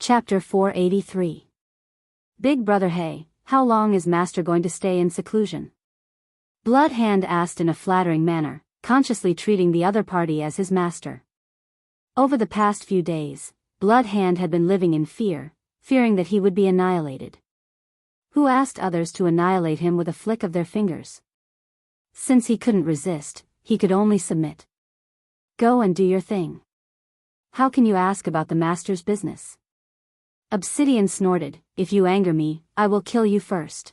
Chapter 483. Big Brother, hey, how long is Master going to stay in seclusion? Blood Hand asked in a flattering manner, consciously treating the other party as his master. Over the past few days, Blood Hand had been living in fear, fearing that he would be annihilated. Who asked others to annihilate him with a flick of their fingers? Since he couldn't resist, he could only submit. Go and do your thing. How can you ask about the master's business? Obsidian snorted, if you anger me, I will kill you first.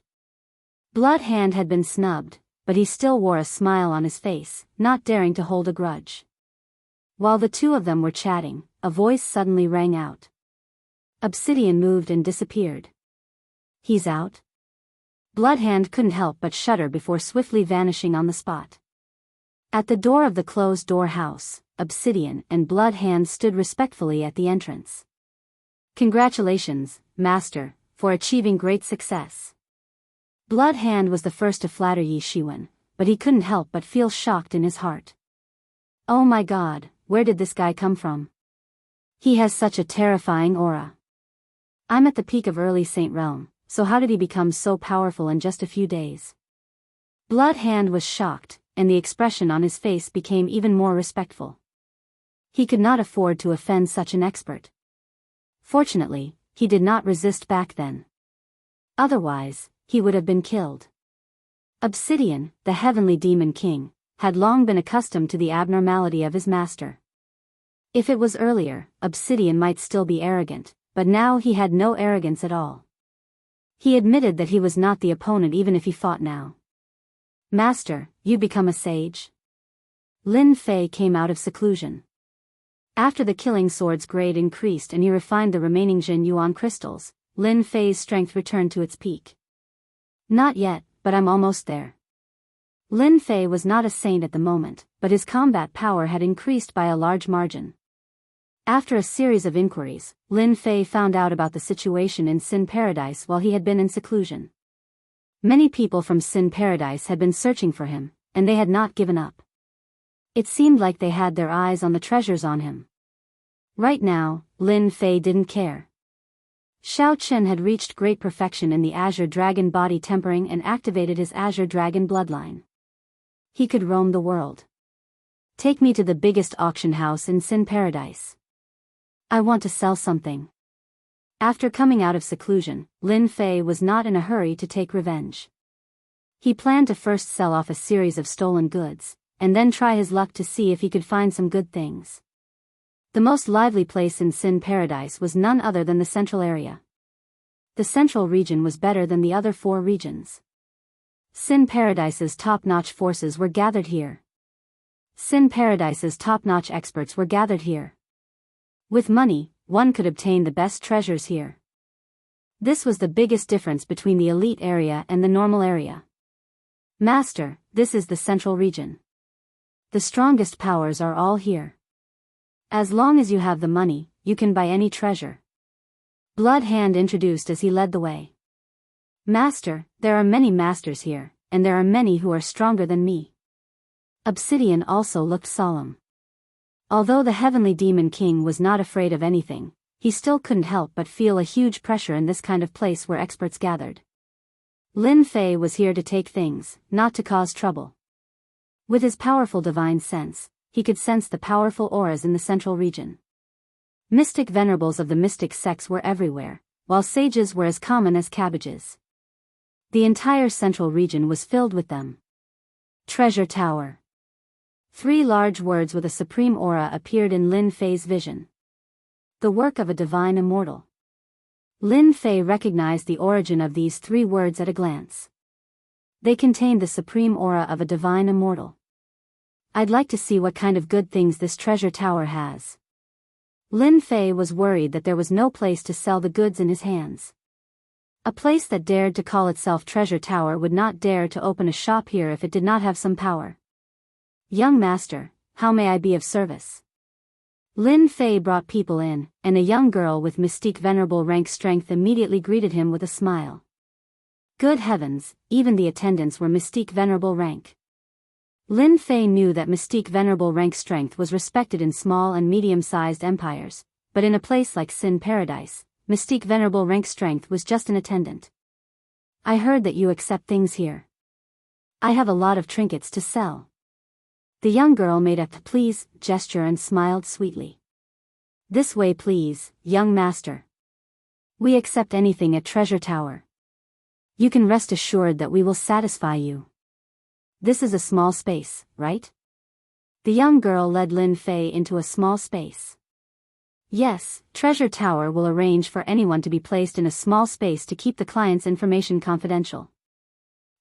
Blood Hand had been snubbed, but he still wore a smile on his face, not daring to hold a grudge. While the two of them were chatting, a voice suddenly rang out. Obsidian moved and disappeared. He's out? Blood Hand couldn't help but shudder before swiftly vanishing on the spot. At the door of the closed-door house, Obsidian and Blood Hand stood respectfully at the entrance. Congratulations, Master, for achieving great success. Blood Hand was the first to flatter Yi Shiwen, but he couldn't help but feel shocked in his heart. Oh my God, where did this guy come from? He has such a terrifying aura. I'm at the peak of early Saint Realm, so how did he become so powerful in just a few days? Blood Hand was shocked, and the expression on his face became even more respectful. He could not afford to offend such an expert. Fortunately, he did not resist back then. Otherwise, he would have been killed. Obsidian, the heavenly demon king, had long been accustomed to the abnormality of his master. If it was earlier, Obsidian might still be arrogant, but now he had no arrogance at all. He admitted that he was not the opponent even if he fought now. Master, you become a sage? Lin Fei came out of seclusion. After the killing sword's grade increased and he refined the remaining Jin Yuan crystals, Lin Fei's strength returned to its peak. Not yet, but I'm almost there. Lin Fei was not a saint at the moment, but his combat power had increased by a large margin. After a series of inquiries, Lin Fei found out about the situation in Sin Paradise while he had been in seclusion. Many people from Sin Paradise had been searching for him, and they had not given up. It seemed like they had their eyes on the treasures on him. Right now, Lin Fei didn't care. Xiao Chen had reached great perfection in the Azure Dragon body tempering and activated his Azure Dragon bloodline. He could roam the world. Take me to the biggest auction house in Sin Paradise. I want to sell something. After coming out of seclusion, Lin Fei was not in a hurry to take revenge. He planned to first sell off a series of stolen goods, and then try his luck to see if he could find some good things. The most lively place in Sin Paradise was none other than the central area. The central region was better than the other 4 regions. Sin Paradise's top-notch forces were gathered here. Sin Paradise's top-notch experts were gathered here. With money, one could obtain the best treasures here. This was the biggest difference between the elite area and the normal area. Master, this is the central region. The strongest powers are all here. As long as you have the money, you can buy any treasure. Blood Hand introduced as he led the way. Master, there are many masters here, and there are many who are stronger than me. Obsidian also looked solemn. Although the heavenly demon king was not afraid of anything, he still couldn't help but feel a huge pressure in this kind of place where experts gathered. Lin Fei was here to take things, not to cause trouble. With his powerful divine sense, he could sense the powerful auras in the central region. Mystic venerables of the mystic sects were everywhere, while sages were as common as cabbages. The entire central region was filled with them. Treasure Tower. 3 large words with a supreme aura appeared in Lin Fei's vision. The work of a divine immortal. Lin Fei recognized the origin of these 3 words at a glance. They contained the supreme aura of a divine immortal. I'd like to see what kind of good things this treasure tower has. Lin Fei was worried that there was no place to sell the goods in his hands. A place that dared to call itself Treasure Tower would not dare to open a shop here if it did not have some power. Young master, how may I be of service? Lin Fei brought people in, and a young girl with mystique venerable rank strength immediately greeted him with a smile. Good heavens, even the attendants were mystique venerable rank. Lin Fei knew that mystique venerable rank strength was respected in small and medium-sized empires, but in a place like Sin Paradise, mystique venerable rank strength was just an attendant. I heard that you accept things here. I have a lot of trinkets to sell. The young girl made a please gesture and smiled sweetly. This way please, young master. We accept anything at Treasure Tower. You can rest assured that we will satisfy you. This is a small space, right? The young girl led Lin Fei into a small space. Yes, Treasure Tower will arrange for anyone to be placed in a small space to keep the client's information confidential.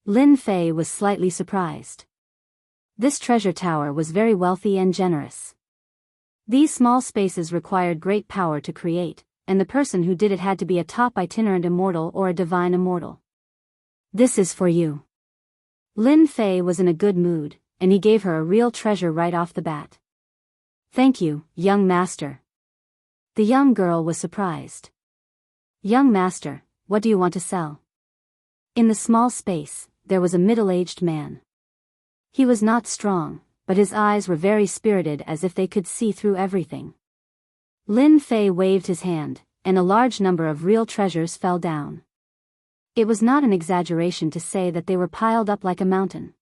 Lin Fei was slightly surprised. This Treasure Tower was very wealthy and generous. These small spaces required great power to create, and the person who did it had to be a top itinerant immortal or a divine immortal. This is for you. Lin Fei was in a good mood, and he gave her a real treasure right off the bat. Thank you, young master. The young girl was surprised. Young master, what do you want to sell? In the small space, there was a middle-aged man. He was not strong, but his eyes were very spirited as if they could see through everything. Lin Fei waved his hand, and a large number of real treasures fell down. It was not an exaggeration to say that they were piled up like a mountain.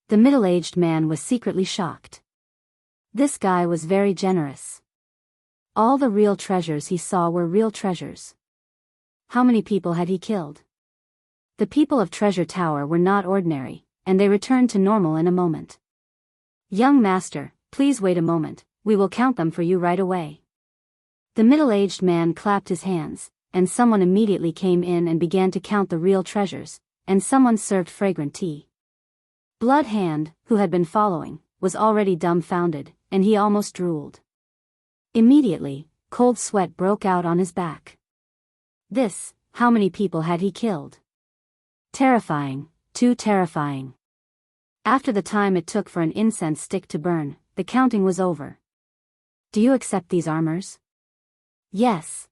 The middle-aged man was secretly shocked. This guy was very generous. All the real treasures he saw were real treasures. How many people had he killed? The people of Treasure Tower were not ordinary, and they returned to normal in a moment. Young master, please wait a moment, we will count them for you right away. The middle-aged man clapped his hands, and someone immediately came in and began to count the real treasures, and someone served fragrant tea. Blood Hand, who had been following, was already dumbfounded, and he almost drooled. Immediately, cold sweat broke out on his back. How many people had he killed? Terrifying, too terrifying. After the time it took for an incense stick to burn, the counting was over. Do you accept these armors? Yes.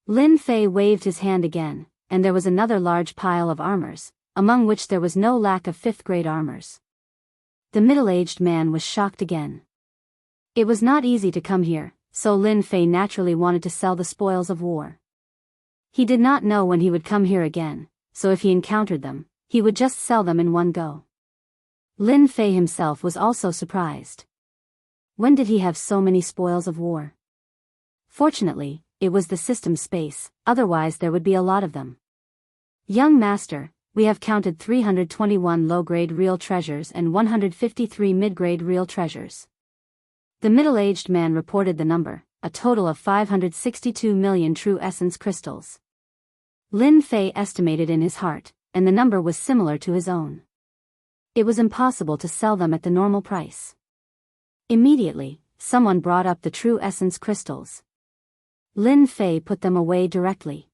Lin Fei waved his hand again, and there was another large pile of armors, among which there was no lack of fifth-grade armors. The middle-aged man was shocked again. It was not easy to come here, so Lin Fei naturally wanted to sell the spoils of war. He did not know when he would come here again, so if he encountered them, he would just sell them in one go. Lin Fei himself was also surprised. When did he have so many spoils of war? Fortunately, it was the system space, otherwise there would be a lot of them. Young master, we have counted 321 low-grade real treasures and 153 mid-grade real treasures. The middle-aged man reported the number, a total of 562 million true essence crystals. Lin Fei estimated in his heart, and the number was similar to his own. It was impossible to sell them at the normal price. Immediately, someone brought up the true essence crystals. Lin Fei put them away directly.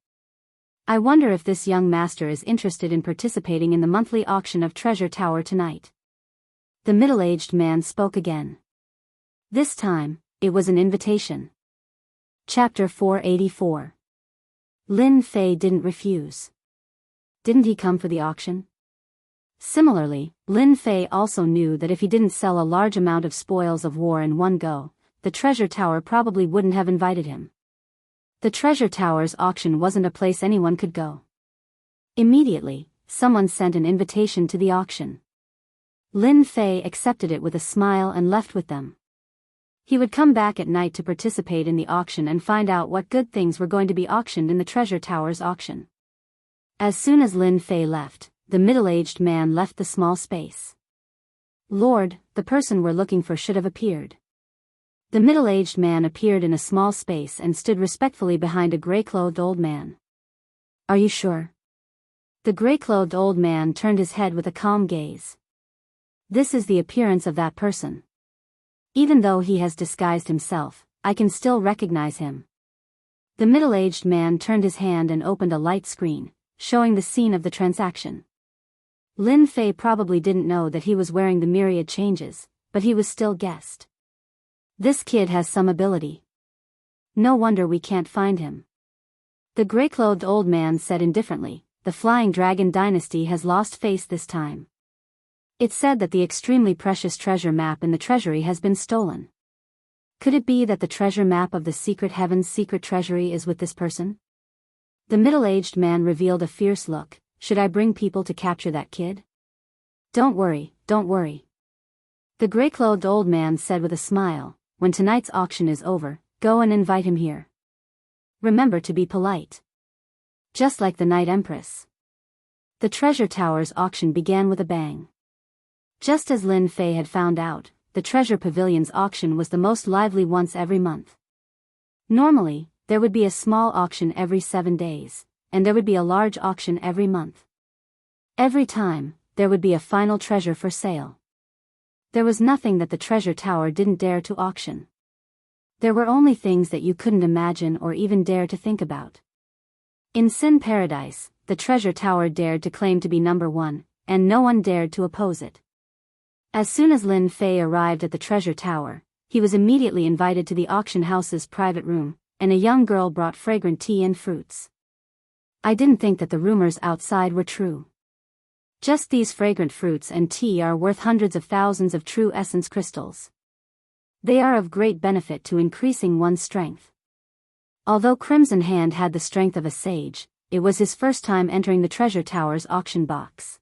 I wonder if this young master is interested in participating in the monthly auction of Treasure Tower tonight. The middle-aged man spoke again. This time, it was an invitation. Chapter 484. Lin Fei didn't refuse. Didn't he come for the auction? Similarly, Lin Fei also knew that if he didn't sell a large amount of spoils of war in one go, the Treasure Tower probably wouldn't have invited him. The Treasure Tower's auction wasn't a place anyone could go. Immediately, someone sent an invitation to the auction. Lin Fei accepted it with a smile and left with them. He would come back at night to participate in the auction and find out what good things were going to be auctioned in the Treasure Tower's auction. As soon as Lin Fei left, the middle-aged man left the small space. Lord, the person we're looking for should have appeared. The middle-aged man appeared in a small space and stood respectfully behind a gray-clothed old man. Are you sure? The gray-clothed old man turned his head with a calm gaze. This is the appearance of that person. Even though he has disguised himself, I can still recognize him. The middle-aged man turned his hand and opened a light screen, showing the scene of the transaction. Lin Fei probably didn't know that he was wearing the myriad changes, but he was still guessed. This kid has some ability. No wonder we can't find him. The gray-clothed old man said indifferently, the Flying Dragon dynasty has lost face this time. It's said that the extremely precious treasure map in the treasury has been stolen. Could it be that the treasure map of the secret heaven's secret treasury is with this person? The middle-aged man revealed a fierce look. Should I bring people to capture that kid? Don't worry, don't worry. The gray-clothed old man said with a smile, when tonight's auction is over, go and invite him here. Remember to be polite. Just like the Night Empress. The treasure tower's auction began with a bang. Just as Lin Fei had found out, the treasure pavilion's auction was the most lively once every month. Normally, there would be a small auction every 7 days, and there would be a large auction every month. Every time, there would be a final treasure for sale. There was nothing that the treasure tower didn't dare to auction. There were only things that you couldn't imagine or even dare to think about. In Sin Paradise, the treasure tower dared to claim to be number one, and no one dared to oppose it. As soon as Lin Fei arrived at the treasure tower, he was immediately invited to the auction house's private room, and a young girl brought fragrant tea and fruits. I didn't think that the rumors outside were true. Just these fragrant fruits and tea are worth hundreds of thousands of true essence crystals. They are of great benefit to increasing one's strength. Although Crimson Hand had the strength of a sage, it was his first time entering the treasure tower's auction box.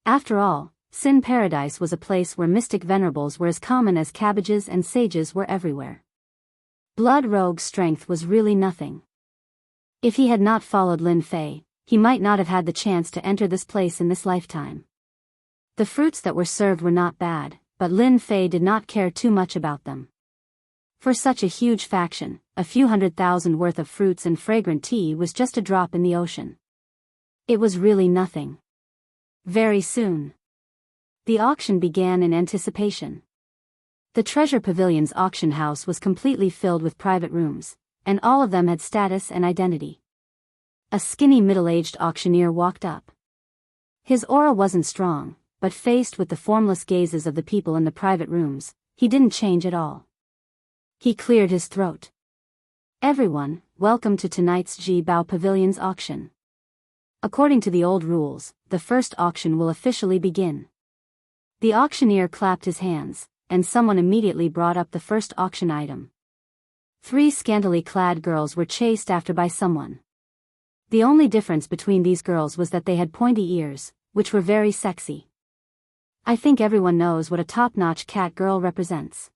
After all, Sin Paradise was a place where mystic venerables were as common as cabbages and sages were everywhere. Blood Rogue's strength was really nothing. If he had not followed Lin Fei, he might not have had the chance to enter this place in this lifetime. The fruits that were served were not bad, but Lin Fei did not care too much about them. For such a huge faction, a few 100,000 worth of fruits and fragrant tea was just a drop in the ocean. It was really nothing. Very soon, the auction began in anticipation. The Treasure Pavilion's auction house was completely filled with private rooms, and all of them had status and identity. A skinny middle-aged auctioneer walked up. His aura wasn't strong, but faced with the formless gazes of the people in the private rooms, he didn't change at all. He cleared his throat. Everyone, welcome to tonight's Biyao Pavilion's auction. According to the old rules, the first auction will officially begin. The auctioneer clapped his hands, and someone immediately brought up the first auction item. 3 scantily clad girls were chased after by someone. The only difference between these girls was that they had pointy ears, which were very sexy. I think everyone knows what a top-notch cat girl represents.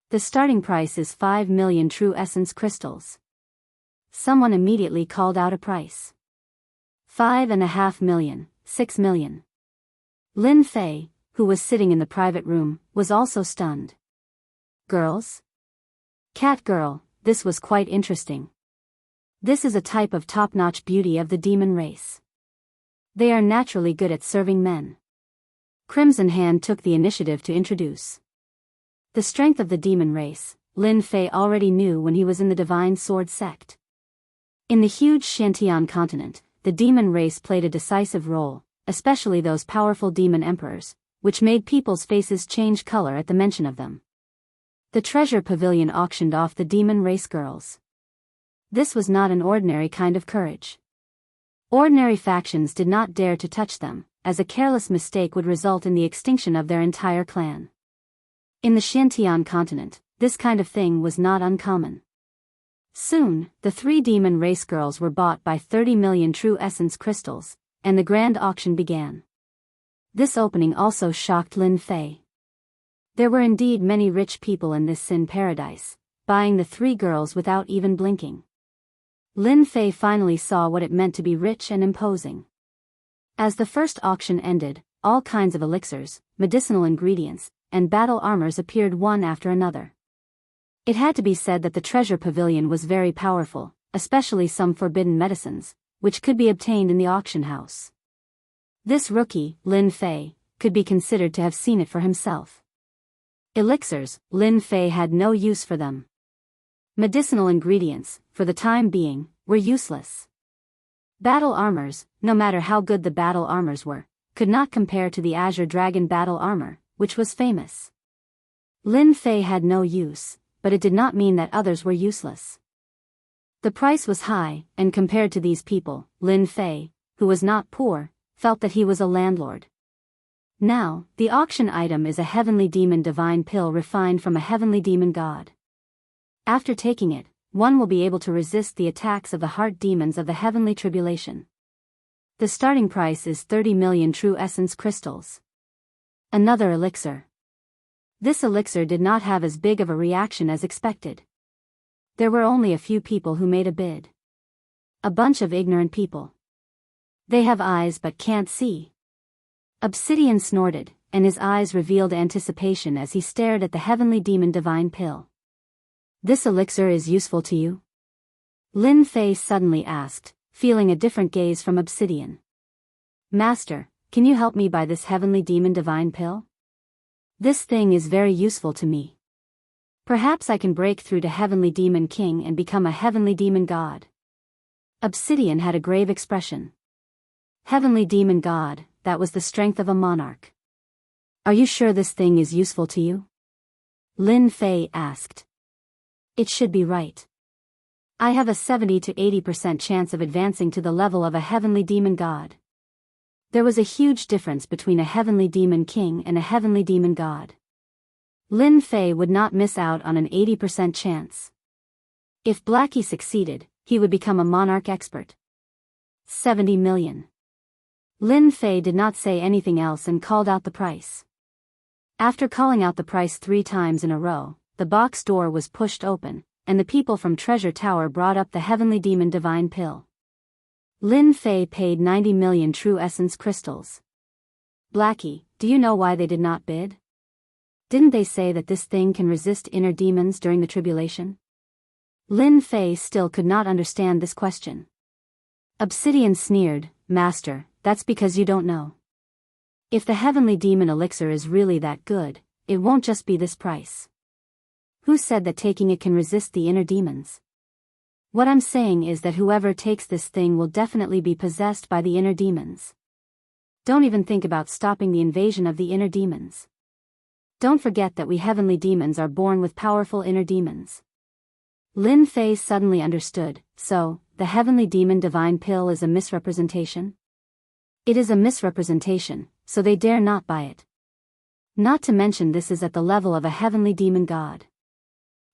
The starting price is 5 million true essence crystals. Someone immediately called out a price. 5.5 million, 6 million. Lin Fei, who was sitting in the private room, was also stunned. Girls? Cat girl, this was quite interesting. This is a type of top-notch beauty of the demon race. They are naturally good at serving men. Crimson Hand took the initiative to introduce. The strength of the demon race, Lin Fei already knew when he was in the Divine Sword sect. In the huge Xiantian continent, the demon race played a decisive role, especially those powerful demon emperors, which made people's faces change color at the mention of them. The treasure pavilion auctioned off the demon race girls. This was not an ordinary kind of courage. Ordinary factions did not dare to touch them, as a careless mistake would result in the extinction of their entire clan. In the Xiantian continent, this kind of thing was not uncommon. Soon, the 3 demon race girls were bought by 30 million true essence crystals, and the grand auction began. This opening also shocked Lin Fei. There were indeed many rich people in this Sin Paradise, buying the 3 girls without even blinking. Lin Fei finally saw what it meant to be rich and imposing. As the first auction ended, all kinds of elixirs, medicinal ingredients, and battle armors appeared one after another. It had to be said that the treasure pavilion was very powerful, especially some forbidden medicines, which could be obtained in the auction house. This rookie, Lin Fei, could be considered to have seen it for himself. Elixirs, Lin Fei had no use for them. Medicinal ingredients, for the time being, were useless. Battle armors, no matter how good the battle armors were, could not compare to the Azure Dragon battle armor, which was famous. Lin Fei had no use, but it did not mean that others were useless. The price was high, and compared to these people, Lin Fei, who was not poor, felt that he was a landlord. Now, the auction item is a heavenly demon divine pill refined from a heavenly demon god. After taking it, one will be able to resist the attacks of the heart demons of the heavenly tribulation. The starting price is 30 million true essence crystals. Another elixir. This elixir did not have as big of a reaction as expected. There were only a few people who made a bid. A bunch of ignorant people. They have eyes but can't see. Obsidian snorted, and his eyes revealed anticipation as he stared at the heavenly demon divine pill. This elixir is useful to you? Lin Fei suddenly asked, feeling a different gaze from Obsidian. Master, can you help me buy this heavenly demon divine pill? This thing is very useful to me. Perhaps I can break through to Heavenly Demon King and become a Heavenly Demon God. Obsidian had a grave expression. Heavenly Demon God, that was the strength of a monarch. Are you sure this thing is useful to you? Lin Fei asked. It should be right. I have a 70 to 80% chance of advancing to the level of a Heavenly Demon God. There was a huge difference between a Heavenly Demon King and a Heavenly Demon God. Lin Fei would not miss out on an 80% chance. If Blackie succeeded, he would become a monarch expert. 70 million. Lin Fei did not say anything else and called out the price. After calling out the price 3 times in a row, the box door was pushed open, and the people from Treasure Tower brought up the Heavenly Demon Divine Pill. Lin Fei paid 90 million true essence crystals. Blackie, do you know why they did not bid? Didn't they say that this thing can resist inner demons during the tribulation? Lin Fei still could not understand this question. Obsidian sneered, Master, that's because you don't know. If the Heavenly Demon Elixir is really that good, it won't just be this price. Who said that taking it can resist the inner demons? What I'm saying is that whoever takes this thing will definitely be possessed by the inner demons. Don't even think about stopping the invasion of the inner demons. Don't forget that we heavenly demons are born with powerful inner demons. Lin Fei suddenly understood, so, the Heavenly Demon Divine Pill is a misrepresentation? It is a misrepresentation, so they dare not buy it. Not to mention this is at the level of a Heavenly Demon God.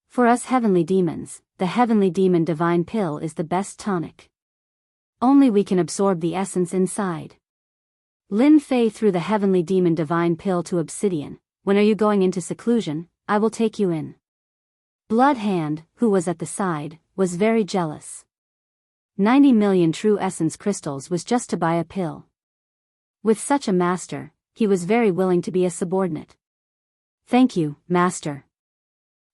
For us heavenly demons, the Heavenly Demon Divine Pill is the best tonic. Only we can absorb the essence inside. Lin Fei threw the Heavenly Demon Divine Pill to Obsidian. When are you going into seclusion? I will take you in. Blood Hand, who was at the side, was very jealous. 90 million true essence crystals was just to buy a pill. With such a master, he was very willing to be a subordinate. Thank you, master.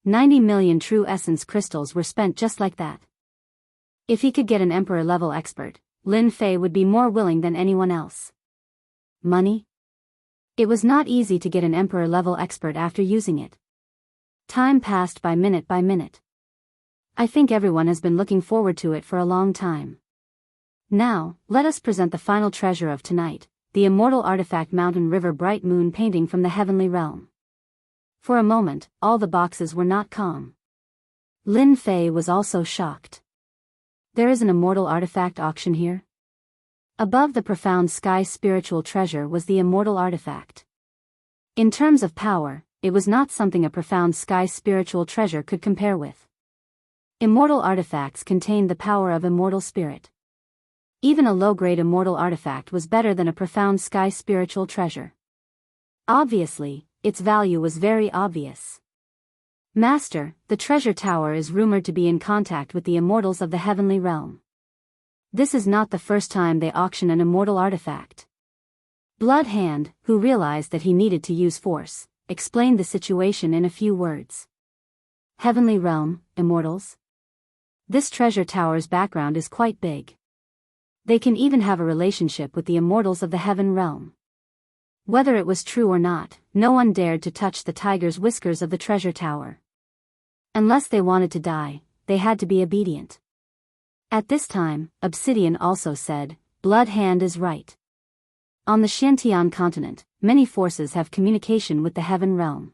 90 million true essence crystals were spent just like that. If he could get an emperor-level expert, Lin Fei would be more willing than anyone else. Money? It was not easy to get an emperor-level expert after using it. Time passed by minute by minute. I think everyone has been looking forward to it for a long time. Now, let us present the final treasure of tonight, the immortal artifact Mountain River Bright Moon painting from the heavenly realm. For a moment, all the boxes were not calm. Lin Fei was also shocked. There is an immortal artifact auction here? Above the profound sky spiritual treasure was the immortal artifact. In terms of power, it was not something a profound sky spiritual treasure could compare with. Immortal artifacts contained the power of immortal spirit. Even a low-grade immortal artifact was better than a profound sky spiritual treasure. Obviously, its value was very obvious. Master, the treasure tower is rumored to be in contact with the immortals of the heavenly realm. This is not the first time they auction an immortal artifact. Blood Hand, who realized that he needed to use force, explained the situation in a few words. Heavenly realm, immortals? This treasure tower's background is quite big. They can even have a relationship with the immortals of the heaven realm. Whether it was true or not, no one dared to touch the tiger's whiskers of the treasure tower. Unless they wanted to die, they had to be obedient. At this time, Obsidian also said, Blood Hand is right. On the Xiantian continent, many forces have communication with the heaven realm.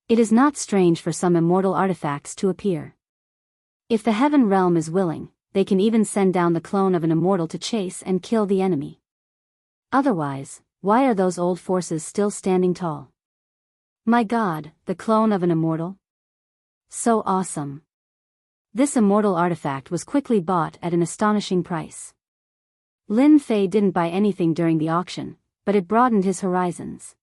It is not strange for some immortal artifacts to appear. If the heaven realm is willing, they can even send down the clone of an immortal to chase and kill the enemy. Otherwise, why are those old forces still standing tall? My God, the clone of an immortal? So awesome. This immortal artifact was quickly bought at an astonishing price. Lin Fei didn't buy anything during the auction, but it broadened his horizons.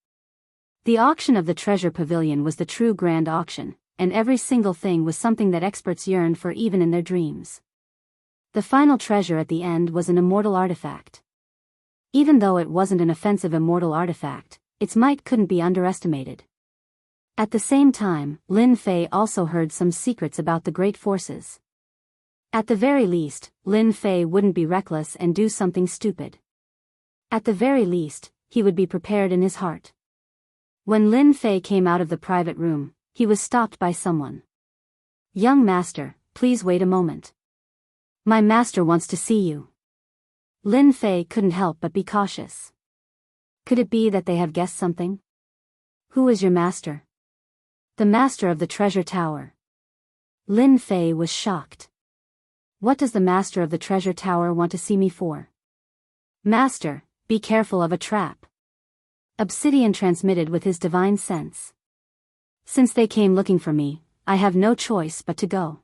The auction of the treasure pavilion was the true grand auction, and every single thing was something that experts yearned for even in their dreams. The final treasure at the end was an immortal artifact. Even though it wasn't an offensive immortal artifact, its might couldn't be underestimated. At the same time, Lin Fei also heard some secrets about the great forces. At the very least, Lin Fei wouldn't be reckless and do something stupid. At the very least, he would be prepared in his heart. When Lin Fei came out of the private room, he was stopped by someone. "Young master, please wait a moment. My master wants to see you." Lin Fei couldn't help but be cautious. Could it be that they have guessed something? "Who is your master?" "The master of the treasure tower." Lin Fei was shocked. "What does the master of the treasure tower want to see me for?" "Master, be careful of a trap." Obsidian transmitted with his divine sense. "Since they came looking for me, I have no choice but to go.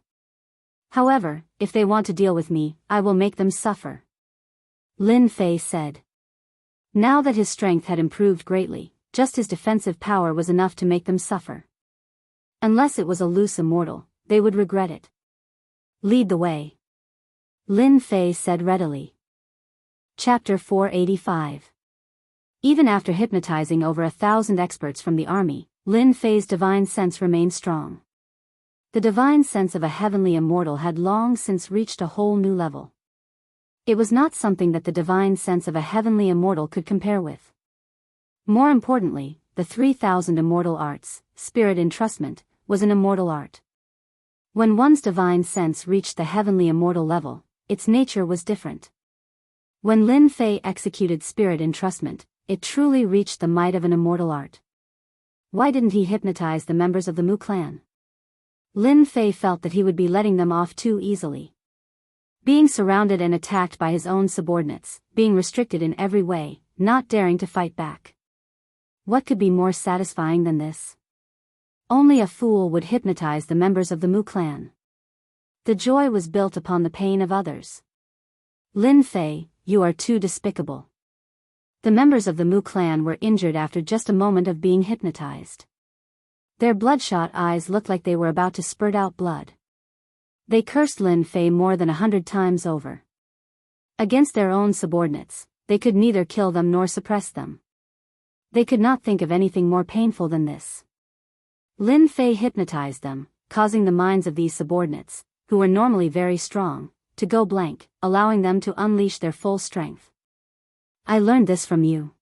However, if they want to deal with me, I will make them suffer," Lin Fei said. Now that his strength had improved greatly, just his defensive power was enough to make them suffer. Unless it was a loose immortal, they would regret it. "Lead the way," Lin Fei said readily. Chapter 485. Even after hypnotizing over 1,000 experts from the army, Lin Fei's divine sense remained strong. The divine sense of a heavenly immortal had long since reached a whole new level. It was not something that the divine sense of a heavenly immortal could compare with. More importantly, the 3,000 immortal arts, spirit entrustment, was an immortal art. When one's divine sense reached the heavenly immortal level, its nature was different. When Lin Fei executed spirit entrustment, it truly reached the might of an immortal art. Why didn't he hypnotize the members of the Mu clan? Lin Fei felt that he would be letting them off too easily. Being surrounded and attacked by his own subordinates, being restricted in every way, not daring to fight back. What could be more satisfying than this? Only a fool would hypnotize the members of the Mu clan. The joy was built upon the pain of others. "Lin Fei, you are too despicable." The members of the Mu clan were injured after just a moment of being hypnotized. Their bloodshot eyes looked like they were about to spurt out blood. They cursed Lin Fei more than 100 times over. Against their own subordinates, they could neither kill them nor suppress them. They could not think of anything more painful than this. Lin Fei hypnotized them, causing the minds of these subordinates, who were normally very strong, to go blank, allowing them to unleash their full strength. "I learned this from you,"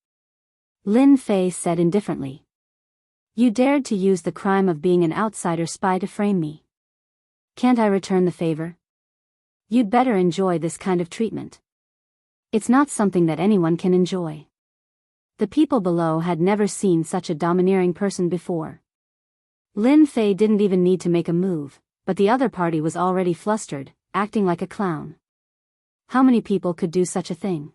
Lin Fei said indifferently. "You dared to use the crime of being an outsider spy to frame me. Can't I return the favor? You'd better enjoy this kind of treatment. It's not something that anyone can enjoy." The people below had never seen such a domineering person before. Lin Fei didn't even need to make a move, but the other party was already flustered, acting like a clown. How many people could do such a thing?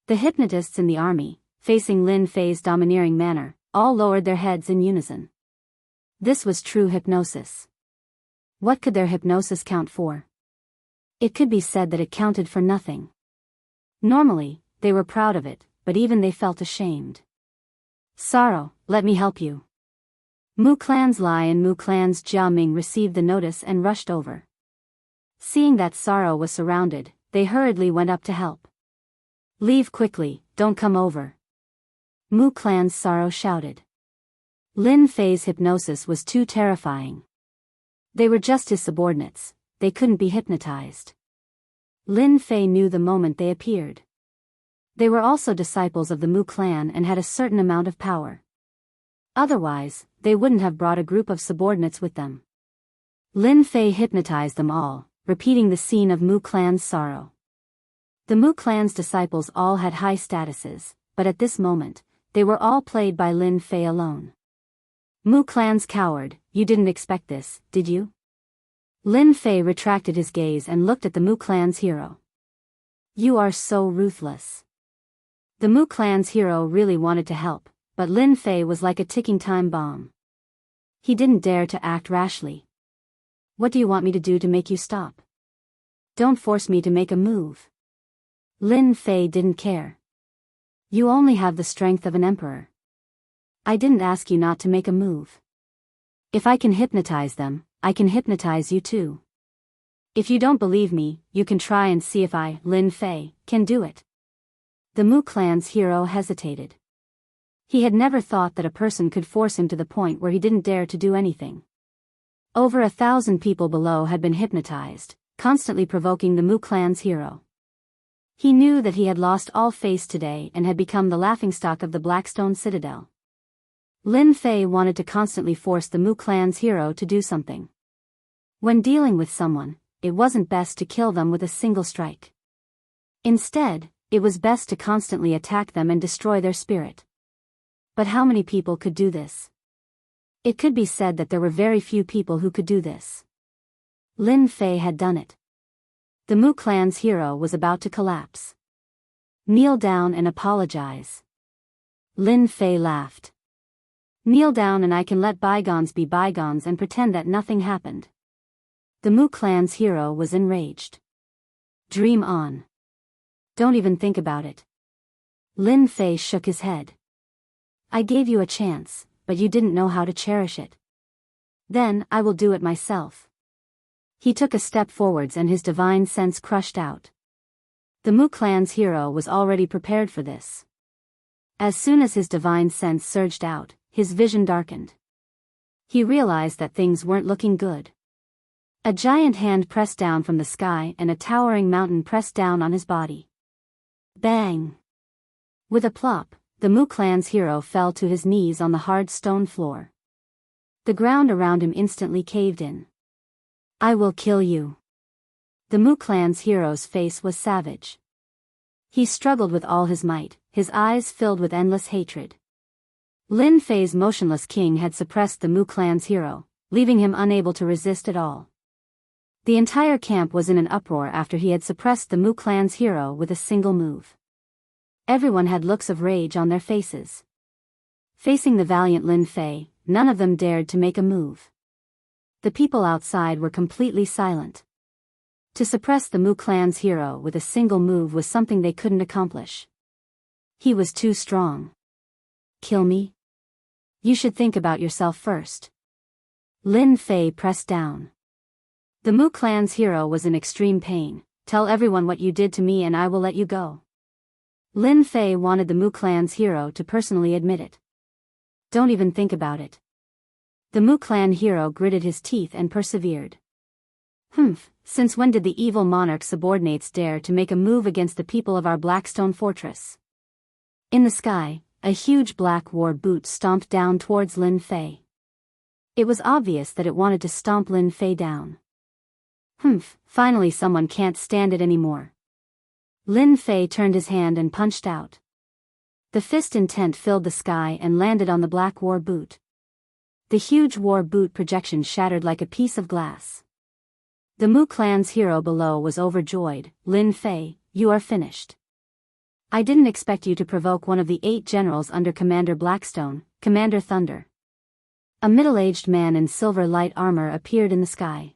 The hypnotists in the army, facing Lin Fei's domineering manner, all lowered their heads in unison. This was true hypnosis. What could their hypnosis count for? It could be said that it counted for nothing. Normally, they were proud of it, but even they felt ashamed. "Sorrow, let me help you." Mu Clan's Lai and Mu Clan's Jia Ming received the notice and rushed over. Seeing that Sorrow was surrounded, they hurriedly went up to help. "Leave quickly, don't come over," Mu Clan's Sorrow shouted. Lin Fei's hypnosis was too terrifying. They were just his subordinates, they couldn't be hypnotized. Lin Fei knew the moment they appeared. They were also disciples of the Mu clan and had a certain amount of power. Otherwise, they wouldn't have brought a group of subordinates with them. Lin Fei hypnotized them all, repeating the scene of Mu clan's sorrow. The Mu clan's disciples all had high statuses, but at this moment, they were all played by Lin Fei alone. Mu clan's coward, you didn't expect this, did you? Lin Fei retracted his gaze and looked at the Mu clan's hero. You are so ruthless. The Mu clan's hero really wanted to help, but Lin Fei was like a ticking time bomb. He didn't dare to act rashly. What do you want me to do to make you stop? Don't force me to make a move. Lin Fei didn't care. You only have the strength of an emperor. I didn't ask you not to make a move. If I can hypnotize them, I can hypnotize you too. If you don't believe me, you can try and see if I, Lin Fei, can do it. The Mu clan's hero hesitated. He had never thought that a person could force him to the point where he didn't dare to do anything. Over 1,000 people below had been hypnotized, constantly provoking the Mu clan's hero. He knew that he had lost all face today and had become the laughingstock of the Blackstone Citadel. Lin Fei wanted to constantly force the Mu clan's hero to do something. When dealing with someone, it wasn't best to kill them with a single strike. Instead, it was best to constantly attack them and destroy their spirit. But how many people could do this? It could be said that there were very few people who could do this. Lin Fei had done it. The Mu clan's hero was about to collapse. Kneel down and apologize. Lin Fei laughed. Kneel down and I can let bygones be bygones and pretend that nothing happened. The Mu clan's hero was enraged. Dream on. Don't even think about it. Lin Fei shook his head. I gave you a chance, but you didn't know how to cherish it. Then, I will do it myself. He took a step forwards and his divine sense crushed out. The Mu clan's hero was already prepared for this. As soon as his divine sense surged out, his vision darkened. He realized that things weren't looking good. A giant hand pressed down from the sky and a towering mountain pressed down on his body. Bang! With a plop, the Mu clan's hero fell to his knees on the hard stone floor. The ground around him instantly caved in. I will kill you. The Mu clan's hero's face was savage. He struggled with all his might, his eyes filled with endless hatred. Lin Fei's motionless king had suppressed the Mu clan's hero, leaving him unable to resist at all. The entire camp was in an uproar after he had suppressed the Mu clan's hero with a single move. Everyone had looks of rage on their faces. Facing the valiant Lin Fei, none of them dared to make a move. The people outside were completely silent. To suppress the Mu clan's hero with a single move was something they couldn't accomplish. He was too strong. Kill me? You should think about yourself first. Lin Fei pressed down. The Mu clan's hero was in extreme pain. Tell everyone what you did to me and I will let you go. Lin Fei wanted the Mu clan's hero to personally admit it. Don't even think about it. The Mu clan hero gritted his teeth and persevered. Since when did the evil monarch's subordinates dare to make a move against the people of our Blackstone fortress? In the sky, a huge black war boot stomped down towards Lin Fei. It was obvious that it wanted to stomp Lin Fei down. Finally someone can't stand it anymore. Lin Fei turned his hand and punched out. The fist intent filled the sky and landed on the black war boot. The huge war boot projection shattered like a piece of glass. The Mu clan's hero below was overjoyed. Lin Fei, you are finished. I didn't expect you to provoke one of the 8 generals under Commander Blackstone, Commander Thunder. A middle-aged man in silver light armor appeared in the sky.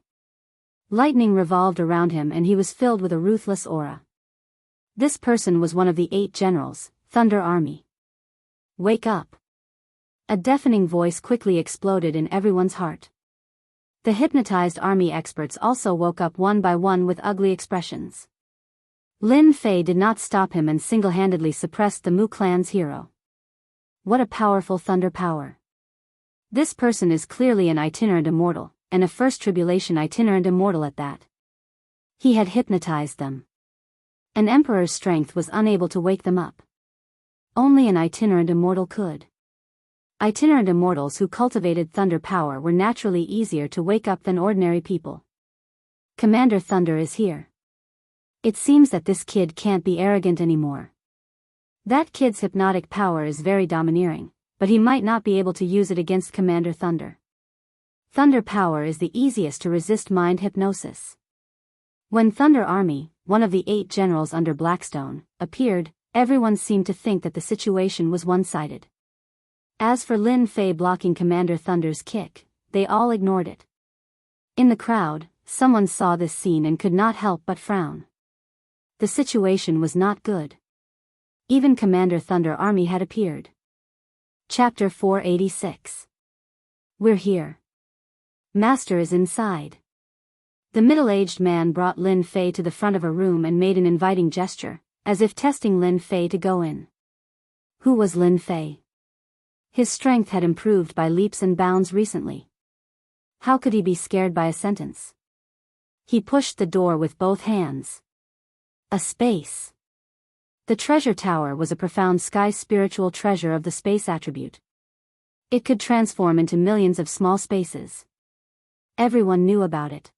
Lightning revolved around him and he was filled with a ruthless aura. This person was one of the 8 generals, Thunder Army. Wake up. A deafening voice quickly exploded in everyone's heart. The hypnotized army experts also woke up one by one with ugly expressions. Lin Fei did not stop him and single-handedly suppressed the Mu clan's hero. What a powerful thunder power. This person is clearly an itinerant immortal, and a first tribulation itinerant immortal at that. He had hypnotized them. An emperor's strength was unable to wake them up. Only an itinerant immortal could. Itinerant immortals who cultivated thunder power were naturally easier to wake up than ordinary people. Commander Thunder is here. It seems that this kid can't be arrogant anymore. That kid's hypnotic power is very domineering, but he might not be able to use it against Commander Thunder. Thunder power is the easiest to resist mind hypnosis. When Thunder Army, one of the 8 generals under Blackstone, appeared, everyone seemed to think that the situation was one-sided. As for Lin Fei blocking Commander Thunder's kick, they all ignored it. In the crowd, someone saw this scene and could not help but frown. The situation was not good. Even Commander Thunder Army had appeared. Chapter 486. We're here. Master is inside. The middle-aged man brought Lin Fei to the front of a room and made an inviting gesture, as if testing Lin Fei to go in. Who was Lin Fei? His strength had improved by leaps and bounds recently. How could he be scared by a sentence? He pushed the door with both hands. A space. The treasure tower was a profound sky spiritual treasure of the space attribute. It could transform into millions of small spaces. Everyone knew about it.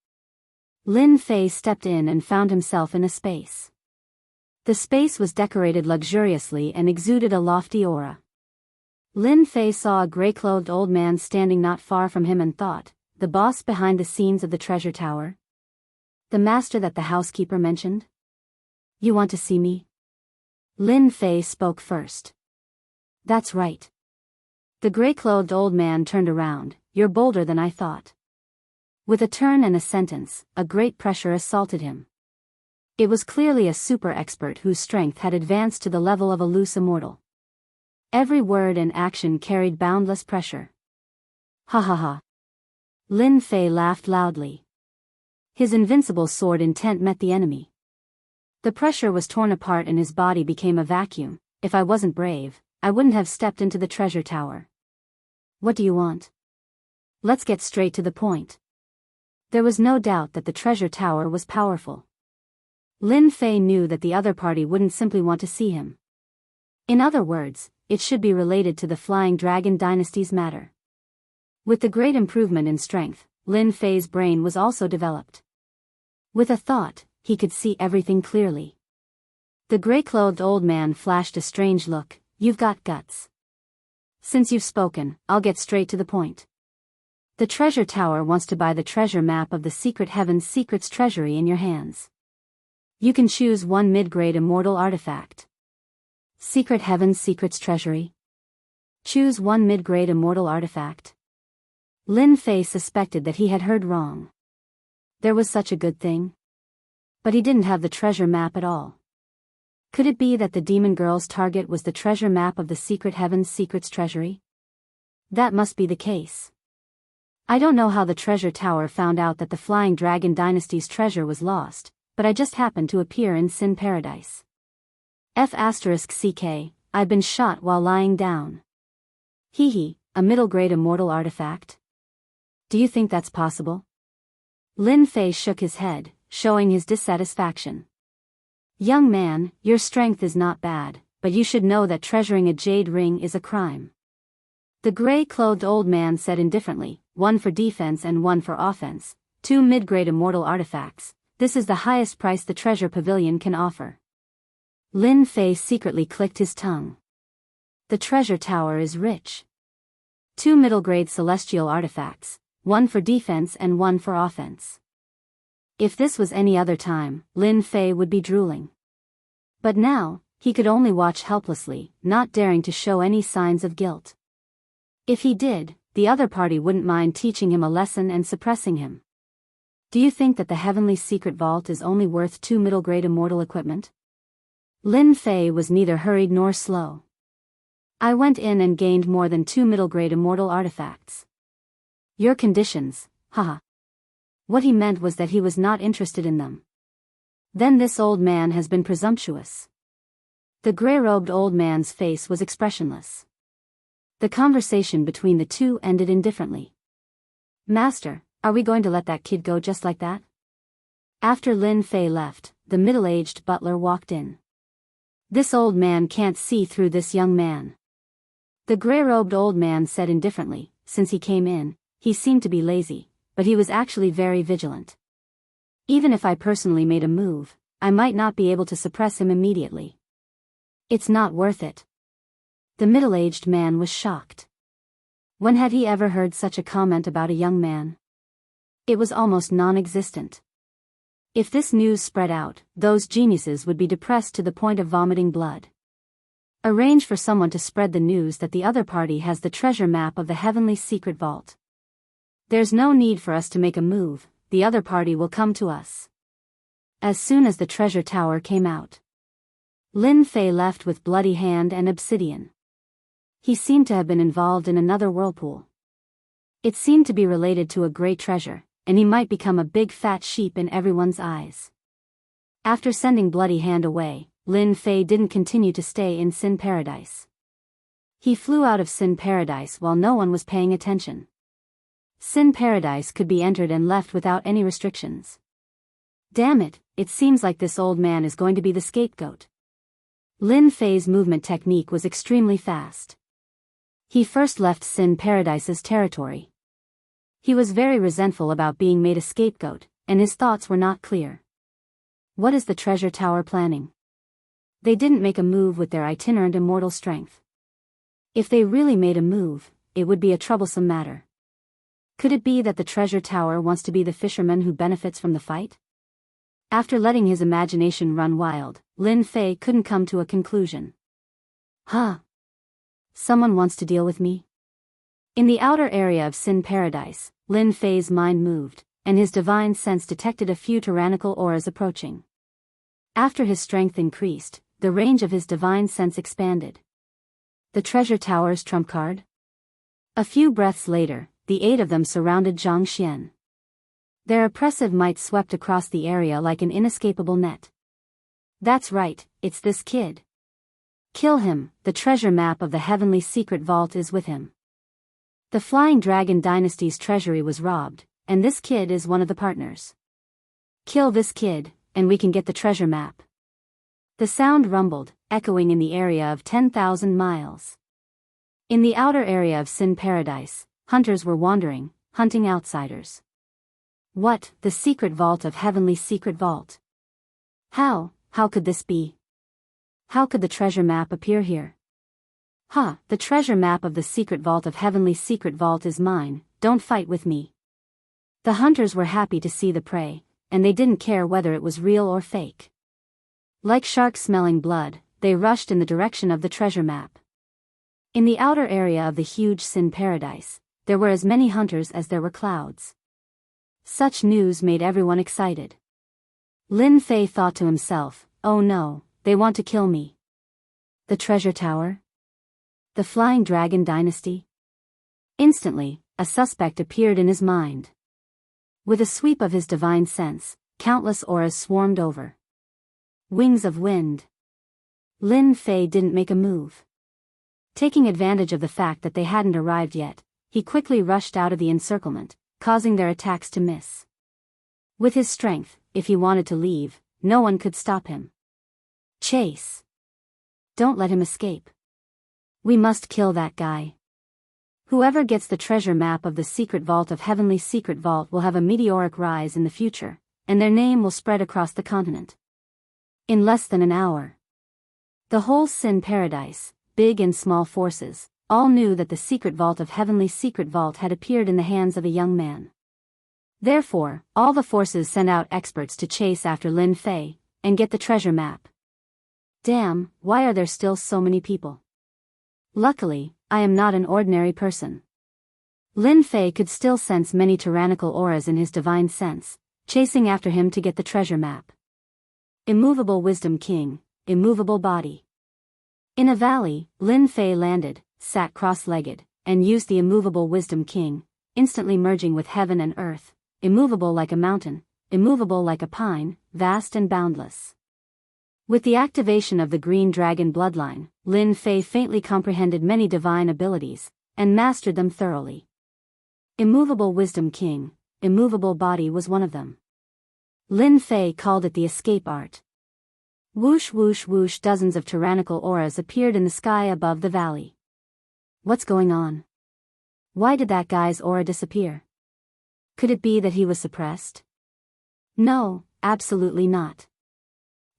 Lin Fei stepped in and found himself in a space. The space was decorated luxuriously and exuded a lofty aura. Lin Fei saw a gray-clothed old man standing not far from him and thought, the boss behind the scenes of the treasure tower? The master that the housekeeper mentioned? You want to see me? Lin Fei spoke first. That's right. The gray-clothed old man turned around. You're bolder than I thought. With a turn and a sentence, a great pressure assaulted him. It was clearly a super expert whose strength had advanced to the level of a loose immortal. Every word and action carried boundless pressure. Ha ha ha. Lin Fei laughed loudly. His invincible sword intent met the enemy. The pressure was torn apart and his body became a vacuum. If I wasn't brave, I wouldn't have stepped into the treasure tower. What do you want? Let's get straight to the point. There was no doubt that the treasure tower was powerful. Lin Fei knew that the other party wouldn't simply want to see him. In other words, it should be related to the Flying Dragon Dynasty's matter. With the great improvement in strength, Lin Fei's brain was also developed. With a thought, he could see everything clearly. The gray-clothed old man flashed a strange look. You've got guts. Since you've spoken, I'll get straight to the point. The treasure tower wants to buy the treasure map of the Secret Heaven's Secrets treasury in your hands. You can choose one mid-grade immortal artifact. Secret Heaven's Secrets treasury? Choose one mid-grade immortal artifact. Lin Fei suspected that he had heard wrong. There was such a good thing. But he didn't have the treasure map at all. Could it be that the demon girl's target was the treasure map of the Secret Heaven's Secrets treasury? That must be the case. I don't know how the treasure tower found out that the Flying Dragon Dynasty's treasure was lost, but I just happened to appear in Sin Paradise. F***ck, I've been shot while lying down. Hee, a middle-grade immortal artifact? Do you think that's possible? Lin Fei shook his head, showing his dissatisfaction. Young man, your strength is not bad, but you should know that treasuring a jade ring is a crime. The gray-clothed old man said indifferently, one for defense and one for offense, 2 mid-grade immortal artifacts. This is the highest price the treasure pavilion can offer. Lin Fei secretly clicked his tongue. The treasure tower is rich. 2 middle-grade celestial artifacts, one for defense and one for offense. If this was any other time, Lin Fei would be drooling. But now, he could only watch helplessly, not daring to show any signs of guilt. If he did, the other party wouldn't mind teaching him a lesson and suppressing him. Do you think that the Heavenly Secret Vault is only worth 2 middle-grade immortal equipment? Lin Fei was neither hurried nor slow. I went in and gained more than 2 middle-grade immortal artifacts. Your conditions, haha. What he meant was that he was not interested in them. Then this old man has been presumptuous. The gray-robed old man's face was expressionless. The conversation between the two ended indifferently. Master, are we going to let that kid go just like that? After Lin Fei left, the middle-aged butler walked in. This old man can't see through this young man. The gray-robed old man said indifferently, since he came in, he seemed to be lazy, but he was actually very vigilant. Even if I personally made a move, I might not be able to suppress him immediately. It's not worth it. The middle-aged man was shocked. When had he ever heard such a comment about a young man? It was almost non-existent. If this news spread out, those geniuses would be depressed to the point of vomiting blood. Arrange for someone to spread the news that the other party has the treasure map of the Heavenly Secret Vault. There's no need for us to make a move, the other party will come to us. As soon as the treasure tower came out, Lin Fei left with bloody hand and obsidian. He seemed to have been involved in another whirlpool. It seemed to be related to a great treasure, and he might become a big fat sheep in everyone's eyes. After sending Bloody Hand away, Lin Fei didn't continue to stay in Sin Paradise. He flew out of Sin Paradise while no one was paying attention. Sin Paradise could be entered and left without any restrictions. Damn it, it seems like this old man is going to be the scapegoat. Lin Fei's movement technique was extremely fast. He first left Sin Paradise's territory. He was very resentful about being made a scapegoat, and his thoughts were not clear. What is the treasure tower planning? They didn't make a move with their itinerant immortal strength. If they really made a move, it would be a troublesome matter. Could it be that the treasure tower wants to be the fisherman who benefits from the fight? After letting his imagination run wild, Lin Fei couldn't come to a conclusion. Huh? Someone wants to deal with me? In the outer area of Sin Paradise, Lin Fei's mind moved, and his divine sense detected a few tyrannical auras approaching. After his strength increased, the range of his divine sense expanded. The treasure tower's trump card? A few breaths later, the 8 of them surrounded Zhang Xian. Their oppressive might swept across the area like an inescapable net. That's right, it's this kid. Kill him, the treasure map of the heavenly secret vault is with him. The Flying Dragon Dynasty's treasury was robbed, and this kid is one of the partners. Kill this kid, and we can get the treasure map. The sound rumbled, echoing in the area of 10,000 miles. In the outer area of Sin Paradise, hunters were wandering, hunting outsiders. What, the secret vault of heavenly secret vault? How could this be? How could the treasure map appear here? The treasure map of the secret vault of heavenly secret vault is mine, don't fight with me. The hunters were happy to see the prey, and they didn't care whether it was real or fake. Like sharks smelling blood, they rushed in the direction of the treasure map. In the outer area of the huge Sin Paradise, there were as many hunters as there were clouds. Such news made everyone excited. Lin Fei thought to himself, oh no, they want to kill me. The treasure tower? The Flying Dragon Dynasty? Instantly, a suspect appeared in his mind. With a sweep of his divine sense, countless auras swarmed over. Wings of wind. Lin Fei didn't make a move. Taking advantage of the fact that they hadn't arrived yet, he quickly rushed out of the encirclement, causing their attacks to miss. With his strength, if he wanted to leave, no one could stop him. Chase. Don't let him escape. We must kill that guy. Whoever gets the treasure map of the secret vault of heavenly secret vault will have a meteoric rise in the future, and their name will spread across the continent. In less than an hour, the whole Sin Paradise, big and small forces, all knew that the secret vault of heavenly secret vault had appeared in the hands of a young man. Therefore, all the forces sent out experts to chase after Lin Fei, and get the treasure map. Damn, why are there still so many people? Luckily, I am not an ordinary person. Lin Fei could still sense many tyrannical auras in his divine sense, chasing after him to get the treasure map. Immovable Wisdom King, immovable body. In a valley, Lin Fei landed, sat cross-legged, and used the immovable Wisdom King, instantly merging with heaven and earth, immovable like a mountain, immovable like a pine, vast and boundless. With the activation of the Green Dragon bloodline, Lin Fei faintly comprehended many divine abilities, and mastered them thoroughly. Immovable Wisdom King, immovable body was one of them. Lin Fei called it the escape art. Whoosh whoosh whoosh, dozens of tyrannical auras appeared in the sky above the valley. What's going on? Why did that guy's aura disappear? Could it be that he was suppressed? No, absolutely not.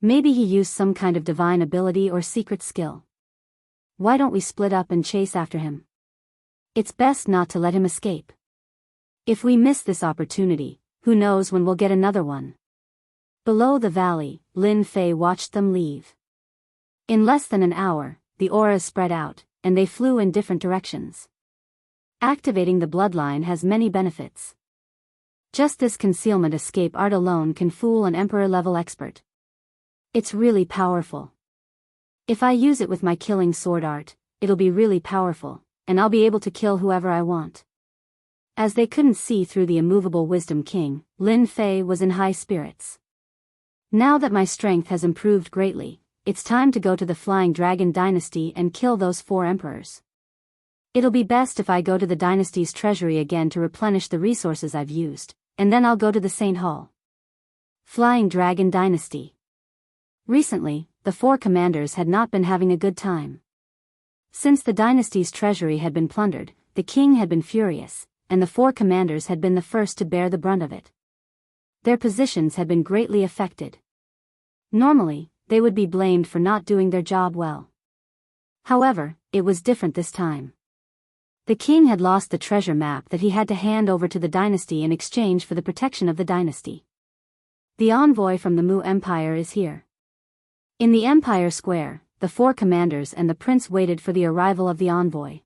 Maybe he used some kind of divine ability or secret skill. Why don't we split up and chase after him? It's best not to let him escape. If we miss this opportunity, who knows when we'll get another one. Below the valley, Lin Fei watched them leave. In less than an hour, the auras spread out, and they flew in different directions. Activating the bloodline has many benefits. Just this concealment escape art alone can fool an emperor-level expert. It's really powerful. If I use it with my killing sword art, it'll be really powerful, and I'll be able to kill whoever I want. As they couldn't see through the immovable Wisdom King, Lin Fei was in high spirits. Now that my strength has improved greatly, it's time to go to the Flying Dragon Dynasty and kill those 4 emperors. It'll be best if I go to the dynasty's treasury again to replenish the resources I've used, and then I'll go to the Saint Hall. Flying Dragon Dynasty. Recently, the 4 commanders had not been having a good time. Since the dynasty's treasury had been plundered, the king had been furious, and the 4 commanders had been the first to bear the brunt of it. Their positions had been greatly affected. Normally, they would be blamed for not doing their job well. However, it was different this time. The king had lost the treasure map that he had to hand over to the dynasty in exchange for the protection of the dynasty. The envoy from the Mu Empire is here. In the Empire Square, the 4 commanders and the prince waited for the arrival of the envoy.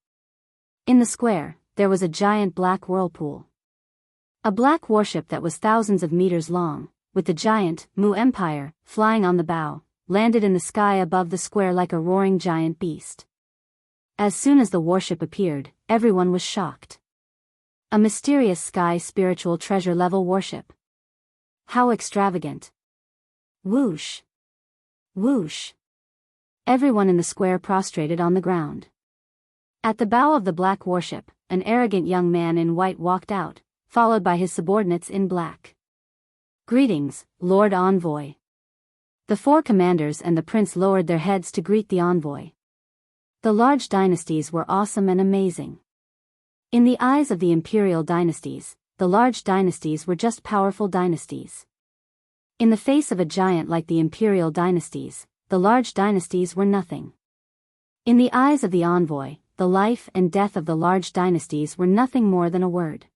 In the square, there was a giant black whirlpool. A black warship that was thousands of meters long, with the giant Mu Empire flying on the bow, landed in the sky above the square like a roaring giant beast. As soon as the warship appeared, everyone was shocked. A mysterious sky spiritual treasure level warship. How extravagant. Whoosh. Whoosh. Everyone in the square prostrated on the ground. At the bow of the black warship, an arrogant young man in white walked out, followed by his subordinates in black. Greetings, Lord Envoy. The 4 commanders and the prince lowered their heads to greet the envoy. The large dynasties were awesome and amazing. In the eyes of the imperial dynasties, the large dynasties were just powerful dynasties. In the face of a giant like the imperial dynasties, the large dynasties were nothing. In the eyes of the envoy, the life and death of the large dynasties were nothing more than a word.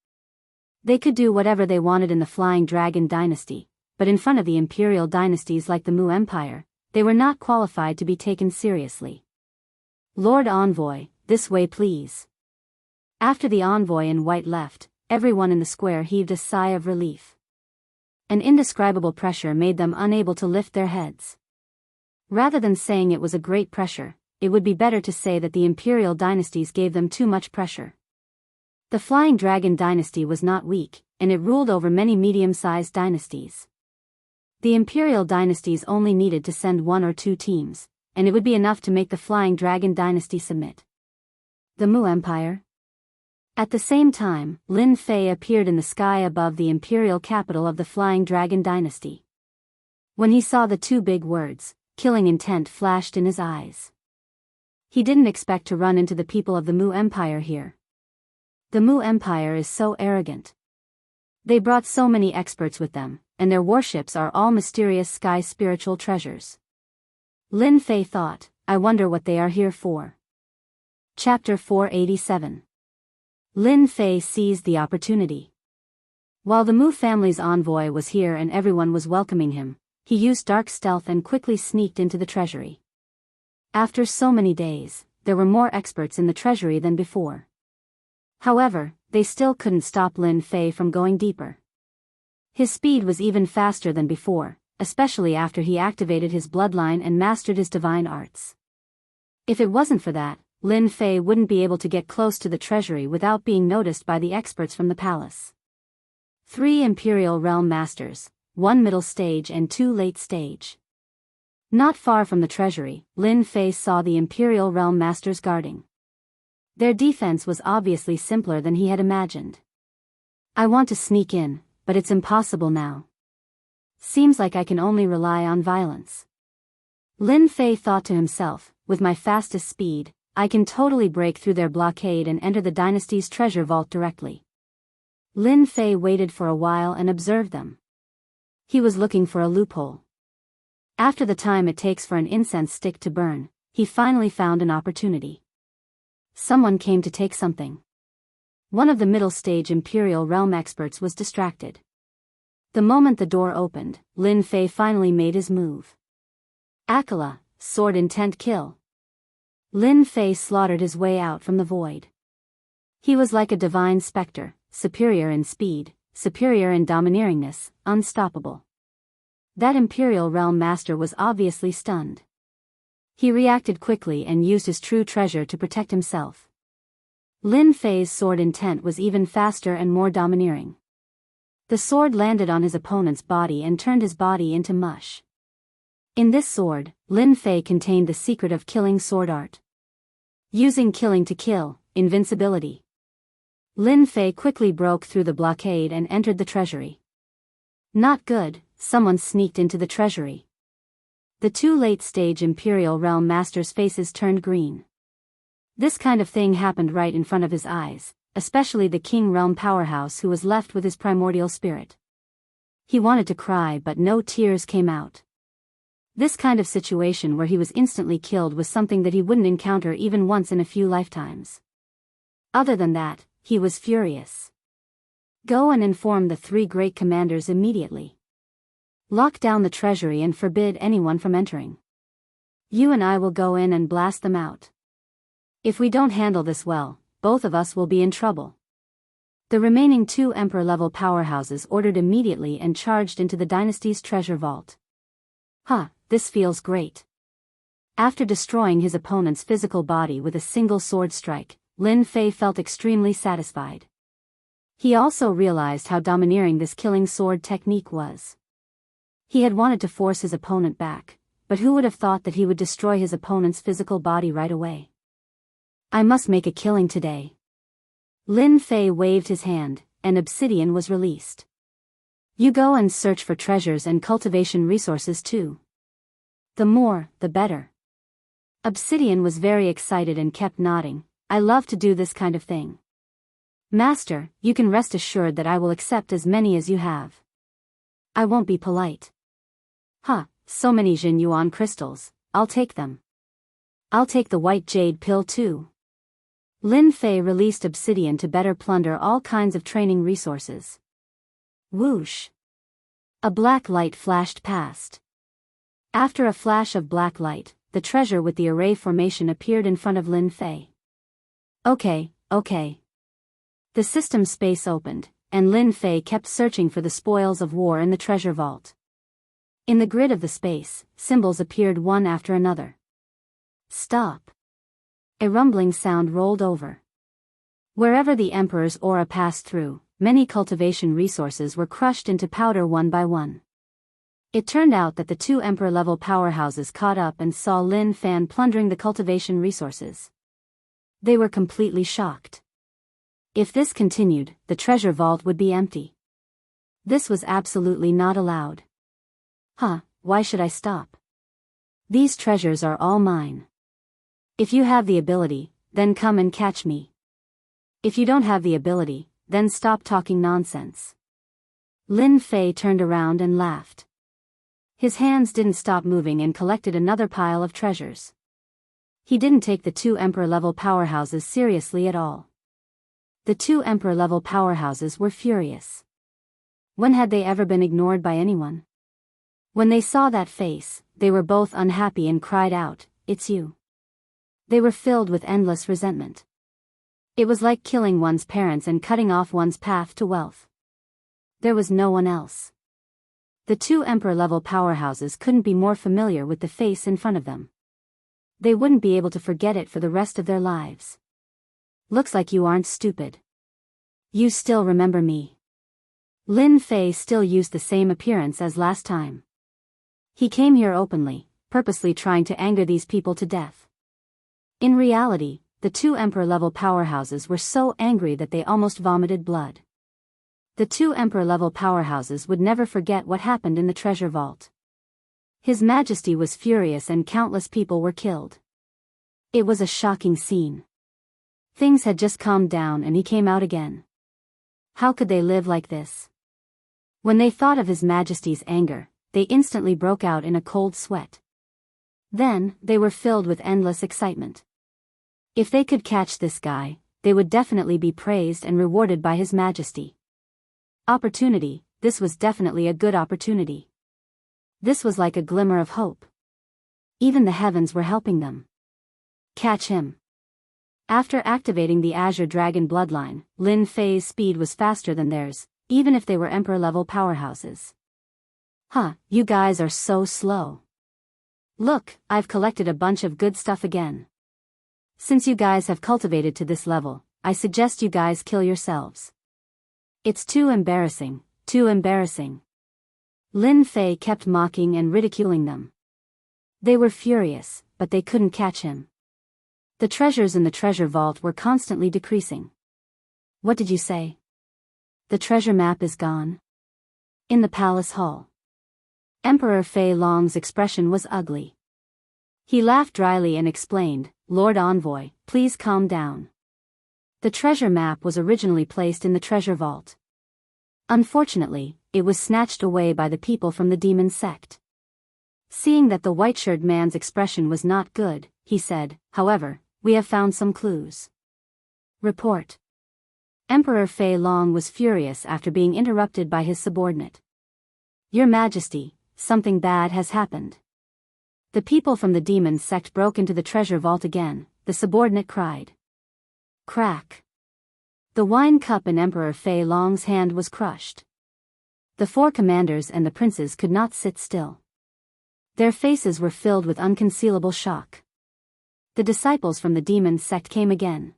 They could do whatever they wanted in the Flying Dragon Dynasty, but in front of the imperial dynasties like the Mu Empire, they were not qualified to be taken seriously. Lord Envoy, this way please. After the envoy in white left, everyone in the square heaved a sigh of relief. An indescribable pressure made them unable to lift their heads. Rather than saying it was a great pressure, it would be better to say that the imperial dynasties gave them too much pressure. The Flying Dragon Dynasty was not weak, and it ruled over many medium-sized dynasties. The imperial dynasties only needed to send 1 or 2 teams, and it would be enough to make the Flying Dragon Dynasty submit. The Mu Empire? At the same time, Lin Fei appeared in the sky above the imperial capital of the Flying Dragon Dynasty. When he saw the 2 big words, killing intent flashed in his eyes. He didn't expect to run into the people of the Mu Empire here. The Mu Empire is so arrogant. They brought so many experts with them, and their warships are all mysterious sky spiritual treasures. Lin Fei thought, I wonder what they are here for. Chapter 487. Lin Fei seized the opportunity. While the Mu family's envoy was here and everyone was welcoming him, he used dark stealth and quickly sneaked into the treasury. After so many days, there were more experts in the treasury than before. However, they still couldn't stop Lin Fei from going deeper. His speed was even faster than before, especially after he activated his bloodline and mastered his divine arts. If it wasn't for that, Lin Fei wouldn't be able to get close to the treasury without being noticed by the experts from the palace. 3 Imperial Realm Masters, 1 middle stage and 2 late stage. Not far from the treasury, Lin Fei saw the Imperial Realm Masters guarding. Their defense was obviously simpler than he had imagined. I want to sneak in, but it's impossible now. Seems like I can only rely on violence. Lin Fei thought to himself, with my fastest speed, I can totally break through their blockade and enter the dynasty's treasure vault directly. Lin Fei waited for a while and observed them. He was looking for a loophole. After the time it takes for an incense stick to burn, he finally found an opportunity. Someone came to take something. One of the middle stage Imperial Realm experts was distracted. The moment the door opened, Lin Fei finally made his move. Akala, sword intent kill. Lin Fei slaughtered his way out from the void. He was like a divine specter, superior in speed, superior in domineeringness, unstoppable. That Imperial Realm Master was obviously stunned. He reacted quickly and used his true treasure to protect himself. Lin Fei's sword intent was even faster and more domineering. The sword landed on his opponent's body and turned his body into mush. In this sword, Lin Fei contained the secret of killing sword art. Using killing to kill, invincibility. Lin Fei quickly broke through the blockade and entered the treasury. Not good, someone sneaked into the treasury. The two late-stage Imperial Realm Masters' faces turned green. This kind of thing happened right in front of his eyes, especially the King Realm powerhouse who was left with his primordial spirit. He wanted to cry but no tears came out. This kind of situation where he was instantly killed was something that he wouldn't encounter even once in a few lifetimes. Other than that, he was furious. Go and inform the three great commanders immediately. Lock down the treasury and forbid anyone from entering. You and I will go in and blast them out. If we don't handle this well, both of us will be in trouble. The remaining two Emperor-level powerhouses ordered immediately and charged into the dynasty's treasure vault. This feels great. After destroying his opponent's physical body with a single sword strike, Lin Fei felt extremely satisfied. He also realized how domineering this killing sword technique was. He had wanted to force his opponent back, but who would have thought that he would destroy his opponent's physical body right away? I must make a killing today. Lin Fei waved his hand, and obsidian was released. You go and search for treasures and cultivation resources too. The more, the better. Obsidian was very excited and kept nodding. I love to do this kind of thing. Master, you can rest assured that I will accept as many as you have. I won't be polite. So many Jin Yuan crystals, I'll take them. I'll take the white jade pill too. Lin Fei released obsidian to better plunder all kinds of training resources. Whoosh! A black light flashed past. After a flash of black light, the treasure with the array formation appeared in front of Lin Fei. Okay. The system space opened, and Lin Fei kept searching for the spoils of war in the treasure vault. In the grid of the space, symbols appeared one after another. Stop! A rumbling sound rolled over. Wherever the Emperor's aura passed through, many cultivation resources were crushed into powder one by one. It turned out that the two Emperor-level powerhouses caught up and saw Lin Fei plundering the cultivation resources. They were completely shocked. If this continued, the treasure vault would be empty. This was absolutely not allowed. Why should I stop? These treasures are all mine. If you have the ability, then come and catch me. If you don't have the ability, then stop talking nonsense. Lin Fei turned around and laughed. His hands didn't stop moving and collected another pile of treasures. He didn't take the two Emperor-level powerhouses seriously at all. The two Emperor-level powerhouses were furious. When had they ever been ignored by anyone? When they saw that face, they were both unhappy and cried out, "It's you." They were filled with endless resentment. It was like killing one's parents and cutting off one's path to wealth. There was no one else. The two Emperor-level powerhouses couldn't be more familiar with the face in front of them. They wouldn't be able to forget it for the rest of their lives. Looks like you aren't stupid. You still remember me. Lin Fei still used the same appearance as last time. He came here openly, purposely trying to anger these people to death. In reality, the two Emperor-level powerhouses were so angry that they almost vomited blood. The two Emperor-level powerhouses would never forget what happened in the treasure vault. His Majesty was furious and countless people were killed. It was a shocking scene. Things had just calmed down and he came out again. How could they live like this? When they thought of His Majesty's anger, they instantly broke out in a cold sweat. Then, they were filled with endless excitement. If they could catch this guy, they would definitely be praised and rewarded by His Majesty. Opportunity, this was definitely a good opportunity. This was like a glimmer of hope. Even the heavens were helping them. Catch him. After activating the Azure Dragon bloodline, Lin Fei's speed was faster than theirs, even if they were emperor-level powerhouses. Huh, you guys are so slow. Look, I've collected a bunch of good stuff again. Since you guys have cultivated to this level, I suggest you guys kill yourselves. It's too embarrassing, too embarrassing. Lin Fei kept mocking and ridiculing them. They were furious, but they couldn't catch him. The treasures in the treasure vault were constantly decreasing. What did you say? The treasure map is gone? In the palace hall. Emperor Fei Long's expression was ugly. He laughed dryly and explained, Lord Envoy, please calm down. The treasure map was originally placed in the treasure vault. Unfortunately, it was snatched away by the people from the demon sect. Seeing that the white-shirted man's expression was not good, he said, however, we have found some clues. Report. Emperor Fei Long was furious after being interrupted by his subordinate. Your Majesty, something bad has happened. The people from the demon sect broke into the treasure vault again, the subordinate cried. Crack. The wine cup in Emperor Fei Long's hand was crushed. The four commanders and the princes could not sit still. Their faces were filled with unconcealable shock. The disciples from the demon sect came again.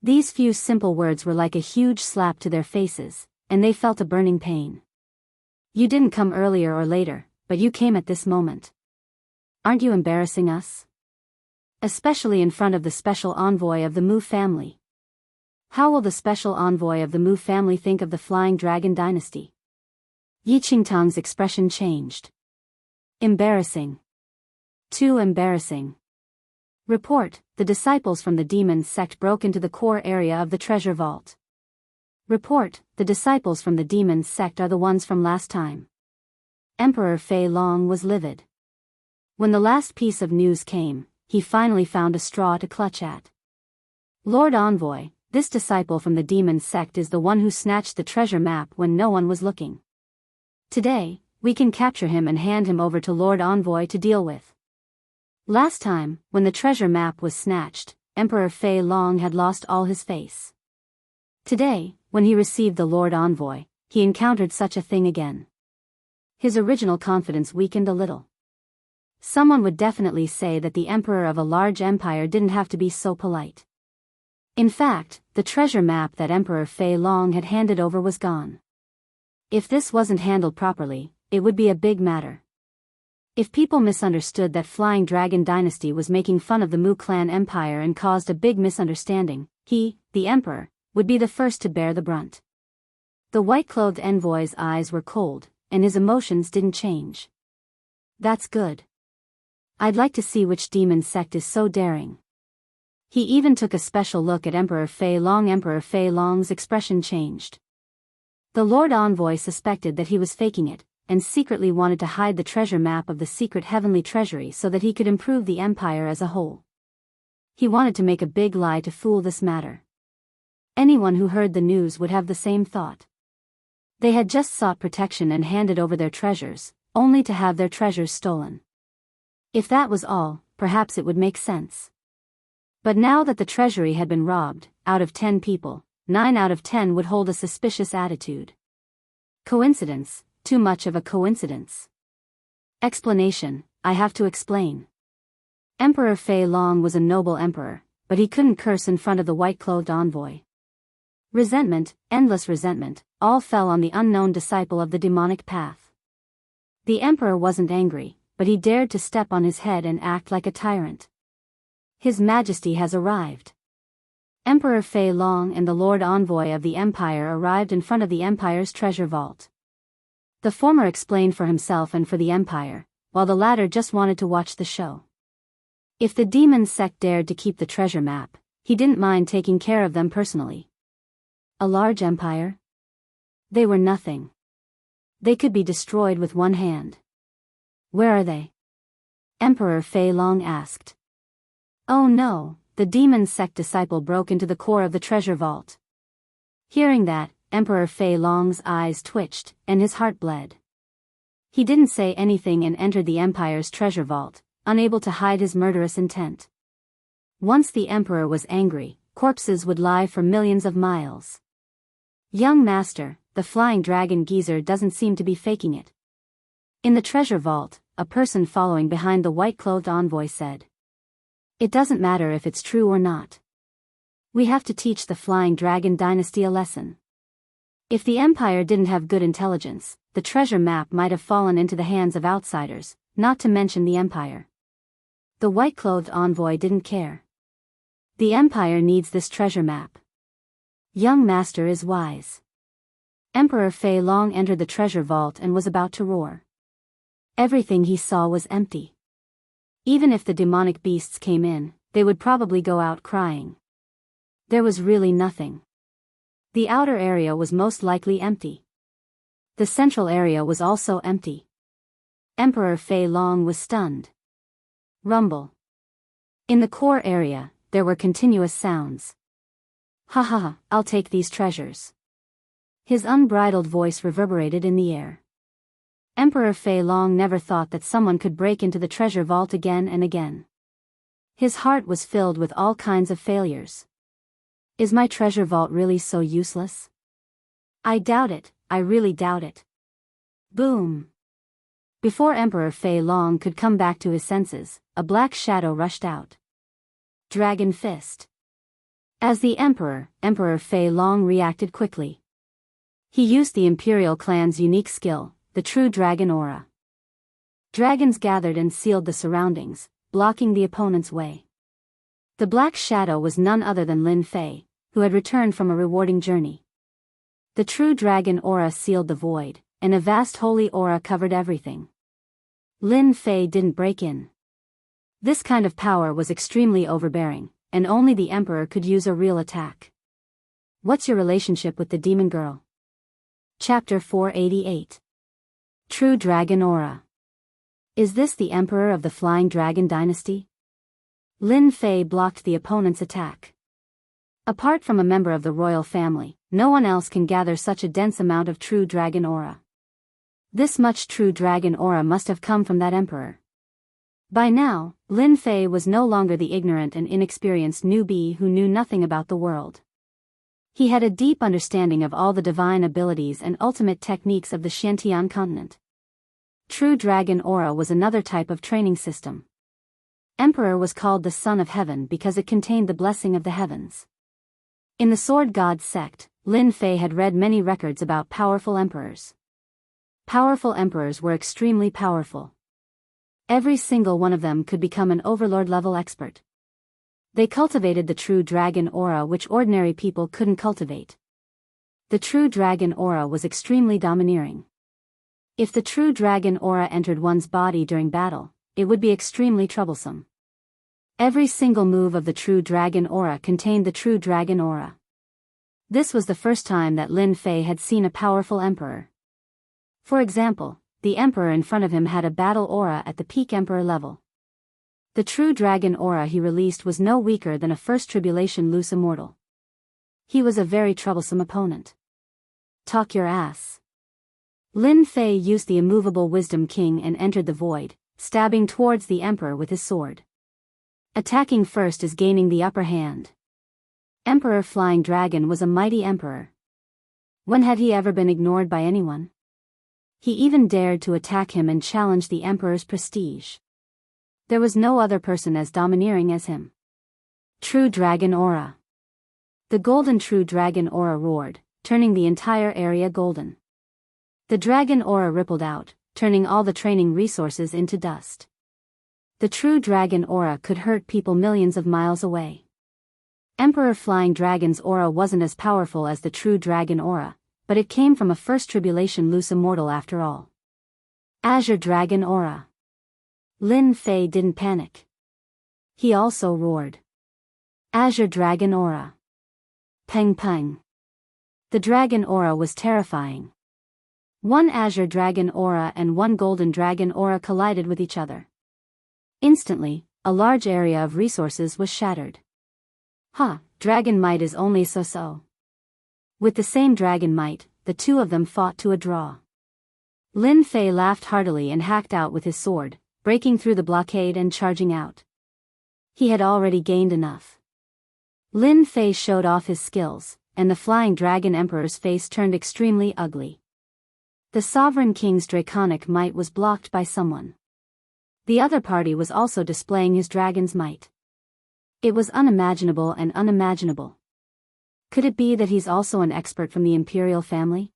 These few simple words were like a huge slap to their faces, and they felt a burning pain. You didn't come earlier or later, but you came at this moment. Aren't you embarrassing us? Especially in front of the special envoy of the Mu family. How will the special envoy of the Mu family think of the Flying Dragon dynasty? Yi Qingtang's expression changed. Embarrassing. Too embarrassing. Report, the disciples from the demon sect broke into the core area of the treasure vault. Report, the disciples from the demon sect are the ones from last time. Emperor Fei Long was livid. When the last piece of news came, he finally found a straw to clutch at. Lord Envoy, this disciple from the demon sect is the one who snatched the treasure map when no one was looking. Today, we can capture him and hand him over to Lord Envoy to deal with. Last time, when the treasure map was snatched, Emperor Fei Long had lost all his face. Today, when he received the Lord Envoy, he encountered such a thing again. His original confidence weakened a little. Someone would definitely say that the emperor of a large empire didn't have to be so polite. In fact, the treasure map that Emperor Fei Long had handed over was gone. If this wasn't handled properly, it would be a big matter. If people misunderstood that Flying Dragon Dynasty was making fun of the Mu clan empire and caused a big misunderstanding, he, the emperor, would be the first to bear the brunt. The white-clothed envoy's eyes were cold, and his emotions didn't change. That's good. I'd like to see which demon sect is so daring. He even took a special look at Emperor Fei Long. Emperor Fei Long's expression changed. The Lord Envoy suspected that he was faking it, and secretly wanted to hide the treasure map of the secret heavenly treasury so that he could improve the empire as a whole. He wanted to make a big lie to fool this matter. Anyone who heard the news would have the same thought. They had just sought protection and handed over their treasures, only to have their treasures stolen. If that was all, perhaps it would make sense. But now that the treasury had been robbed, out of 10 people, 9 out of 10 would hold a suspicious attitude. Coincidence? Too much of a coincidence. Explanation, I have to explain. Emperor Fei Long was a noble emperor, but he couldn't curse in front of the white-clothed envoy. Resentment, endless resentment, all fell on the unknown disciple of the demonic path. The emperor wasn't angry, but he dared to step on his head and act like a tyrant. His Majesty has arrived. Emperor Fei Long and the Lord Envoy of the Empire arrived in front of the Empire's treasure vault. The former explained for himself and for the Empire, while the latter just wanted to watch the show. If the demon sect dared to keep the treasure map, he didn't mind taking care of them personally. A large empire? They were nothing. They could be destroyed with one hand. Where are they? Emperor Fei Long asked. Oh no, the demon sect disciple broke into the core of the treasure vault. Hearing that, Emperor Fei Long's eyes twitched, and his heart bled. He didn't say anything and entered the Empire's treasure vault, unable to hide his murderous intent. Once the Emperor was angry, corpses would lie for millions of miles. Young master, the flying dragon geezer doesn't seem to be faking it. In the treasure vault, a person following behind the white-clothed envoy said. It doesn't matter if it's true or not. We have to teach the Flying Dragon Dynasty a lesson. If the Empire didn't have good intelligence, the treasure map might have fallen into the hands of outsiders, not to mention the Empire. The white-clothed envoy didn't care. The Empire needs this treasure map. Young master is wise. Emperor Fei Long entered the treasure vault and was about to roar. Everything he saw was empty. Even if the demonic beasts came in, they would probably go out crying. There was really nothing. The outer area was most likely empty. The central area was also empty. Emperor Fei Long was stunned. Rumble. In the core area, there were continuous sounds. Ha ha ha, I'll take these treasures. His unbridled voice reverberated in the air. Emperor Fei Long never thought that someone could break into the treasure vault again and again. His heart was filled with all kinds of failures. Is my treasure vault really so useless? I doubt it, I really doubt it. Boom! Before Emperor Fei Long could come back to his senses, a black shadow rushed out. Dragon Fist. As the Emperor Fei Long reacted quickly. He used the Imperial clan's unique skill, the True Dragon Aura. Dragons gathered and sealed the surroundings, blocking the opponent's way. The black shadow was none other than Lin Fei, who had returned from a rewarding journey. The True Dragon Aura sealed the void, and a vast holy aura covered everything. Lin Fei didn't break in. This kind of power was extremely overbearing, and only the Emperor could use a real attack. What's your relationship with the demon girl? Chapter 488. True Dragon Aura. Is this the Emperor of the Flying Dragon Dynasty? Lin Fei blocked the opponent's attack. Apart from a member of the royal family, no one else can gather such a dense amount of True Dragon Aura. This much True Dragon Aura must have come from that Emperor. By now, Lin Fei was no longer the ignorant and inexperienced newbie who knew nothing about the world. He had a deep understanding of all the divine abilities and ultimate techniques of the Xiantian continent. True Dragon Aura was another type of training system. Emperor was called the Son of Heaven because it contained the blessing of the heavens. In the Sword God sect, Lin Fei had read many records about powerful emperors. Powerful emperors were extremely powerful. Every single one of them could become an overlord-level expert. They cultivated the True Dragon Aura which ordinary people couldn't cultivate. The True Dragon Aura was extremely domineering. If the True Dragon Aura entered one's body during battle, it would be extremely troublesome. Every single move of the True Dragon Aura contained the True Dragon Aura. This was the first time that Lin Fei had seen a powerful emperor. For example, the emperor in front of him had a battle aura at the peak emperor level. The True Dragon Aura he released was no weaker than a First Tribulation loose immortal. He was a very troublesome opponent. Talk your ass. Lin Fei used the immovable Wisdom King and entered the void, stabbing towards the emperor with his sword. Attacking first is gaining the upper hand. Emperor Flying Dragon was a mighty emperor. When had he ever been ignored by anyone? He even dared to attack him and challenge the emperor's prestige. There was no other person as domineering as him. True Dragon Aura. The golden True Dragon Aura roared, turning the entire area golden. The Dragon Aura rippled out, turning all the training resources into dust. The True Dragon Aura could hurt people millions of miles away. Emperor Flying Dragon's aura wasn't as powerful as the True Dragon Aura, but it came from a First Tribulation loose immortal after all. Azure Dragon Aura. Lin Fei didn't panic. He also roared. Azure Dragon Aura. Peng peng. The Dragon Aura was terrifying. One Azure Dragon Aura and one Golden Dragon Aura collided with each other. Instantly, a large area of resources was shattered. Dragon might is only so-so. With the same dragon might, the two of them fought to a draw. Lin Fei laughed heartily and hacked out with his sword, breaking through the blockade and charging out. He had already gained enough. Lin Fei showed off his skills, and the flying dragon emperor's face turned extremely ugly. The sovereign king's draconic might was blocked by someone. The other party was also displaying his dragon's might. It was unimaginable and unimaginable. Could it be that he's also an expert from the imperial family?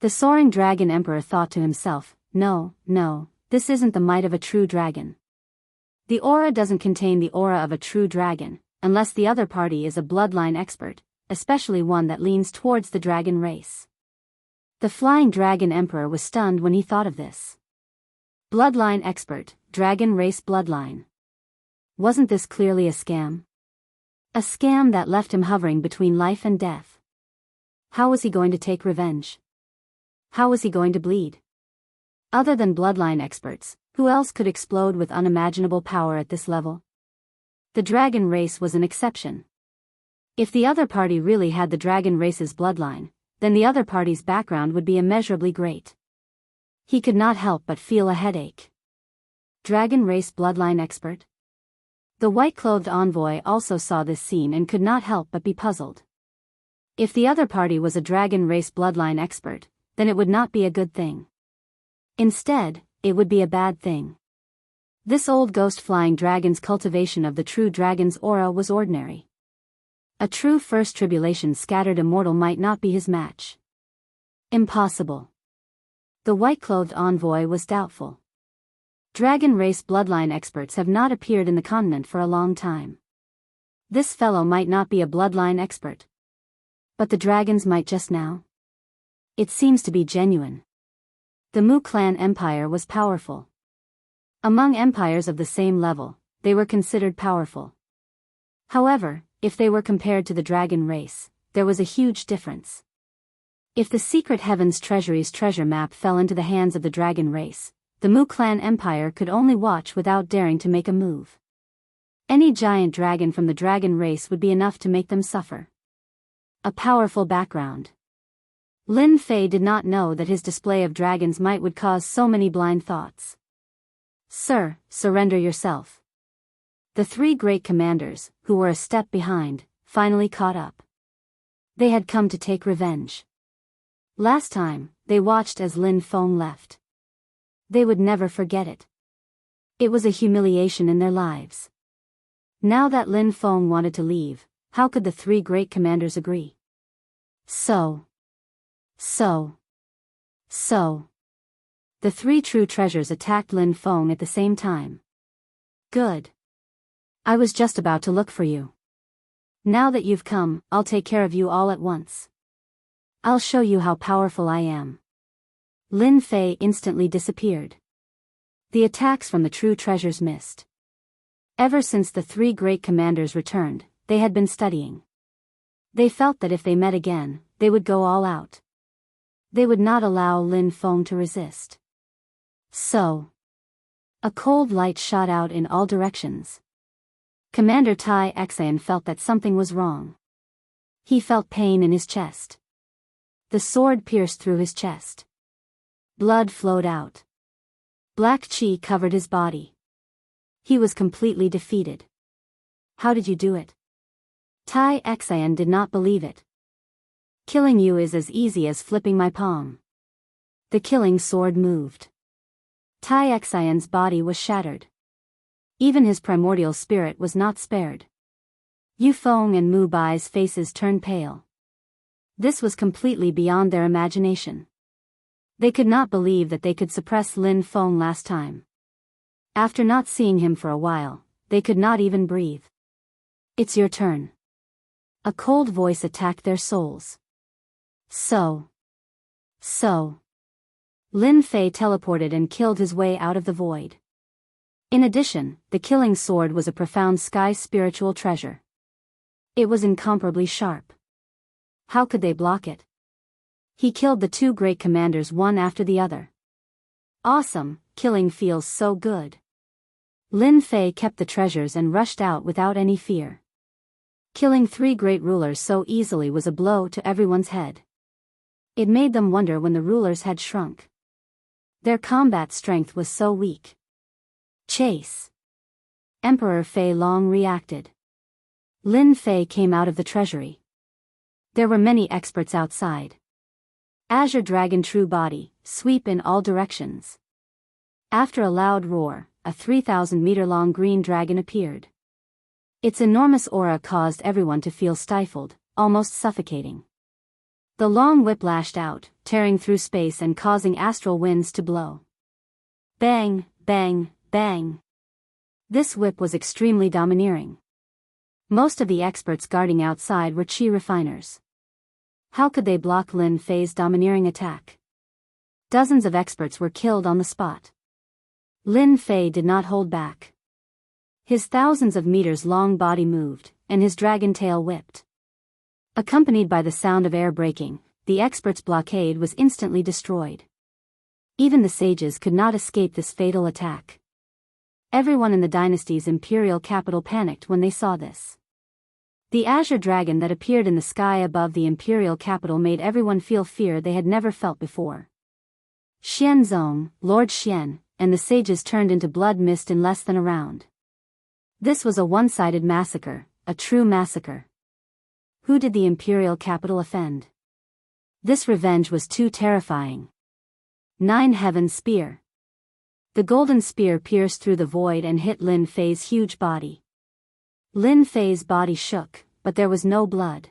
The soaring dragon emperor thought to himself, no, this isn't the might of a true dragon. The aura doesn't contain the aura of a true dragon, unless the other party is a bloodline expert, especially one that leans towards the dragon race. The flying dragon emperor was stunned when he thought of this. Bloodline expert, dragon race bloodline. Wasn't this clearly a scam? A scam that left him hovering between life and death. How was he going to take revenge? How was he going to bleed? Other than bloodline experts, who else could explode with unimaginable power at this level? The dragon race was an exception. If the other party really had the dragon race's bloodline, then the other party's background would be immeasurably great. He could not help but feel a headache. Dragon race bloodline expert? The white-clothed envoy also saw this scene and could not help but be puzzled. If the other party was a dragon race bloodline expert, then it would not be a good thing. Instead, it would be a bad thing. This old ghost-flying dragon's cultivation of the true dragon's aura was ordinary. A true first tribulation scattered immortal might not be his match. Impossible. The white-clothed envoy was doubtful. Dragon race bloodline experts have not appeared in the continent for a long time. This fellow might not be a bloodline expert. But the dragons might just now. It seems to be genuine. The Mu clan empire was powerful. Among empires of the same level, they were considered powerful. However, if they were compared to the dragon race, there was a huge difference. If the secret heavens treasury's treasure map fell into the hands of the dragon race, the Mu clan empire could only watch without daring to make a move. Any giant dragon from the dragon race would be enough to make them suffer. A powerful background. Lin Fei did not know that his display of dragon's might would cause so many blind thoughts. Sir, surrender yourself. The three great commanders, who were a step behind, finally caught up. They had come to take revenge. Last time, they watched as Lin Feng left. They would never forget it. It was a humiliation in their lives. Now that Lin Feng wanted to leave, how could the three great commanders agree? So. The three true treasures attacked Lin Feng at the same time. Good. I was just about to look for you. Now that you've come, I'll take care of you all at once. I'll show you how powerful I am. Lin Fei instantly disappeared. The attacks from the true treasures missed. Ever since the three great commanders returned, they had been studying. They felt that if they met again, they would go all out. They would not allow Lin Feng to resist. So. A cold light shot out in all directions. Commander Tai Xian felt that something was wrong. He felt pain in his chest. The sword pierced through his chest. Blood flowed out. Black chi covered his body. He was completely defeated. How did you do it? Tai Xian did not believe it. Killing you is as easy as flipping my palm. The killing sword moved. Tai Xian's body was shattered. Even his primordial spirit was not spared. Yu Feng and Mu Bai's faces turned pale. This was completely beyond their imagination. They could not believe that they could suppress Lin Feng last time. After not seeing him for a while, they could not even breathe. It's your turn. A cold voice attacked their souls. So. Lin Fei teleported and killed his way out of the void. In addition, the killing sword was a profound sky spiritual treasure. It was incomparably sharp. How could they block it? He killed the two great commanders one after the other. Awesome, killing feels so good. Lin Fei kept the treasures and rushed out without any fear. Killing three great rulers so easily was a blow to everyone's head. It made them wonder when the rulers had shrunk. Their combat strength was so weak. Chase. Emperor Fei Long reacted. Lin Fei came out of the treasury. There were many experts outside. Azure Dragon True Body, sweep in all directions. After a loud roar, a 3,000-meter-long green dragon appeared. Its enormous aura caused everyone to feel stifled, almost suffocating. The long whip lashed out, tearing through space and causing astral winds to blow. Bang, bang, bang. This whip was extremely domineering. Most of the experts guarding outside were chi refiners. How could they block Lin Fei's domineering attack? Dozens of experts were killed on the spot. Lin Fei did not hold back. His thousands of meters long body moved, and his dragon tail whipped. Accompanied by the sound of air breaking, the experts' blockade was instantly destroyed. Even the sages could not escape this fatal attack. Everyone in the dynasty's imperial capital panicked when they saw this. The azure dragon that appeared in the sky above the imperial capital made everyone feel fear they had never felt before. Xianzong, Lord Xian, and the sages turned into blood mist in less than a round. This was a one-sided massacre, a true massacre. Who did the imperial capital offend? This revenge was too terrifying. 9 Heaven Spear. The golden spear pierced through the void and hit Lin Fei's huge body. Lin Fei's body shook, but there was no blood.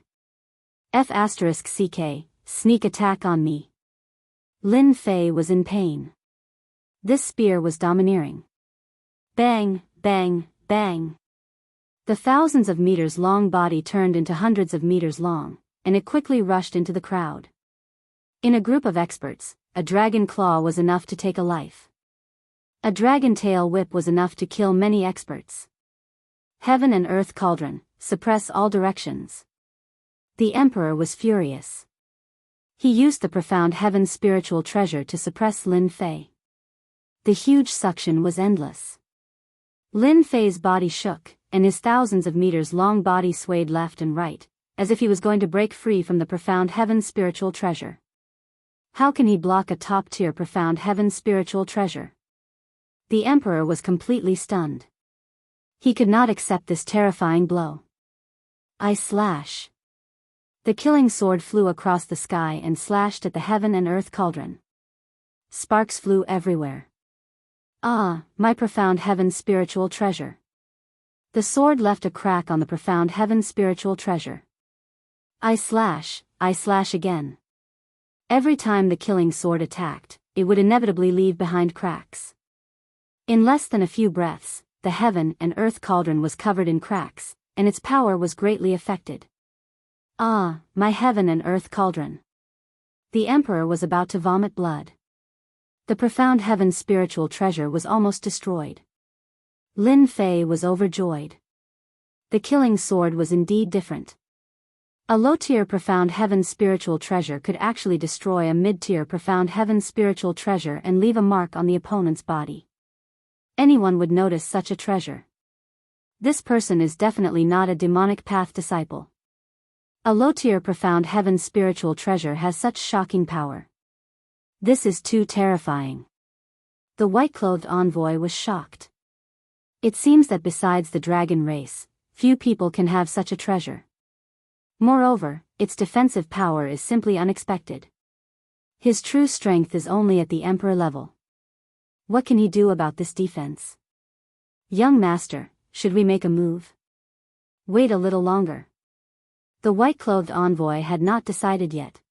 F***CK, sneak attack on me. Lin Fei was in pain. This spear was domineering. Bang, bang, bang. The thousands of meters long body turned into hundreds of meters long, and it quickly rushed into the crowd. In a group of experts, a dragon claw was enough to take a life. A dragon tail whip was enough to kill many experts. Heaven and earth cauldron, suppress all directions. The emperor was furious. He used the profound heaven spiritual treasure to suppress Lin Fei. The huge suction was endless. Lin Fei's body shook, and his thousands of meters long body swayed left and right, as if he was going to break free from the profound heaven spiritual treasure. How can he block a top-tier profound heaven spiritual treasure? The emperor was completely stunned. He could not accept this terrifying blow. I slash. The killing sword flew across the sky and slashed at the heaven and earth cauldron. Sparks flew everywhere. Ah, my profound heaven spiritual treasure. The sword left a crack on the profound heaven spiritual treasure. I slash again. Every time the killing sword attacked, it would inevitably leave behind cracks. In less than a few breaths, the heaven and earth cauldron was covered in cracks, and its power was greatly affected. Ah, my heaven and earth cauldron. The emperor was about to vomit blood. The profound heaven spiritual treasure was almost destroyed. Lin Fei was overjoyed. The killing sword was indeed different. A low-tier profound heaven spiritual treasure could actually destroy a mid-tier profound heaven spiritual treasure and leave a mark on the opponent's body. Anyone would notice such a treasure. This person is definitely not a demonic path disciple. A low-tier profound heaven spiritual treasure has such shocking power. This is too terrifying. The white-clothed envoy was shocked. It seems that besides the dragon race, few people can have such a treasure. Moreover, its defensive power is simply unexpected. His true strength is only at the emperor level. What can he do about this defense? Young master, should we make a move? Wait a little longer. The white-clothed envoy had not decided yet.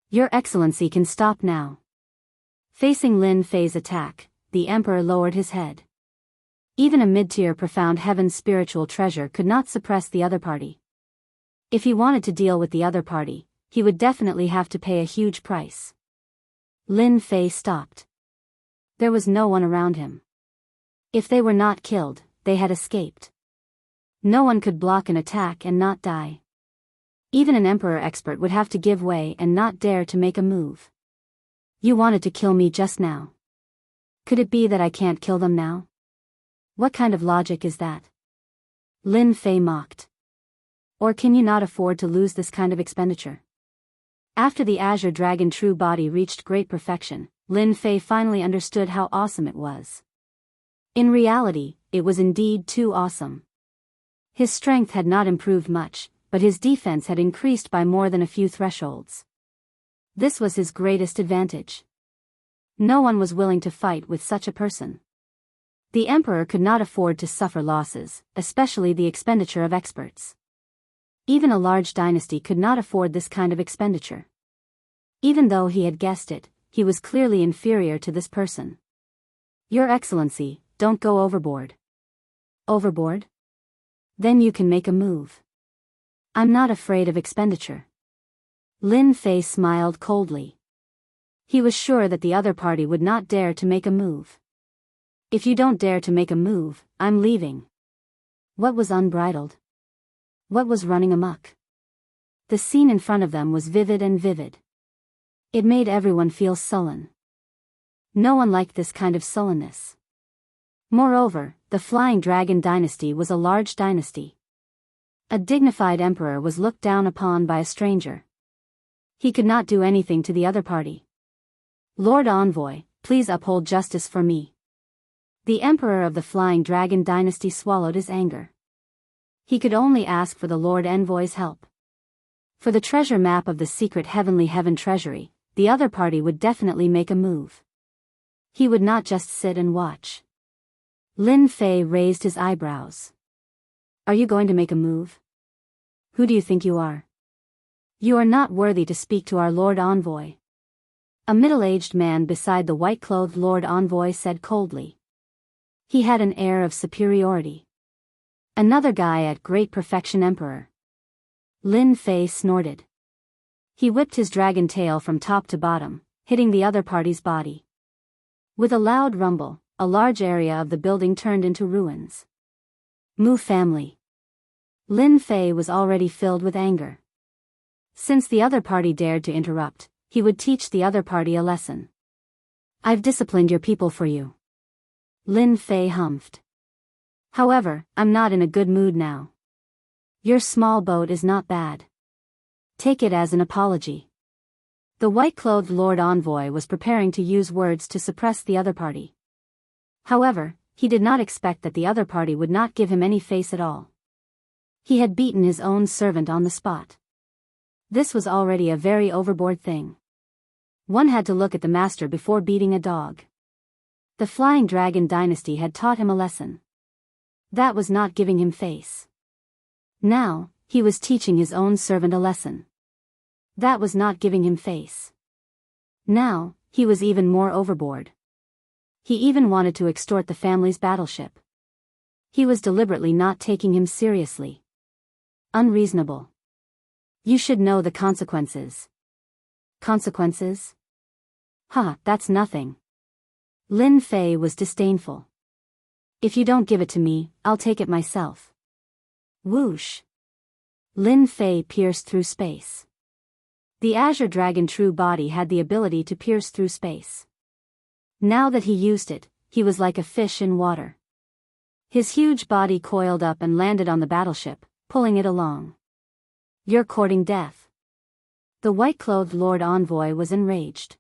Your Excellency can stop now. Facing Lin Fei's attack, the emperor lowered his head. Even a mid-tier profound heaven spiritual treasure could not suppress the other party. If he wanted to deal with the other party, he would definitely have to pay a huge price. Lin Fei stopped. There was no one around him. If they were not killed, they had escaped. No one could block an attack and not die. Even an emperor expert would have to give way and not dare to make a move. You wanted to kill me just now. Could it be that I can't kill them now? What kind of logic is that? Lin Fei mocked. Or can you not afford to lose this kind of expenditure? After the Azure Dragon true body reached great perfection, Lin Fei finally understood how awesome it was. In reality, it was indeed too awesome. His strength had not improved much, but his defense had increased by more than a few thresholds. This was his greatest advantage. No one was willing to fight with such a person. The emperor could not afford to suffer losses, especially the expenditure of experts. Even a large dynasty could not afford this kind of expenditure. Even though he had guessed it, he was clearly inferior to this person. Your Excellency, don't go overboard. Overboard? Then you can make a move. I'm not afraid of expenditure. Lin Fei smiled coldly. He was sure that the other party would not dare to make a move. If you don't dare to make a move, I'm leaving. What was unbridled? What was running amok? The scene in front of them was vivid and vivid. It made everyone feel sullen. No one liked this kind of sullenness. Moreover, the Flying Dragon dynasty was a large dynasty. A dignified emperor was looked down upon by a stranger. He could not do anything to the other party. Lord Envoy, please uphold justice for me. The emperor of the Flying Dragon dynasty swallowed his anger. He could only ask for the Lord Envoy's help. For the treasure map of the secret Heavenly Heaven treasury, the other party would definitely make a move. He would not just sit and watch. Lin Fei raised his eyebrows. Are you going to make a move? Who do you think you are? You are not worthy to speak to our Lord Envoy. A middle-aged man beside the white-clothed Lord Envoy said coldly. He had an air of superiority. Another guy at great perfection emperor. Lin Fei snorted. He whipped his dragon tail from top to bottom, hitting the other party's body. With a loud rumble, a large area of the building turned into ruins. Mu family. Lin Fei was already filled with anger. Since the other party dared to interrupt, he would teach the other party a lesson. I've disciplined your people for you. Lin Fei humphed. However, I'm not in a good mood now. Your small boat is not bad. Take it as an apology. The white-clothed Lord Envoy was preparing to use words to suppress the other party. However, he did not expect that the other party would not give him any face at all. He had beaten his own servant on the spot. This was already a very overboard thing. One had to look at the master before beating a dog. The Flying Dragon dynasty had taught him a lesson. That was not giving him face. Now, he was teaching his own servant a lesson. That was not giving him face. Now, he was even more overboard. He even wanted to extort the family's battleship. He was deliberately not taking him seriously. Unreasonable. You should know the consequences. Consequences? That's nothing. Lin Fei was disdainful. If you don't give it to me, I'll take it myself. Whoosh. Lin Fei pierced through space. The Azure Dragon true body had the ability to pierce through space. Now that he used it, he was like a fish in water. His huge body coiled up and landed on the battleship, pulling it along. You're courting death. The white-clothed Lord Envoy was enraged.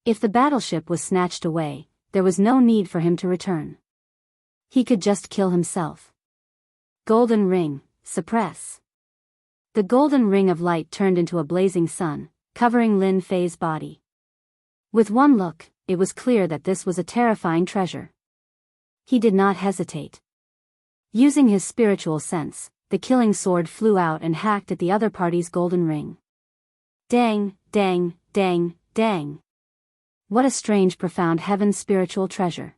If the battleship was snatched away, there was no need for him to return. He could just kill himself. Golden ring, suppress. The golden ring of light turned into a blazing sun, covering Lin Fei's body. With one look, it was clear that this was a terrifying treasure. He did not hesitate. Using his spiritual sense, the killing sword flew out and hacked at the other party's golden ring. Dang, dang, dang, dang. What a strange profound heaven spiritual treasure.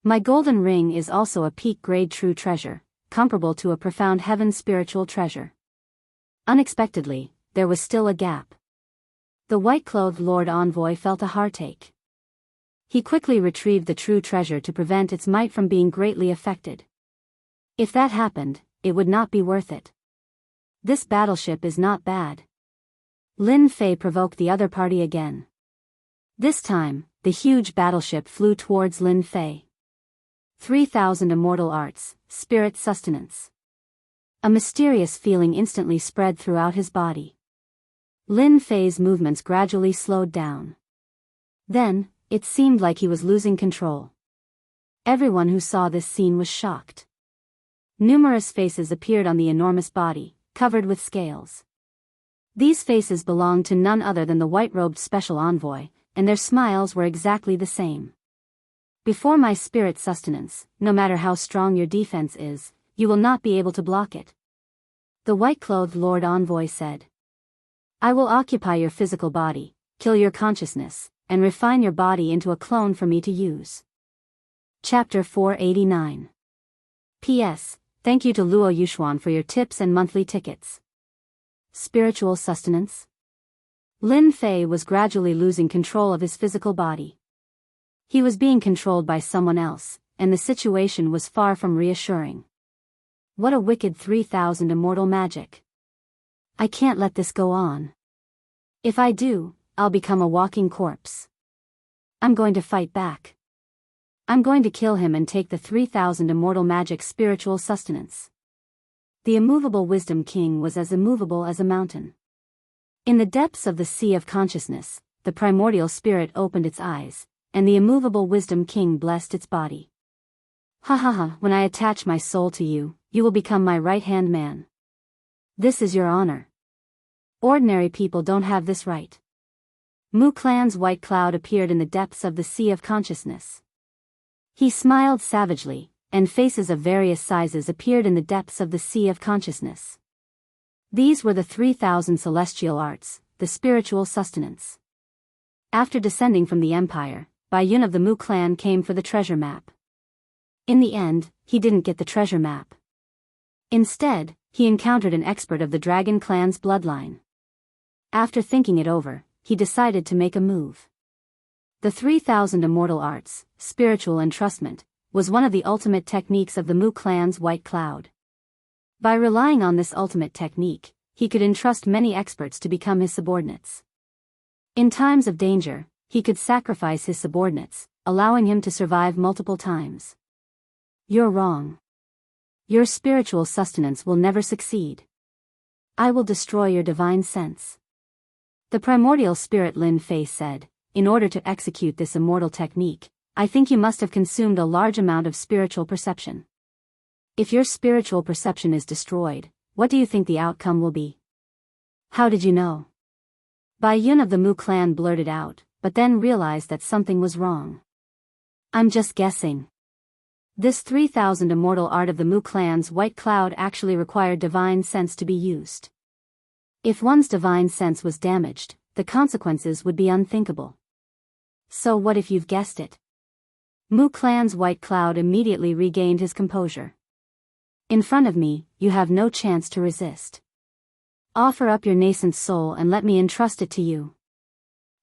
My golden ring is also a peak-grade true treasure, comparable to a profound heaven spiritual treasure. Unexpectedly, there was still a gap. The white-clothed Lord Envoy felt a heartache. He quickly retrieved the true treasure to prevent its might from being greatly affected. If that happened, it would not be worth it. This battleship is not bad. Lin Fei provoked the other party again. This time, the huge battleship flew towards Lin Fei. 3,000 immortal arts, spirit sustenance. A mysterious feeling instantly spread throughout his body. Lin Fei's movements gradually slowed down. Then, it seemed like he was losing control. Everyone who saw this scene was shocked. Numerous faces appeared on the enormous body, covered with scales. These faces belonged to none other than the white-robed special envoy, and their smiles were exactly the same. Before my spirit sustenance, no matter how strong your defense is, you will not be able to block it. The white-clothed Lord Envoy said. I will occupy your physical body, kill your consciousness, and refine your body into a clone for me to use. Chapter 489. P.S. Thank you to Luo Yuxuan for your tips and monthly tickets. Spiritual sustenance? Lin Fei was gradually losing control of his physical body. He was being controlled by someone else, and the situation was far from reassuring. What a wicked 3,000 immortal magic. I can't let this go on. If I do, I'll become a walking corpse. I'm going to fight back. I'm going to kill him and take the 3,000 immortal magic spiritual sustenance. The immovable Wisdom King was as immovable as a mountain. In the depths of the sea of consciousness, the primordial spirit opened its eyes, and the immovable Wisdom King blessed its body. Ha ha ha, when I attach my soul to you, you will become my right-hand man. This is your honor. Ordinary people don't have this right. Mu Clan's white cloud appeared in the depths of the sea of consciousness. He smiled savagely, and faces of various sizes appeared in the depths of the sea of consciousness. These were the 3,000 celestial arts, the spiritual sustenance. After descending from the empire, Biyao of the Mu clan came for the treasure map. In the end, he didn't get the treasure map. Instead, he encountered an expert of the Dragon clan's bloodline. After thinking it over, he decided to make a move. The 3,000 immortal arts, spiritual entrustment, was one of the ultimate techniques of the Mu clan's white cloud. By relying on this ultimate technique, he could entrust many experts to become his subordinates. In times of danger, he could sacrifice his subordinates, allowing him to survive multiple times. You're wrong. Your spiritual sustenance will never succeed. I will destroy your divine sense. The primordial spirit Lin Fei said, in order to execute this immortal technique, I think you must have consumed a large amount of spiritual perception. If your spiritual perception is destroyed, what do you think the outcome will be? How did you know? Biyao of the Mu clan blurted out, but then realized that something was wrong. I'm just guessing. This 3,000 immortal art of the Mu clan's white cloud actually required divine sense to be used. If one's divine sense was damaged, the consequences would be unthinkable. So what if you've guessed it? Mu clan's white cloud immediately regained his composure. In front of me, you have no chance to resist. Offer up your nascent soul and let me entrust it to you.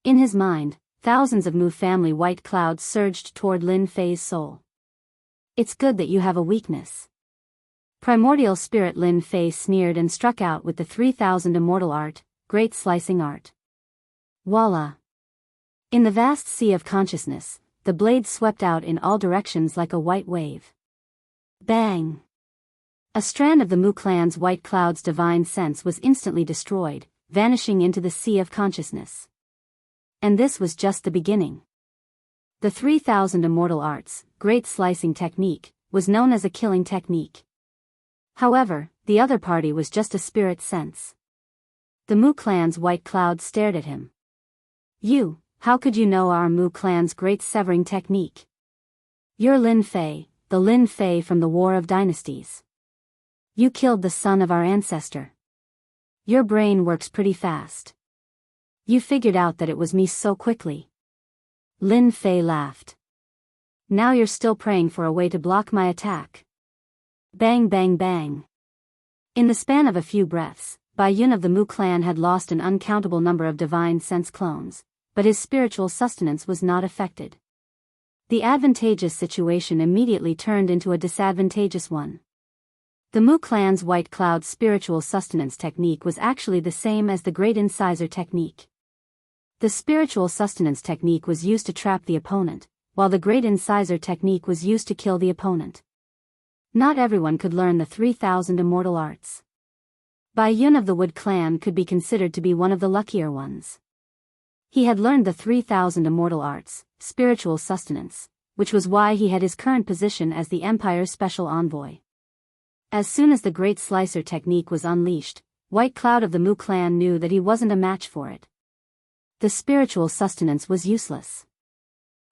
In his mind, thousands of Mu family white clouds surged toward Lin Fei's soul. It's good that you have a weakness. Primordial spirit Lin Fei sneered and struck out with the 3,000 immortal art, great slicing art. Voila! In the vast sea of consciousness, the blade swept out in all directions like a white wave. Bang! A strand of the Mu clan's white cloud's divine sense was instantly destroyed, vanishing into the sea of consciousness. And this was just the beginning. The 3,000 immortal arts, great slicing technique, was known as a killing technique. However, the other party was just a spirit sense. The Mu clan's white cloud stared at him. You, how could you know our Mu clan's great severing technique? You're Lin Fei, the Lin Fei from the War of Dynasties. You killed the son of our ancestor. Your brain works pretty fast. You figured out that it was me so quickly. Lin Fei laughed. Now you're still praying for a way to block my attack. Bang bang bang. In the span of a few breaths, Biyao of the Mu clan had lost an uncountable number of divine sense clones, but his spiritual sustenance was not affected. The advantageous situation immediately turned into a disadvantageous one. The Mu clan's white cloud spiritual sustenance technique was actually the same as the great incisor technique. The spiritual sustenance technique was used to trap the opponent, while the great incisor technique was used to kill the opponent. Not everyone could learn the 3,000 immortal arts. Biyao of the Wood clan could be considered to be one of the luckier ones. He had learned the 3,000 immortal arts, spiritual sustenance, which was why he had his current position as the Empire's special envoy. As soon as the Great Slicer technique was unleashed, White Cloud of the Mu clan knew that he wasn't a match for it. The spiritual sustenance was useless.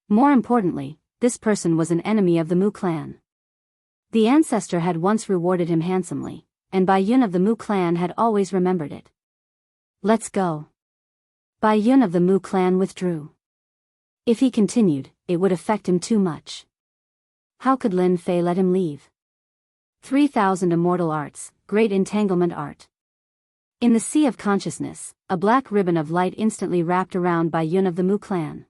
More importantly, this person was an enemy of the Mu clan. The ancestor had once rewarded him handsomely, and Bai Yun of the Mu clan had always remembered it. Let's go. Bai Yun of the Mu clan withdrew. If he continued, it would affect him too much. How could Lin Fei let him leave? 3,000 immortal arts, great entanglement art. In the sea of consciousness, a black ribbon of light instantly wrapped around Bai Yun of the Mu clan.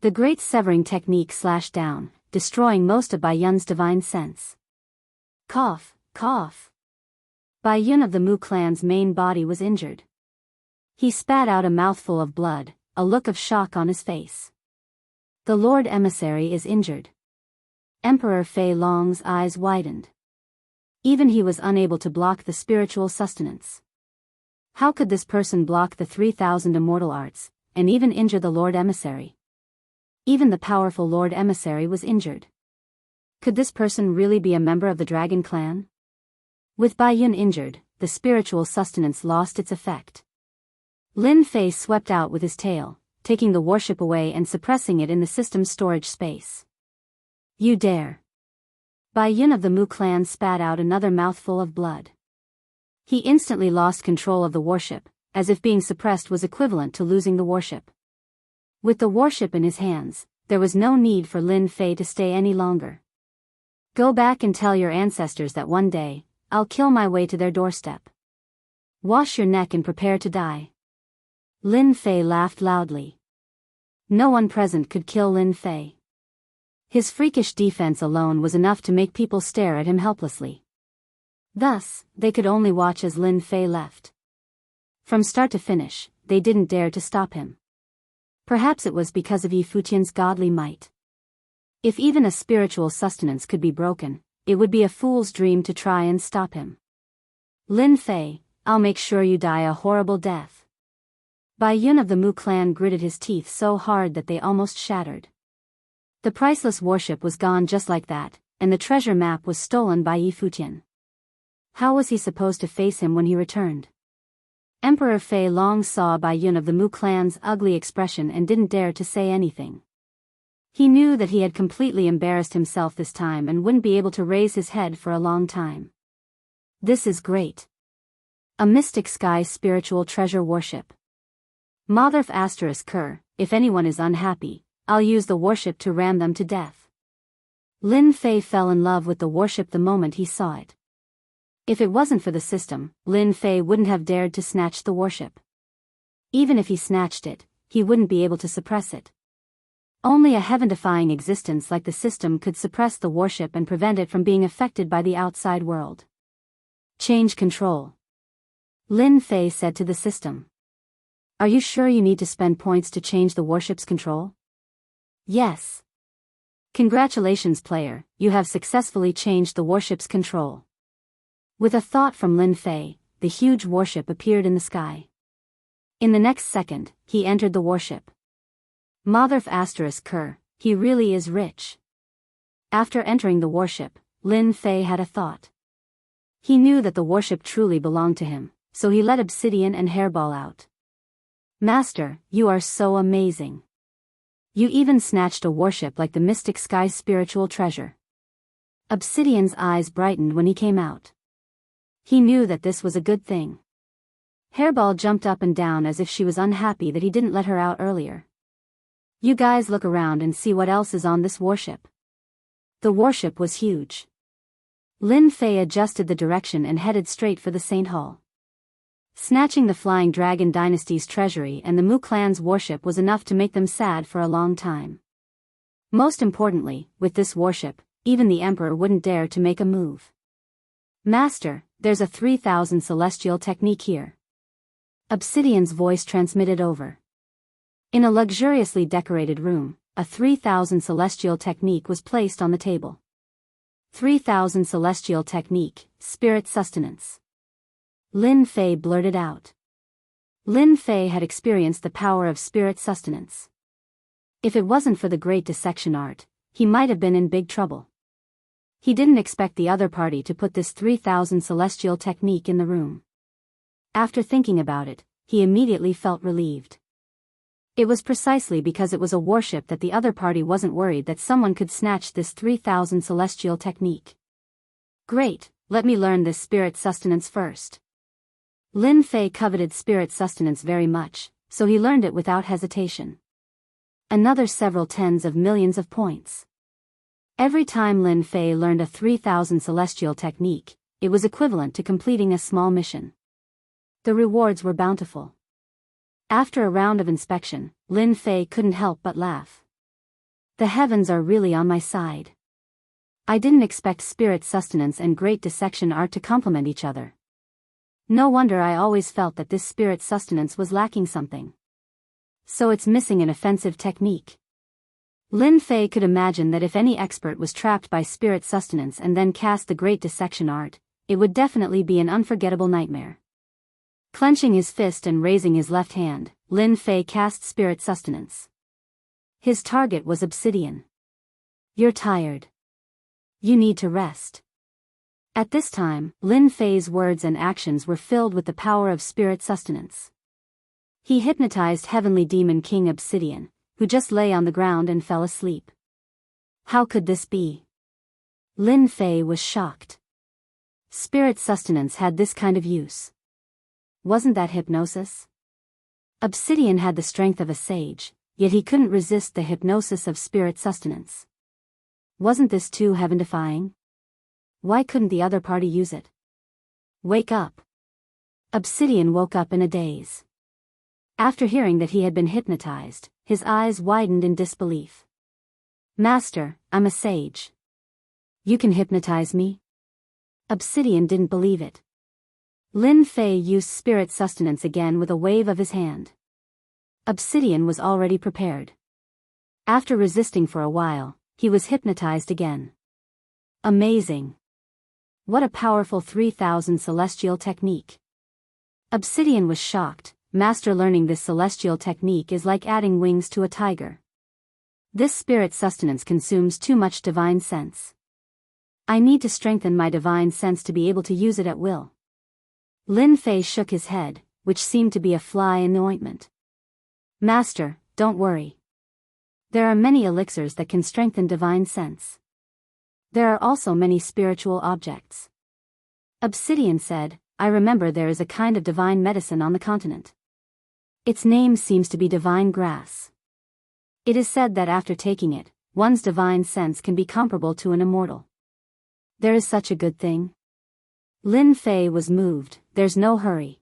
The great severing technique slashed down, destroying most of Bai Yun's divine sense. Cough, cough. Bai Yun of the Mu clan's main body was injured. He spat out a mouthful of blood, a look of shock on his face. The Lord Emissary is injured. Emperor Fei Long's eyes widened. Even he was unable to block the spiritual sustenance. How could this person block the 3,000 immortal arts, and even injure the Lord Emissary? Even the powerful Lord Emissary was injured. Could this person really be a member of the Dragon Clan? With Bai Yun injured, the spiritual sustenance lost its effect. Lin Fei swept out with his tail, taking the warship away and suppressing it in the system's storage space. You dare. Bai Yun of the Mu clan spat out another mouthful of blood. He instantly lost control of the warship, as if being suppressed was equivalent to losing the warship. With the warship in his hands, there was no need for Lin Fei to stay any longer. Go back and tell your ancestors that one day, I'll kill my way to their doorstep. Wash your neck and prepare to die. Lin Fei laughed loudly. No one present could kill Lin Fei. His freakish defense alone was enough to make people stare at him helplessly. Thus, they could only watch as Lin Fei left. From start to finish, they didn't dare to stop him. Perhaps it was because of Yi Futian's godly might. If even a spiritual sustenance could be broken, it would be a fool's dream to try and stop him. Lin Fei, I'll make sure you die a horrible death. Bai Yun of the Mu clan gritted his teeth so hard that they almost shattered. The priceless warship was gone just like that, and the treasure map was stolen by Yi Futian. How was he supposed to face him when he returned? Emperor Fei Long saw Bai Yun of the Mu clan's ugly expression and didn't dare to say anything. He knew that he had completely embarrassed himself this time and wouldn't be able to raise his head for a long time. This is great. A Mystic Sky spiritual treasure warship. Motherf ***, if anyone is unhappy, I'll use the warship to ram them to death. Lin Fei fell in love with the warship the moment he saw it. If it wasn't for the system, Lin Fei wouldn't have dared to snatch the warship. Even if he snatched it, he wouldn't be able to suppress it. Only a heaven-defying existence like the system could suppress the warship and prevent it from being affected by the outside world. Change control. Lin Fei said to the system. Are you sure you need to spend points to change the warship's control? Yes. Congratulations, player, you have successfully changed the warship's control. With a thought from Lin Fei, the huge warship appeared in the sky. In the next second, he entered the warship. Motherf ***, he really is rich. After entering the warship, Lin Fei had a thought. He knew that the warship truly belonged to him, so he let Obsidian and Hairball out. Master, you are so amazing. You even snatched a warship like the Mystic Sky spiritual treasure. Obsidian's eyes brightened when he came out. He knew that this was a good thing. Hairball jumped up and down as if she was unhappy that he didn't let her out earlier. You guys look around and see what else is on this warship. The warship was huge. Lin Fei adjusted the direction and headed straight for the Saint Hall. Snatching the Flying Dragon Dynasty's treasury and the Mu clan's warship was enough to make them sad for a long time. Most importantly, with this warship, even the Emperor wouldn't dare to make a move. Master, there's a 3,000 celestial technique here. Obsidian's voice transmitted over. In a luxuriously decorated room, a 3,000 celestial technique was placed on the table. 3,000 celestial technique, spirit sustenance. Lin Fei blurted out. Lin Fei had experienced the power of spirit sustenance. If it wasn't for the great dissection art, he might have been in big trouble. He didn't expect the other party to put this 3000 celestial technique in the room. After thinking about it, he immediately felt relieved. It was precisely because it was a warship that the other party wasn't worried that someone could snatch this 3000 celestial technique. Great, let me learn this spirit sustenance first. Lin Fei coveted spirit sustenance very much, so he learned it without hesitation. Another several tens of millions of points. Every time Lin Fei learned a 3000 celestial technique, it was equivalent to completing a small mission. The rewards were bountiful. After a round of inspection, Lin Fei couldn't help but laugh. The heavens are really on my side. I didn't expect spirit sustenance and great dissection art to complement each other. No wonder I always felt that this spirit sustenance was lacking something. So it's missing an offensive technique. Lin Fei could imagine that if any expert was trapped by spirit sustenance and then cast the great dissection art, it would definitely be an unforgettable nightmare. Clenching his fist and raising his left hand, Lin Fei cast spirit sustenance. His target was obsidian. You're tired. You need to rest. At this time, Lin Fei's words and actions were filled with the power of spirit sustenance. He hypnotized Heavenly Demon King Obsidian, who just lay on the ground and fell asleep. How could this be? Lin Fei was shocked. Spirit sustenance had this kind of use. Wasn't that hypnosis? Obsidian had the strength of a sage, yet he couldn't resist the hypnosis of spirit sustenance. Wasn't this too heaven-defying? Why couldn't the other party use it? Wake up. Obsidian woke up in a daze. After hearing that he had been hypnotized, his eyes widened in disbelief. Master, I'm a sage. You can hypnotize me? Obsidian didn't believe it. Lin Fei used spirit sustenance again with a wave of his hand. Obsidian was already prepared. After resisting for a while, he was hypnotized again. Amazing. What a powerful 3000 celestial technique. Obsidian was shocked. Master, learning this celestial technique is like adding wings to a tiger. This spirit sustenance consumes too much divine sense. I need to strengthen my divine sense to be able to use it at will. Lin Fei shook his head, which seemed to be a fly in the ointment. Master, don't worry. There are many elixirs that can strengthen divine sense. There are also many spiritual objects. Obsidian said, I remember there is a kind of divine medicine on the continent. Its name seems to be divine grass. It is said that after taking it, one's divine sense can be comparable to an immortal. There is such a good thing. Lin Fei was moved. There's no hurry.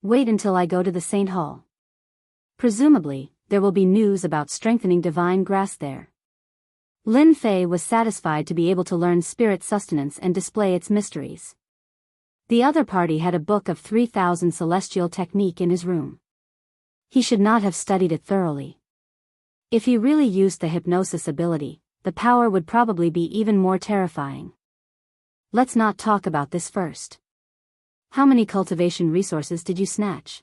Wait until I go to the Saint Hall. Presumably, there will be news about strengthening divine grass there. Lin Fei was satisfied to be able to learn spirit sustenance and display its mysteries. The other party had a book of 3000 celestial technique in his room. He should not have studied it thoroughly. If he really used the hypnosis ability, the power would probably be even more terrifying. Let's not talk about this first. How many cultivation resources did you snatch?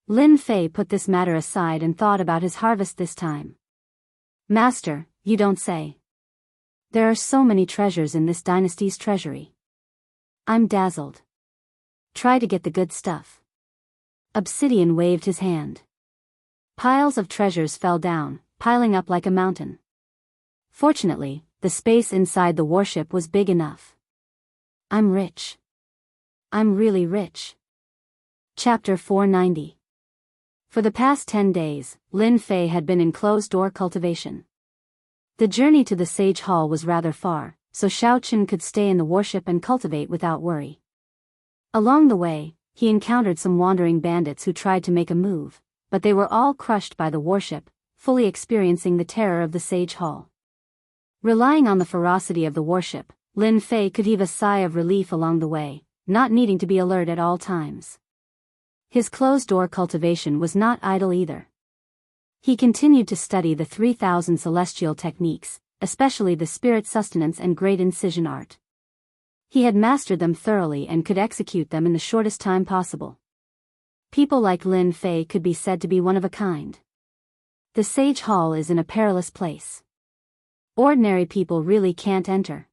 Lin Fei put this matter aside and thought about his harvest this time. Master, you don't say. There are so many treasures in this dynasty's treasury. I'm dazzled. Try to get the good stuff. Obsidian waved his hand. Piles of treasures fell down, piling up like a mountain. Fortunately, the space inside the warship was big enough. I'm rich. I'm really rich. Chapter 490. For the past 10 days, Lin Fei had been in closed-door cultivation. The journey to the Sage Hall was rather far, so Xiao Qin could stay in the warship and cultivate without worry. Along the way, he encountered some wandering bandits who tried to make a move, but they were all crushed by the warship, fully experiencing the terror of the Sage Hall. Relying on the ferocity of the warship, Lin Fei could heave a sigh of relief along the way, not needing to be alert at all times. His closed-door cultivation was not idle either. He continued to study the 3000 celestial techniques, especially the spirit sustenance and great incision art. He had mastered them thoroughly and could execute them in the shortest time possible. People like Lin Fei could be said to be one of a kind. The Sage Hall is in a perilous place. Ordinary people really can't enter.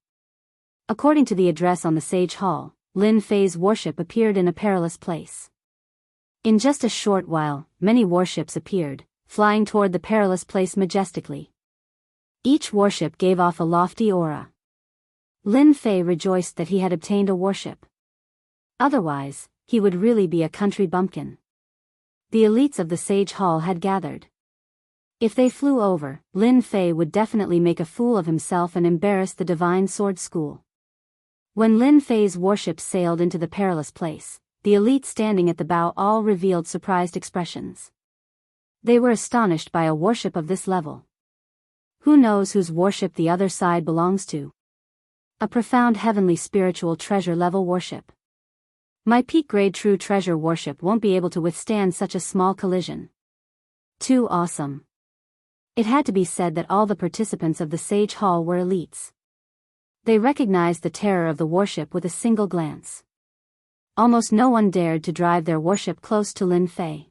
According to the address on the Sage Hall, Lin Fei's warship appeared in a perilous place. In just a short while, many warships appeared, flying toward the perilous place majestically. Each warship gave off a lofty aura. Lin Fei rejoiced that he had obtained a warship. Otherwise, he would really be a country bumpkin. The elites of the Sage Hall had gathered. If they flew over, Lin Fei would definitely make a fool of himself and embarrass the Divine Sword School. When Lin Fei's warships sailed into the perilous place, the elite standing at the bow all revealed surprised expressions. They were astonished by a warship of this level. Who knows whose warship the other side belongs to? A profound heavenly spiritual treasure level warship. My peak grade true treasure warship won't be able to withstand such a small collision. Too awesome. It had to be said that all the participants of the Sage Hall were elites. They recognized the terror of the warship with a single glance. Almost no one dared to drive their warship close to Lin Fei.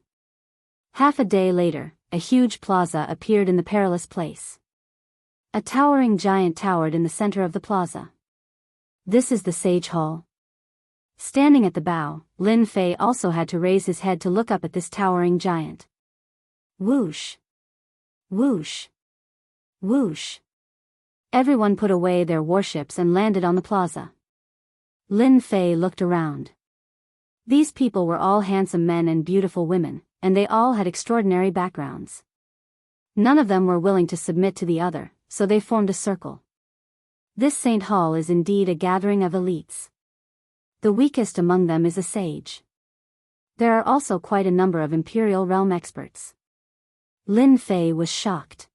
Half a day later, a huge plaza appeared in the perilous place. A towering giant towered in the center of the plaza. This is the Sage Hall. Standing at the bow, Lin Fei also had to raise his head to look up at this towering giant. Whoosh! Whoosh! Whoosh! Everyone put away their warships and landed on the plaza. Lin Fei looked around. These people were all handsome men and beautiful women, and they all had extraordinary backgrounds. None of them were willing to submit to the other, so they formed a circle. This Saint Hall is indeed a gathering of elites. The weakest among them is a sage. There are also quite a number of Imperial Realm experts. Lin Fei was shocked.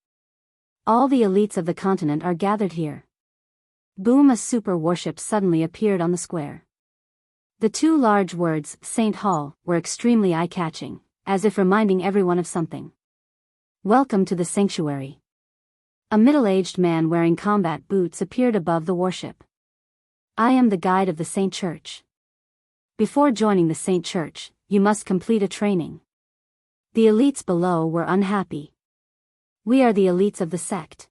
All the elites of the continent are gathered here. Boom! A super warship suddenly appeared on the square. The two large words, Saint Hall, were extremely eye-catching, as if reminding everyone of something. Welcome to the sanctuary. A middle-aged man wearing combat boots appeared above the warship. I am the guide of the Saint Church. Before joining the Saint Church, you must complete a training. The elites below were unhappy. We are the elites of the sect.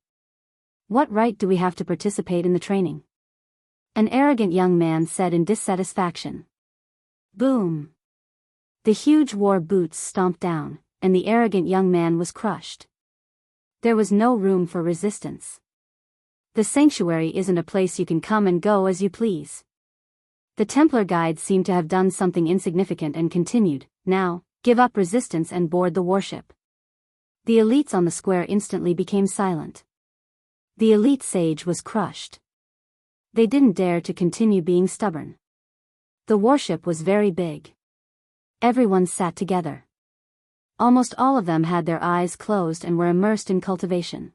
What right do we have to participate in the training? An arrogant young man said in dissatisfaction. Boom! The huge war boots stomped down, and the arrogant young man was crushed. There was no room for resistance. The sanctuary isn't a place you can come and go as you please. The Templar guide seemed to have done something insignificant and continued, now, give up resistance and board the warship. The elites on the square instantly became silent. The elite sage was crushed. They didn't dare to continue being stubborn. The warship was very big. Everyone sat together. Almost all of them had their eyes closed and were immersed in cultivation.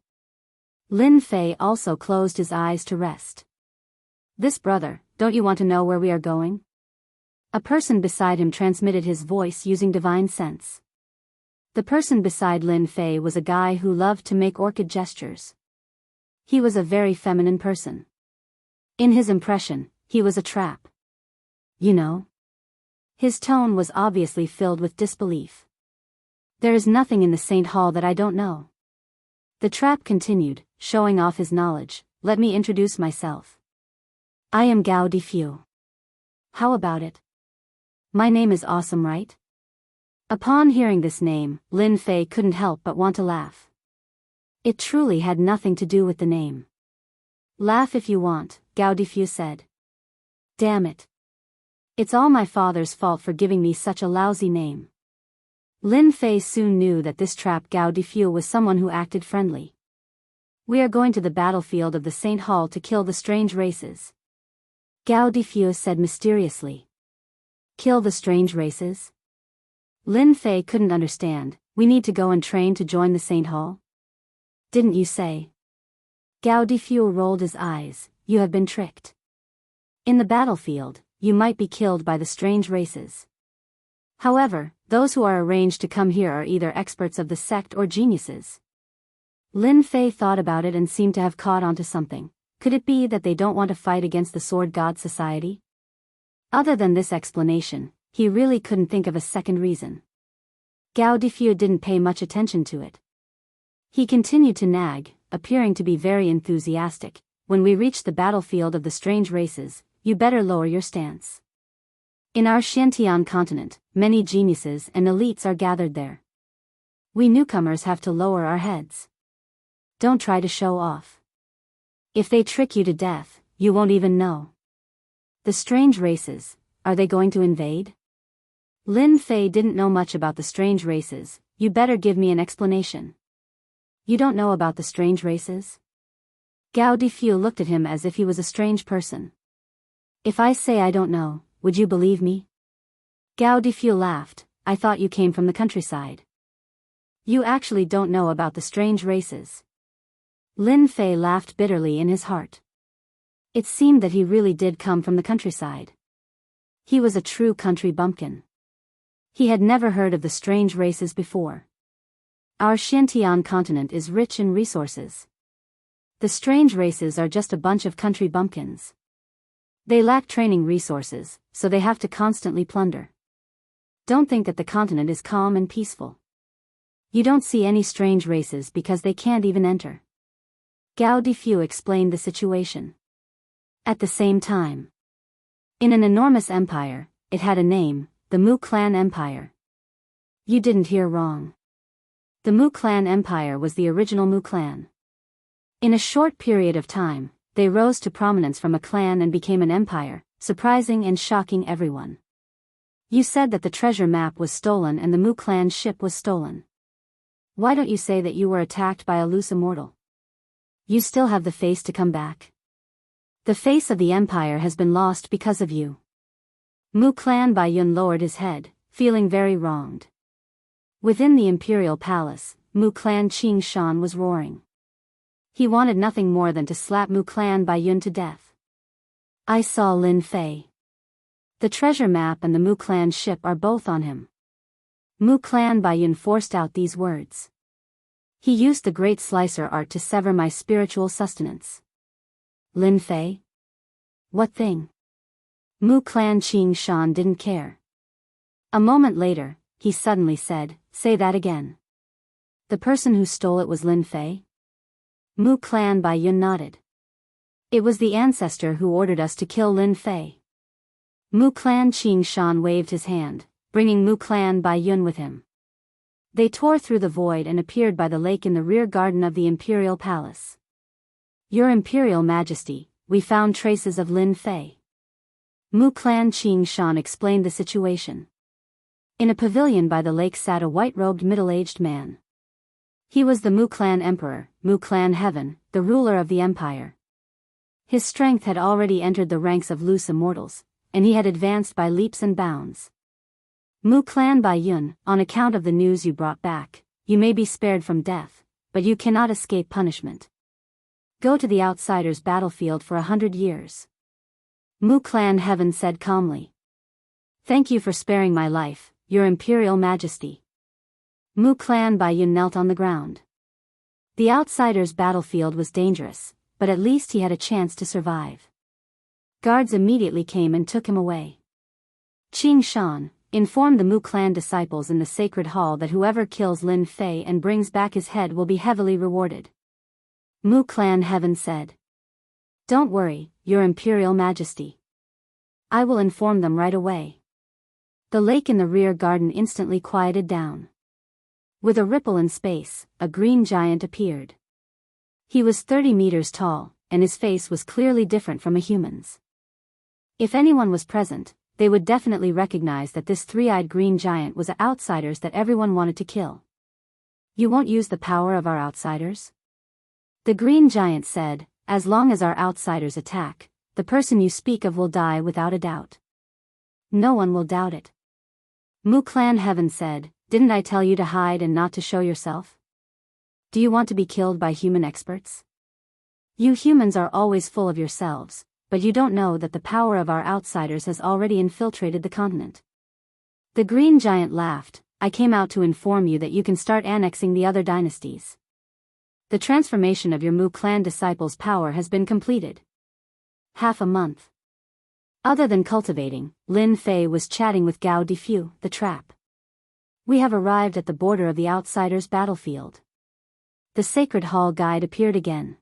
Lin Fei also closed his eyes to rest. This brother, don't you want to know where we are going? A person beside him transmitted his voice using divine sense. The person beside Lin Fei was a guy who loved to make orchid gestures. He was a very feminine person. In his impression, he was a trap. You know? His tone was obviously filled with disbelief. There is nothing in the Saint Hall that I don't know. The trap continued, showing off his knowledge. Let me introduce myself. I am Gao Difu. How about it? My name is awesome, right? Upon hearing this name, Lin Fei couldn't help but want to laugh. It truly had nothing to do with the name. Laugh if you want, Gao Difu said. Damn it. It's all my father's fault for giving me such a lousy name. Lin Fei soon knew that this trap Gao Difu was someone who acted friendly. We are going to the battlefield of the Saint Hall to kill the strange races. Gao Difu said mysteriously. Kill the strange races? Lin Fei couldn't understand. We need to go and train to join the Saint Hall? Didn't you say? Gao Difu rolled his eyes. You have been tricked. In the battlefield, you might be killed by the strange races. However, those who are arranged to come here are either experts of the sect or geniuses. Lin Fei thought about it and seemed to have caught onto something. Could it be that they don't want to fight against the Sword God Society? Other than this explanation, he really couldn't think of a second reason. Gao Difu didn't pay much attention to it. He continued to nag, appearing to be very enthusiastic. when we reach the battlefield of the strange races, you better lower your stance. In our Xiantian continent, many geniuses and elites are gathered there. We newcomers have to lower our heads. Don't try to show off. If they trick you to death, you won't even know. The strange races, are they going to invade? Lin Fei didn't know much about the strange races. You better give me an explanation. You don't know about the strange races? Gao Difu looked at him as if he was a strange person. If I say I don't know, would you believe me? Gao Difu laughed. I thought you came from the countryside. You actually don't know about the strange races. Lin Fei laughed bitterly in his heart. It seemed that he really did come from the countryside. He was a true country bumpkin. He had never heard of the strange races before. Our Xiantian continent is rich in resources. The strange races are just a bunch of country bumpkins. They lack training resources, so they have to constantly plunder. Don't think that the continent is calm and peaceful. You don't see any strange races because they can't even enter. Gao Difu explained the situation. At the same time, in an enormous empire, it had a name, the Mu Clan Empire. You didn't hear wrong. The Mu Clan Empire was the original Mu Clan. In a short period of time, they rose to prominence from a clan and became an empire, surprising and shocking everyone. You said that the treasure map was stolen and the Mu Clan ship was stolen. Why don't you say that you were attacked by a loose immortal? You still have the face to come back. The face of the empire has been lost because of you. Mu Clan Baiyun lowered his head, feeling very wronged. Within the imperial palace, Mu Clan Qing Shan was roaring. He wanted nothing more than to slap Mu Clan Baiyun to death. I saw Lin Fei. The treasure map and the Mu Clan ship are both on him. Mu Clan Baiyun forced out these words. He used the great slicer art to sever my spiritual sustenance. Lin Fei? What thing? Mu Clan Qing Shan didn't care. A moment later, he suddenly said, say that again. The person who stole it was Lin Fei? Mu Clan Baiyun nodded. It was the ancestor who ordered us to kill Lin Fei. Mu Clan Qing Shan waved his hand, bringing Mu Clan Baiyun with him. They tore through the void and appeared by the lake in the rear garden of the imperial palace. Your Imperial Majesty, we found traces of Lin Fei. Mu Clan Qing Shan explained the situation. In a pavilion by the lake sat a white-robed middle-aged man. He was the Mu Clan Emperor, Mu Clan Heaven, the ruler of the empire. His strength had already entered the ranks of loose immortals, and he had advanced by leaps and bounds. Mu Clan Baiyun, on account of the news you brought back, you may be spared from death, but you cannot escape punishment. Go to the outsiders' battlefield for 100 years. Mu Clan Heaven said calmly. Thank you for sparing my life, Your Imperial Majesty. Mu Clan Baiyun knelt on the ground. The outsiders' battlefield was dangerous, but at least he had a chance to survive. Guards immediately came and took him away. Qing Shan informed the Mu Clan disciples in the sacred hall that whoever kills Lin Fei and brings back his head will be heavily rewarded. Mu Clan Heaven said. Don't worry, Your Imperial Majesty. I will inform them right away. The lake in the rear garden instantly quieted down. With a ripple in space, a green giant appeared. He was 30 meters tall, and his face was clearly different from a human's. If anyone was present, they would definitely recognize that this three-eyed green giant was the outsiders that everyone wanted to kill. You won't use the power of our outsiders? The green giant said, as long as our outsiders attack, the person you speak of will die without a doubt. No one will doubt it. Mu Clan Heaven said, didn't I tell you to hide and not to show yourself? Do you want to be killed by human experts? You humans are always full of yourselves, but you don't know that the power of our outsiders has already infiltrated the continent. The green giant laughed. I came out to inform you that you can start annexing the other dynasties. The transformation of your Mu Clan disciples' power has been completed. Half a month. Other than cultivating, Lin Fei was chatting with Gao Difu, the trap. We have arrived at the border of the outsiders' battlefield. The sacred hall guide appeared again.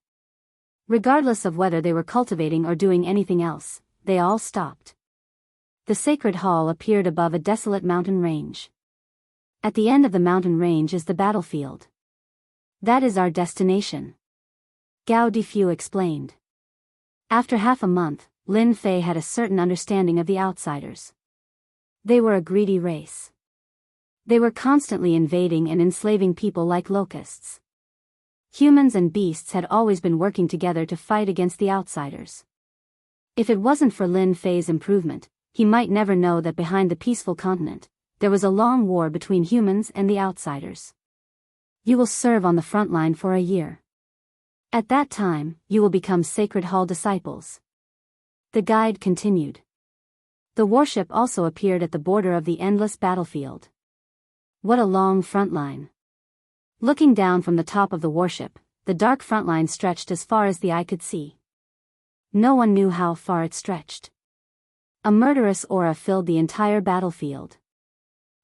Regardless of whether they were cultivating or doing anything else, they all stopped. The sacred hall appeared above a desolate mountain range. At the end of the mountain range is the battlefield. That is our destination, Gao Difu explained. After half a month, Lin Fei had a certain understanding of the outsiders. They were a greedy race. They were constantly invading and enslaving people like locusts. Humans and beasts had always been working together to fight against the outsiders. If it wasn't for Lin Fei's improvement, he might never know that behind the peaceful continent, there was a long war between humans and the outsiders. You will serve on the front line for a year. At that time, you will become Sacred Hall disciples. The guide continued. The warship also appeared at the border of the endless battlefield. What a long front line. Looking down from the top of the warship, the dark front line stretched as far as the eye could see. No one knew how far it stretched. A murderous aura filled the entire battlefield.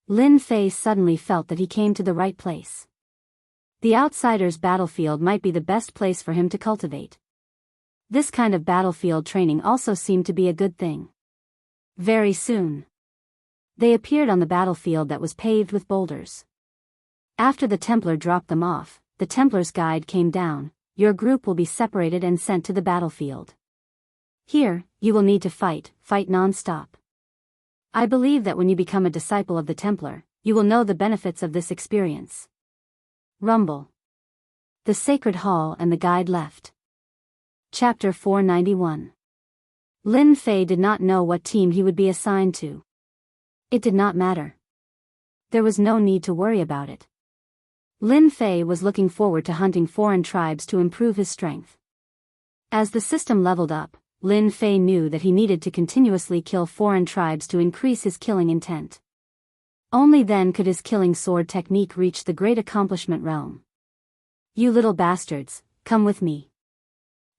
Lin Fei suddenly felt that he came to the right place. The outsider's battlefield might be the best place for him to cultivate. This kind of battlefield training also seemed to be a good thing. Very soon, they appeared on the battlefield that was paved with boulders. After the Templar dropped them off, the Templar's guide came down. Your group will be separated and sent to the battlefield. Here, you will need to fight non-stop. I believe that when you become a disciple of the Templar, you will know the benefits of this experience. Rumble. The Sacred Hall and the guide left. Chapter 491. Lin Fei did not know what team he would be assigned to. It did not matter. There was no need to worry about it. Lin Fei was looking forward to hunting foreign tribes to improve his strength. As the system leveled up, Lin Fei knew that he needed to continuously kill foreign tribes to increase his killing intent. Only then could his killing sword technique reach the great accomplishment realm. You little bastards, come with me.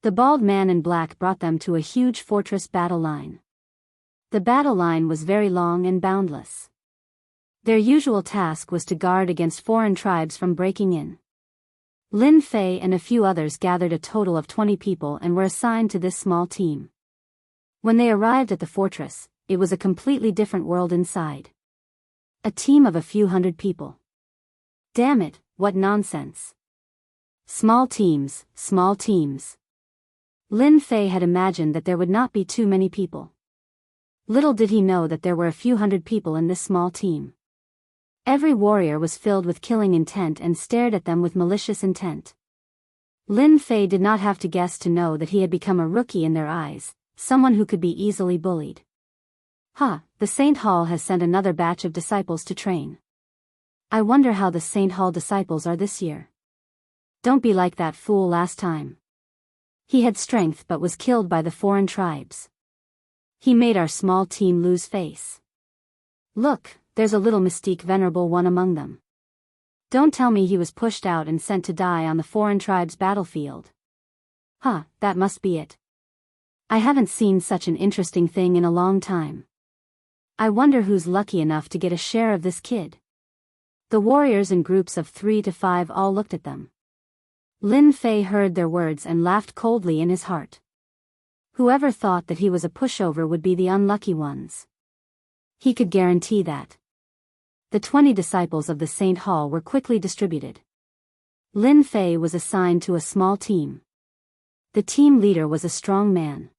The bald man in black brought them to a huge fortress battle line. The battle line was very long and boundless. Their usual task was to guard against foreign tribes from breaking in. Lin Fei and a few others gathered a total of 20 people and were assigned to this small team. When they arrived at the fortress, it was a completely different world inside. A team of a few hundred people. Damn it, what nonsense. Small teams, small teams. Lin Fei had imagined that there would not be too many people. Little did he know that there were a few hundred people in this small team. Every warrior was filled with killing intent and stared at them with malicious intent. Lin Fei did not have to guess to know that he had become a rookie in their eyes, someone who could be easily bullied. The Saint Hall has sent another batch of disciples to train. I wonder how the Saint Hall disciples are this year. Don't be like that fool last time. He had strength but was killed by the foreign tribes. He made our small team lose face. Look, there's a little mystique venerable one among them. Don't tell me he was pushed out and sent to die on the foreign tribe's battlefield. That must be it. I haven't seen such an interesting thing in a long time. I wonder who's lucky enough to get a share of this kid. The warriors in groups of 3 to 5 all looked at them. Lin Fei heard their words and laughed coldly in his heart. Whoever thought that he was a pushover would be the unlucky ones. He could guarantee that. The 20 disciples of the Saint Hall were quickly distributed. Lin Fei was assigned to a small team. The team leader was a strong man.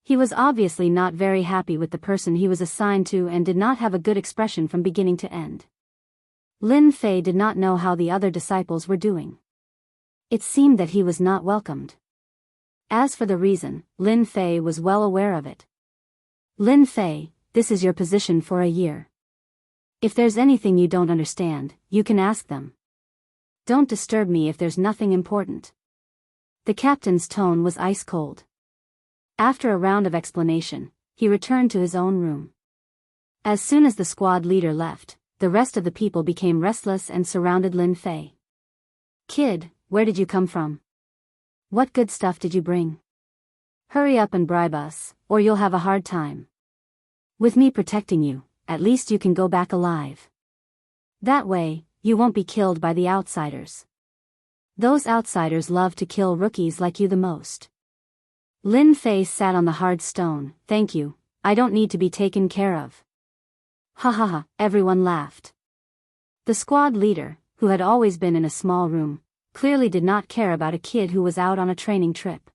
He was obviously not very happy with the person he was assigned to and did not have a good expression from beginning to end. Lin Fei did not know how the other disciples were doing. It seemed that he was not welcomed. As for the reason, Lin Fei was well aware of it. Lin Fei, this is your position for a year. If there's anything you don't understand, you can ask them. Don't disturb me if there's nothing important. The captain's tone was ice cold. After a round of explanation, he returned to his own room. As soon as the squad leader left, the rest of the people became restless and surrounded Lin Fei. Kid, where did you come from? What good stuff did you bring? Hurry up and bribe us, or you'll have a hard time. With me protecting you, at least you can go back alive. That way, you won't be killed by the outsiders. Those outsiders love to kill rookies like you the most. Lin Fei sat on the hard stone. Thank you, I don't need to be taken care of. Ha ha ha, everyone laughed. The squad leader, who had always been in a small room, clearly did not care about a kid who was out on a training trip.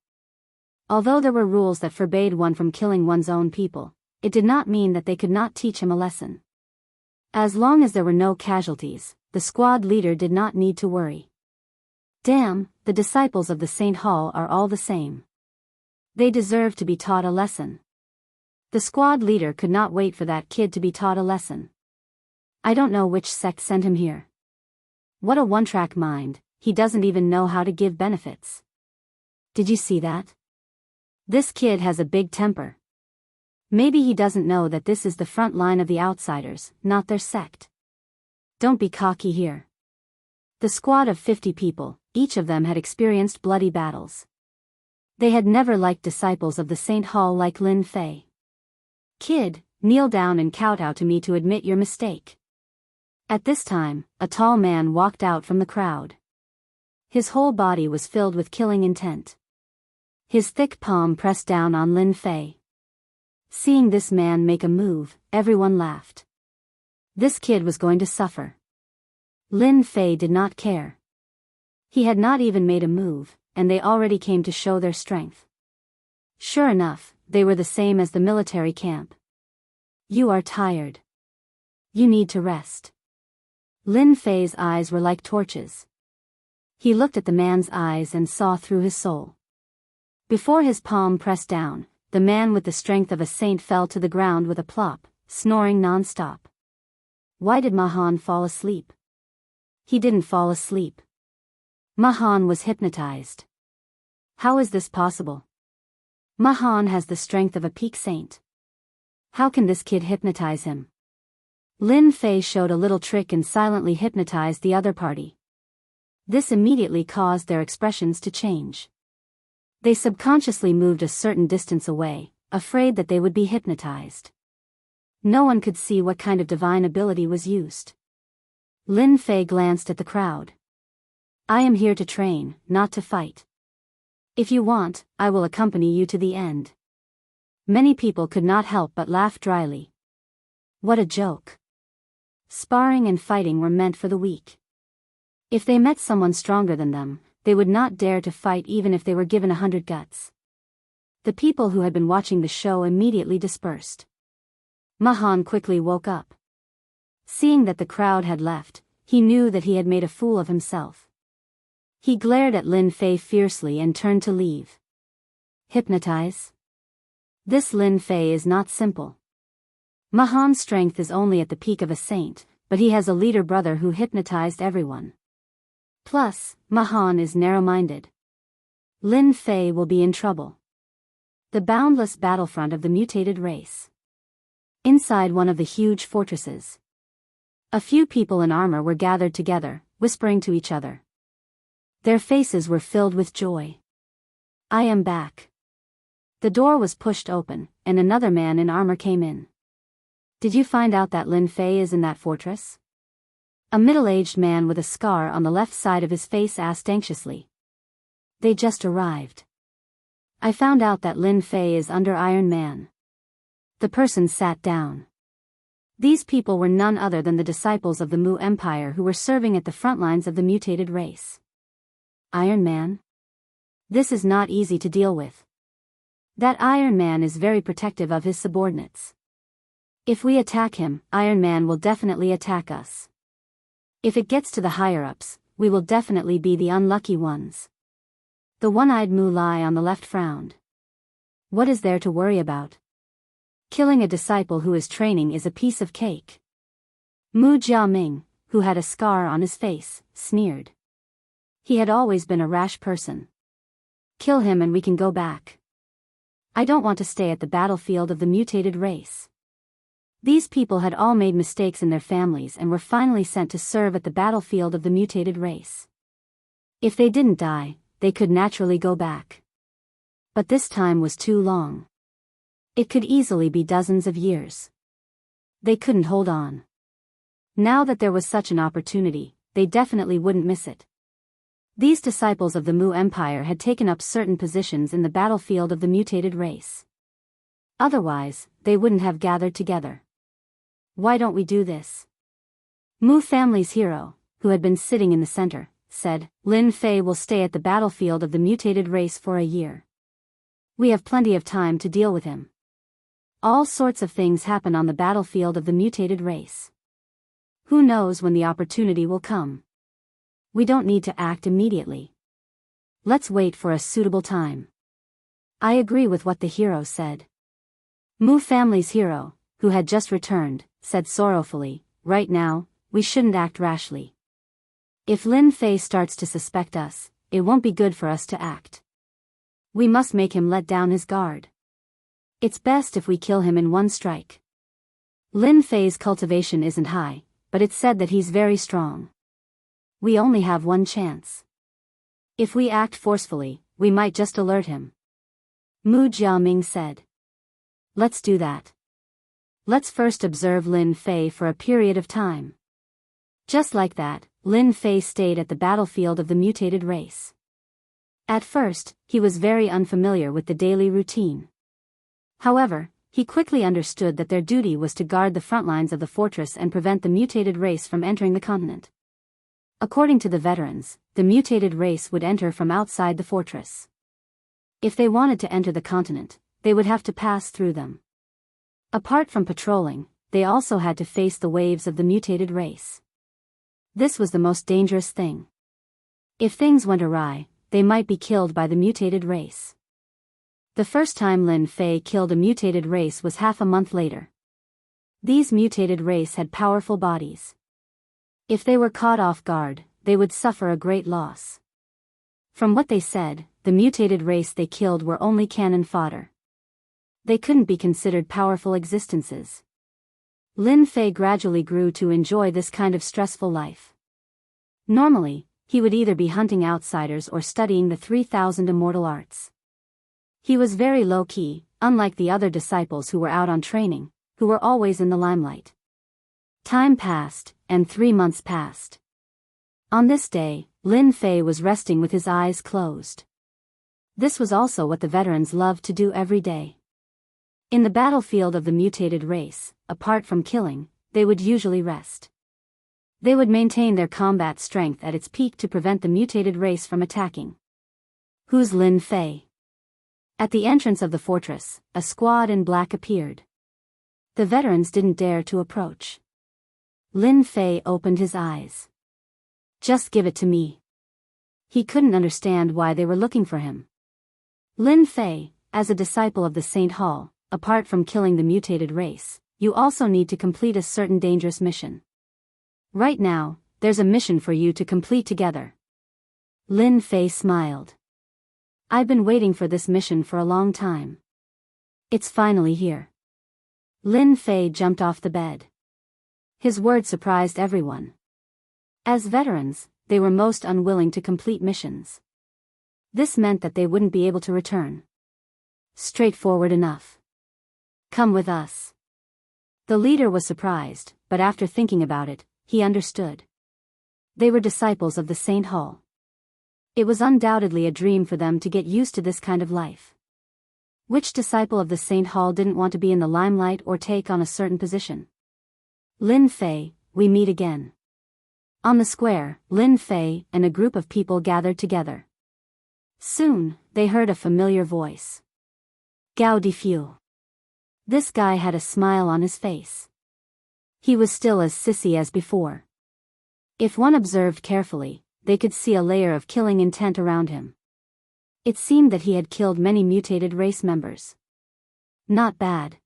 Although there were rules that forbade one from killing one's own people, it did not mean that they could not teach him a lesson. As long as there were no casualties, the squad leader did not need to worry. Damn, the disciples of the Saint Hall are all the same. They deserve to be taught a lesson. The squad leader could not wait for that kid to be taught a lesson. I don't know which sect sent him here. What a one-track mind, he doesn't even know how to give benefits. Did you see that? This kid has a big temper. Maybe he doesn't know that this is the front line of the outsiders, not their sect. Don't be cocky here. The squad of 50 people, each of them had experienced bloody battles. They had never liked disciples of the Saint Hall like Lin Fei. Kid, kneel down and kowtow to me to admit your mistake. At this time, a tall man walked out from the crowd. His whole body was filled with killing intent. His thick palm pressed down on Lin Fei. Seeing this man make a move, everyone laughed. This kid was going to suffer. Lin Fei did not care. He had not even made a move, and they already came to show their strength. Sure enough, they were the same as the military camp. You are tired. You need to rest. Lin Fei's eyes were like torches. He looked at the man's eyes and saw through his soul. Before his palm pressed down, the man with the strength of a saint fell to the ground with a plop, snoring non-stop. Why did Mahan fall asleep? He didn't fall asleep. Mahan was hypnotized. How is this possible? Mahan has the strength of a peak saint. How can this kid hypnotize him? Lin Fei showed a little trick and silently hypnotized the other party. This immediately caused their expressions to change. They subconsciously moved a certain distance away, afraid that they would be hypnotized. No one could see what kind of divine ability was used. Lin Fei glanced at the crowd. I am here to train, not to fight. If you want, I will accompany you to the end. Many people could not help but laugh dryly. What a joke. Sparring and fighting were meant for the weak. If they met someone stronger than them, they would not dare to fight even if they were given 100 guts. The people who had been watching the show immediately dispersed. Mahan quickly woke up. Seeing that the crowd had left, he knew that he had made a fool of himself. He glared at Lin Fei fiercely and turned to leave. Hypnotize? This Lin Fei is not simple. Mahan's strength is only at the peak of a saint, but he has a leader brother who hypnotized everyone. Plus, Mahan is narrow-minded. Lin Fei will be in trouble. The boundless battlefront of the mutated race. Inside one of the huge fortresses. A few people in armor were gathered together, whispering to each other. Their faces were filled with joy. I am back. The door was pushed open, and another man in armor came in. Did you find out that Lin Fei is in that fortress? A middle-aged man with a scar on the left side of his face asked anxiously. They just arrived. I found out that Lin Fei is under Iron Man. The person sat down. These people were none other than the disciples of the Mu Empire who were serving at the front lines of the mutated race. Iron Man? This is not easy to deal with. That Iron Man is very protective of his subordinates. If we attack him, Iron Man will definitely attack us. If it gets to the higher-ups, we will definitely be the unlucky ones. The one-eyed Mu Lai on the left frowned. What is there to worry about? Killing a disciple who is training is a piece of cake. Mu Jiaming, who had a scar on his face, sneered. He had always been a rash person. Kill him and we can go back. I don't want to stay at the battlefield of the mutated race. These people had all made mistakes in their families and were finally sent to serve at the battlefield of the mutated race. If they didn't die, they could naturally go back. But this time was too long. It could easily be dozens of years. They couldn't hold on. Now that there was such an opportunity, they definitely wouldn't miss it. These disciples of the Mu Empire had taken up certain positions in the battlefield of the mutated race. Otherwise, they wouldn't have gathered together. Why don't we do this? Mu family's hero, who had been sitting in the center, said, Lin Fei will stay at the battlefield of the mutated race for a year. We have plenty of time to deal with him. All sorts of things happen on the battlefield of the mutated race. Who knows when the opportunity will come? We don't need to act immediately. Let's wait for a suitable time. I agree with what the hero said. Mu family's hero, who had just returned, said sorrowfully, right now, we shouldn't act rashly. If Lin Fei starts to suspect us, it won't be good for us to act. We must make him let down his guard. It's best if we kill him in one strike. Lin Fei's cultivation isn't high, but it's said that he's very strong. We only have one chance. If we act forcefully, we might just alert him. Mu Jiaming said. Let's do that. Let's first observe Lin Fei for a period of time. Just like that, Lin Fei stayed at the battlefield of the mutated race. At first, he was very unfamiliar with the daily routine. However, he quickly understood that their duty was to guard the front lines of the fortress and prevent the mutated race from entering the continent. According to the veterans, the mutated race would enter from outside the fortress. If they wanted to enter the continent, they would have to pass through them. Apart from patrolling, they also had to face the waves of the mutated race. This was the most dangerous thing. If things went awry, they might be killed by the mutated race. The first time Lin Fei killed a mutated race was half a month later. These mutated race had powerful bodies. If they were caught off guard, they would suffer a great loss. From what they said, the mutated race they killed were only cannon fodder. They couldn't be considered powerful existences. Lin Fei gradually grew to enjoy this kind of stressful life. Normally, he would either be hunting outsiders or studying the 3,000 immortal arts. He was very low-key, unlike the other disciples who were out on training, who were always in the limelight. Time passed, and 3 months passed. On this day, Lin Fei was resting with his eyes closed. This was also what the veterans loved to do every day. In the battlefield of the mutated race, apart from killing, they would usually rest. They would maintain their combat strength at its peak to prevent the mutated race from attacking. Who's Lin Fei? At the entrance of the fortress, a squad in black appeared. The veterans didn't dare to approach. Lin Fei opened his eyes. Just give it to me. He couldn't understand why they were looking for him. Lin Fei, as a disciple of the Saint Hall, apart from killing the mutated race, you also need to complete a certain dangerous mission. Right now, there's a mission for you to complete together. Lin Fei smiled. I've been waiting for this mission for a long time. It's finally here. Lin Fei jumped off the bed. His words surprised everyone. As veterans, they were most unwilling to complete missions. This meant that they wouldn't be able to return. Straightforward enough. Come with us. The leader was surprised, but after thinking about it, he understood. They were disciples of the Saint Hall. It was undoubtedly a dream for them to get used to this kind of life. Which disciple of the Saint Hall didn't want to be in the limelight or take on a certain position? Lin Fei, we meet again. On the square, Lin Fei and a group of people gathered together. Soon, they heard a familiar voice. Gao Difu. This guy had a smile on his face. He was still as sissy as before. If one observed carefully, they could see a layer of killing intent around him. It seemed that he had killed many mutated race members. Not bad.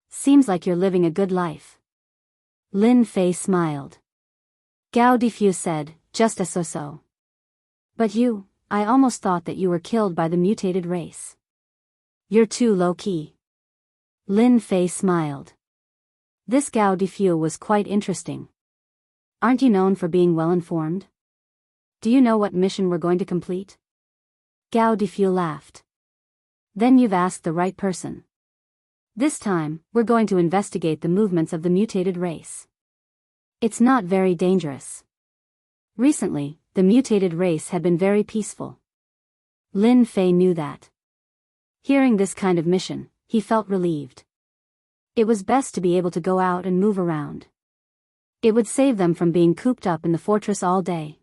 Seems like you're living a good life. Lin Fei smiled. Gao Difu said, just a so-so. But you, I almost thought that you were killed by the mutated race. You're too low-key. Lin Fei smiled. This Gao Difu was quite interesting. Aren't you known for being well-informed? Do you know what mission we're going to complete? Gao Difu laughed. Then you've asked the right person. This time, we're going to investigate the movements of the mutated race. It's not very dangerous. Recently, the mutated race had been very peaceful. Lin Fei knew that. Hearing this kind of mission, he felt relieved. It was best to be able to go out and move around. It would save them from being cooped up in the fortress all day.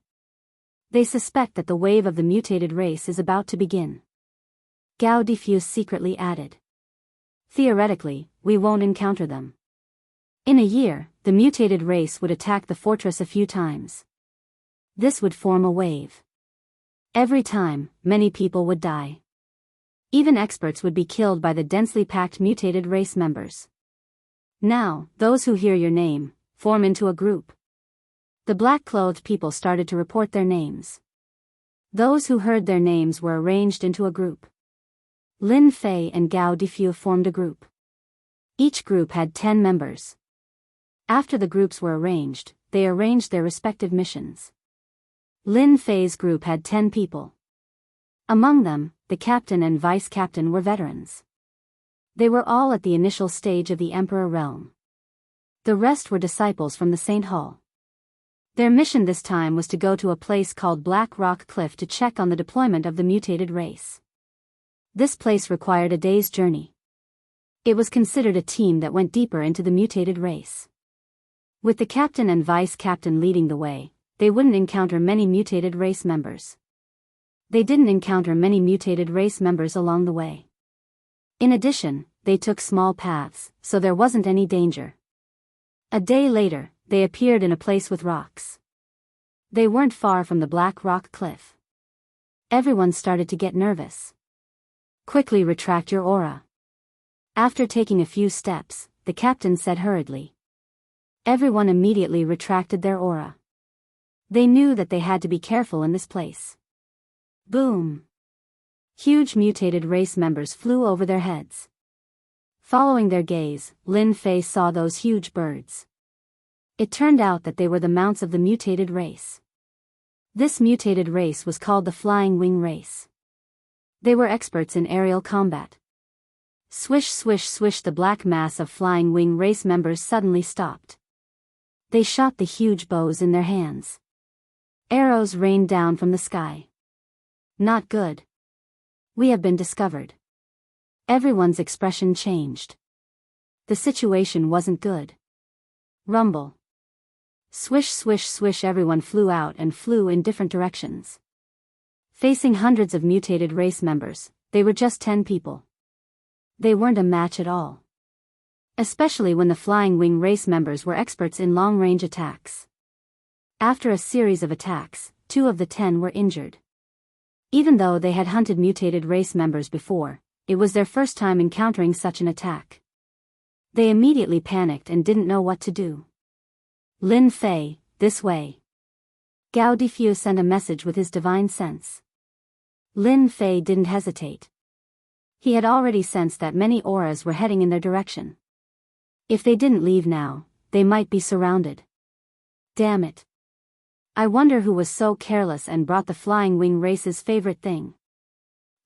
They suspect that the wave of the mutated race is about to begin. Gao Defuse secretly added. Theoretically, we won't encounter them. In a year, the mutated race would attack the fortress a few times. This would form a wave. Every time, many people would die. Even experts would be killed by the densely packed mutated race members. Now, those who hear your name, form into a group. The black-clothed people started to report their names. Those who heard their names were arranged into a group. Lin Fei and Gao Defue formed a group. Each group had 10 members. After the groups were arranged, they arranged their respective missions. Lin Fei's group had 10 people. Among them, the captain and vice-captain were veterans. They were all at the initial stage of the Emperor realm. The rest were disciples from the Saint Hall. Their mission this time was to go to a place called Black Rock Cliff to check on the deployment of the mutated race. This place required a day's journey. It was considered a team that went deeper into the mutated race. With the captain and vice-captain leading the way, they wouldn't encounter many mutated race members. They didn't encounter many mutated race members along the way. In addition, they took small paths, so there wasn't any danger. A day later, they appeared in a place with rocks. They weren't far from the Black Rock Cliff. Everyone started to get nervous. Quickly retract your aura. After taking a few steps, the captain said hurriedly. Everyone immediately retracted their aura. They knew that they had to be careful in this place. Boom! Huge mutated race members flew over their heads. Following their gaze, Lin Fei saw those huge birds. It turned out that they were the mounts of the mutated race. This mutated race was called the Flying Wing race. They were experts in aerial combat. Swish swish swish, the black mass of Flying Wing race members suddenly stopped. They shot the huge bows in their hands. Arrows rained down from the sky. Not good. We have been discovered. Everyone's expression changed. The situation wasn't good. Rumble. Swish swish swish, everyone flew out and flew in different directions. Facing hundreds of mutated race members, they were just 10 people. They weren't a match at all. Especially when the Flying Wing race members were experts in long-range attacks. After a series of attacks, 2 of the 10 were injured. Even though they had hunted mutated race members before, it was their first time encountering such an attack. They immediately panicked and didn't know what to do. Lin Fei, this way. Gao Defue sent a message with his divine sense. Lin Fei didn't hesitate. He had already sensed that many auras were heading in their direction. If they didn't leave now, they might be surrounded. Damn it. I wonder who was so careless and brought the Flying Wing race's favorite thing.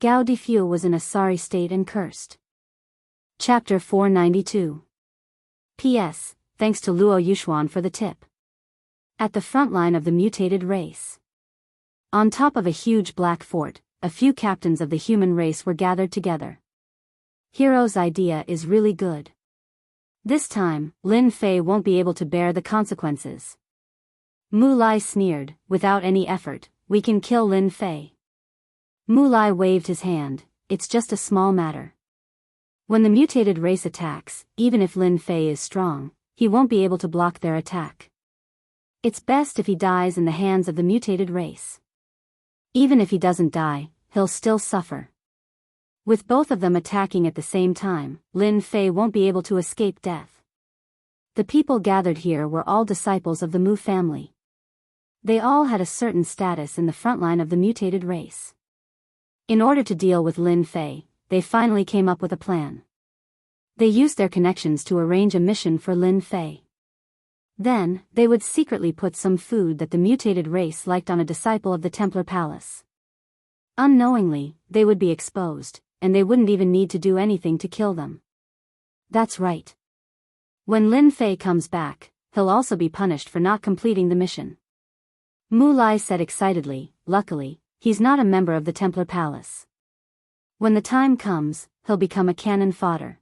Gao Defue was in a sorry state and cursed. Chapter 492. P.S. Thanks to Luo Yushuan for the tip. At the front line of the mutated race. On top of a huge black fort, a few captains of the human race were gathered together. Hero's idea is really good. This time, Lin Fei won't be able to bear the consequences. Mu Lai sneered, without any effort, we can kill Lin Fei. Mu Lai waved his hand, it's just a small matter. When the mutated race attacks, even if Lin Fei is strong, he won't be able to block their attack. It's best if he dies in the hands of the mutated race. Even if he doesn't die, he'll still suffer. With both of them attacking at the same time, Lin Fei won't be able to escape death. The people gathered here were all disciples of the Mu family. They all had a certain status in the front line of the mutated race. In order to deal with Lin Fei, they finally came up with a plan. They used their connections to arrange a mission for Lin Fei. Then, they would secretly put some food that the mutated race liked on a disciple of the Templar Palace. Unknowingly, they would be exposed, and they wouldn't even need to do anything to kill them. That's right. When Lin Fei comes back, he'll also be punished for not completing the mission. Mu Lai said excitedly. Luckily, he's not a member of the Templar Palace. When the time comes, he'll become a cannon fodder.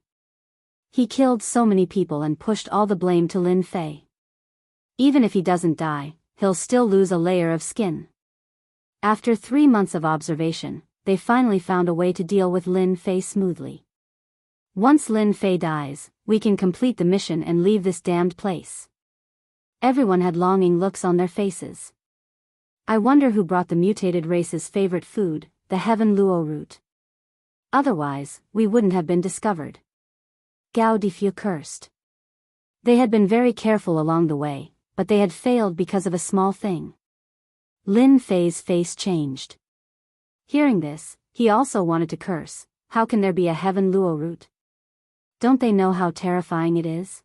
He killed so many people and pushed all the blame to Lin Fei. Even if he doesn't die, he'll still lose a layer of skin. After 3 months of observation, they finally found a way to deal with Lin Fei smoothly. Once Lin Fei dies, we can complete the mission and leave this damned place. Everyone had longing looks on their faces. I wonder who brought the mutated race's favorite food, the heaven luo root. Otherwise, we wouldn't have been discovered. Gao Difu cursed. They had been very careful along the way, but they had failed because of a small thing. Lin Fei's face changed. Hearing this, he also wanted to curse. How can there be a heaven luo root? Don't they know how terrifying it is?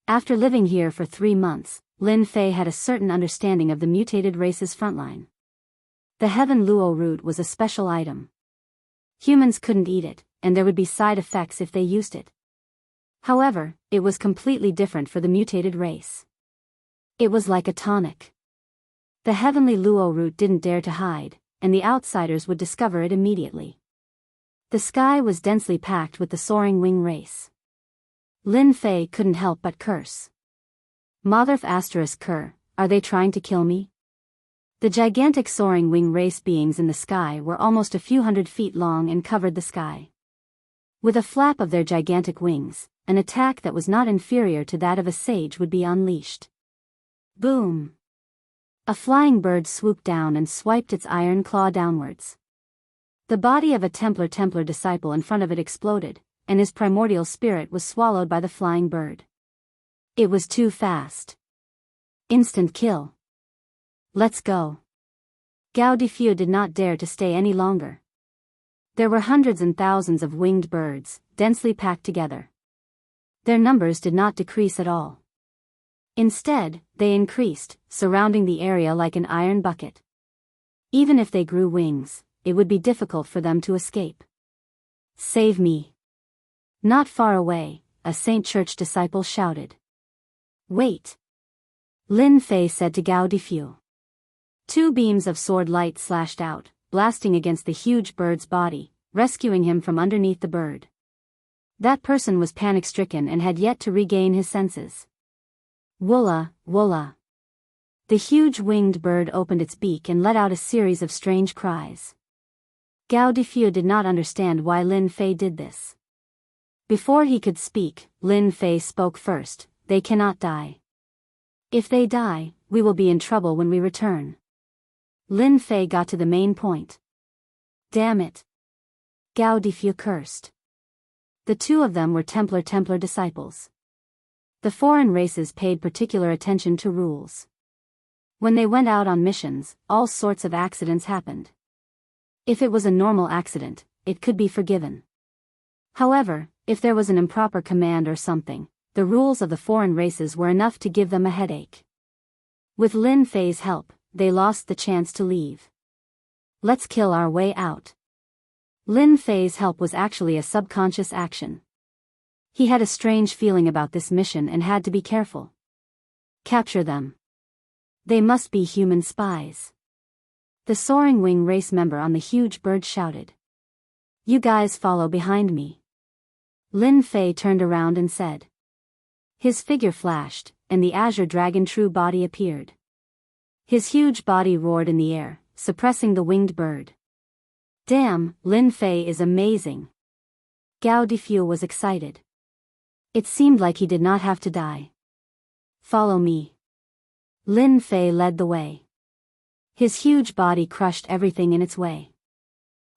After living here for 3 months, Lin Fei had a certain understanding of the mutated race's frontline. The heaven luo root was a special item. Humans couldn't eat it, and there would be side effects if they used it. However, it was completely different for the mutated race. It was like a tonic. The heavenly luo root didn't dare to hide, and the outsiders would discover it immediately. The sky was densely packed with the soaring wing race. Lin Fei couldn't help but curse. Motherf asterisk cur, are they trying to kill me? The gigantic soaring wing race beings in the sky were almost a few hundred feet long and covered the sky. With a flap of their gigantic wings, an attack that was not inferior to that of a sage would be unleashed. Boom! A flying bird swooped down and swiped its iron claw downwards. The body of a Templar disciple in front of it exploded, and his primordial spirit was swallowed by the flying bird. It was too fast. Instant kill. Let's go. Gao Difu did not dare to stay any longer. There were hundreds and thousands of winged birds, densely packed together. Their numbers did not decrease at all. Instead, they increased, surrounding the area like an iron bucket. Even if they grew wings, it would be difficult for them to escape. Save me. Not far away, a Saint Church disciple shouted. Wait. Lin Fei said to Gao Difu. 2 beams of sword light slashed out, blasting against the huge bird's body, rescuing him from underneath the bird. That person was panic-stricken and had yet to regain his senses. Woola, woola. The huge winged bird opened its beak and let out a series of strange cries. Gao Difu did not understand why Lin Fei did this. Before he could speak, Lin Fei spoke first. They cannot die. If they die, we will be in trouble when we return. Lin Fei got to the main point. Damn it. Gao Difu cursed. The 2 of them were Templar disciples. The foreign races paid particular attention to rules. When they went out on missions, all sorts of accidents happened. If it was a normal accident, it could be forgiven. However, if there was an improper command or something, the rules of the foreign races were enough to give them a headache. With Lin Fei's help, they lost the chance to leave. Let's kill our way out. Lin Fei's help was actually a subconscious action. He had a strange feeling about this mission and had to be careful. Capture them. They must be human spies. The soaring wing race member on the huge bird shouted. You guys follow behind me. Lin Fei turned around and said. His figure flashed, and the azure dragon true body appeared. His huge body roared in the air, suppressing the winged bird. Damn, Lin Fei is amazing. Gao Difu was excited. It seemed like he did not have to die. Follow me. Lin Fei led the way. His huge body crushed everything in its way.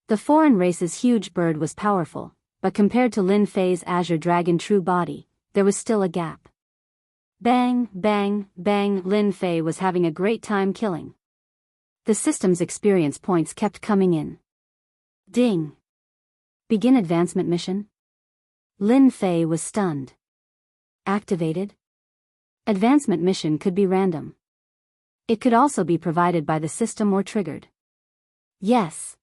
The foreign race's huge bird was powerful, but compared to Lin Fei's azure dragon true body, there was still a gap. Bang, bang, bang. Lin Fei was having a great time killing. The system's experience points kept coming in. Ding. Begin advancement mission? Lin Fei was stunned. Activated? Advancement mission could be random. It could also be provided by the system or triggered. Yes.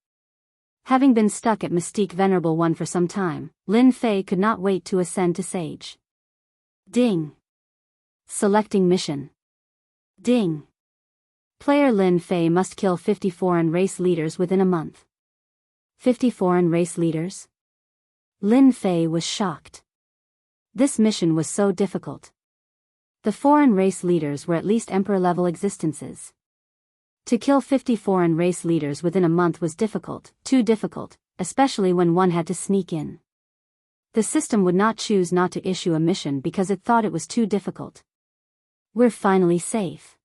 Having been stuck at Mystique Venerable 1 for some time, Lin Fei could not wait to ascend to Sage. Ding. Selecting mission. Ding. Player Lin Fei must kill 50 foreign race leaders within a month. 50 foreign race leaders? Lin Fei was shocked. This mission was so difficult. The foreign race leaders were at least emperor-level existences. To kill 50 foreign race leaders within a month was difficult, too difficult, especially when one had to sneak in. The system would not choose not to issue a mission because it thought it was too difficult. We're finally safe.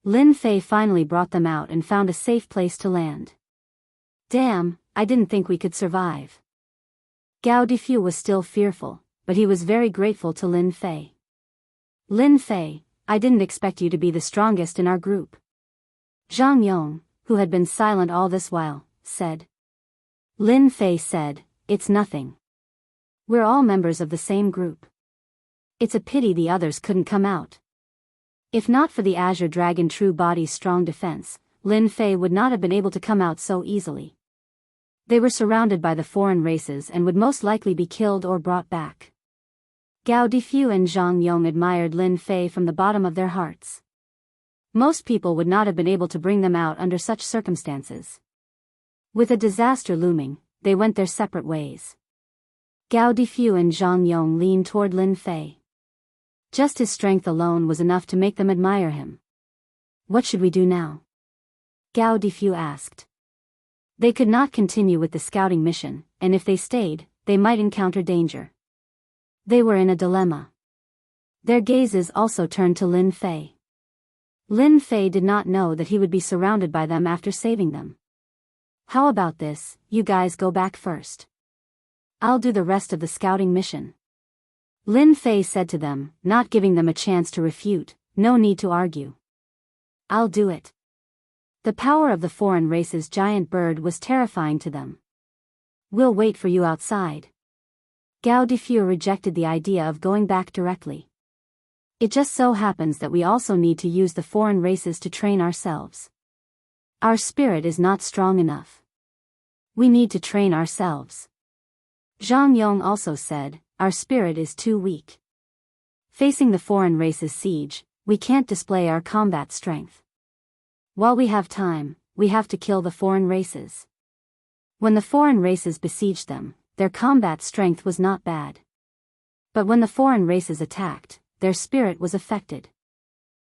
Lin Fei finally brought them out and found a safe place to land. Damn, I didn't think we could survive. Gao Difu was still fearful, but he was very grateful to Lin Fei. Lin Fei, I didn't expect you to be the strongest in our group. Zhang Yong, who had been silent all this while, said. Lin Fei said, it's nothing. We're all members of the same group. It's a pity the others couldn't come out. If not for the Azure Dragon True Body's strong defense, Lin Fei would not have been able to come out so easily. They were surrounded by the foreign races and would most likely be killed or brought back. Gao Difu and Zhang Yong admired Lin Fei from the bottom of their hearts. Most people would not have been able to bring them out under such circumstances. With a disaster looming, they went their separate ways. Gao Difu and Zhang Yong leaned toward Lin Fei. Just his strength alone was enough to make them admire him. What should we do now? Gao Difu asked. They could not continue with the scouting mission, and if they stayed, they might encounter danger. They were in a dilemma. Their gazes also turned to Lin Fei. Lin Fei did not know that he would be surrounded by them after saving them. How about this, you guys go back first. I'll do the rest of the scouting mission. Lin Fei said to them, not giving them a chance to refute, no need to argue. I'll do it. The power of the foreign race's giant bird was terrifying to them. We'll wait for you outside. Gao Difu rejected the idea of going back directly. It just so happens that we also need to use the foreign races to train ourselves. Our spirit is not strong enough. We need to train ourselves. Zhang Yong also said, our spirit is too weak. Facing the foreign race's siege, we can't display our combat strength. While we have time, we have to kill the foreign races. When the foreign races besieged them, their combat strength was not bad. But when the foreign races attacked, their spirit was affected.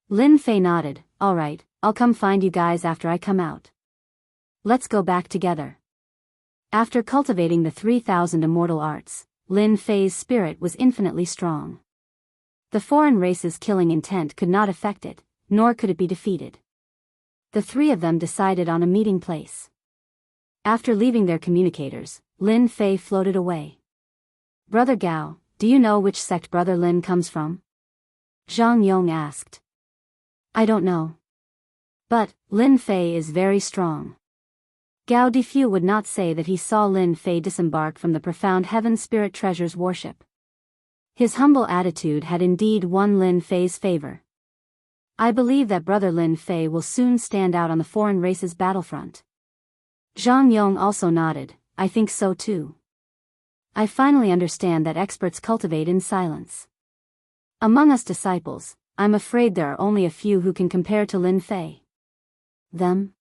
Lin Fei nodded, all right, I'll come find you guys after I come out. Let's go back together. After cultivating the 3,000 immortal arts, Lin Fei's spirit was infinitely strong. The foreign race's killing intent could not affect it, nor could it be defeated. The three of them decided on a meeting place. After leaving their communicators, Lin Fei floated away. Brother Gao, do you know which sect Brother Lin comes from? Zhang Yong asked. I don't know. But, Lin Fei is very strong. Gao Difu would not say that he saw Lin Fei disembark from the profound Heaven Spirit Treasure's worship. His humble attitude had indeed won Lin Fei's favor. I believe that Brother Lin Fei will soon stand out on the foreign race's battlefront. Zhang Yong also nodded, I think so too. I finally understand that experts cultivate in silence. Among us disciples, I'm afraid there are only a few who can compare to Lin Fei. Them?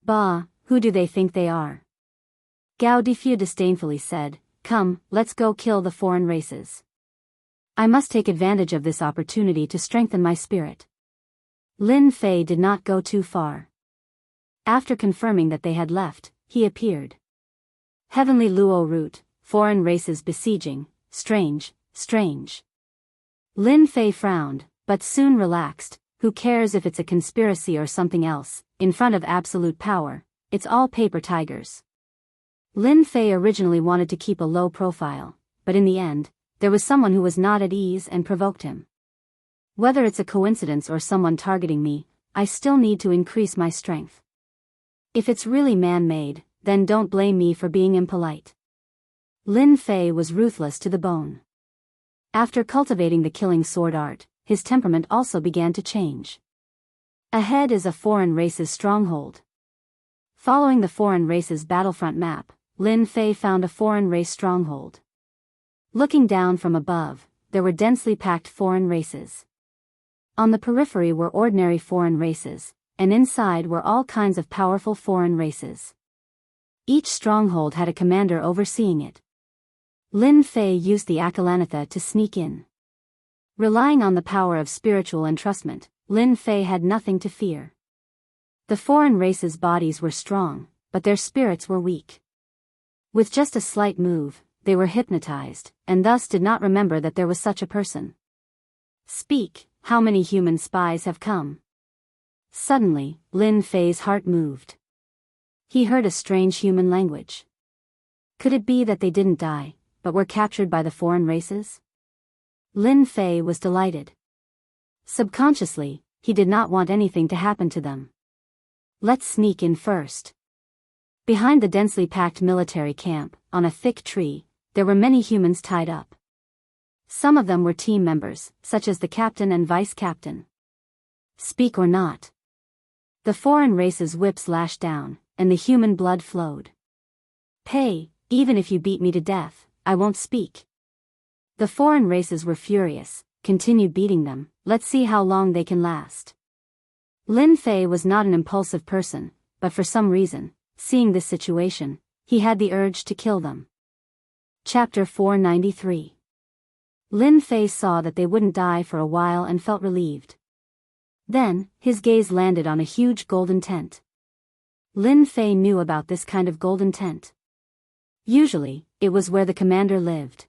Bah, who do they think they are? Gao Difu disdainfully said, come, let's go kill the foreign races. I must take advantage of this opportunity to strengthen my spirit. Lin Fei did not go too far. After confirming that they had left, he appeared. Heavenly Luo root, foreign races besieging, strange, strange. Lin Fei frowned, but soon relaxed, who cares if it's a conspiracy or something else, in front of absolute power, it's all paper tigers. Lin Fei originally wanted to keep a low profile, but in the end, there was someone who was not at ease and provoked him. Whether it's a coincidence or someone targeting me, I still need to increase my strength. If it's really man-made, then don't blame me for being impolite. Lin Fei was ruthless to the bone. After cultivating the killing sword art, his temperament also began to change. Ahead is a foreign race's stronghold. Following the foreign race's battlefront map, Lin Fei found a foreign race stronghold. Looking down from above, there were densely packed foreign races. On the periphery were ordinary foreign races, and inside were all kinds of powerful foreign races. Each stronghold had a commander overseeing it. Lin Fei used the Akalanatha to sneak in. Relying on the power of spiritual entrustment, Lin Fei had nothing to fear. The foreign races' bodies were strong, but their spirits were weak. With just a slight move, they were hypnotized, and thus did not remember that there was such a person. "Speak, how many human spies have come?" Suddenly, Lin Fei's heart moved. He heard a strange human language. Could it be that they didn't die, but were captured by the foreign races? Lin Fei was delighted. Subconsciously, he did not want anything to happen to them. Let's sneak in first. Behind the densely packed military camp, on a thick tree, there were many humans tied up. Some of them were team members, such as the captain and vice captain. Speak or not. The foreign race's whips lashed down, and the human blood flowed. "Pay, even if you beat me to death, I won't speak." The foreign races were furious, continued beating them. "Let's see how long they can last." Lin Fei was not an impulsive person, but for some reason, seeing this situation, he had the urge to kill them. Chapter 493. Lin Fei saw that they wouldn't die for a while and felt relieved. Then, his gaze landed on a huge golden tent. Lin Fei knew about this kind of golden tent. Usually, it was where the commander lived.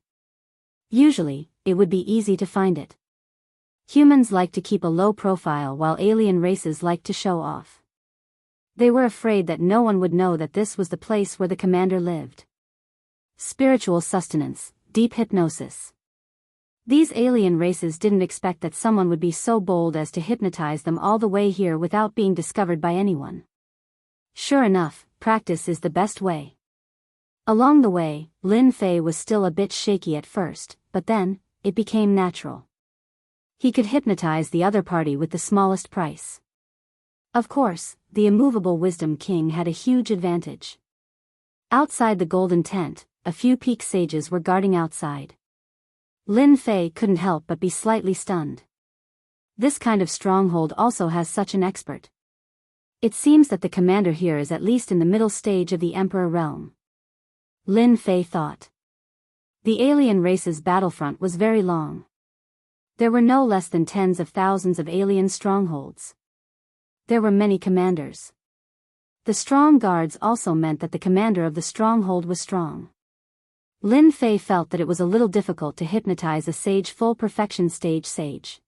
Usually, it would be easy to find it. Humans like to keep a low profile while alien races like to show off. They were afraid that no one would know that this was the place where the commander lived. Spiritual sustenance, deep hypnosis. These alien races didn't expect that someone would be so bold as to hypnotize them all the way here without being discovered by anyone. Sure enough, practice is the best way. Along the way, Lin Fei was still a bit shaky at first, but then, it became natural. He could hypnotize the other party with the smallest price. Of course, the immovable Wisdom King had a huge advantage. Outside the golden tent, a few peak sages were guarding outside. Lin Fei couldn't help but be slightly stunned. This kind of stronghold also has such an expert. It seems that the commander here is at least in the middle stage of the Emperor realm. Lin Fei thought. The alien race's battlefront was very long. There were no less than tens of thousands of alien strongholds. There were many commanders. The strong guards also meant that the commander of the stronghold was strong. Lin Fei felt that it was a little difficult to hypnotize a sage full perfection stage sage.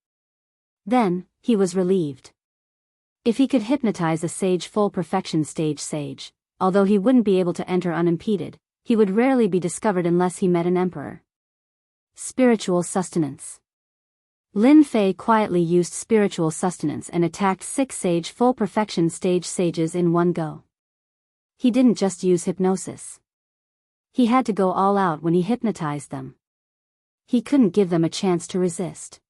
Then, he was relieved. If he could hypnotize a sage full perfection stage sage, although he wouldn't be able to enter unimpeded, he would rarely be discovered unless he met an emperor. Spiritual sustenance. Lin Fei quietly used spiritual sustenance and attacked 6 sage full perfection stage sages in one go. He didn't just use hypnosis. He had to go all out when he hypnotized them. He couldn't give them a chance to resist.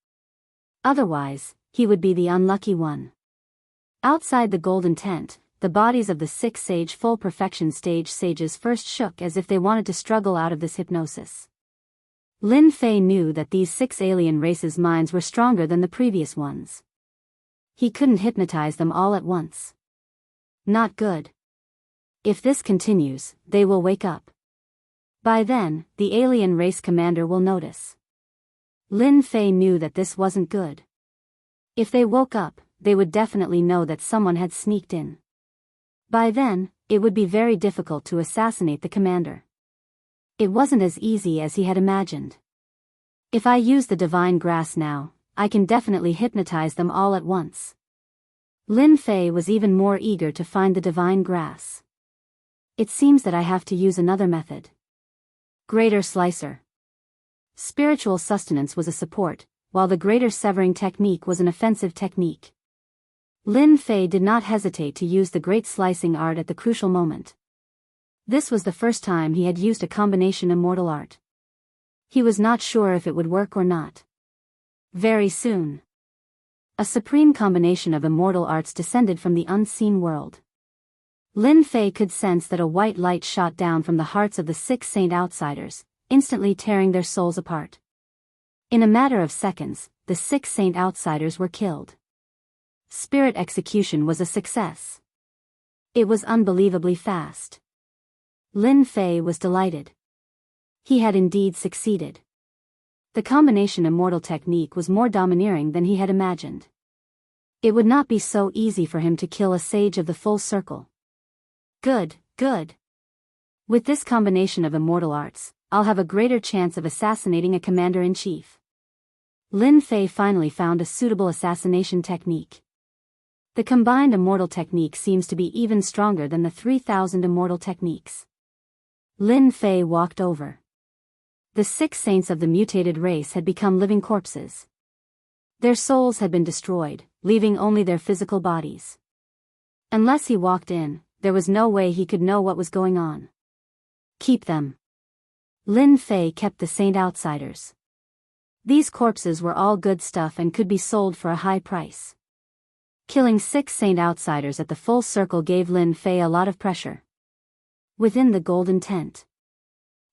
Otherwise, he would be the unlucky one. Outside the golden tent, the bodies of the 6 sage full perfection stage sages first shook as if they wanted to struggle out of this hypnosis. Lin Fei knew that these 6 alien races' minds were stronger than the previous ones. He couldn't hypnotize them all at once. Not good. If this continues, they will wake up. By then, the alien race commander will notice. Lin Fei knew that this wasn't good. If they woke up, they would definitely know that someone had sneaked in. By then, it would be very difficult to assassinate the commander. It wasn't as easy as he had imagined. If I use the divine grass now, I can definitely hypnotize them all at once. Lin Fei was even more eager to find the divine grass. It seems that I have to use another method. Greater Slicer. Spiritual sustenance was a support, while the greater severing technique was an offensive technique. Lin Fei did not hesitate to use the great slicing art at the crucial moment. This was the first time he had used a combination immortal art. He was not sure if it would work or not. Very soon, a supreme combination of immortal arts descended from the unseen world. Lin Fei could sense that a white light shot down from the hearts of the 6 saint outsiders, instantly tearing their souls apart. In a matter of seconds, the 6 saint outsiders were killed. Spirit execution was a success. It was unbelievably fast. Lin Fei was delighted. He had indeed succeeded. The combination immortal technique was more domineering than he had imagined. It would not be so easy for him to kill a sage of the full circle. Good, good. With this combination of immortal arts, I'll have a greater chance of assassinating a commander-in-chief. Lin Fei finally found a suitable assassination technique. The combined immortal technique seems to be even stronger than the 3,000 immortal techniques. Lin Fei walked over. The 6 saints of the mutated race had become living corpses. Their souls had been destroyed, leaving only their physical bodies. Unless he walked in, there was no way he could know what was going on. Keep them. Lin Fei kept the saint outsiders. These corpses were all good stuff and could be sold for a high price. Killing 6 saint outsiders at the full circle gave Lin Fei a lot of pressure. Within the golden tent,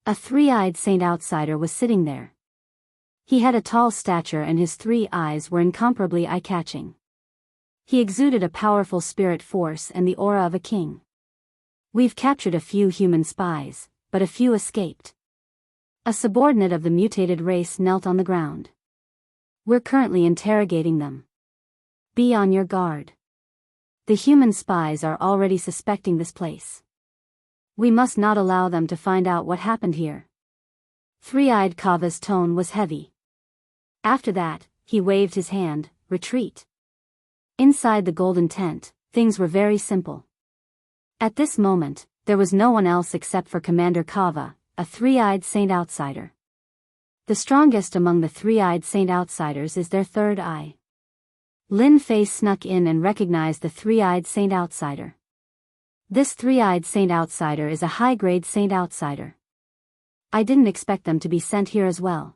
a 3-eyed saint outsider was sitting there. He had a tall stature and his 3 eyes were incomparably eye-catching. He exuded a powerful spirit force and the aura of a king. We've captured a few human spies, but a few escaped. A subordinate of the mutated race knelt on the ground. We're currently interrogating them. Be on your guard. The human spies are already suspecting this place. We must not allow them to find out what happened here. 3-eyed Kava's tone was heavy. After that, he waved his hand, retreat. Inside the golden tent, things were very simple. At this moment, there was no one else except for Commander Kava, a 3-eyed saint outsider. The strongest among the 3-eyed saint outsiders is their 3rd eye. Lin Fei snuck in and recognized the 3-eyed saint outsider. This 3-eyed saint outsider is a high-grade saint outsider. I didn't expect them to be sent here as well.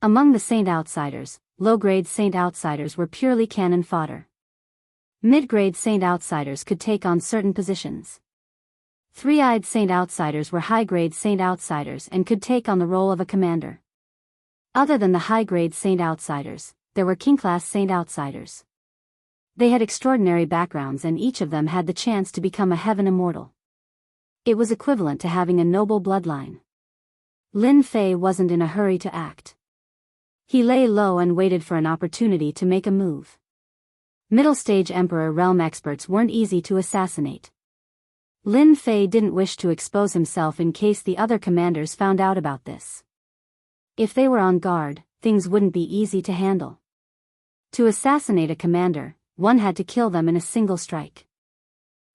Among the saint outsiders, low-grade saint outsiders were purely cannon fodder. Mid-grade saint outsiders could take on certain positions. 3-eyed saint outsiders were high-grade saint outsiders and could take on the role of a commander. Other than the high-grade saint outsiders, there were king-class saint outsiders. They had extraordinary backgrounds and each of them had the chance to become a heaven immortal. It was equivalent to having a noble bloodline. Lin Fei wasn't in a hurry to act. He lay low and waited for an opportunity to make a move. Middle-stage Emperor realm experts weren't easy to assassinate. Lin Fei didn't wish to expose himself in case the other commanders found out about this. If they were on guard, things wouldn't be easy to handle. To assassinate a commander, one had to kill them in a single strike.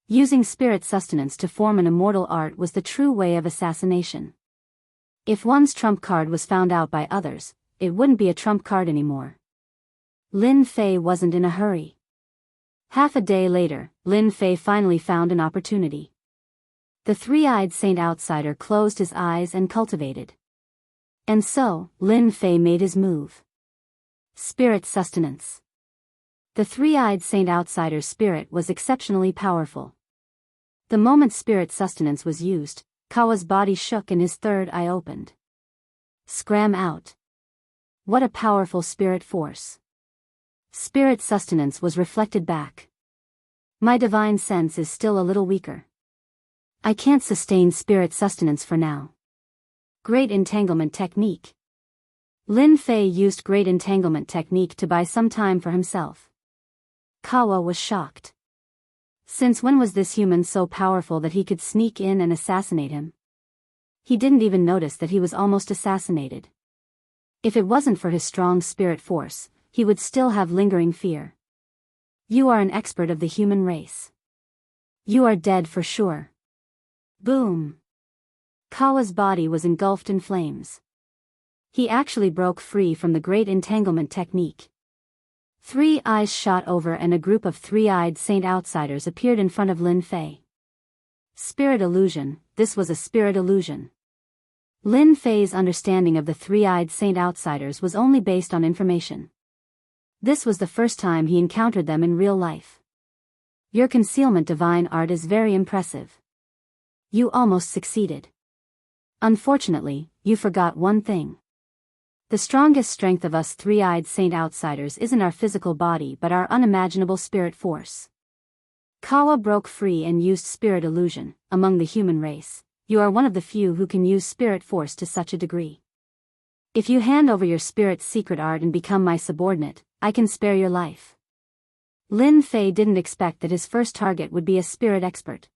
Using spirit sustenance to form an immortal art was the true way of assassination. If one's trump card was found out by others, it wouldn't be a trump card anymore. Lin Fei wasn't in a hurry. Half a day later, Lin Fei finally found an opportunity. The 3-eyed saint outsider closed his eyes and cultivated. And so, Lin Fei made his move. Spirit sustenance. The 3-eyed saint outsider's spirit was exceptionally powerful. The moment spirit sustenance was used, Kawa's body shook and his 3rd eye opened. Scram out. What a powerful spirit force. Spirit sustenance was reflected back. My divine sense is still a little weaker. I can't sustain spirit sustenance for now. Great entanglement technique. Lin Fei used great entanglement technique to buy some time for himself. Kawa was shocked. Since when was this human so powerful that he could sneak in and assassinate him? He didn't even notice that he was almost assassinated. If it wasn't for his strong spirit force, he would still have lingering fear. You are an expert of the human race. You are dead for sure. Boom. Kawa's body was engulfed in flames. He actually broke free from the great entanglement technique. 3 eyes shot over and a group of 3-eyed saint outsiders appeared in front of Lin Fei. Spirit illusion, this was a spirit illusion. Lin Fei's understanding of the 3-eyed saint outsiders was only based on information. This was the first time he encountered them in real life. Your concealment divine art is very impressive. You almost succeeded. Unfortunately, you forgot one thing. The strongest strength of us three-eyed saint outsiders isn't our physical body but our unimaginable spirit force. Kawa broke free and used spirit illusion. Among the human race, you are one of the few who can use spirit force to such a degree. If you hand over your spirit's secret art and become my subordinate, I can spare your life. Lin Fei didn't expect that his first target would be a spirit expert.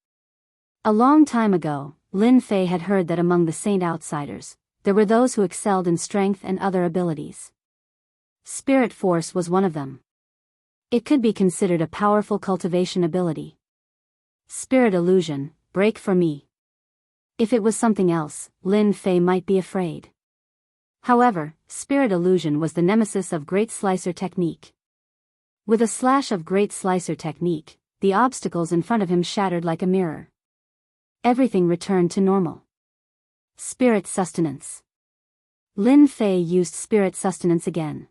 A long time ago, Lin Fei had heard that among the saint outsiders, there were those who excelled in strength and other abilities. Spirit force was one of them. It could be considered a powerful cultivation ability. Spirit illusion, break for me. If it was something else, Lin Fei might be afraid. However, spirit illusion was the nemesis of Great Slicer technique. With a slash of Great Slicer technique, the obstacles in front of him shattered like a mirror. Everything returned to normal. Spirit sustenance. Lin Fei used spirit sustenance again.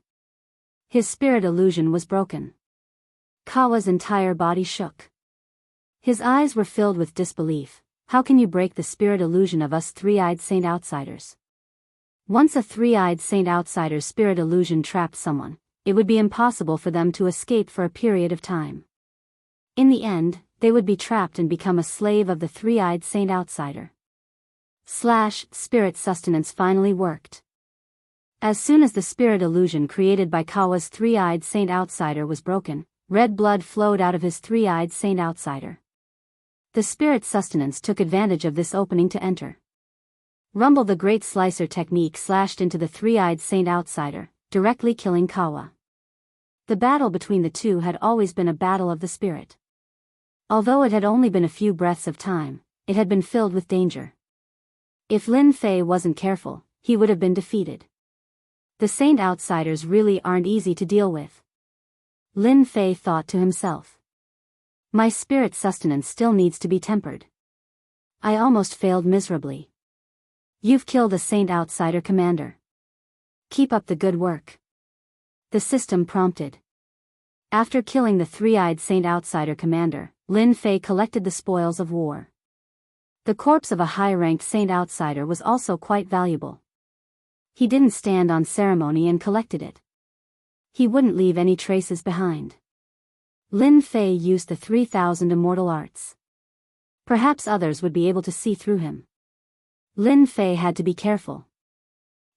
His spirit illusion was broken. Kawa's entire body shook. His eyes were filled with disbelief. How can you break the spirit illusion of us three-eyed saint outsiders? Once a three-eyed saint outsider's spirit illusion trapped someone, it would be impossible for them to escape for a period of time. In the end, they would be trapped and become a slave of the three-eyed saint outsider. Spirit sustenance finally worked. As soon as the spirit illusion created by Kawa's three-eyed saint outsider was broken, red blood flowed out of his three-eyed saint outsider. The spirit sustenance took advantage of this opening to enter. Rumble the Great Slicer technique slashed into the three-eyed saint outsider, directly killing Kawa. The battle between the two had always been a battle of the spirit. Although it had only been a few breaths of time, it had been filled with danger. If Lin Fei wasn't careful, he would have been defeated. The saint outsiders really aren't easy to deal with. Lin Fei thought to himself. My spirit sustenance still needs to be tempered. I almost failed miserably. You've killed a saint outsider commander. Keep up the good work. The system prompted. After killing the three-eyed saint outsider commander, Lin Fei collected the spoils of war. The corpse of a high-ranked saint outsider was also quite valuable. He didn't stand on ceremony and collected it. He wouldn't leave any traces behind. Lin Fei used the 3,000 immortal arts. Perhaps others would be able to see through him. Lin Fei had to be careful.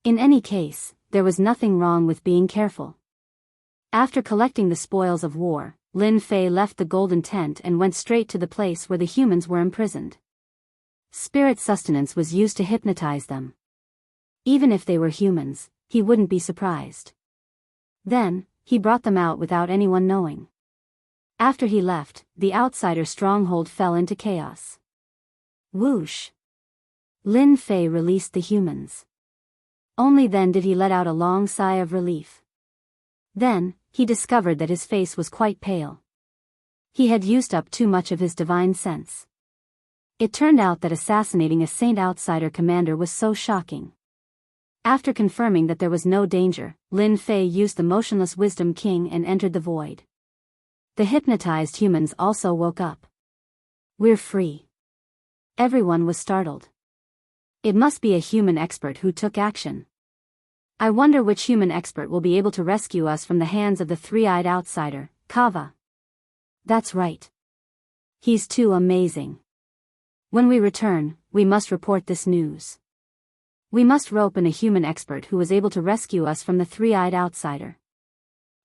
In any case, there was nothing wrong with being careful. After collecting the spoils of war, Lin Fei left the golden tent and went straight to the place where the humans were imprisoned. Spirit sustenance was used to hypnotize them. Even if they were humans, he wouldn't be surprised. Then, he brought them out without anyone knowing. After he left, the outsider stronghold fell into chaos. Whoosh! Lin Fei released the humans. Only then did he let out a long sigh of relief. Then, he discovered that his face was quite pale. He had used up too much of his divine sense. It turned out that assassinating a saint outsider commander was so shocking. After confirming that there was no danger, Lin Fei used the motionless wisdom king and entered the void. The hypnotized humans also woke up. We're free. Everyone was startled. It must be a human expert who took action. I wonder which human expert will be able to rescue us from the hands of the three-eyed outsider, Kava. That's right. He's too amazing. When we return, we must report this news. We must rope in a human expert who was able to rescue us from the three-eyed outsider.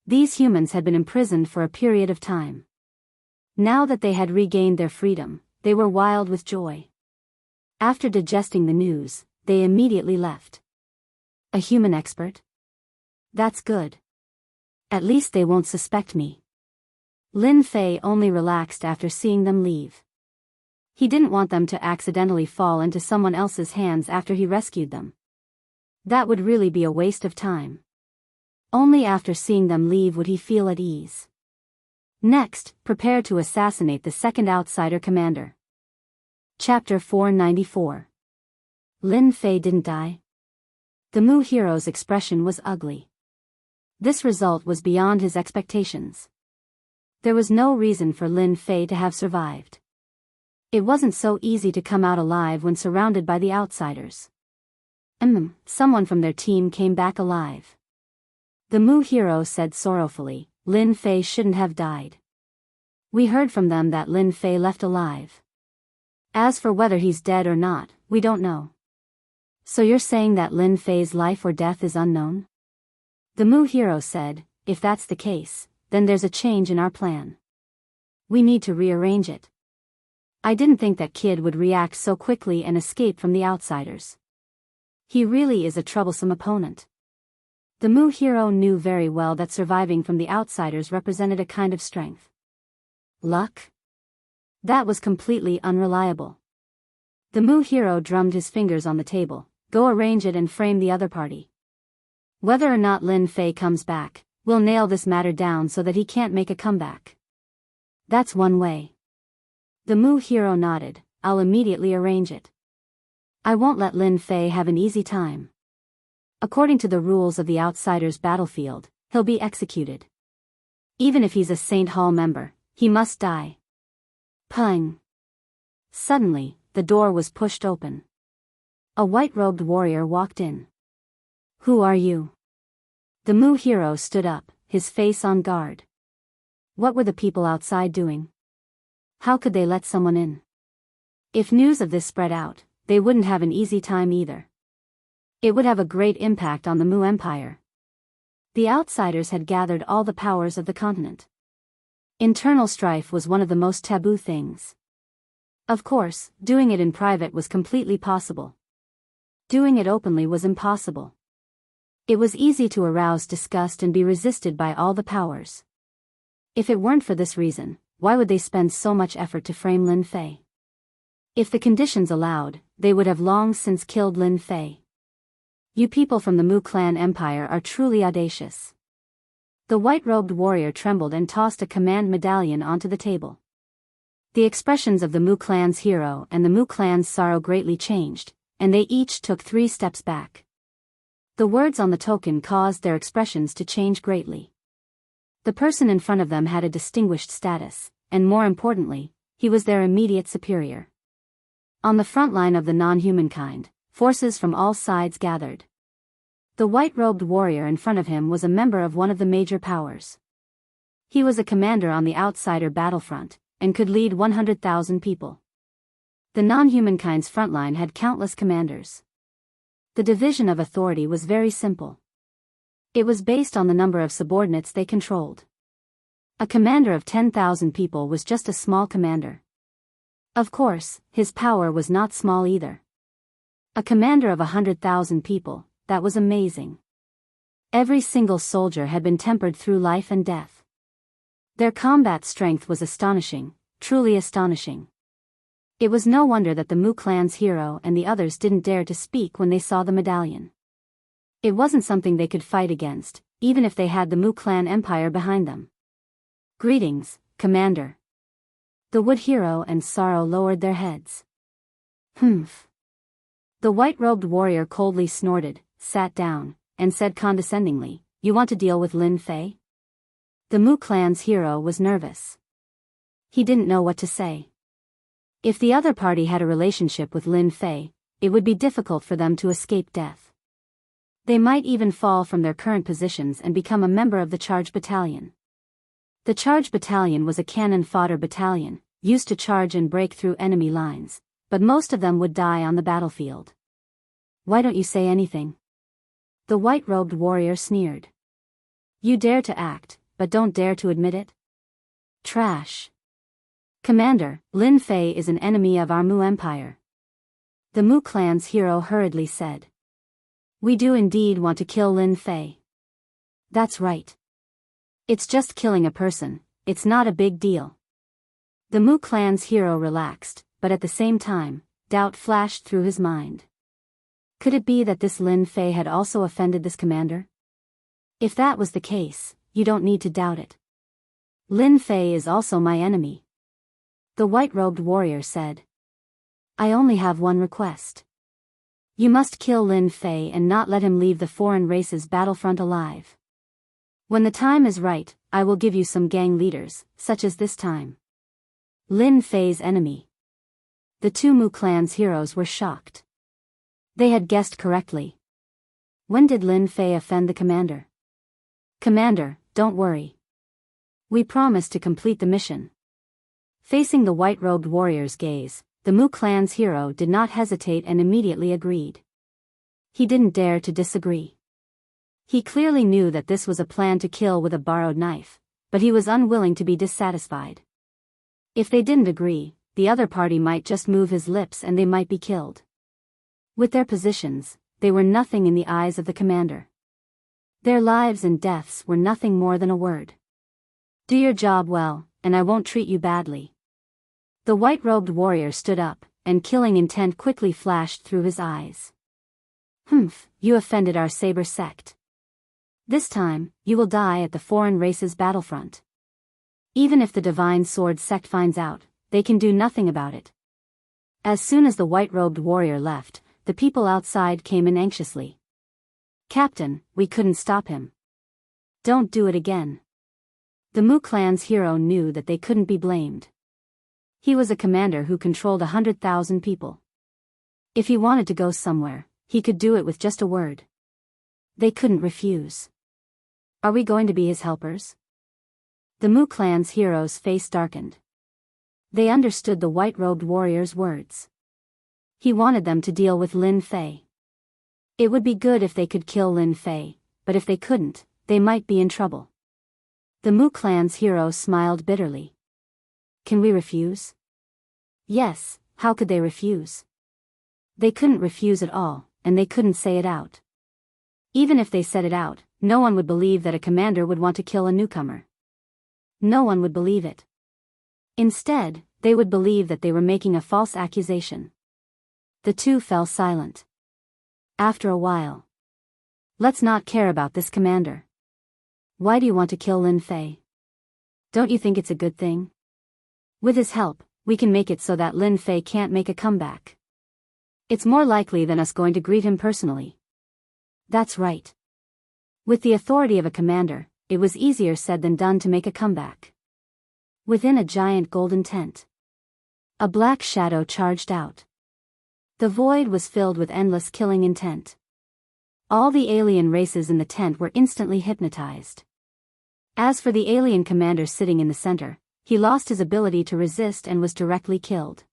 These humans had been imprisoned for a period of time. Now that they had regained their freedom, they were wild with joy. After digesting the news, they immediately left. A human expert? That's good. At least they won't suspect me. Lin Fei only relaxed after seeing them leave. He didn't want them to accidentally fall into someone else's hands after he rescued them. That would really be a waste of time. Only after seeing them leave would he feel at ease. Next, prepare to assassinate the second outsider commander. Chapter 494. Lin Fei didn't die. The Mu hero's expression was ugly. This result was beyond his expectations. There was no reason for Lin Fei to have survived. It wasn't so easy to come out alive when surrounded by the outsiders. Someone from their team came back alive. The Mu hero said sorrowfully, Lin Fei shouldn't have died. We heard from them that Lin Fei left alive. As for whether he's dead or not, we don't know. So you're saying that Lin Fei's life or death is unknown? The Mu hero said, if that's the case, then there's a change in our plan. We need to rearrange it. I didn't think that kid would react so quickly and escape from the outsiders. He really is a troublesome opponent. The Mu hero knew very well that surviving from the outsiders represented a kind of strength. Luck? That was completely unreliable. The Mu hero drummed his fingers on the table. Go arrange it and frame the other party. Whether or not Lin Fei comes back, we'll nail this matter down so that he can't make a comeback. That's one way. The Mu hero nodded. I'll immediately arrange it. I won't let Lin Fei have an easy time. According to the rules of the Outsiders battlefield, he'll be executed. Even if he's a St. Hall member, he must die. Pung! Suddenly, the door was pushed open. A white-robed warrior walked in. Who are you? The Mu hero stood up, his face on guard. What were the people outside doing? How could they let someone in? If news of this spread out, they wouldn't have an easy time either. It would have a great impact on the Mu Empire. The outsiders had gathered all the powers of the continent. Internal strife was one of the most taboo things. Of course, doing it in private was completely possible. Doing it openly was impossible. It was easy to arouse disgust and be resisted by all the powers. If it weren't for this reason, why would they spend so much effort to frame Lin Fei? If the conditions allowed, they would have long since killed Lin Fei. You people from the Mu clan empire are truly audacious. The white-robed warrior trembled and tossed a command medallion onto the table. The expressions of the Mu clan's hero and the Mu clan's sorrow greatly changed, and they each took 3 steps back. The words on the token caused their expressions to change greatly. The person in front of them had a distinguished status, and more importantly, he was their immediate superior. On the front line of the non-humankind, forces from all sides gathered. The white-robed warrior in front of him was a member of one of the major powers. He was a commander on the outsider battlefront, and could lead 100,000 people. The non-humankind's front line had countless commanders. The division of authority was very simple. It was based on the number of subordinates they controlled. A commander of 10,000 people was just a small commander. Of course, his power was not small either. A commander of 100,000 people, that was amazing. Every single soldier had been tempered through life and death. Their combat strength was astonishing, truly astonishing. It was no wonder that the Mu clan's hero and the others didn't dare to speak when they saw the medallion. It wasn't something they could fight against, even if they had the Mu clan empire behind them. Greetings, Commander. The wood hero and Sorrow lowered their heads. Humph. The white-robed warrior coldly snorted, sat down, and said condescendingly, You want to deal with Lin Fei? The Mu clan's hero was nervous. He didn't know what to say. If the other party had a relationship with Lin Fei, it would be difficult for them to escape death. They might even fall from their current positions and become a member of the Charge Battalion. The Charge Battalion was a cannon fodder battalion, used to charge and break through enemy lines, but most of them would die on the battlefield. Why don't you say anything? The white-robed warrior sneered. You dare to act, but don't dare to admit it? Trash. Commander, Lin Fei is an enemy of our Mu Empire. The Mu clan's hero hurriedly said. We do indeed want to kill Lin Fei. That's right. It's just killing a person, it's not a big deal. The Mu clan's hero relaxed, but at the same time, doubt flashed through his mind. Could it be that this Lin Fei had also offended this commander? If that was the case, you don't need to doubt it. Lin Fei is also my enemy. The white-robed warrior said. I only have one request. You must kill Lin Fei and not let him leave the foreign race's battlefront alive. When the time is right, I will give you some gang leaders, such as this time. Lin Fei's enemy. The 2 Mu clan's heroes were shocked. They had guessed correctly. When did Lin Fei offend the commander? Commander, don't worry. We promise to complete the mission. Facing the white-robed warrior's gaze, the Mu clan's hero did not hesitate and immediately agreed. He didn't dare to disagree. He clearly knew that this was a plan to kill with a borrowed knife, but he was unwilling to be dissatisfied. If they didn't agree, the other party might just move his lips and they might be killed. With their positions, they were nothing in the eyes of the commander. Their lives and deaths were nothing more than a word. Do your job well, and I won't treat you badly. The white-robed warrior stood up, and killing intent quickly flashed through his eyes. Humph, you offended our saber sect. This time, you will die at the foreign race's battlefront. Even if the divine sword sect finds out, they can do nothing about it. As soon as the white-robed warrior left, the people outside came in anxiously. Captain, we couldn't stop him. Don't do it again. The Mu clan's hero knew that they couldn't be blamed. He was a commander who controlled 100,000 people. If he wanted to go somewhere, he could do it with just a word. They couldn't refuse. Are we going to be his helpers? The Mu clan's hero's face darkened. They understood the white-robed warrior's words. He wanted them to deal with Lin Fei. It would be good if they could kill Lin Fei, but if they couldn't, they might be in trouble. The Mu clan's hero smiled bitterly. Can we refuse? Yes, how could they refuse? They couldn't refuse at all, and they couldn't say it out. Even if they said it out, no one would believe that a commander would want to kill a newcomer. No one would believe it. Instead, they would believe that they were making a false accusation. The two fell silent. After a while. Let's not care about this commander. Why do you want to kill Lin Fei? Don't you think it's a good thing? With his help, we can make it so that Lin Fei can't make a comeback. It's more likely than us going to greet him personally. That's right. With the authority of a commander, it was easier said than done to make a comeback. Within a giant golden tent, a black shadow charged out. The void was filled with endless killing intent. All the alien races in the tent were instantly hypnotized. As for the alien commander sitting in the center, he lost his ability to resist and was directly killed.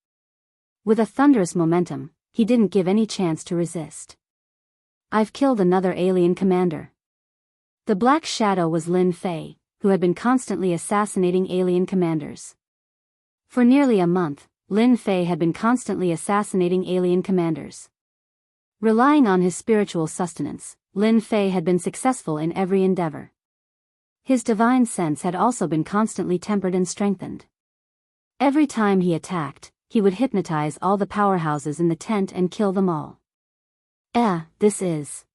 With a thunderous momentum, he didn't give any chance to resist. I've killed another alien commander. The black shadow was Lin Fei, who had been constantly assassinating alien commanders. For nearly a month, Lin Fei had been constantly assassinating alien commanders. Relying on his spiritual sustenance, Lin Fei had been successful in every endeavor. His divine sense had also been constantly tempered and strengthened. Every time he attacked, he would hypnotize all the powerhouses in the tent and kill them all. This is...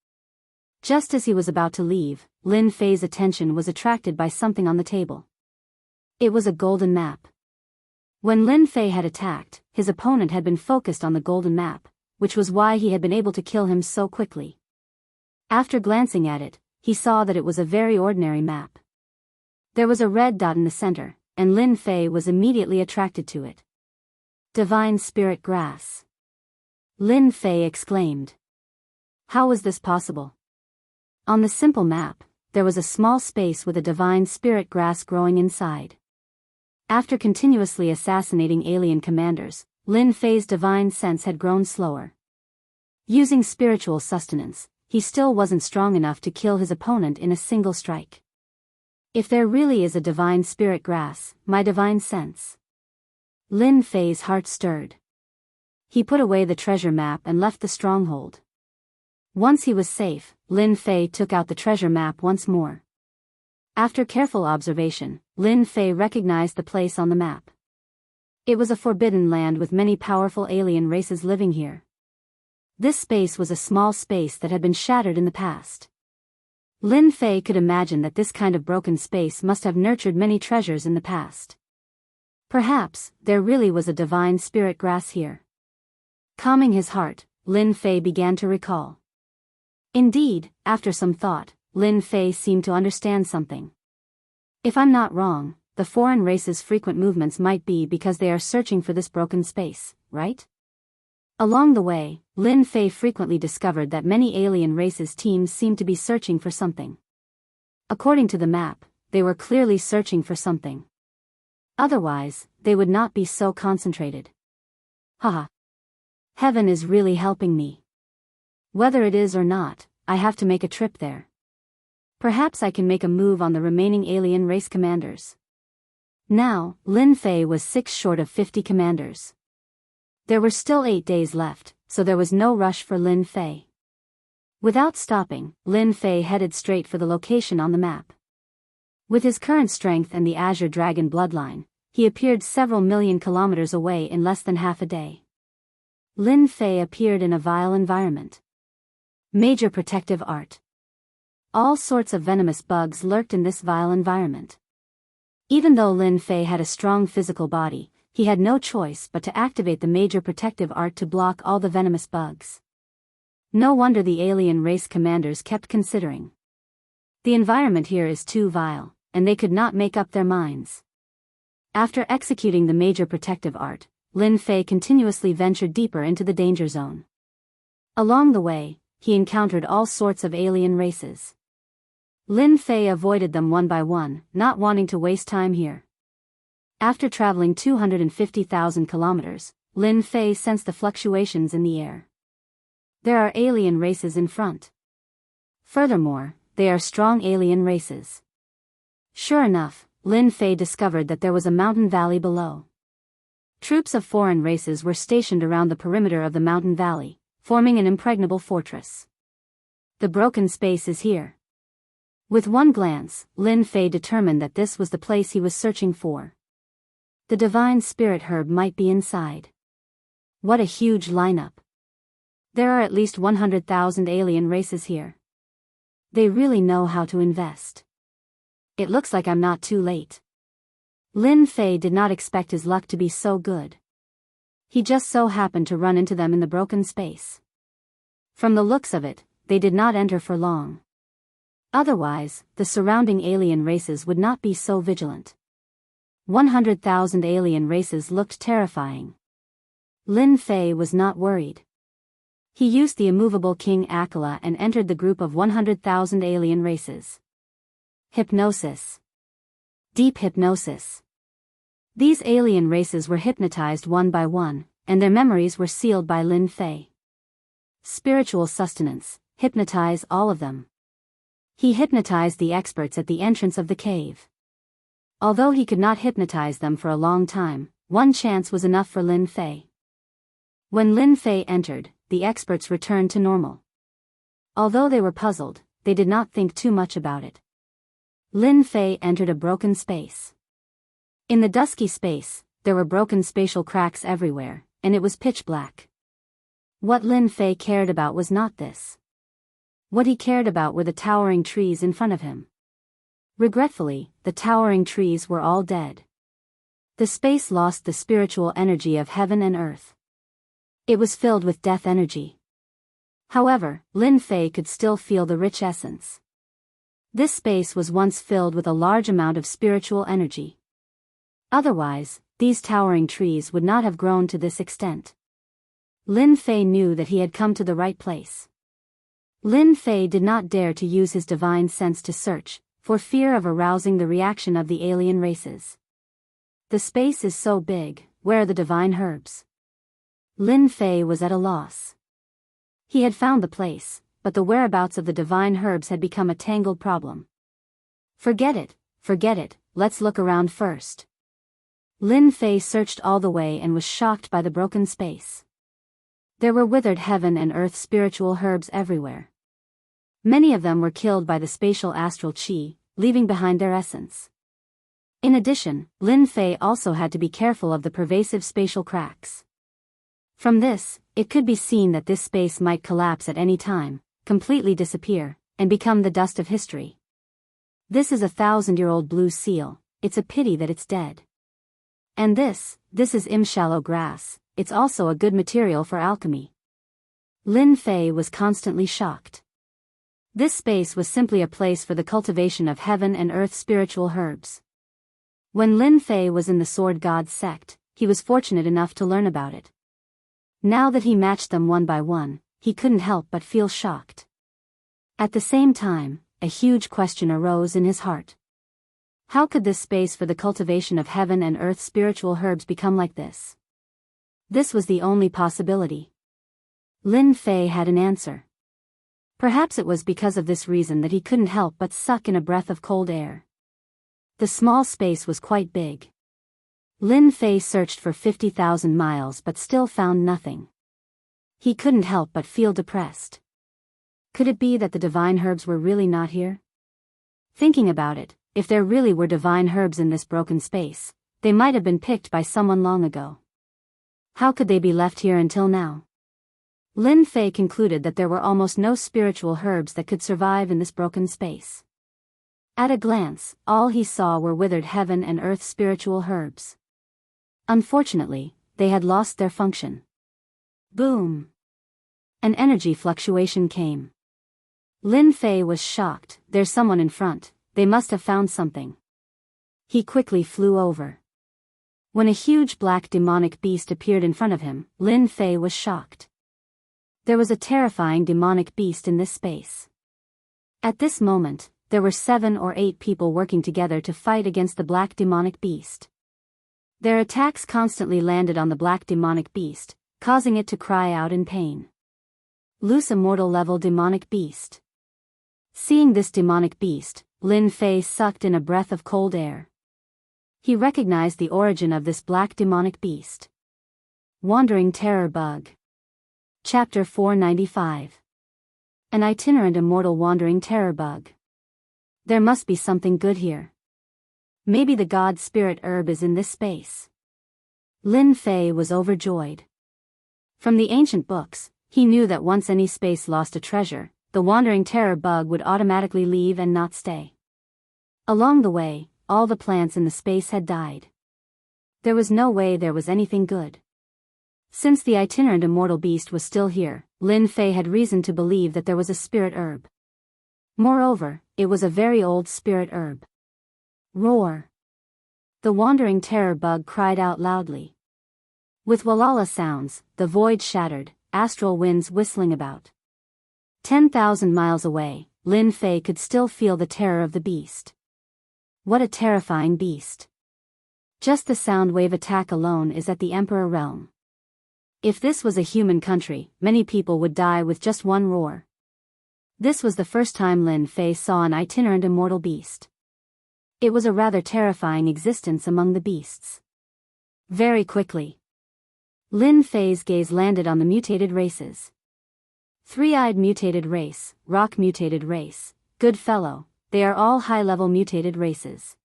Just as he was about to leave, Lin Fei's attention was attracted by something on the table. It was a golden map. When Lin Fei had attacked, his opponent had been focused on the golden map, which was why he had been able to kill him so quickly. After glancing at it, he saw that it was a very ordinary map. There was a red dot in the center, and Lin Fei was immediately attracted to it. Divine Spirit Grass. Lin Fei exclaimed. How was this possible? On the simple map, there was a small space with a divine spirit grass growing inside. After continuously assassinating alien commanders, Lin Fei's divine sense had grown slower. Using spiritual sustenance, he still wasn't strong enough to kill his opponent in a single strike. If there really is a divine spirit grass, my divine sense. Lin Fei's heart stirred. He put away the treasure map and left the stronghold. Once he was safe, Lin Fei took out the treasure map once more. After careful observation, Lin Fei recognized the place on the map. It was a forbidden land with many powerful alien races living here. This space was a small space that had been shattered in the past. Lin Fei could imagine that this kind of broken space must have nurtured many treasures in the past. Perhaps, there really was a divine spirit grass here. Calming his heart, Lin Fei began to recall. Indeed, after some thought, Lin Fei seemed to understand something. If I'm not wrong, the foreign race's frequent movements might be because they are searching for this broken space, right? Along the way, Lin Fei frequently discovered that many alien races teams seemed to be searching for something. According to the map, they were clearly searching for something. Otherwise, they would not be so concentrated. Haha. Heaven is really helping me. Whether it is or not, I have to make a trip there. Perhaps I can make a move on the remaining alien race commanders. Now, Lin Fei was 6 short of 50 commanders. There were still 8 days left, so there was no rush for Lin Fei. Without stopping, Lin Fei headed straight for the location on the map. With his current strength and the Azure Dragon bloodline, he appeared several million kilometers away in less than half a day. Lin Fei appeared in a vile environment. Major protective art. All sorts of venomous bugs lurked in this vile environment. Even though Lin Fei had a strong physical body, he had no choice but to activate the major protective art to block all the venomous bugs. No wonder the alien race commanders kept considering. The environment here is too vile, and they could not make up their minds. After executing the major protective art, Lin Fei continuously ventured deeper into the danger zone. Along the way, he encountered all sorts of alien races. Lin Fei avoided them one by one, not wanting to waste time here. After traveling 250,000 kilometers, Lin Fei sensed the fluctuations in the air. There are alien races in front. Furthermore, they are strong alien races. Sure enough, Lin Fei discovered that there was a mountain valley below. Troops of foreign races were stationed around the perimeter of the mountain valley, forming an impregnable fortress. The broken space is here. With one glance, Lin Fei determined that this was the place he was searching for. The divine spirit herb might be inside. What a huge lineup. There are at least 100,000 alien races here. They really know how to invest. It looks like I'm not too late. Lin Fei did not expect his luck to be so good. He just so happened to run into them in the broken space. From the looks of it, they did not enter for long. Otherwise, the surrounding alien races would not be so vigilant. 100,000 alien races looked terrifying. Lin Fei was not worried. He used the immovable King Akela and entered the group of 100,000 alien races. Hypnosis. Deep hypnosis. These alien races were hypnotized one by one, and their memories were sealed by Lin Fei. Spiritual sustenance, hypnotize all of them. He hypnotized the experts at the entrance of the cave. Although he could not hypnotize them for a long time, one chance was enough for Lin Fei. When Lin Fei entered, the experts returned to normal. Although they were puzzled, they did not think too much about it. Lin Fei entered a broken space. In the dusky space, there were broken spatial cracks everywhere, and it was pitch black. What Lin Fei cared about was not this. What he cared about were the towering trees in front of him. Regretfully, the towering trees were all dead. The space lost the spiritual energy of heaven and earth. It was filled with death energy. However, Lin Fei could still feel the rich essence. This space was once filled with a large amount of spiritual energy. Otherwise, these towering trees would not have grown to this extent. Lin Fei knew that he had come to the right place. Lin Fei did not dare to use his divine sense to search, for fear of arousing the reaction of the alien races. The space is so big, where are the divine herbs? Lin Fei was at a loss. He had found the place, but the whereabouts of the divine herbs had become a tangled problem. Forget it, let's look around first. Lin Fei searched all the way and was shocked by the broken space. There were withered heaven and earth spiritual herbs everywhere. Many of them were killed by the spatial astral chi, leaving behind their essence. In addition, Lin Fei also had to be careful of the pervasive spatial cracks. From this, it could be seen that this space might collapse at any time, completely disappear, and become the dust of history. This is a 1,000-year-old blue seal, it's a pity that it's dead. And this is shallow grass, it's also a good material for alchemy. Lin Fei was constantly shocked. This space was simply a place for the cultivation of heaven and earth spiritual herbs. When Lin Fei was in the Sword God sect, he was fortunate enough to learn about it. Now that he matched them one by one, he couldn't help but feel shocked. At the same time, a huge question arose in his heart. How could this space for the cultivation of heaven and earth spiritual herbs become like this? This was the only possibility. Lin Fei had an answer. Perhaps it was because of this reason that he couldn't help but suck in a breath of cold air. The small space was quite big. Lin Fei searched for 50,000 miles but still found nothing. He couldn't help but feel depressed. Could it be that the divine herbs were really not here? Thinking about it, if there really were divine herbs in this broken space, they might have been picked by someone long ago. How could they be left here until now? Lin Fei concluded that there were almost no spiritual herbs that could survive in this broken space. At a glance, all he saw were withered heaven and earth spiritual herbs. Unfortunately, they had lost their function. Boom! An energy fluctuation came. Lin Fei was shocked. There's someone in front, they must have found something. He quickly flew over. When a huge black demonic beast appeared in front of him, Lin Fei was shocked. There was a terrifying demonic beast in this space. At this moment, there were 7 or 8 people working together to fight against the black demonic beast. Their attacks constantly landed on the black demonic beast, causing it to cry out in pain. Loose immortal level demonic beast. Seeing this demonic beast, Lin Fei sucked in a breath of cold air. He recognized the origin of this black demonic beast. Wandering Terror Bug. Chapter 495. An itinerant immortal wandering terror bug. There must be something good here. Maybe the god spirit herb is in this space. Lin Fei was overjoyed. From the ancient books, he knew that once any space lost a treasure, the wandering terror bug would automatically leave and not stay. Along the way, all the plants in the space had died. There was no way there was anything good. Since the itinerant immortal beast was still here, Lin Fei had reason to believe that there was a spirit herb. Moreover, it was a very old spirit herb. Roar! The wandering terror bug cried out loudly. With walala sounds, the void shattered, astral winds whistling about. 10,000 miles away, Lin Fei could still feel the terror of the beast. What a terrifying beast. Just the sound wave attack alone is at the Emperor realm. If this was a human country, many people would die with just one roar. This was the first time Lin Fei saw an itinerant immortal beast. It was a rather terrifying existence among the beasts. Very quickly, Lin Fei's gaze landed on the mutated races. Three-eyed mutated race, rock mutated race, good fellow, they are all high-level mutated races.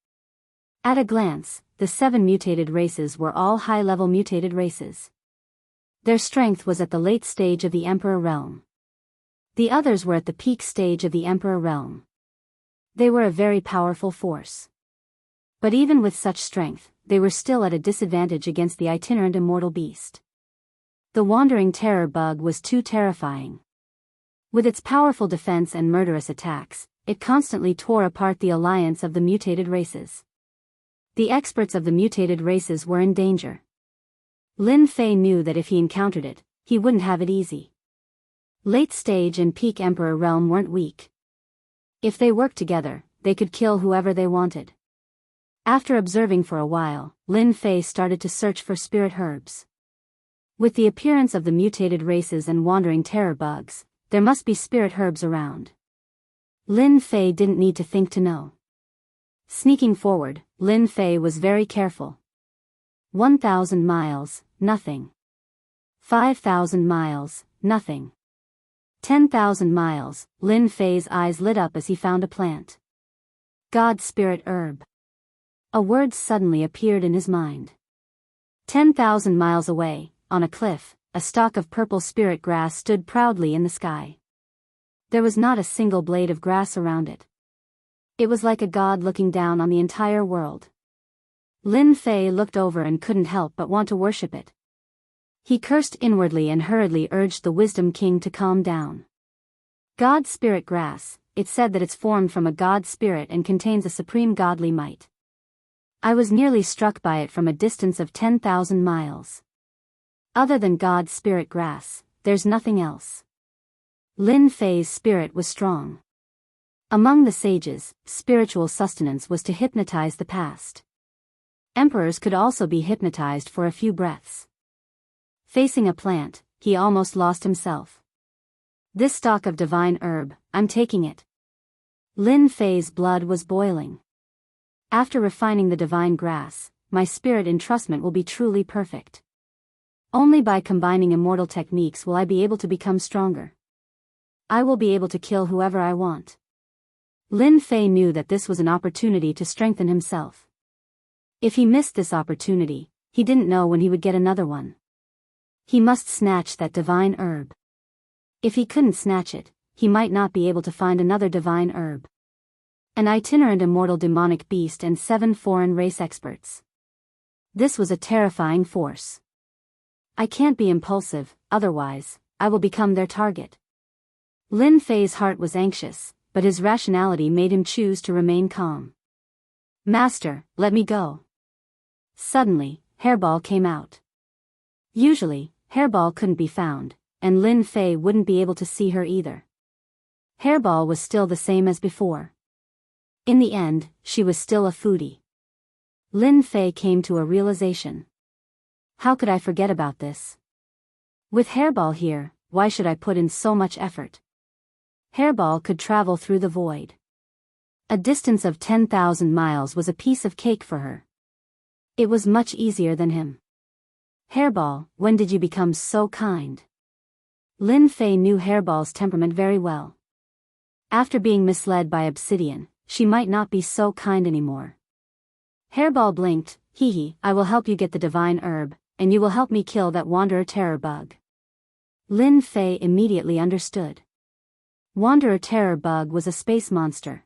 At a glance, the 7 mutated races were all high-level mutated races. Their strength was at the late stage of the Emperor realm. The others were at the peak stage of the Emperor realm. They were a very powerful force. But even with such strength, they were still at a disadvantage against the itinerant immortal beast. The wandering terror bug was too terrifying. With its powerful defense and murderous attacks, it constantly tore apart the alliance of the mutated races. The experts of the mutated races were in danger. Lin Fei knew that if he encountered it, he wouldn't have it easy. Late stage and peak Emperor realm weren't weak. If they worked together, they could kill whoever they wanted. After observing for a while, Lin Fei started to search for spirit herbs. With the appearance of the mutated races and wandering terror bugs, there must be spirit herbs around. Lin Fei didn't need to think to know. Sneaking forward, Lin Fei was very careful. 1,000 miles, nothing. 5,000 miles, nothing. 10,000 miles, Lin Fei's eyes lit up as he found a plant. God Spirit Herb. A word suddenly appeared in his mind. 10,000 miles away, on a cliff, a stalk of purple spirit grass stood proudly in the sky. There was not a single blade of grass around it. It was like a god looking down on the entire world. Lin Fei looked over and couldn't help but want to worship it. He cursed inwardly and hurriedly urged the Wisdom King to calm down. God Spirit Grass, it said that it's formed from a god spirit and contains a supreme godly might. I was nearly struck by it from a distance of 10,000 miles. Other than God's spirit grass, there's nothing else. Lin Fei's spirit was strong. Among the sages, spiritual sustenance was to hypnotize the past. Emperors could also be hypnotized for a few breaths. Facing a plant, he almost lost himself. This stalk of divine herb, I'm taking it. Lin Fei's blood was boiling. After refining the divine grass, my spirit entrustment will be truly perfect. Only by combining immortal techniques will I be able to become stronger. I will be able to kill whoever I want. Lin Fei knew that this was an opportunity to strengthen himself. If he missed this opportunity, he didn't know when he would get another one. He must snatch that divine herb. If he couldn't snatch it, he might not be able to find another divine herb. An itinerant immortal demonic beast and 7 foreign race experts. This was a terrifying force. I can't be impulsive, otherwise, I will become their target. Lin Fei's heart was anxious, but his rationality made him choose to remain calm. Master, let me go. Suddenly, Hairball came out. Usually, Hairball couldn't be found, and Lin Fei wouldn't be able to see her either. Hairball was still the same as before. In the end, she was still a foodie. Lin Fei came to a realization. How could I forget about this? With Hairball here, why should I put in so much effort? Hairball could travel through the void. A distance of 10,000 miles was a piece of cake for her. It was much easier than him. Hairball, when did you become so kind? Lin Fei knew Hairball's temperament very well. After being misled by Obsidian, she might not be so kind anymore. Hairball blinked. Hee hee, I will help you get the divine herb, and you will help me kill that Wanderer Terror bug. Lin Fei immediately understood. Wanderer Terror bug was a space monster.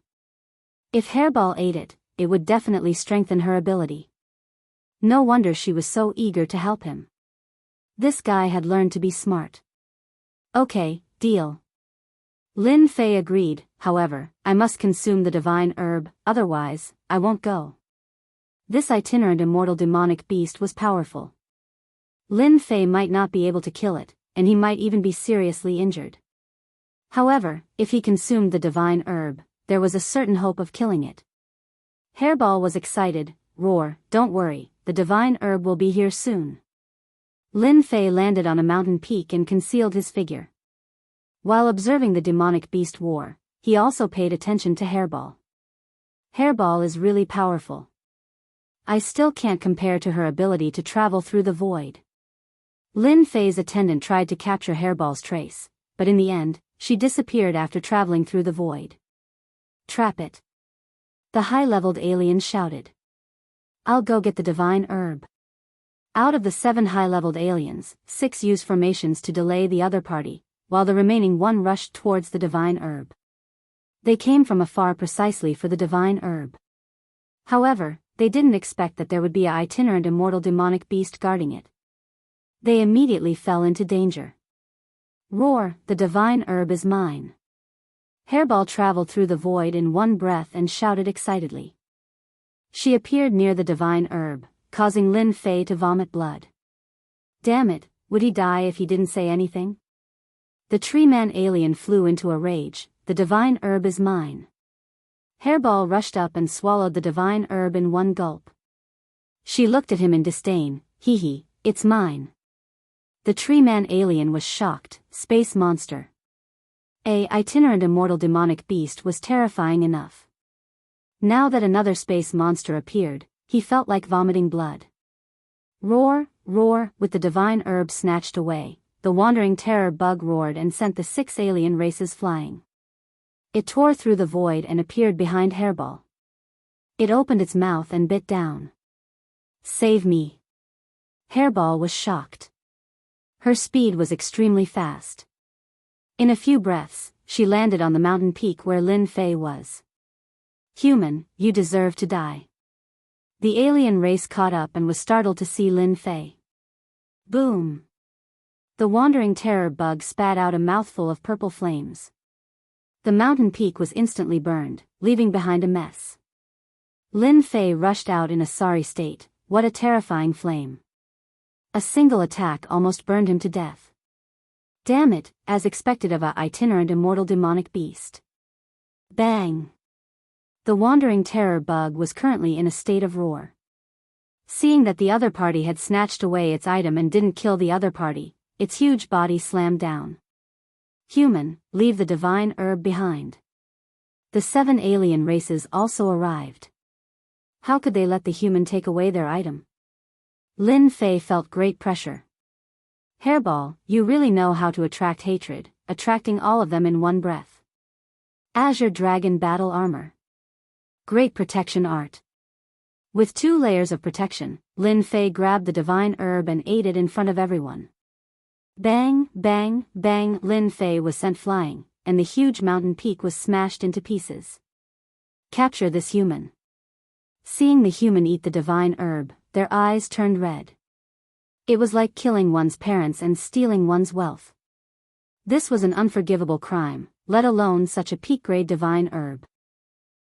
If Hairball ate it, it would definitely strengthen her ability. No wonder she was so eager to help him. This guy had learned to be smart. Okay, deal. Lin Fei agreed. However, I must consume the divine herb, otherwise, I won't go. This itinerant immortal demonic beast was powerful. Lin Fei might not be able to kill it, and he might even be seriously injured. However, if he consumed the divine herb, there was a certain hope of killing it. Hairball was excited. Roar, don't worry, the divine herb will be here soon. Lin Fei landed on a mountain peak and concealed his figure. While observing the demonic beast war, he also paid attention to Hairball. Hairball is really powerful. I still can't compare to her ability to travel through the void. Lin Fei's attendant tried to capture Hairball's trace, but in the end, she disappeared after traveling through the void. Trap it. The high-leveled alien shouted. I'll go get the divine herb. Out of the 7 high-leveled aliens, 6 used formations to delay the other party, while the remaining 1 rushed towards the divine herb. They came from afar precisely for the divine herb. However, they didn't expect that there would be an itinerant immortal demonic beast guarding it. They immediately fell into danger. Roar, the divine herb is mine. Hairball traveled through the void in one breath and shouted excitedly. She appeared near the divine herb, causing Lin Fei to vomit blood. Damn it, would he die if he didn't say anything? The tree man alien flew into a rage. The divine herb is mine. Hairball rushed up and swallowed the divine herb in one gulp. She looked at him in disdain. Hee hee, it's mine. The tree man alien was shocked. Space monster. A itinerant immortal demonic beast was terrifying enough. Now that another space monster appeared, he felt like vomiting blood. Roar, roar, with the divine herb snatched away, the wandering terror bug roared and sent the 6 alien races flying. It tore through the void and appeared behind Hairball. It opened its mouth and bit down. Save me. Hairball was shocked. Her speed was extremely fast. In a few breaths, she landed on the mountain peak where Lin Fei was. Human, you deserve to die. The alien race caught up and was startled to see Lin Fei. Boom! The wandering terror bug spat out a mouthful of purple flames. The mountain peak was instantly burned, leaving behind a mess. Lin Fei rushed out in a sorry state. What a terrifying flame. A single attack almost burned him to death. Damn it, as expected of a itinerant immortal demonic beast. Bang! The wandering terror bug was currently in a state of roar. Seeing that the other party had snatched away its item and didn't kill the other party, its huge body slammed down. Human, leave the divine herb behind. The 7 alien races also arrived. How could they let the human take away their item? Lin Fei felt great pressure. Hairball, you really know how to attract hatred, attracting all of them in one breath. Azure Dragon Battle Armor. Great protection art. With 2 layers of protection, Lin Fei grabbed the divine herb and ate it in front of everyone. Bang, bang, bang, Lin Fei was sent flying, and the huge mountain peak was smashed into pieces. Capture this human. Seeing the human eat the divine herb, their eyes turned red. It was like killing one's parents and stealing one's wealth. This was an unforgivable crime, let alone such a peak-grade divine herb.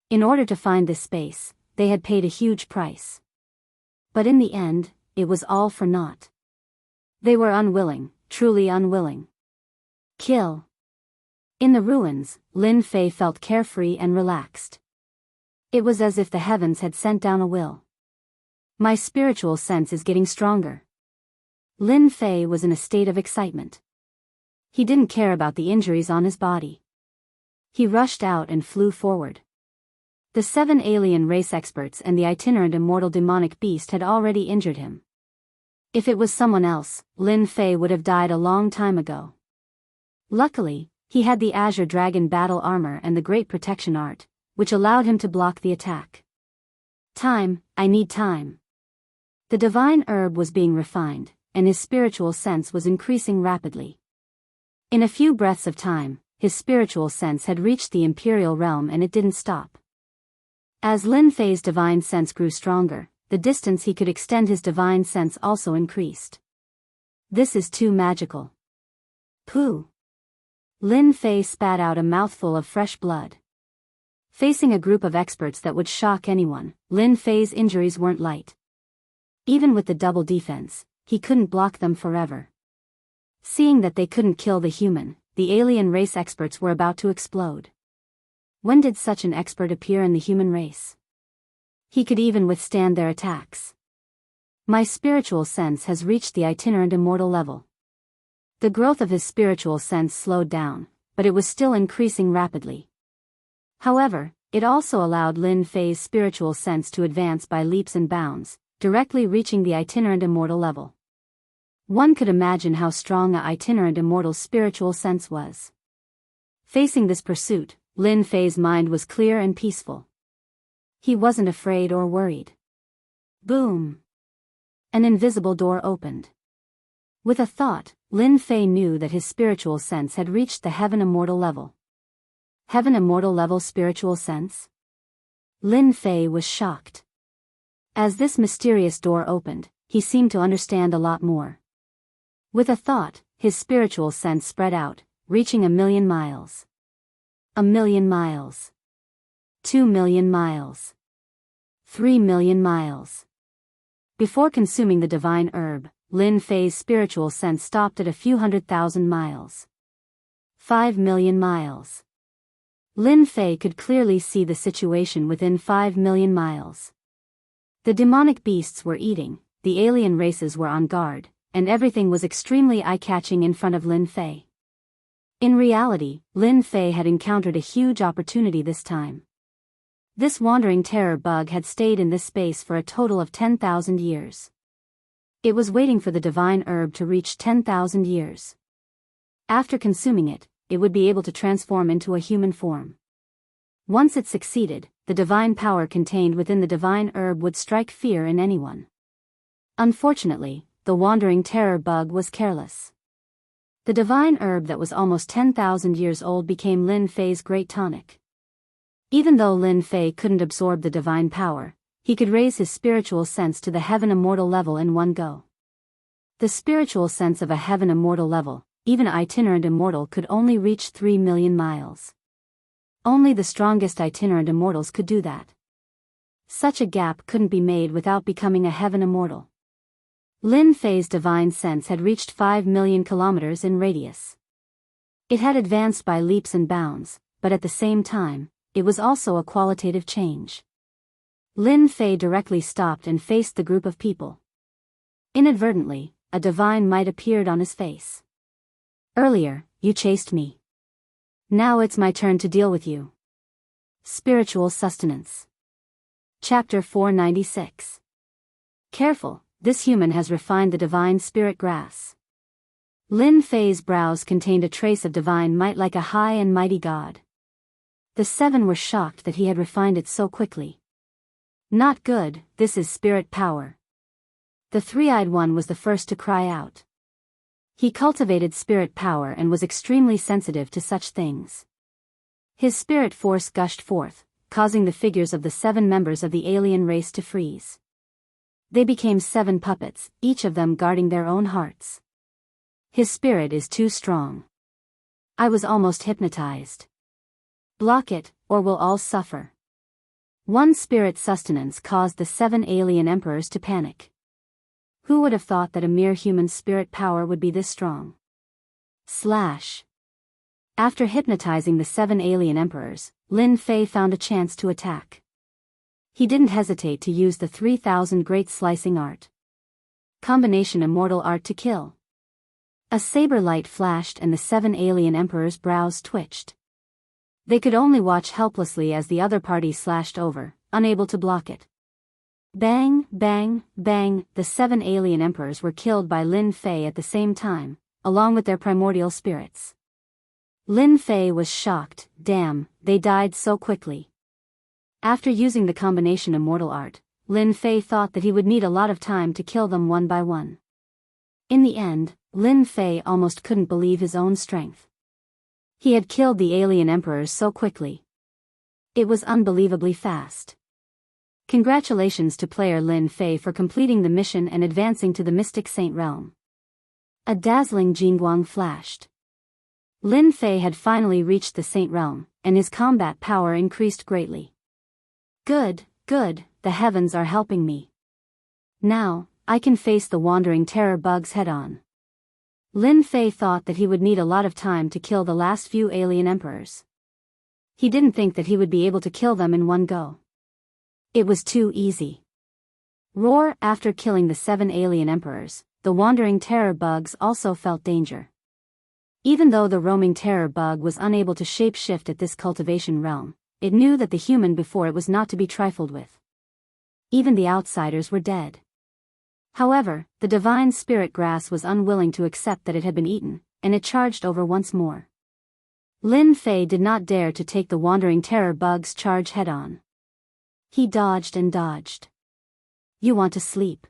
In order to find this space, they had paid a huge price. But in the end, it was all for naught. They were unwilling, truly unwilling. Kill. In the ruins, Lin Fei felt carefree and relaxed. It was as if the heavens had sent down a will. My spiritual sense is getting stronger. Lin Fei was in a state of excitement. He didn't care about the injuries on his body. He rushed out and flew forward. The 7 alien race experts and the itinerant immortal demonic beast had already injured him. If it was someone else, Lin Fei would have died a long time ago. Luckily, he had the Azure Dragon Battle Armor and the Great Protection Art, which allowed him to block the attack. Time, I need time. The divine herb was being refined, and his spiritual sense was increasing rapidly. In a few breaths of time, his spiritual sense had reached the imperial realm and it didn't stop. As Lin Fei's divine sense grew stronger, the distance he could extend his divine sense also increased. This is too magical. Pooh! Lin Fei spat out a mouthful of fresh blood. Facing a group of experts that would shock anyone, Lin Fei's injuries weren't light. Even with the double defense, he couldn't block them forever. Seeing that they couldn't kill the human, the alien race experts were about to explode. When did such an expert appear in the human race? He could even withstand their attacks. My spiritual sense has reached the itinerant immortal level. The growth of his spiritual sense slowed down, but it was still increasing rapidly. However, it also allowed Lin Fei's spiritual sense to advance by leaps and bounds, directly reaching the itinerant immortal level. One could imagine how strong a itinerant immortal's spiritual sense was. Facing this pursuit, Lin Fei's mind was clear and peaceful. He wasn't afraid or worried. Boom! An invisible door opened. With a thought, Lin Fei knew that his spiritual sense had reached the heaven immortal level. Heaven immortal level spiritual sense? Lin Fei was shocked. As this mysterious door opened, he seemed to understand a lot more. With a thought, his spiritual sense spread out, reaching 1,000,000 miles. 1,000,000 miles. 2,000,000 miles. 3,000,000 miles. Before consuming the divine herb, Lin Fei's spiritual sense stopped at a few 100,000 miles. 5,000,000 miles. Lin Fei could clearly see the situation within 5,000,000 miles. The demonic beasts were eating, the alien races were on guard, and everything was extremely eye-catching in front of Lin Fei. In reality, Lin Fei had encountered a huge opportunity this time. This wandering terror bug had stayed in this space for a total of 10,000 years. It was waiting for the divine herb to reach 10,000 years. After consuming it, it would be able to transform into a human form. Once it succeeded, the divine power contained within the divine herb would strike fear in anyone. Unfortunately, the wandering terror bug was careless. The divine herb that was almost 10,000 years old became Lin Fei's great tonic. Even though Lin Fei couldn't absorb the divine power, he could raise his spiritual sense to the heaven immortal level in one go. The spiritual sense of a heaven immortal level, even an itinerant immortal, could only reach 3,000,000 miles. Only the strongest itinerant immortals could do that. Such a gap couldn't be made without becoming a heaven immortal. Lin Fei's divine sense had reached 5 million kilometers in radius. It had advanced by leaps and bounds, but at the same time, it was also a qualitative change. Lin Fei directly stopped and faced the group of people. Inadvertently, a divine might appeared on his face. Earlier, you chased me. Now it's my turn to deal with you. Spiritual Sustenance. Chapter 496. Careful, this human has refined the divine spirit grass. Lin Fei's brows contained a trace of divine might like a high and mighty god. The seven were shocked that he had refined it so quickly. Not good, this is spirit power. The three-eyed one was the first to cry out. He cultivated spirit power and was extremely sensitive to such things. His spirit force gushed forth, causing the figures of the 7 members of the alien race to freeze. They became 7 puppets, each of them guarding their own hearts. His spirit is too strong. I was almost hypnotized. Block it, or we'll all suffer. One spirit sustenance caused the 7 alien emperors to panic. Who would have thought that a mere human spirit power would be this strong? Slash. After hypnotizing the 7 alien emperors, Lin Fei found a chance to attack. He didn't hesitate to use the 3000 great slicing art. Combination immortal art to kill. A saber light flashed and the 7 alien emperors' brows twitched. They could only watch helplessly as the other party slashed over, unable to block it. Bang, bang, bang, the 7 alien emperors were killed by Lin Fei at the same time, along with their primordial spirits. Lin Fei was shocked. Damn, they died so quickly. After using the combination immortal art, Lin Fei thought that he would need a lot of time to kill them one by one. In the end, Lin Fei almost couldn't believe his own strength. He had killed the alien emperors so quickly. It was unbelievably fast. Congratulations to player Lin Fei for completing the mission and advancing to the Mystic Saint realm. A dazzling Jingguang flashed. Lin Fei had finally reached the Saint realm, and his combat power increased greatly. Good, good, the heavens are helping me. Now, I can face the wandering terror bugs head-on. Lin Fei thought that he would need a lot of time to kill the last few alien emperors. He didn't think that he would be able to kill them in one go. It was too easy. Roar! After killing the 7 alien emperors, the wandering terror bugs also felt danger. Even though the roaming terror bug was unable to shape-shift at this cultivation realm, it knew that the human before it was not to be trifled with. Even the outsiders were dead. However, the divine spirit grass was unwilling to accept that it had been eaten, and it charged over once more. Lin Fei did not dare to take the wandering terror bug's charge head-on. He dodged and dodged. You want to sleep.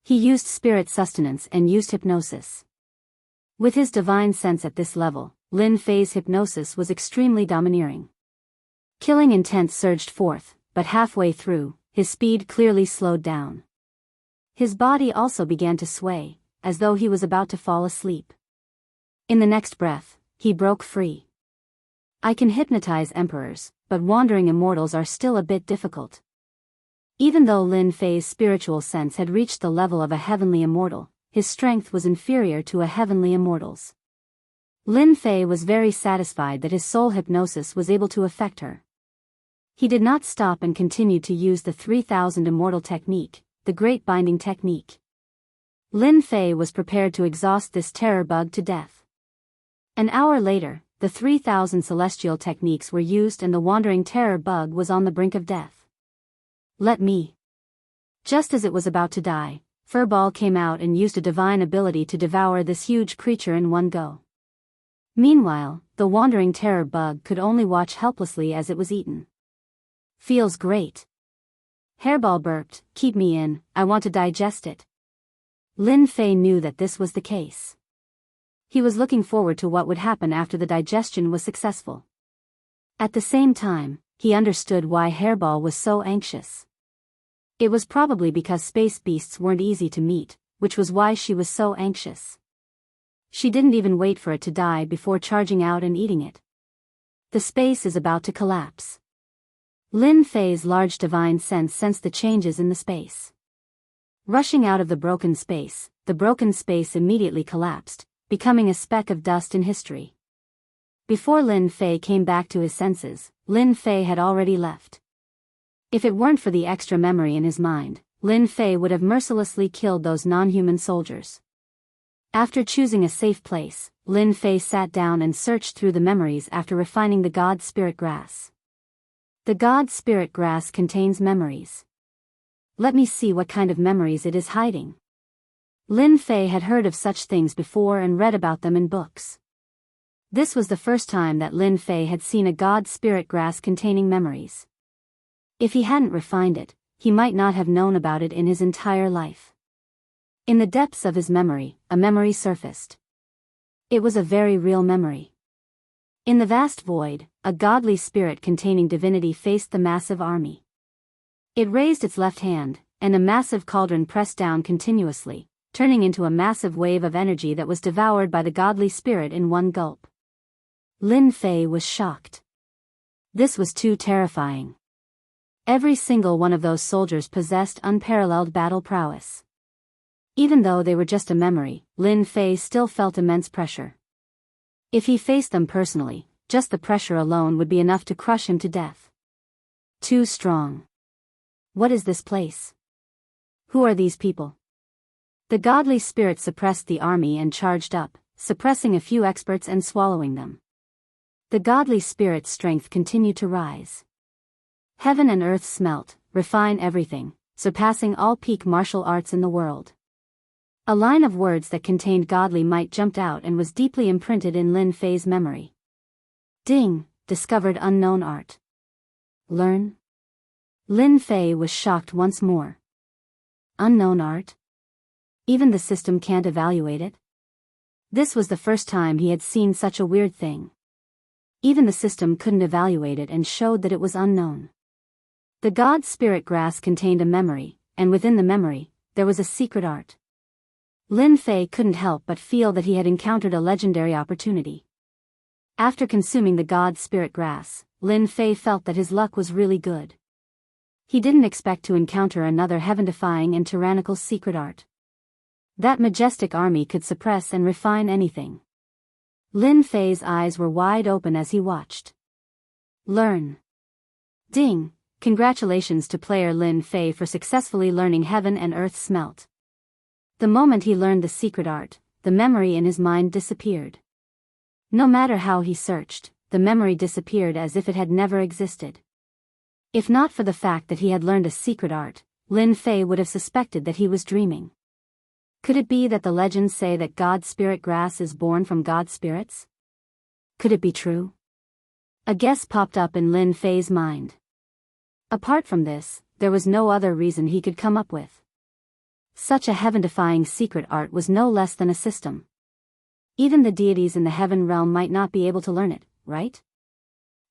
He used spirit sustenance and used hypnosis. With his divine sense at this level, Lin Fei's hypnosis was extremely domineering. Killing intent surged forth, but halfway through, his speed clearly slowed down. His body also began to sway, as though he was about to fall asleep. In the next breath, he broke free. I can hypnotize emperors, but wandering immortals are still a bit difficult. Even though Lin Fei's spiritual sense had reached the level of a heavenly immortal, his strength was inferior to a heavenly immortal's. Lin Fei was very satisfied that his soul hypnosis was able to affect her. He did not stop and continued to use the 3000 immortal technique, the Great Binding Technique. Lin Fei was prepared to exhaust this terror bug to death. An hour later, the 3000 celestial techniques were used and the wandering terror bug was on the brink of death. Let me. Just as it was about to die, Furball came out and used a divine ability to devour this huge creature in one go. Meanwhile, the wandering terror bug could only watch helplessly as it was eaten. Feels great. Hairball burped, keep me in, I want to digest it. Lin Fei knew that this was the case. He was looking forward to what would happen after the digestion was successful. At the same time, he understood why Hairball was so anxious. It was probably because space beasts weren't easy to meet, which was why she was so anxious. She didn't even wait for it to die before charging out and eating it. The space is about to collapse. Lin Fei's large divine sense sensed the changes in the space. Rushing out of the broken space immediately collapsed, becoming a speck of dust in history. Before Lin Fei came back to his senses, Lin Fei had already left. If it weren't for the extra memory in his mind, Lin Fei would have mercilessly killed those non-human soldiers. After choosing a safe place, Lin Fei sat down and searched through the memories after refining the God Spirit Grass. The God Spirit Grass contains memories. Let me see what kind of memories it is hiding. Lin Fei had heard of such things before and read about them in books. This was the first time that Lin Fei had seen a God Spirit Grass containing memories. If he hadn't refined it, he might not have known about it in his entire life. In the depths of his memory, a memory surfaced. It was a very real memory. In the vast void, a godly spirit containing divinity faced the massive army. It raised its left hand, and a massive cauldron pressed down continuously, turning into a massive wave of energy that was devoured by the godly spirit in one gulp. Lin Fei was shocked. This was too terrifying. Every single one of those soldiers possessed unparalleled battle prowess. Even though they were just a memory, Lin Fei still felt immense pressure. If he faced them personally, just the pressure alone would be enough to crush him to death. Too strong. What is this place? Who are these people? The godly spirit suppressed the army and charged up, suppressing a few experts and swallowing them. The godly spirit's strength continued to rise. Heaven and earth smelt, refine everything, surpassing all peak martial arts in the world. A line of words that contained godly might jumped out and was deeply imprinted in Lin Fei's memory. Ding, discovered unknown art. Learn? Lin Fei was shocked once more. Unknown art? Even the system can't evaluate it? This was the first time he had seen such a weird thing. Even the system couldn't evaluate it and showed that it was unknown. The God Spirit Grass contained a memory, and within the memory, there was a secret art. Lin Fei couldn't help but feel that he had encountered a legendary opportunity. After consuming the God Spirit Grass, Lin Fei felt that his luck was really good. He didn't expect to encounter another heaven-defying and tyrannical secret art. That majestic army could suppress and refine anything. Lin Fei's eyes were wide open as he watched. Learn. Ding, congratulations to player Lin Fei for successfully learning Heaven and Earth Smelt. The moment he learned the secret art, the memory in his mind disappeared. No matter how he searched, the memory disappeared as if it had never existed. If not for the fact that he had learned a secret art, Lin Fei would have suspected that he was dreaming. Could it be that the legends say that God Spirit Grass is born from God spirits? Could it be true? A guess popped up in Lin Fei's mind. Apart from this, there was no other reason he could come up with. Such a heaven-defying secret art was no less than a system. Even the deities in the heaven realm might not be able to learn it, right?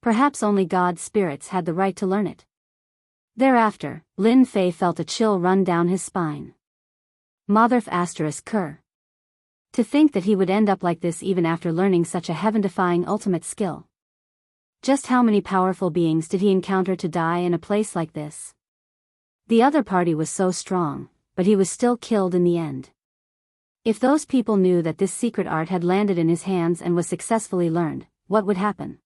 Perhaps only God's spirits had the right to learn it. Thereafter, Lin Fei felt a chill run down his spine. Motherf ****. To think that he would end up like this even after learning such a heaven-defying ultimate skill. Just how many powerful beings did he encounter to die in a place like this? The other party was so strong, but he was still killed in the end. If those people knew that this secret art had landed in his hands and was successfully learned, what would happen?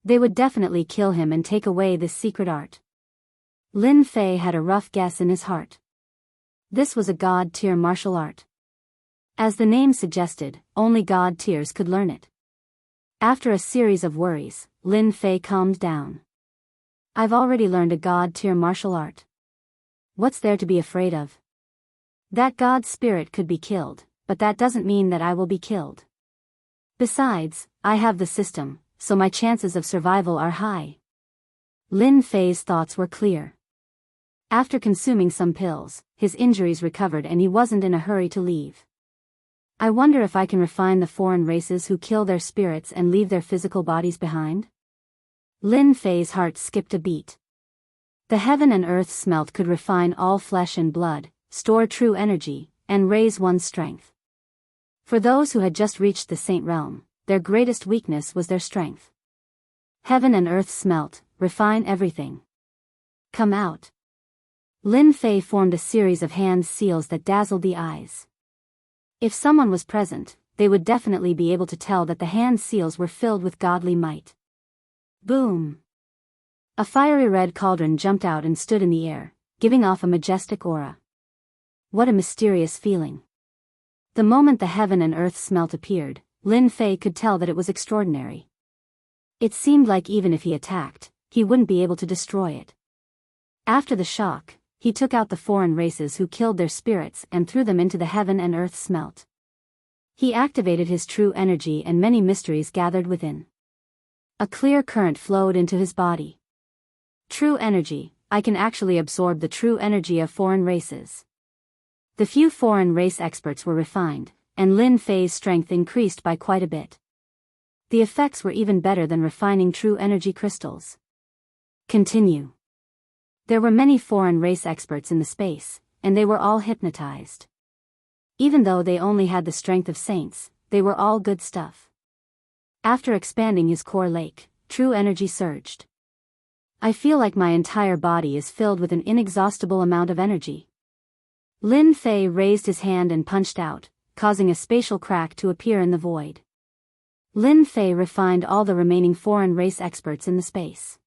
They would definitely kill him and take away this secret art. Lin Fei had a rough guess in his heart. This was a God-tier martial art. As the name suggested, only God-tiers could learn it. After a series of worries, Lin Fei calmed down. I've already learned a God-tier martial art. What's there to be afraid of? That God spirit could be killed, but that doesn't mean that I will be killed. Besides, I have the system, so my chances of survival are high. Lin Fei's thoughts were clear. After consuming some pills, his injuries recovered and he wasn't in a hurry to leave. I wonder if I can refine the foreign races who kill their spirits and leave their physical bodies behind? Lin Fei's heart skipped a beat. The heaven and earth smelt could refine all flesh and blood, store true energy, and raise one's strength. For those who had just reached the saint realm, their greatest weakness was their strength. Heaven and earth smelt, refine everything. Come out. Lin Fei formed a series of hand seals that dazzled the eyes. If someone was present, they would definitely be able to tell that the hand seals were filled with godly might. Boom! A fiery red cauldron jumped out and stood in the air, giving off a majestic aura. What a mysterious feeling. The moment the heaven and earth smelt appeared, Lin Fei could tell that it was extraordinary. It seemed like even if he attacked, he wouldn't be able to destroy it. After the shock, he took out the foreign races who killed their spirits and threw them into the heaven and earth smelt. He activated his true energy and many mysteries gathered within. A clear current flowed into his body. True energy, I can actually absorb the true energy of foreign races. The few foreign race experts were refined, and Lin Fei's strength increased by quite a bit. The effects were even better than refining true energy crystals. Continue. There were many foreign race experts in the space, and they were all hypnotized. Even though they only had the strength of saints, they were all good stuff. After expanding his core lake, true energy surged. I feel like my entire body is filled with an inexhaustible amount of energy. Lin Fei raised his hand and punched out, causing a spatial crack to appear in the void. Lin Fei refined all the remaining foreign race experts in the space.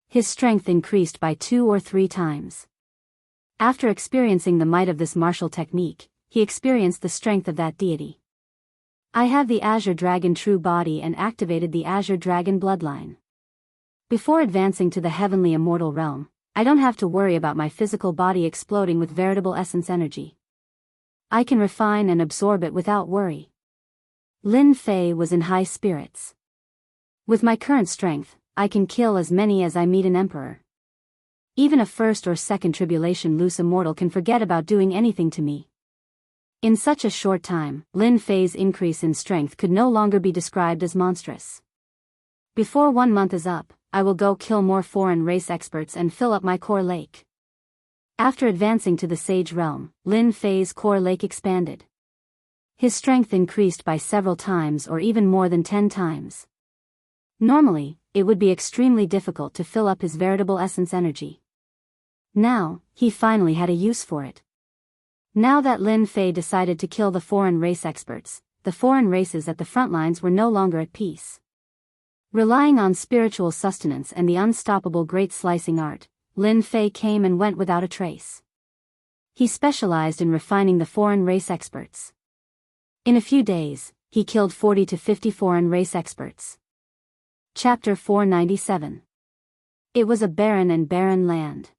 His strength increased by 2 or 3 times. After experiencing the might of this martial technique, he experienced the strength of that deity. I have the Azure Dragon true body and activated the Azure Dragon bloodline. Before advancing to the heavenly immortal realm, I don't have to worry about my physical body exploding with veritable essence energy. I can refine and absorb it without worry. Lin Fei was in high spirits. With my current strength, I can kill as many as I meet an emperor. Even a first or second tribulation loose immortal can forget about doing anything to me. In such a short time, Lin Fei's increase in strength could no longer be described as monstrous. Before 1 month is up, I will go kill more foreign race experts and fill up my core lake. After advancing to the Sage Realm, Lin Fei's core lake expanded. His strength increased by several times or even more than 10 times. Normally, it would be extremely difficult to fill up his veritable essence energy. Now, he finally had a use for it. Now that Lin Fei decided to kill the foreign race experts, the foreign races at the front lines were no longer at peace. Relying on spiritual sustenance and the unstoppable great slicing art, Lin Fei came and went without a trace. He specialized in refining the foreign race experts. In a few days, he killed 40 to 50 foreign race experts. Chapter 497. It was a barren land.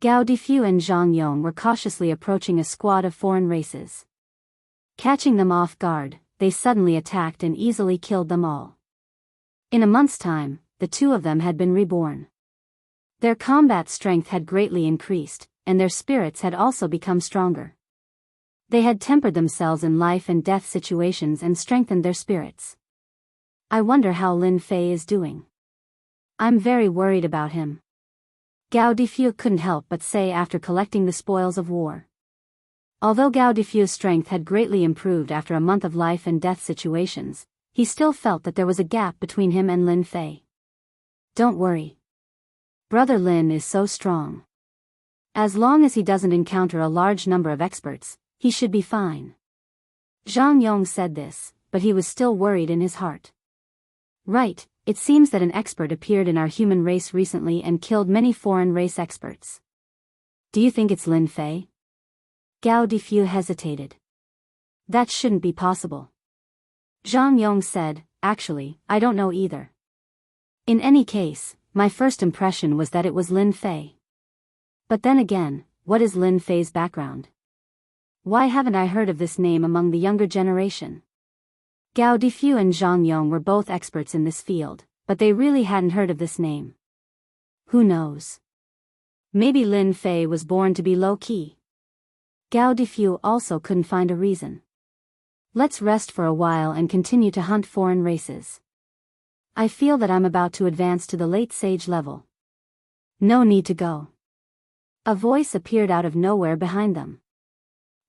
Gao Difu and Zhang Yong were cautiously approaching a squad of foreign races. Catching them off guard, they suddenly attacked and easily killed them all. In a month's time, the 2 of them had been reborn. Their combat strength had greatly increased, and their spirits had also become stronger. They had tempered themselves in life and death situations and strengthened their spirits. I wonder how Lin Fei is doing. I'm very worried about him. Gao Difu couldn't help but say after collecting the spoils of war. Although Gao Difu's strength had greatly improved after a month of life and death situations, he still felt that there was a gap between him and Lin Fei. Don't worry. Brother Lin is so strong. As long as he doesn't encounter a large number of experts, he should be fine. Zhang Yong said this, but he was still worried in his heart. Right, it seems that an expert appeared in our human race recently and killed many foreign race experts. Do you think it's Lin Fei? Gao Difu hesitated. That shouldn't be possible. Zhang Yong said, actually, I don't know either. In any case, my first impression was that it was Lin Fei. But then again, what is Lin Fei's background? Why haven't I heard of this name among the younger generation? Gao Difu and Zhang Yong were both experts in this field, but they really hadn't heard of this name. Who knows? Maybe Lin Fei was born to be low-key. Gao Difu also couldn't find a reason. Let's rest for a while and continue to hunt foreign races. I feel that I'm about to advance to the late sage level. No need to go. A voice appeared out of nowhere behind them.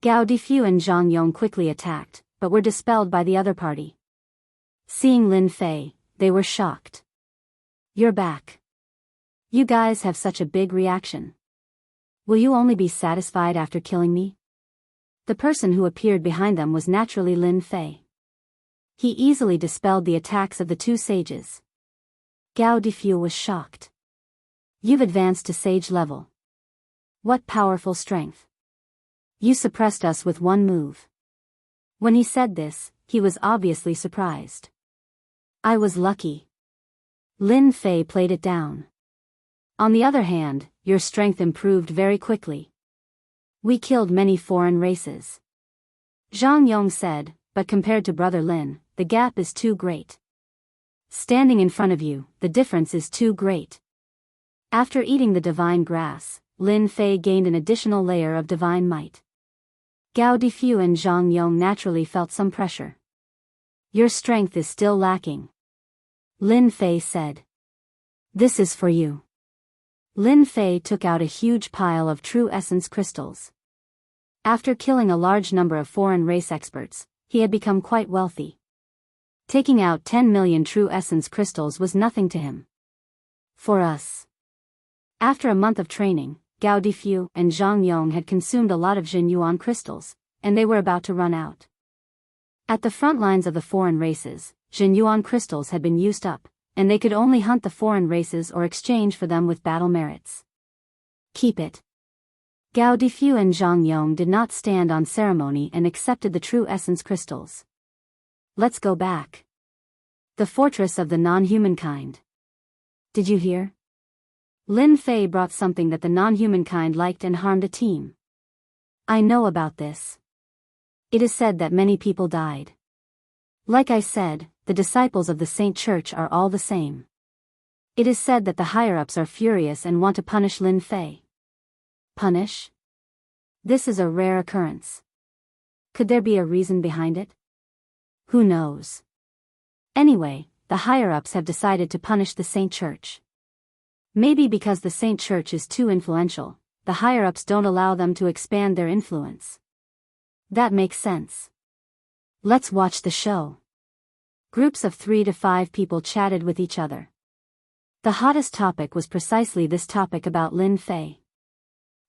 Gao Difu and Zhang Yong quickly attacked, but were dispelled by the other party. Seeing Lin Fei, they were shocked. You're back. You guys have such a big reaction. Will you only be satisfied after killing me? The person who appeared behind them was naturally Lin Fei. He easily dispelled the attacks of the two sages. Gao Difu was shocked. You've advanced to sage level. What powerful strength. You suppressed us with one move. When he said this, he was obviously surprised. I was lucky. Lin Fei played it down. On the other hand, your strength improved very quickly. We killed many foreign races. Zhang Yong said, but compared to Brother Lin, the gap is too great. Standing in front of you, the difference is too great. After eating the divine grass, Lin Fei gained an additional layer of divine might. Gao Difu and Zhang Yong naturally felt some pressure. Your strength is still lacking. Lin Fei said. This is for you. Lin Fei took out a huge pile of true essence crystals. After killing a large number of foreign race experts, he had become quite wealthy. Taking out 10 million true essence crystals was nothing to him. For us. After a month of training, Gao Difu and Zhang Yong had consumed a lot of Jinyuan crystals, and they were about to run out. At the front lines of the foreign races, Jinyuan crystals had been used up, and they could only hunt the foreign races or exchange for them with battle merits. Keep it. Gao Difu and Zhang Yong did not stand on ceremony and accepted the true essence crystals. Let's go back. The fortress of the non-humankind. Did you hear? Lin Fei brought something that the non-humankind liked and harmed a team. I know about this. It is said that many people died. Like I said, the disciples of the Saint Church are all the same. It is said that the higher-ups are furious and want to punish Lin Fei. Punish? This is a rare occurrence. Could there be a reason behind it? Who knows? Anyway, the higher-ups have decided to punish the Saint Church. Maybe because the Saint Church is too influential, the higher-ups don't allow them to expand their influence. That makes sense. Let's watch the show. Groups of 3 to 5 people chatted with each other. The hottest topic was precisely this topic about Lin Fei.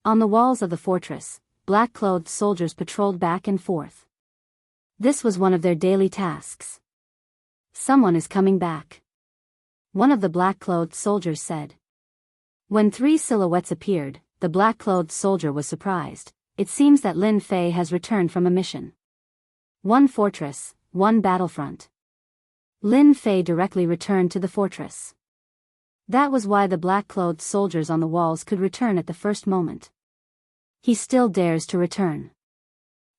On the walls of the fortress, black-clothed soldiers patrolled back and forth. This was one of their daily tasks. Someone is coming back. One of the black-clothed soldiers said. When 3 silhouettes appeared, the black-clothed soldier was surprised. It seems that Lin Fei has returned from a mission. One fortress, one battlefront. Lin Fei directly returned to the fortress. That was why the black-clothed soldiers on the walls could return at the first moment. He still dares to return.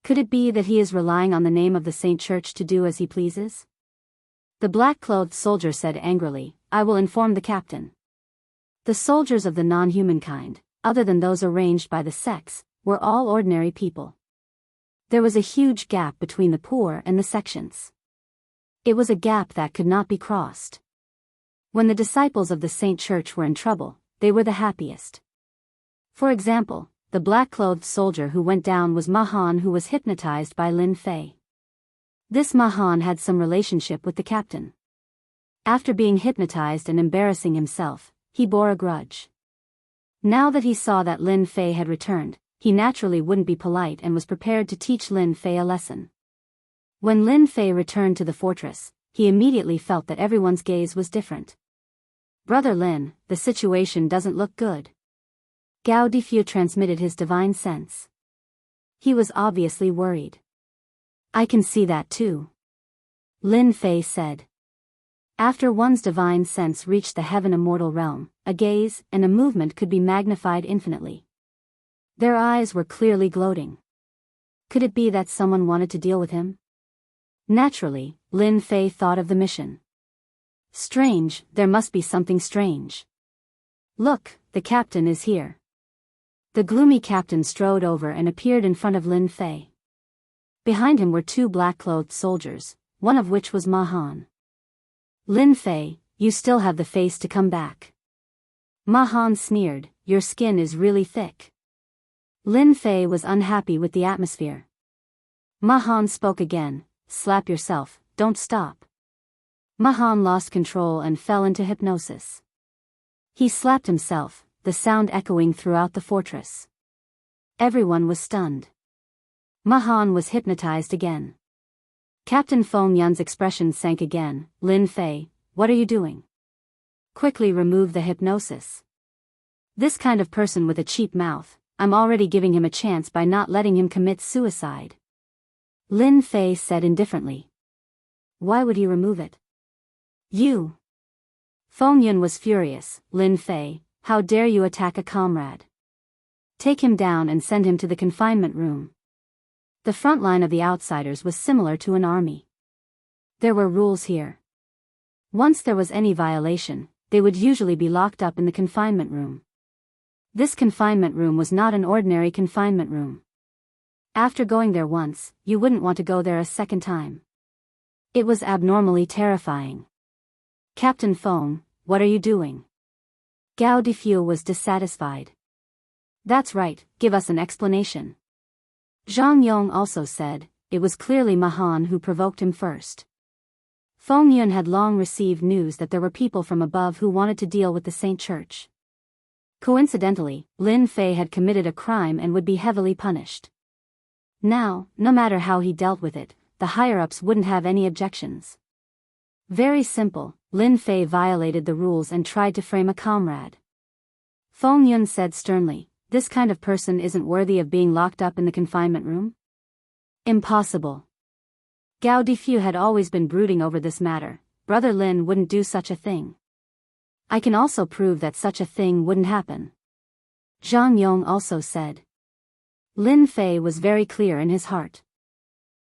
Could it be that he is relying on the name of the Saint Church to do as he pleases? The black-clothed soldier said angrily, I will inform the captain. The soldiers of the non-humankind, other than those arranged by the sects, were all ordinary people. There was a huge gap between the poor and the sections. It was a gap that could not be crossed. When the disciples of the Saint Church were in trouble, they were the happiest. For example, the black-clothed soldier who went down was Mahan, who was hypnotized by Lin Fei. This Mahan had some relationship with the captain. After being hypnotized and embarrassing himself, he bore a grudge. Now that he saw that Lin Fei had returned, he naturally wouldn't be polite and was prepared to teach Lin Fei a lesson. When Lin Fei returned to the fortress, he immediately felt that everyone's gaze was different. Brother Lin, the situation doesn't look good. Gao Difu transmitted his divine sense. He was obviously worried. I can see that too. Lin Fei said. After one's divine sense reached the heaven immortal realm, a gaze and a movement could be magnified infinitely. Their eyes were clearly gloating. Could it be that someone wanted to deal with him? Naturally, Lin Fei thought of the mission. Strange, there must be something strange. Look, the captain is here. The gloomy captain strode over and appeared in front of Lin Fei. Behind him were 2 black-clothed soldiers, one of which was Mahan. Lin Fei, you still have the face to come back. Mahan sneered, your skin is really thick. Lin Fei was unhappy with the atmosphere. Mahan spoke again, slap yourself, don't stop. Mahan lost control and fell into hypnosis. He slapped himself, the sound echoing throughout the fortress. Everyone was stunned. Mahan was hypnotized again. Captain Feng Yun's expression sank again. Lin Fei, what are you doing? Quickly remove the hypnosis. This kind of person with a cheap mouth, I'm already giving him a chance by not letting him commit suicide. Lin Fei said indifferently. Why would he remove it? You. Feng Yun was furious. Lin Fei, how dare you attack a comrade? Take him down and send him to the confinement room. The front line of the outsiders was similar to an army. There were rules here. Once there was any violation, they would usually be locked up in the confinement room. This confinement room was not an ordinary confinement room. After going there once, you wouldn't want to go there a second time. It was abnormally terrifying. Captain Feng, what are you doing? Gao Difu was dissatisfied. That's right, give us an explanation. Zhang Yong also said, it was clearly Mahan who provoked him first. Feng Yun had long received news that there were people from above who wanted to deal with the Saint Church. Coincidentally, Lin Fei had committed a crime and would be heavily punished. Now, no matter how he dealt with it, the higher-ups wouldn't have any objections. Very simple, Lin Fei violated the rules and tried to frame a comrade. Feng Yun said sternly, this kind of person isn't worthy of being locked up in the confinement room? Impossible. Gao Difu had always been brooding over this matter. Brother Lin wouldn't do such a thing. I can also prove that such a thing wouldn't happen. Zhang Yong also said. Lin Fei was very clear in his heart.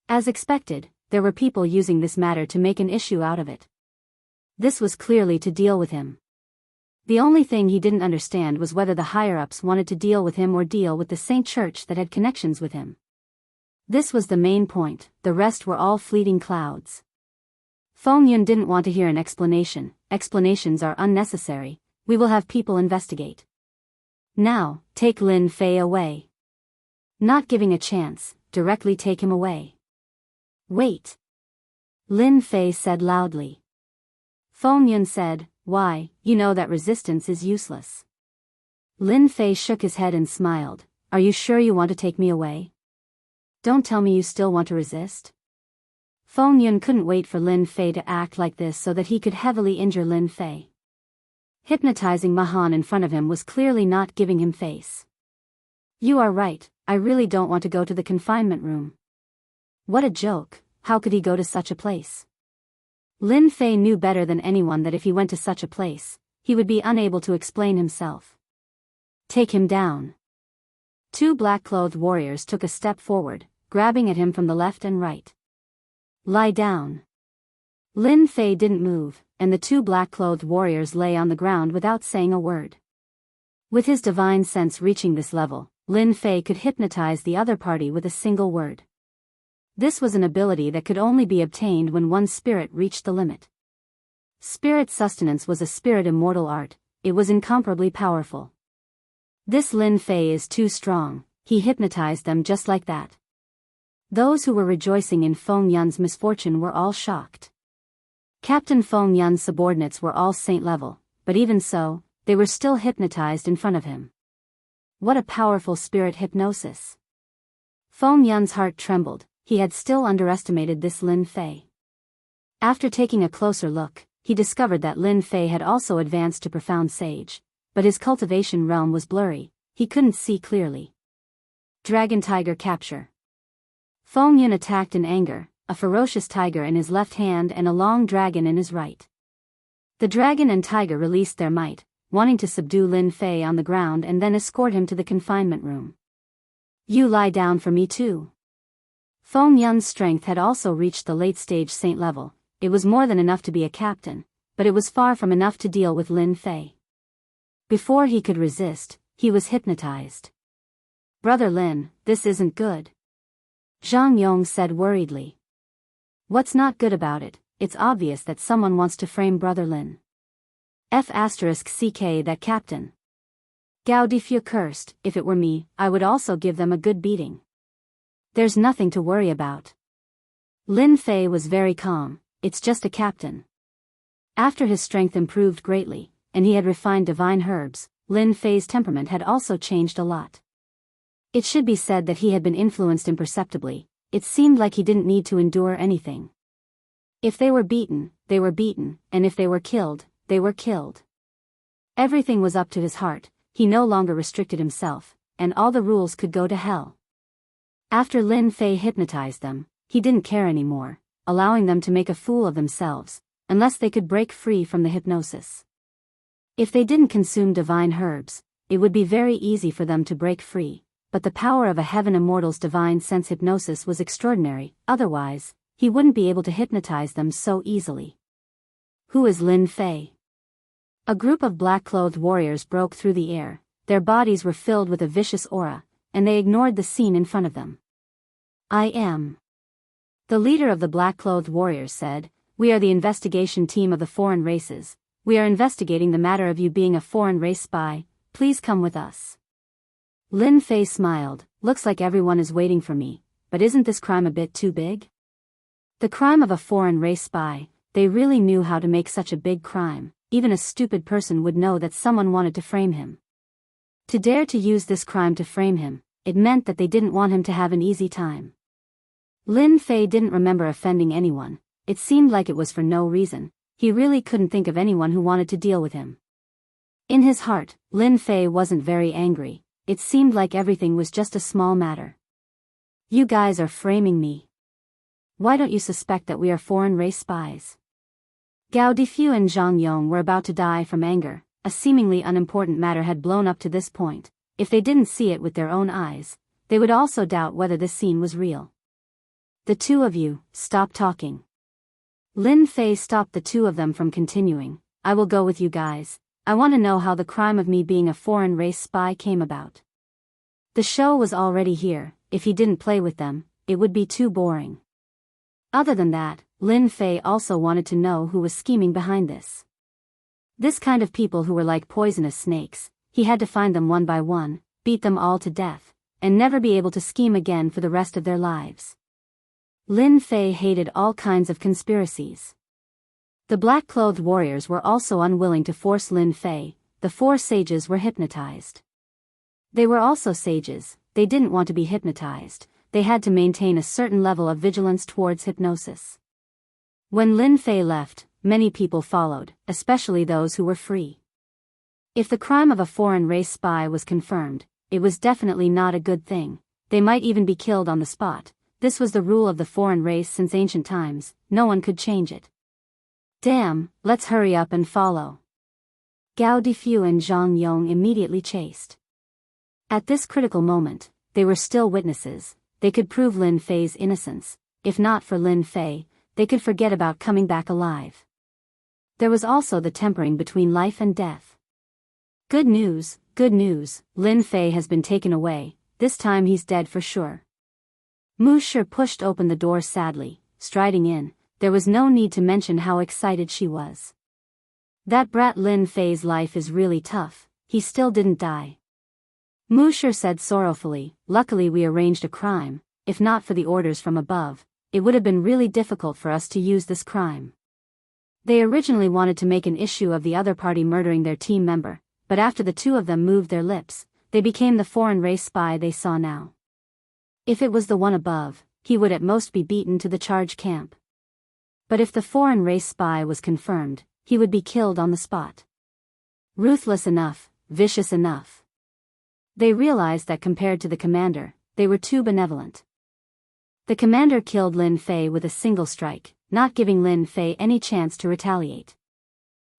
As expected, there were people using this matter to make an issue out of it. This was clearly to deal with him. The only thing he didn't understand was whether the higher-ups wanted to deal with him or deal with the Saint Church that had connections with him. This was the main point, the rest were all fleeting clouds. Feng Yun didn't want to hear an explanation. Explanations are unnecessary, we will have people investigate. Now, take Lin Fei away. Not giving a chance, directly take him away. Wait. Lin Fei said loudly. Feng Yun said, why, you know that resistance is useless. Lin Fei shook his head and smiled, are you sure you want to take me away? Don't tell me you still want to resist? Feng Yun couldn't wait for Lin Fei to act like this so that he could heavily injure Lin Fei. Hypnotizing Mahan in front of him was clearly not giving him face. You are right, I really don't want to go to the confinement room. What a joke, how could he go to such a place? Lin Fei knew better than anyone that if he went to such a place, he would be unable to explain himself. Take him down. Two black-clothed warriors took a step forward, grabbing at him from the left and right. Lie down. Lin Fei didn't move, and the two black-clothed warriors lay on the ground without saying a word. With his divine sense reaching this level, Lin Fei could hypnotize the other party with a single word. This was an ability that could only be obtained when one's spirit reached the limit. Spirit sustenance was a spirit immortal art, it was incomparably powerful. This Lin Fei is too strong, he hypnotized them just like that. Those who were rejoicing in Feng Yun's misfortune were all shocked. Captain Feng Yun's subordinates were all saint level, but even so, they were still hypnotized in front of him. What a powerful spirit hypnosis. Feng Yun's heart trembled, he had still underestimated this Lin Fei. After taking a closer look, he discovered that Lin Fei had also advanced to profound sage, but his cultivation realm was blurry, he couldn't see clearly. Dragon Tiger Capture. Feng Yun attacked in anger, a ferocious tiger in his left hand and a long dragon in his right. The dragon and tiger released their might, wanting to subdue Lin Fei on the ground and then escort him to the confinement room. You lie down for me too. Feng Yun's strength had also reached the late-stage saint level, it was more than enough to be a captain, but it was far from enough to deal with Lin Fei. Before he could resist, he was hypnotized. Brother Lin, this isn't good. Zhang Yong said worriedly. What's not good about it? It's obvious that someone wants to frame Brother Lin. *CK that captain. Gao Difu cursed, if it were me, I would also give them a good beating. There's nothing to worry about. Lin Fei was very calm, it's just a captain. After his strength improved greatly, and he had refined divine herbs, Lin Fei's temperament had also changed a lot. It should be said that he had been influenced imperceptibly. It seemed like he didn't need to endure anything. If they were beaten, they were beaten, and if they were killed, they were killed. Everything was up to his heart, he no longer restricted himself, and all the rules could go to hell. After Lin Fei hypnotized them, he didn't care anymore, allowing them to make a fool of themselves, unless they could break free from the hypnosis. If they didn't consume divine herbs, it would be very easy for them to break free, but the power of a heaven immortal's divine sense hypnosis was extraordinary, otherwise, he wouldn't be able to hypnotize them so easily. Who is Lin Fei? A group of black-clothed warriors broke through the air, their bodies were filled with a vicious aura, and they ignored the scene in front of them. I am. The leader of the black-clothed warriors said, "We are the investigation team of the foreign races. We are investigating the matter of you being a foreign race spy. Please come with us." Lin Fei smiled. "Looks like everyone is waiting for me, but isn't this crime a bit too big?" The crime of a foreign race spy, they really knew how to make such a big crime. Even a stupid person would know that someone wanted to frame him. To dare to use this crime to frame him, it meant that they didn't want him to have an easy time. Lin Fei didn't remember offending anyone. It seemed like it was for no reason. He really couldn't think of anyone who wanted to deal with him. In his heart, Lin Fei wasn't very angry. It seemed like everything was just a small matter. "You guys are framing me. Why don't you suspect that we are foreign race spies?" Gao Difu and Zhang Yong were about to die from anger. A seemingly unimportant matter had blown up to this point. If they didn't see it with their own eyes, they would also doubt whether this scene was real. "The two of you, stop talking." Lin Fei stopped the two of them from continuing. "I will go with you guys. I want to know how the crime of me being a foreign race spy came about." The show was already here. If he didn't play with them, it would be too boring. Other than that, Lin Fei also wanted to know who was scheming behind this. This kind of people who were like poisonous snakes, he had to find them one by one, beat them all to death, and never be able to scheme again for the rest of their lives. Lin Fei hated all kinds of conspiracies. The black-clothed warriors were also unwilling to force Lin Fei. The four sages were hypnotized. They were also sages. They didn't want to be hypnotized. They had to maintain a certain level of vigilance towards hypnosis. When Lin Fei left, many people followed, especially those who were free. If the crime of a foreign race spy was confirmed, it was definitely not a good thing. They might even be killed on the spot. This was the rule of the foreign race since ancient times. No one could change it. "Damn, let's hurry up and follow." Gao Difu and Zhang Yong immediately chased. At this critical moment, they were still witnesses. They could prove Lin Fei's innocence. If not for Lin Fei, they could forget about coming back alive. There was also the tempering between life and death. Good news, Lin Fei has been taken away. This time he's dead for sure. Mu Shi pushed open the door sadly, striding in. There was no need to mention how excited she was. That brat Lin Fei's life is really tough. He still didn't die. Mu Shi said sorrowfully, "Luckily we arranged a crime. If not for the orders from above, it would have been really difficult for us to use this crime." They originally wanted to make an issue of the other party murdering their team member, but after the two of them moved their lips, they became the foreign race spy they saw now. If it was the one above, he would at most be beaten to the charge camp. But if the foreign race spy was confirmed, he would be killed on the spot. Ruthless enough, vicious enough. They realized that compared to the commander, they were too benevolent. The commander killed Lin Fei with a single strike, not giving Lin Fei any chance to retaliate.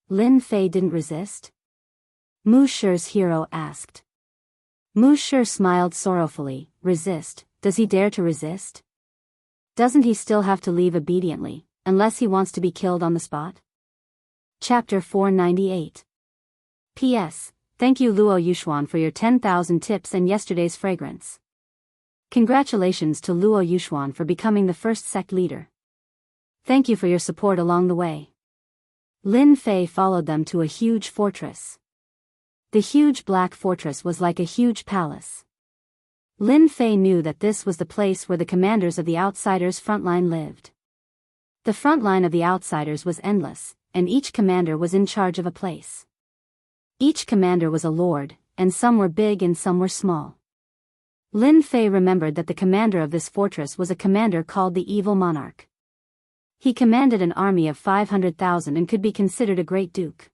Lin Fei didn't resist? Mu Shi's hero asked. Mu Shi smiled sorrowfully. Resist? Does he dare to resist? Doesn't he still have to leave obediently, unless he wants to be killed on the spot? Chapter 498. P.S. Thank you Luo Yuxuan for your 10,000 tips and yesterday's fragrance. Congratulations to Luo Yuxuan for becoming the first sect leader. Thank you for your support along the way. Lin Fei followed them to a huge fortress. The huge black fortress was like a huge palace. Lin Fei knew that this was the place where the commanders of the Outsiders' frontline lived. The front line of the Outsiders was endless, and each commander was in charge of a place. Each commander was a lord, and some were big and some were small. Lin Fei remembered that the commander of this fortress was a commander called the Evil Monarch. He commanded an army of 500,000 and could be considered a great duke.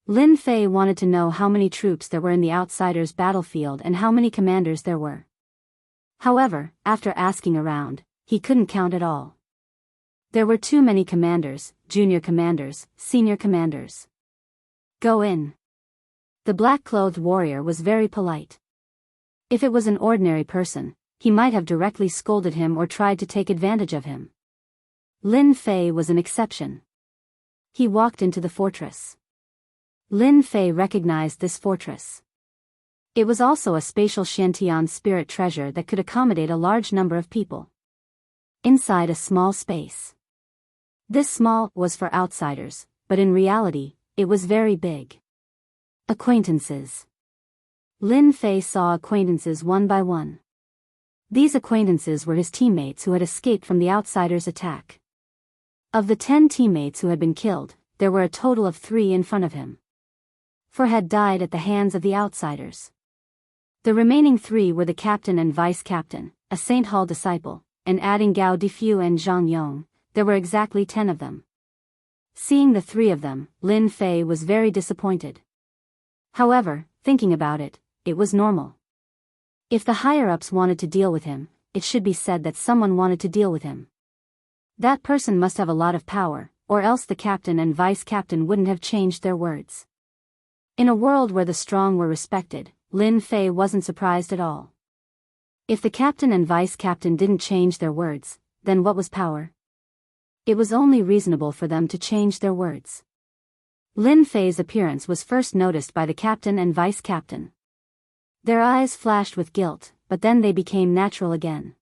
Lin Fei wanted to know how many troops there were in the outsiders' battlefield and how many commanders there were. However, after asking around, he couldn't count at all. There were too many commanders, junior commanders, senior commanders. Go in. The black-clothed warrior was very polite. If it was an ordinary person, he might have directly scolded him or tried to take advantage of him. Lin Fei was an exception. He walked into the fortress. Lin Fei recognized this fortress. It was also a spatial Shantian spirit treasure that could accommodate a large number of people. Inside a small space. This small was for outsiders, but in reality, it was very big. Acquaintances. Lin Fei saw acquaintances one by one. These acquaintances were his teammates who had escaped from the outsiders' attack. Of the 10 teammates who had been killed, there were a total of 3 in front of him. 4 had died at the hands of the outsiders. The remaining 3 were the captain and vice-captain, a Saint Hall disciple, and adding Gao Difu and Zhang Yong, there were exactly 10 of them. Seeing the 3 of them, Lin Fei was very disappointed. However, thinking about it, it was normal. If the higher-ups wanted to deal with him, it should be said that someone wanted to deal with him. That person must have a lot of power, or else the captain and vice-captain wouldn't have changed their words. In a world where the strong were respected, Lin Fei wasn't surprised at all. If the captain and vice-captain didn't change their words, then what was power? It was only reasonable for them to change their words. Lin Fei's appearance was first noticed by the captain and vice-captain. Their eyes flashed with guilt, but then they became natural again.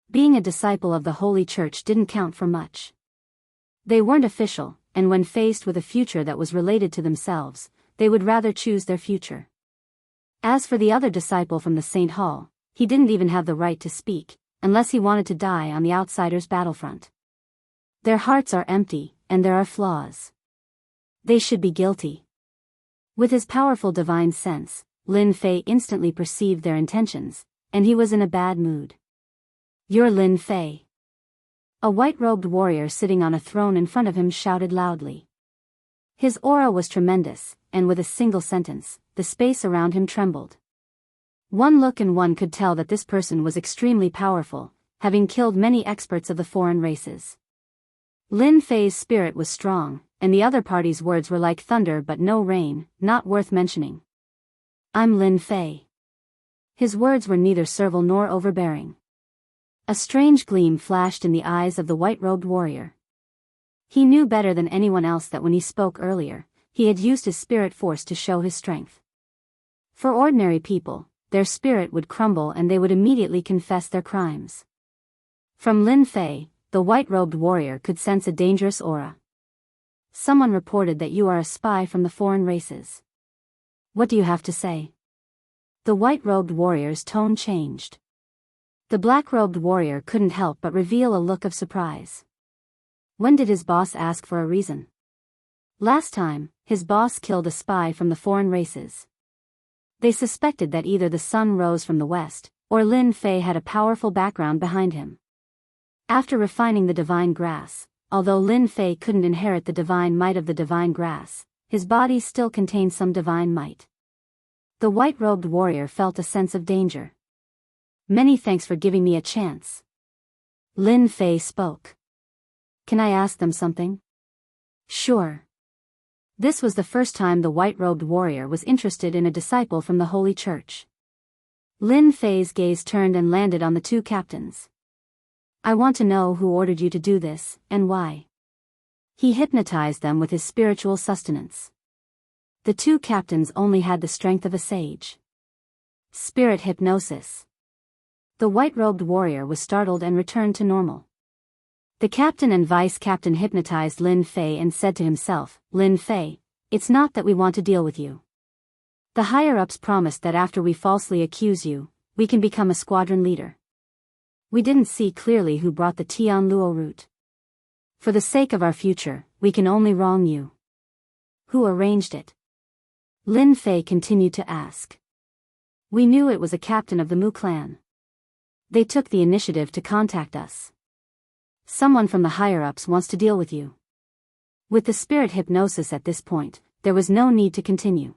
Being a disciple of the Holy Church didn't count for much. They weren't official, and when faced with a future that was related to themselves, they would rather choose their future. As for the other disciple from the Saint Hall, he didn't even have the right to speak, unless he wanted to die on the outsiders' battlefront. Their hearts are empty, and there are flaws. They should be guilty. With his powerful divine sense, Lin Fei instantly perceived their intentions, and he was in a bad mood. "You're Lin Fei." A white-robed warrior sitting on a throne in front of him shouted loudly. His aura was tremendous, and with a single sentence, the space around him trembled. One look and one could tell that this person was extremely powerful, having killed many experts of the foreign races. Lin Fei's spirit was strong, and the other party's words were like thunder but no rain, not worth mentioning. "I'm Lin Fei." His words were neither servile nor overbearing. A strange gleam flashed in the eyes of the white-robed warrior. He knew better than anyone else that when he spoke earlier, he had used his spirit force to show his strength. For ordinary people, their spirit would crumble and they would immediately confess their crimes. From Lin Fei, the white-robed warrior could sense a dangerous aura. "Someone reported that you are a spy from the foreign races. What do you have to say?" The white-robed warrior's tone changed. The black-robed warrior couldn't help but reveal a look of surprise. When did his boss ask for a reason? Last time, his boss killed a spy from the foreign races. They suspected that either the sun rose from the west, or Lin Fei had a powerful background behind him. After refining the divine grass, although Lin Fei couldn't inherit the divine might of the divine grass, his body still contained some divine might. The white-robed warrior felt a sense of danger. "Many thanks for giving me a chance." Lin Fei spoke. "Can I ask them something?" "Sure." This was the first time the white-robed warrior was interested in a disciple from the Holy Church. Lin Fei's gaze turned and landed on the 2 captains. "I want to know who ordered you to do this, and why." He hypnotized them with his spiritual sustenance. The 2 captains only had the strength of a sage. Spirit hypnosis. The white-robed warrior was startled and returned to normal. The captain and vice-captain hypnotized Lin Fei and said to himself, "Lin Fei, it's not that we want to deal with you. The higher-ups promised that after we falsely accuse you, we can become a squadron leader. We didn't see clearly who brought the Tianluo route. For the sake of our future, we can only wrong you. Who arranged it?" Lin Fei continued to ask. We knew it was a captain of the Mu clan. They took the initiative to contact us. Someone from the higher-ups wants to deal with you. With the spirit hypnosis at this point, there was no need to continue.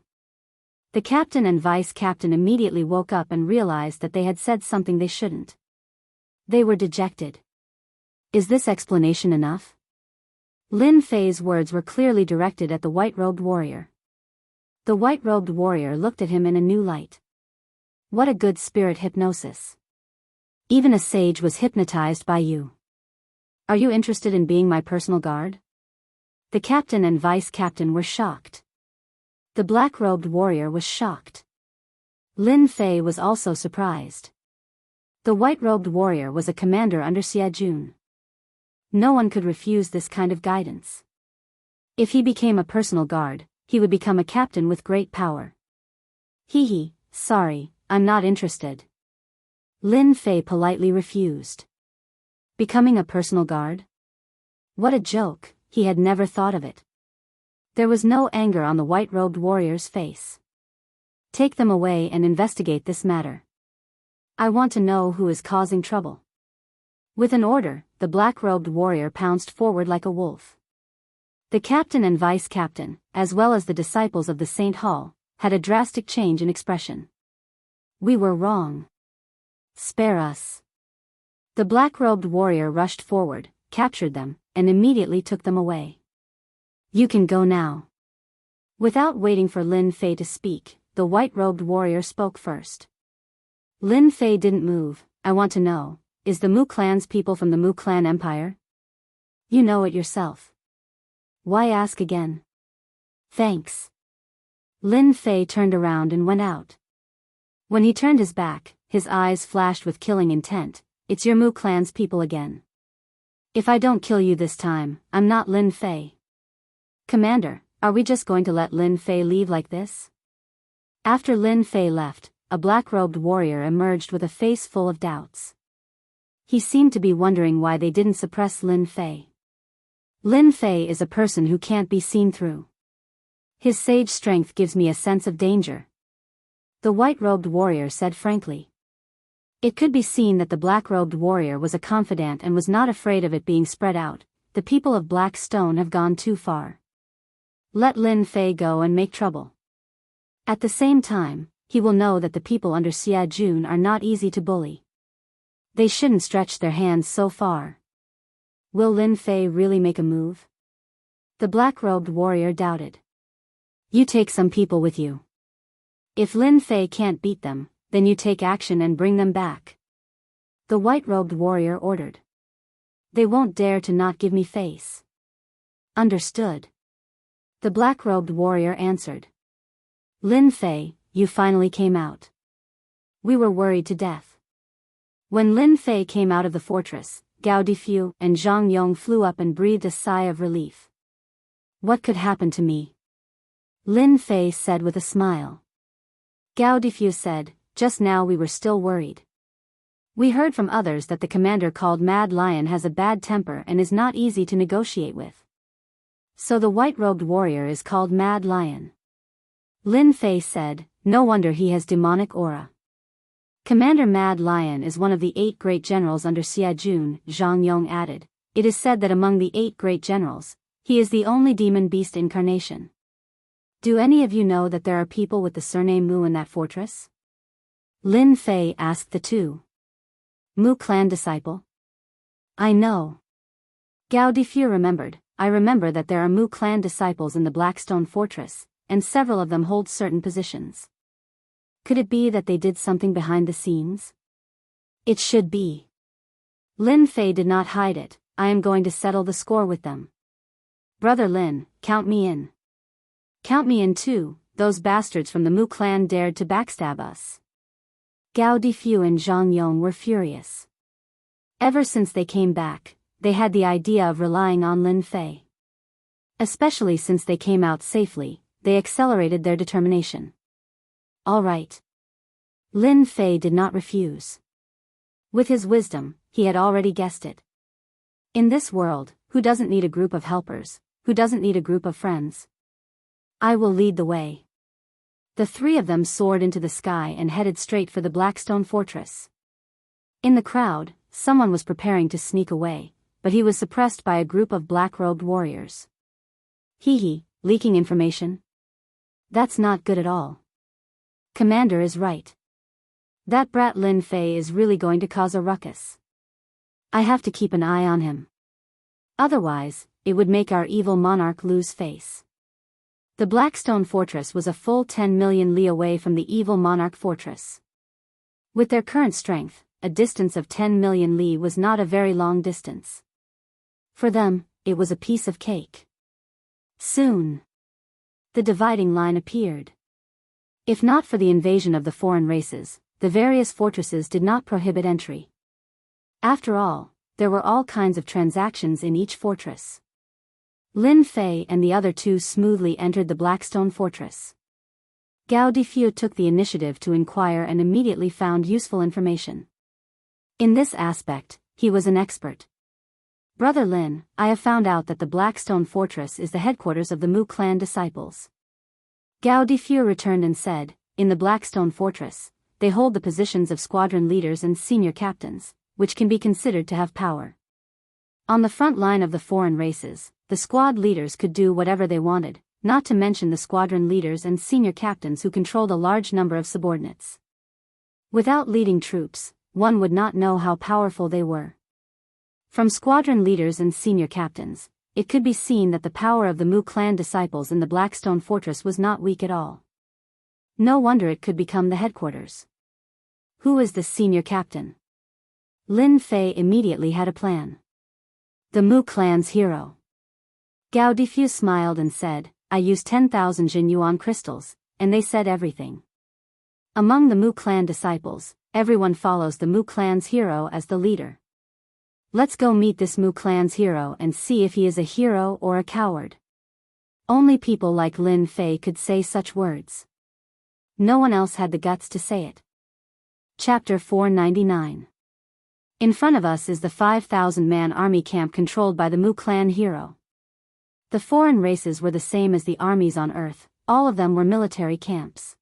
The captain and vice captain immediately woke up and realized that they had said something they shouldn't. They were dejected. Is this explanation enough? Lin Fei's words were clearly directed at the white-robed warrior. The white-robed warrior looked at him in a new light. What a good spirit hypnosis. Even a sage was hypnotized by you. Are you interested in being my personal guard? The captain and vice captain were shocked. The black-robed warrior was shocked. Lin Fei was also surprised. The white-robed warrior was a commander under Xie Jun. No one could refuse this kind of guidance. If he became a personal guard, he would become a captain with great power. Sorry, I'm not interested. Lin Fei politely refused. Becoming a personal guard? What a joke, he had never thought of it. There was no anger on the white-robed warrior's face. Take them away and investigate this matter. I want to know who is causing trouble. With an order, the black-robed warrior pounced forward like a wolf. The captain and vice captain, as well as the disciples of the Saint Hall, had a drastic change in expression. We were wrong. Spare us. The black-robed warrior rushed forward, captured them, and immediately took them away. You can go now. Without waiting for Lin Fei to speak, the white-robed warrior spoke first. Lin Fei didn't move. I want to know, is the Mu clan's people from the Mu clan empire? You know it yourself. Why ask again? Thanks. Lin Fei turned around and went out. When he turned his back, his eyes flashed with killing intent. It's your Mu clan's people again. If I don't kill you this time, I'm not Lin Fei. Commander, are we just going to let Lin Fei leave like this? After Lin Fei left, a black-robed warrior emerged with a face full of doubts. He seemed to be wondering why they didn't suppress Lin Fei. Lin Fei is a person who can't be seen through. His sage strength gives me a sense of danger. The white-robed warrior said frankly. It could be seen that the black-robed warrior was a confidant and was not afraid of it being spread out. The people of Black Stone have gone too far. Let Lin Fei go and make trouble. At the same time, he will know that the people under Xie Jun are not easy to bully. They shouldn't stretch their hands so far. Will Lin Fei really make a move? The black-robed warrior doubted. You take some people with you. If Lin Fei can't beat them, then you take action and bring them back. The white-robed warrior ordered. They won't dare to not give me face. Understood. The black-robed warrior answered. Lin Fei, you finally came out. We were worried to death. When Lin Fei came out of the fortress, Gao Difu and Zhang Yong flew up and breathed a sigh of relief. What could happen to me? Lin Fei said with a smile. Gao Difu said, just now we were still worried. We heard from others that the commander called Mad Lion has a bad temper and is not easy to negotiate with. So the white-robed warrior is called Mad Lion. Lin Fei said, no wonder he has demonic aura. Commander Mad Lion is one of the 8 great generals under Xie Jun, Zhang Yong added. It is said that among the 8 great generals, he is the only demon beast incarnation. Do any of you know that there are people with the surname Mu in that fortress? Lin Fei asked the 2. Mu clan disciple? I know. Gao Difu remembered. I remember that there are Mu clan disciples in the Blackstone Fortress, and several of them hold certain positions. Could it be that they did something behind the scenes? It should be. Lin Fei did not hide it. I am going to settle the score with them. Brother Lin, count me in. Count me in too. Those bastards from the Mu clan dared to backstab us. Gao Difu and Zhang Yong were furious. Ever since they came back, they had the idea of relying on Lin Fei. Especially since they came out safely, they accelerated their determination. All right. Lin Fei did not refuse. With his wisdom, he had already guessed it. In this world, who doesn't need a group of helpers, who doesn't need a group of friends? I will lead the way. The three of them soared into the sky and headed straight for the Blackstone Fortress. In the crowd, someone was preparing to sneak away, but he was suppressed by a group of black-robed warriors. Hee, leaking information? That's not good at all. Commander is right. That brat Lin Fei is really going to cause a ruckus. I have to keep an eye on him. Otherwise, it would make our evil monarch lose face. The Blackstone Fortress was a full 10 million li away from the evil monarch fortress. With their current strength, a distance of 10 million li was not a very long distance. For them, it was a piece of cake. Soon, the dividing line appeared. If not for the invasion of the foreign races, the various fortresses did not prohibit entry. After all, there were all kinds of transactions in each fortress. Lin Fei and the other two smoothly entered the Blackstone Fortress. Gao Difu took the initiative to inquire and immediately found useful information. In this aspect, he was an expert. Brother Lin, I have found out that the Blackstone Fortress is the headquarters of the Mu clan disciples. Gao Difu returned and said, in the Blackstone Fortress, they hold the positions of squadron leaders and senior captains, which can be considered to have power. On the front line of the foreign races, the squad leaders could do whatever they wanted, not to mention the squadron leaders and senior captains who controlled a large number of subordinates. Without leading troops, one would not know how powerful they were. From squadron leaders and senior captains, it could be seen that the power of the Mu clan disciples in the Blackstone Fortress was not weak at all. No wonder it could become the headquarters. Who is the senior captain? Lin Fei immediately had a plan. The Mu clan's hero. Gao Difu smiled and said, I used 10,000 Jin Yuan crystals, and they said everything. Among the Mu clan disciples, everyone follows the Mu clan's hero as the leader. Let's go meet this Mu clan's hero and see if he is a hero or a coward. Only people like Lin Fei could say such words. No one else had the guts to say it. Chapter 499. In front of us is the 5,000-man army camp controlled by the Mu clan hero. The foreign races were the same as the armies on Earth, all of them were military camps.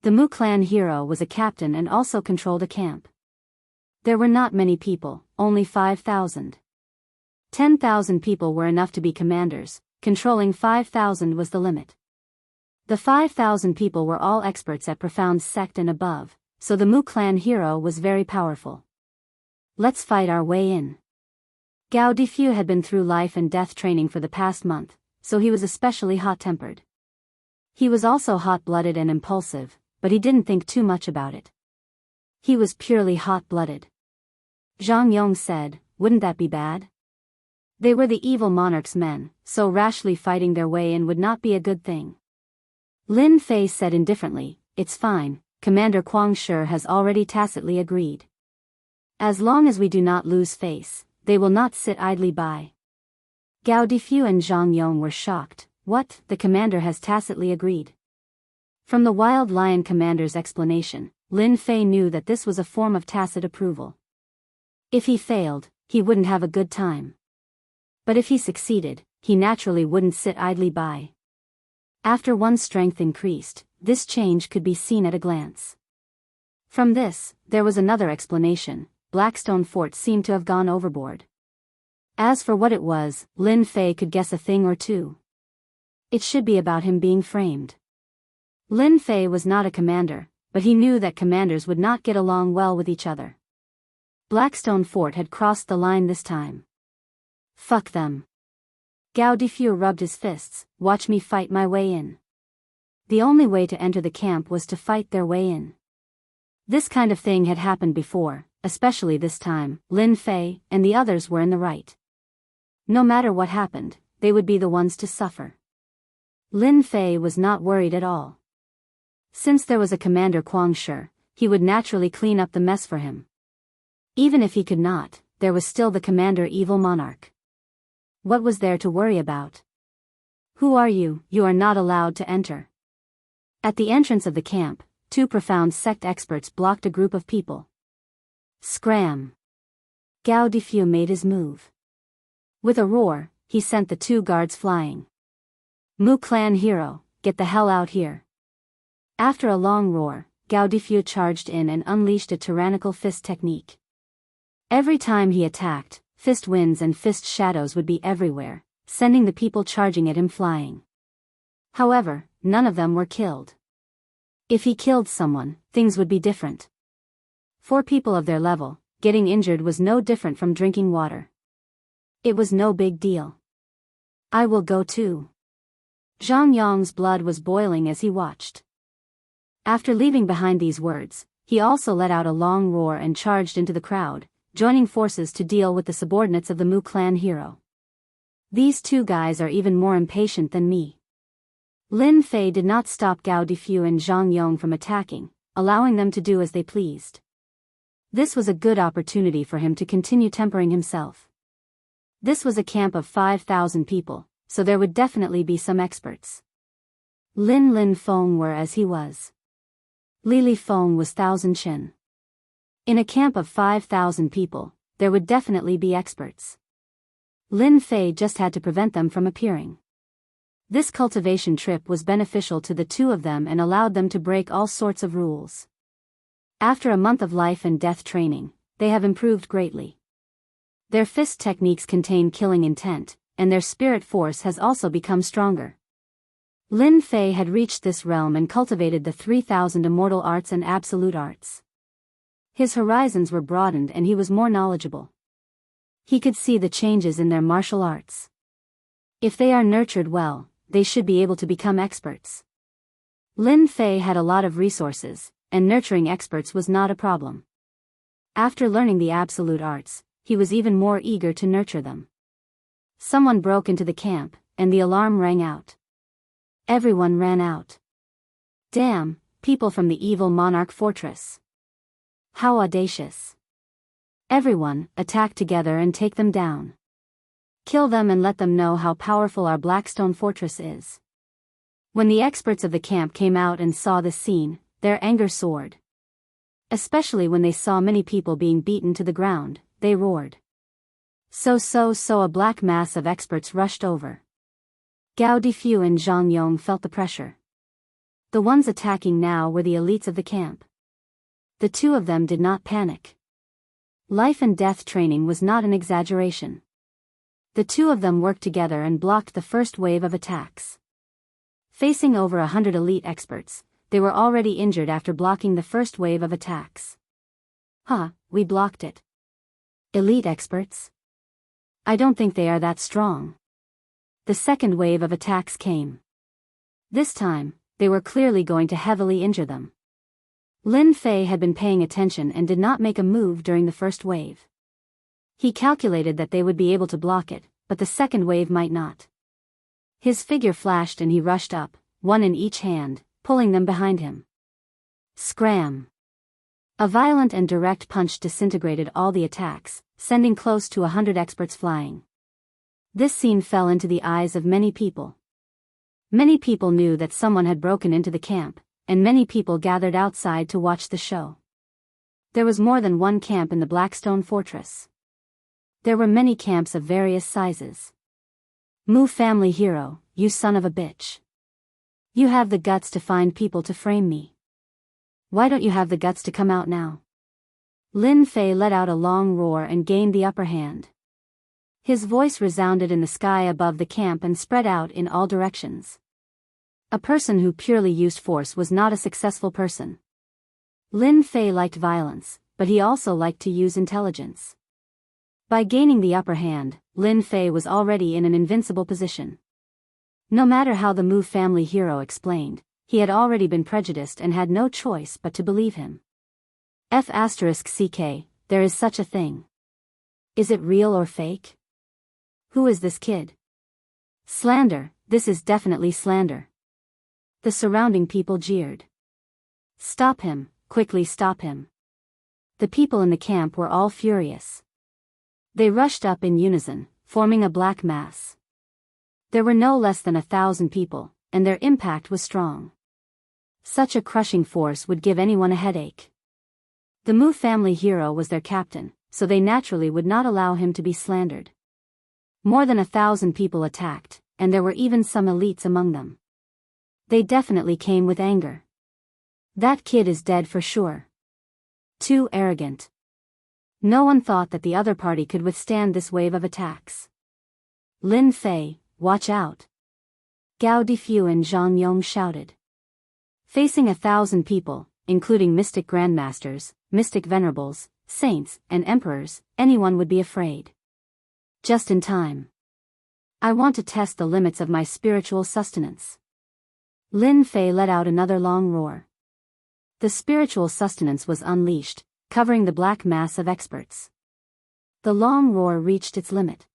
The Mu clan hero was a captain and also controlled a camp. There were not many people, only 5,000. 10,000 people were enough to be commanders, controlling 5,000 was the limit. The 5,000 people were all experts at profound sect and above, so the Mu clan hero was very powerful. Let's fight our way in. Gao Difu had been through life and death training for the past month, so he was especially hot-tempered. He was also hot-blooded and impulsive, but he didn't think too much about it. He was purely hot-blooded. Zhang Yong said, wouldn't that be bad? They were the evil monarch's men, so rashly fighting their way in would not be a good thing. Lin Fei said indifferently, it's fine, Commander Quang Shi has already tacitly agreed. As long as we do not lose face, they will not sit idly by. Gao Difu and Zhang Yong were shocked. What, the commander has tacitly agreed? From the Wild Lion commander's explanation, Lin Fei knew that this was a form of tacit approval. If he failed, he wouldn't have a good time. But if he succeeded, he naturally wouldn't sit idly by. After one's strength increased, this change could be seen at a glance. From this, there was another explanation. Blackstone Fort seemed to have gone overboard. As for what it was, Lin Fei could guess a thing or two. It should be about him being framed. Lin Fei was not a commander, but he knew that commanders would not get along well with each other. Blackstone Fort had crossed the line this time. Fuck them. Gao Difu rubbed his fists, watch me fight my way in. The only way to enter the camp was to fight their way in. This kind of thing had happened before, especially this time. Lin Fei and the others were in the right. No matter what happened, they would be the ones to suffer. Lin Fei was not worried at all. Since there was a Commander Quang Shi, he would naturally clean up the mess for him. Even if he could not, there was still the Commander Evil Monarch. What was there to worry about? Who are you? You are not allowed to enter. At the entrance of the camp, two profound sect experts blocked a group of people. Scram! Gao Difu made his move. With a roar, he sent the two guards flying. Mu clan hero, get the hell out here. After a long roar, Gao Difu charged in and unleashed a tyrannical fist technique. Every time he attacked, fist winds and fist shadows would be everywhere, sending the people charging at him flying. However, none of them were killed. If he killed someone, things would be different. For people of their level, getting injured was no different from drinking water. It was no big deal. I will go too. Zhang Yong's blood was boiling as he watched. After leaving behind these words, he also let out a long roar and charged into the crowd, joining forces to deal with the subordinates of the Mu clan hero. These two guys are even more impatient than me. Lin Fei did not stop Gao Difu and Zhang Yong from attacking, allowing them to do as they pleased. This was a good opportunity for him to continue tempering himself. This was a camp of 5,000 people, so there would definitely be some experts. Lin Feng were as he was. Li Feng was 1,000 Chen. In a camp of 5,000 people, there would definitely be experts. Lin Fei just had to prevent them from appearing. This cultivation trip was beneficial to the two of them and allowed them to break all sorts of rules. After a month of life and death training, they have improved greatly. Their fist techniques contain killing intent, and their spirit force has also become stronger. Lin Fei had reached this realm and cultivated the 3,000 immortal arts and absolute arts. His horizons were broadened and he was more knowledgeable. He could see the changes in their martial arts. If they are nurtured well, they should be able to become experts. Lin Fei had a lot of resources, and nurturing experts was not a problem. After learning the absolute arts, he was even more eager to nurture them. Someone broke into the camp, and the alarm rang out. Everyone ran out. Damn, people from the evil monarch fortress. How audacious. Everyone, attack together and take them down. Kill them and let them know how powerful our Blackstone fortress is. When the experts of the camp came out and saw this scene, their anger soared. Especially when they saw many people being beaten to the ground, they roared. So a black mass of experts rushed over. Gao Difu and Zhang Yong felt the pressure. The ones attacking now were the elites of the camp. The two of them did not panic. Life and death training was not an exaggeration. The two of them worked together and blocked the first wave of attacks. Facing over 100 elite experts, they were already injured after blocking the first wave of attacks. We blocked it. Elite experts? I don't think they are that strong. The second wave of attacks came. This time, they were clearly going to heavily injure them. Lin Fei had been paying attention and did not make a move during the first wave. He calculated that they would be able to block it, but the second wave might not. His figure flashed and he rushed up, one in each hand, pulling them behind him. Scram! A violent and direct punch disintegrated all the attacks, sending close to 100 experts flying. This scene fell into the eyes of many people. Many people knew that someone had broken into the camp, and many people gathered outside to watch the show. There was more than one camp in the Blackstone Fortress. There were many camps of various sizes. Mu family hero, you son of a bitch. You have the guts to find people to frame me. Why don't you have the guts to come out now? Lin Fei let out a long roar and gained the upper hand. His voice resounded in the sky above the camp and spread out in all directions. A person who purely used force was not a successful person. Lin Fei liked violence, but he also liked to use intelligence. By gaining the upper hand, Lin Fei was already in an invincible position. No matter how the Mu family hero explained, he had already been prejudiced and had no choice but to believe him. *CK, there is such a thing. Is it real or fake? Who is this kid? Slander, this is definitely slander. The surrounding people jeered. Stop him, quickly stop him. The people in the camp were all furious. They rushed up in unison, forming a black mass. There were no less than 1,000 people, and their impact was strong. Such a crushing force would give anyone a headache. The Mu family hero was their captain, so they naturally would not allow him to be slandered. More than 1,000 people attacked, and there were even some elites among them. They definitely came with anger. That kid is dead for sure. Too arrogant. No one thought that the other party could withstand this wave of attacks. Lin Fei, watch out. Gao Difu and Zhang Yong shouted. Facing 1,000 people, including mystic grandmasters, mystic venerables, saints, and emperors, anyone would be afraid. Just in time. I want to test the limits of my spiritual sustenance. Lin Fei let out another long roar. The spiritual sustenance was unleashed, covering the black mass of experts. The long roar reached its limit.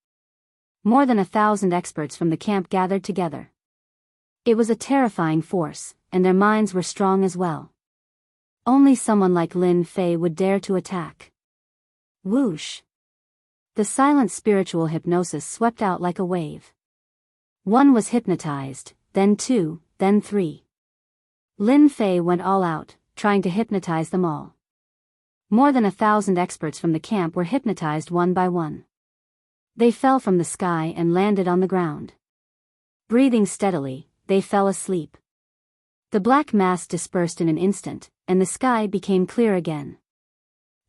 More than 1,000 experts from the camp gathered together. It was a terrifying force, and their minds were strong as well. Only someone like Lin Fei would dare to attack. Whoosh! The silent spiritual hypnosis swept out like a wave. One was hypnotized, then two, then three. Lin Fei went all out, trying to hypnotize them all. More than 1,000 experts from the camp were hypnotized one by one. They fell from the sky and landed on the ground. Breathing steadily, they fell asleep. The black mass dispersed in an instant, and the sky became clear again.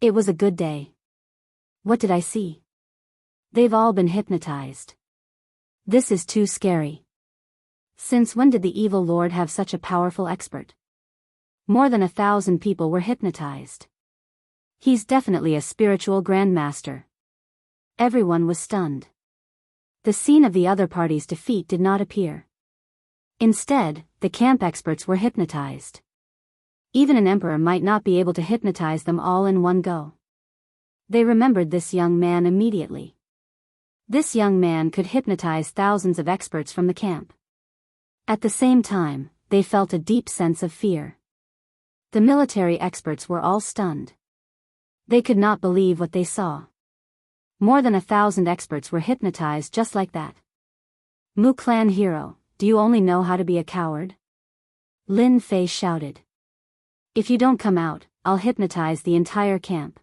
It was a good day. What did I see? They've all been hypnotized. This is too scary. Since when did the evil lord have such a powerful expert? More than 1,000 people were hypnotized. He's definitely a spiritual grandmaster. Everyone was stunned. The scene of the other party's defeat did not appear. Instead, the camp experts were hypnotized. Even an emperor might not be able to hypnotize them all in one go. They remembered this young man immediately. This young man could hypnotize thousands of experts from the camp. At the same time, they felt a deep sense of fear. The military experts were all stunned. They could not believe what they saw. More than 1,000 experts were hypnotized just like that. Mu Clan hero, do you only know how to be a coward? Lin Fei shouted. If you don't come out, I'll hypnotize the entire camp.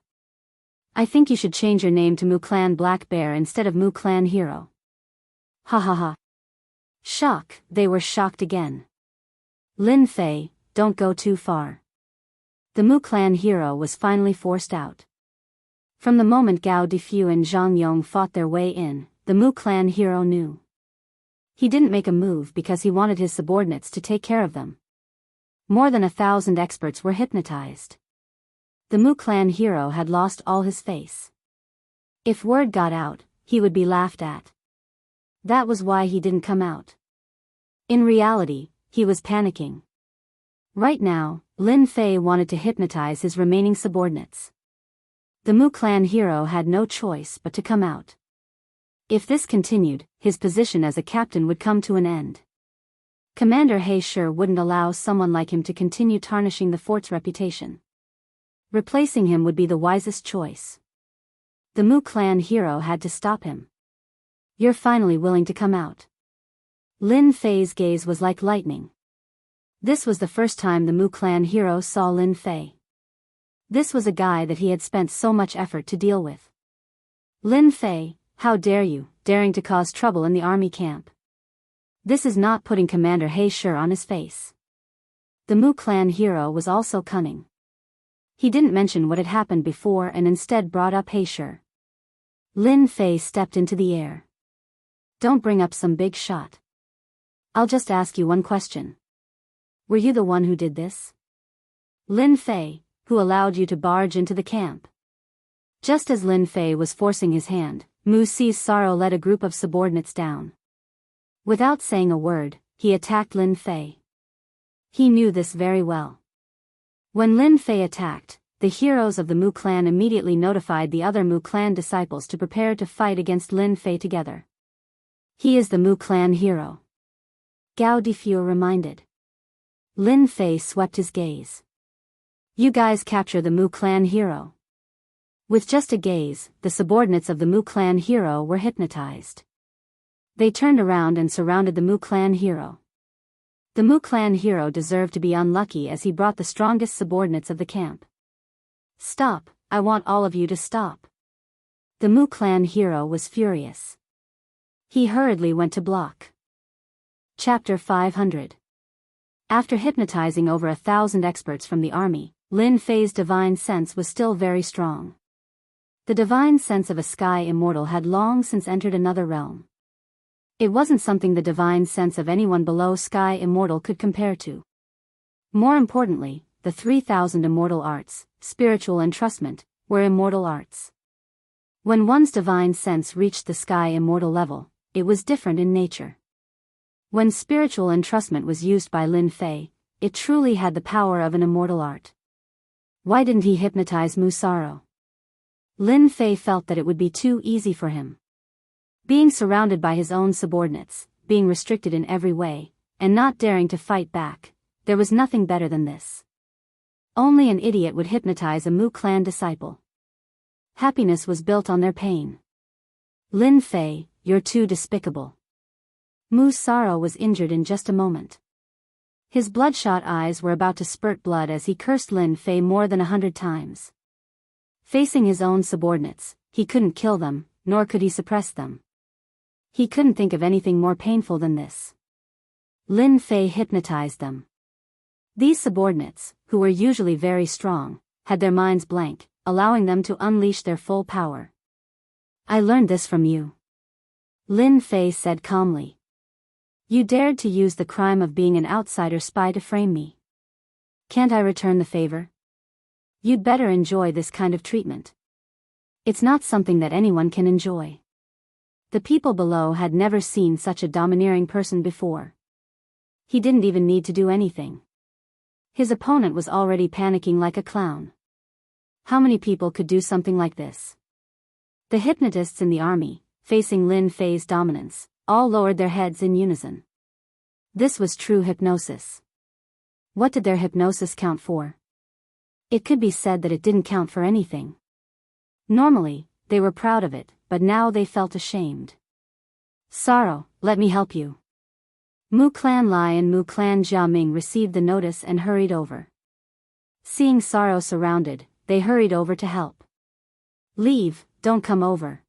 I think you should change your name to Mu Clan Black Bear instead of Mu Clan Hero. Ha ha ha. Shock, they were shocked again. Lin Fei, don't go too far. The Mu Clan Hero was finally forced out. From the moment Gao Difu and Zhang Yong fought their way in, the Mu Clan Hero knew. He didn't make a move because he wanted his subordinates to take care of them. More than 1,000 experts were hypnotized. The Mu Clan Hero had lost all his face. If word got out, he would be laughed at. That was why he didn't come out. In reality, he was panicking. Right now, Lin Fei wanted to hypnotize his remaining subordinates. The Mu Clan Hero had no choice but to come out. If this continued, his position as a captain would come to an end. Commander He sure wouldn't allow someone like him to continue tarnishing the fort's reputation. Replacing him would be the wisest choice. The Mu Clan Hero had to stop him. You're finally willing to come out. Lin Fei's gaze was like lightning. This was the first time the Mu Clan Hero saw Lin Fei. This was a guy that he had spent so much effort to deal with. Lin Fei, how dare you, daring to cause trouble in the army camp. This is not putting Commander He sure on his face. The Mu Clan Hero was also cunning. He didn't mention what had happened before and instead brought up He sure. Lin Fei stepped into the air. Don't bring up some big shot. I'll just ask you one question. Were you the one who did this? Lin Fei, who allowed you to barge into the camp? Just as Lin Fei was forcing his hand, Mu Si's Sorrow led a group of subordinates down. Without saying a word, he attacked Lin Fei. He knew this very well. When Lin Fei attacked, the heroes of the Mu Clan immediately notified the other Mu Clan disciples to prepare to fight against Lin Fei together. He is the Mu Clan hero. Gao Difu reminded. Lin Fei swept his gaze. You guys capture the Mu Clan hero. With just a gaze, the subordinates of the Mu Clan hero were hypnotized. They turned around and surrounded the Mu Clan hero. The Mu Clan hero deserved to be unlucky as he brought the strongest subordinates of the camp. Stop, I want all of you to stop. The Mu Clan hero was furious. He hurriedly went to block. Chapter 500. After hypnotizing over 1,000 experts from the army, Lin Fei's divine sense was still very strong. The divine sense of a sky immortal had long since entered another realm. It wasn't something the divine sense of anyone below sky immortal could compare to. More importantly, the 3,000 immortal arts, spiritual entrustment, were immortal arts. When one's divine sense reached the sky immortal level, it was different in nature. When spiritual entrustment was used by Lin Fei, it truly had the power of an immortal art. Why didn't he hypnotize Musaro? Lin Fei felt that it would be too easy for him. Being surrounded by his own subordinates, being restricted in every way, and not daring to fight back, there was nothing better than this. Only an idiot would hypnotize a Mu clan disciple. Happiness was built on their pain. Lin Fei, you're too despicable. Musaro was injured in just a moment. His bloodshot eyes were about to spurt blood as he cursed Lin Fei more than 100 times. Facing his own subordinates, he couldn't kill them, nor could he suppress them. He couldn't think of anything more painful than this. Lin Fei hypnotized them. These subordinates, who were usually very strong, had their minds blank, allowing them to unleash their full power. I learned this from you. Lin Fei said calmly. You dared to use the crime of being an outsider spy to frame me. Can't I return the favor? You'd better enjoy this kind of treatment. It's not something that anyone can enjoy. The people below had never seen such a domineering person before. He didn't even need to do anything. His opponent was already panicking like a clown. How many people could do something like this? The hypnotists in the army, facing Lin Fei's dominance, all lowered their heads in unison. This was true hypnosis. What did their hypnosis count for? It could be said that it didn't count for anything. Normally, they were proud of it, but now they felt ashamed. Sorrow, let me help you. Mu Clan Lai and Mu Clan Jiaming received the notice and hurried over. Seeing Sorrow surrounded, they hurried over to help. Leave, don't come over.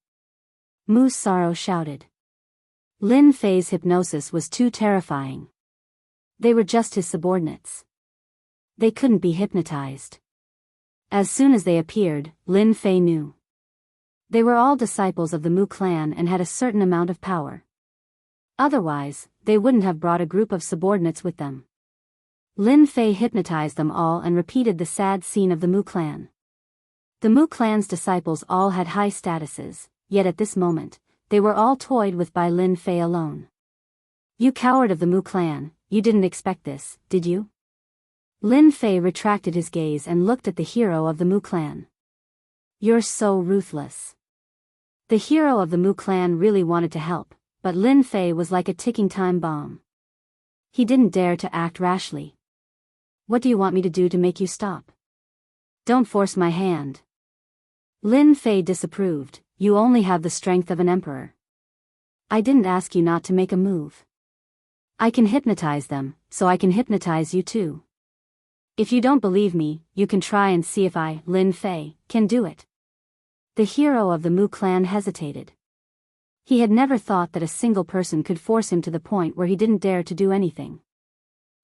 Mu Sorrow shouted. Lin Fei's hypnosis was too terrifying. They were just his subordinates. They couldn't be hypnotized. As soon as they appeared, Lin Fei knew. They were all disciples of the Mu clan and had a certain amount of power. Otherwise, they wouldn't have brought a group of subordinates with them. Lin Fei hypnotized them all and repeated the sad scene of the Mu clan. The Mu clan's disciples all had high statuses, yet at this moment, they were all toyed with by Lin Fei alone. You coward of the Mu clan, you didn't expect this, did you? Lin Fei retracted his gaze and looked at the hero of the Mu clan. You're so ruthless. The hero of the Mu clan really wanted to help, but Lin Fei was like a ticking time bomb. He didn't dare to act rashly. What do you want me to do to make you stop? Don't force my hand. Lin Fei disapproved. You only have the strength of an emperor. I didn't ask you not to make a move. I can hypnotize them, so I can hypnotize you too. If you don't believe me, you can try and see if I, Lin Fei, can do it. The hero of the Mu clan hesitated. He had never thought that a single person could force him to the point where he didn't dare to do anything.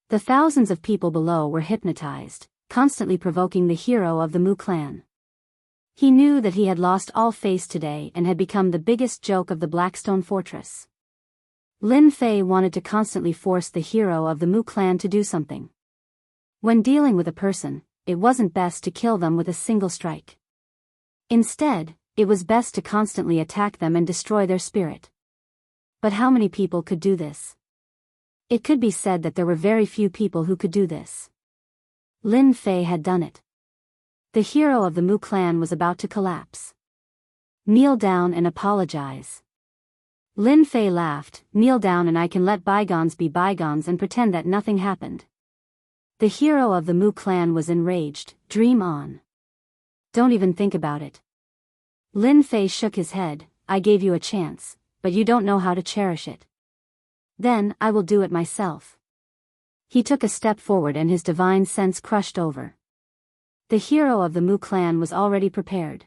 The thousands of people below were hypnotized, constantly provoking the hero of the Mu clan. He knew that he had lost all face today and had become the biggest joke of the Blackstone Fortress. Lin Fei wanted to constantly force the hero of the Mu clan to do something. When dealing with a person, it wasn't best to kill them with a single strike. Instead, it was best to constantly attack them and destroy their spirit. But how many people could do this? It could be said that there were very few people who could do this. Lin Fei had done it. The hero of the Mu clan was about to collapse. Kneel down and apologize. Lin Fei laughed. Kneel down and I can let bygones be bygones and pretend that nothing happened. The hero of the Mu clan was enraged. Dream on. Don't even think about it. Lin Fei shook his head. I gave you a chance, but you don't know how to cherish it. Then, I will do it myself. He took a step forward and his divine sense crushed over. The hero of the Mu clan was already prepared.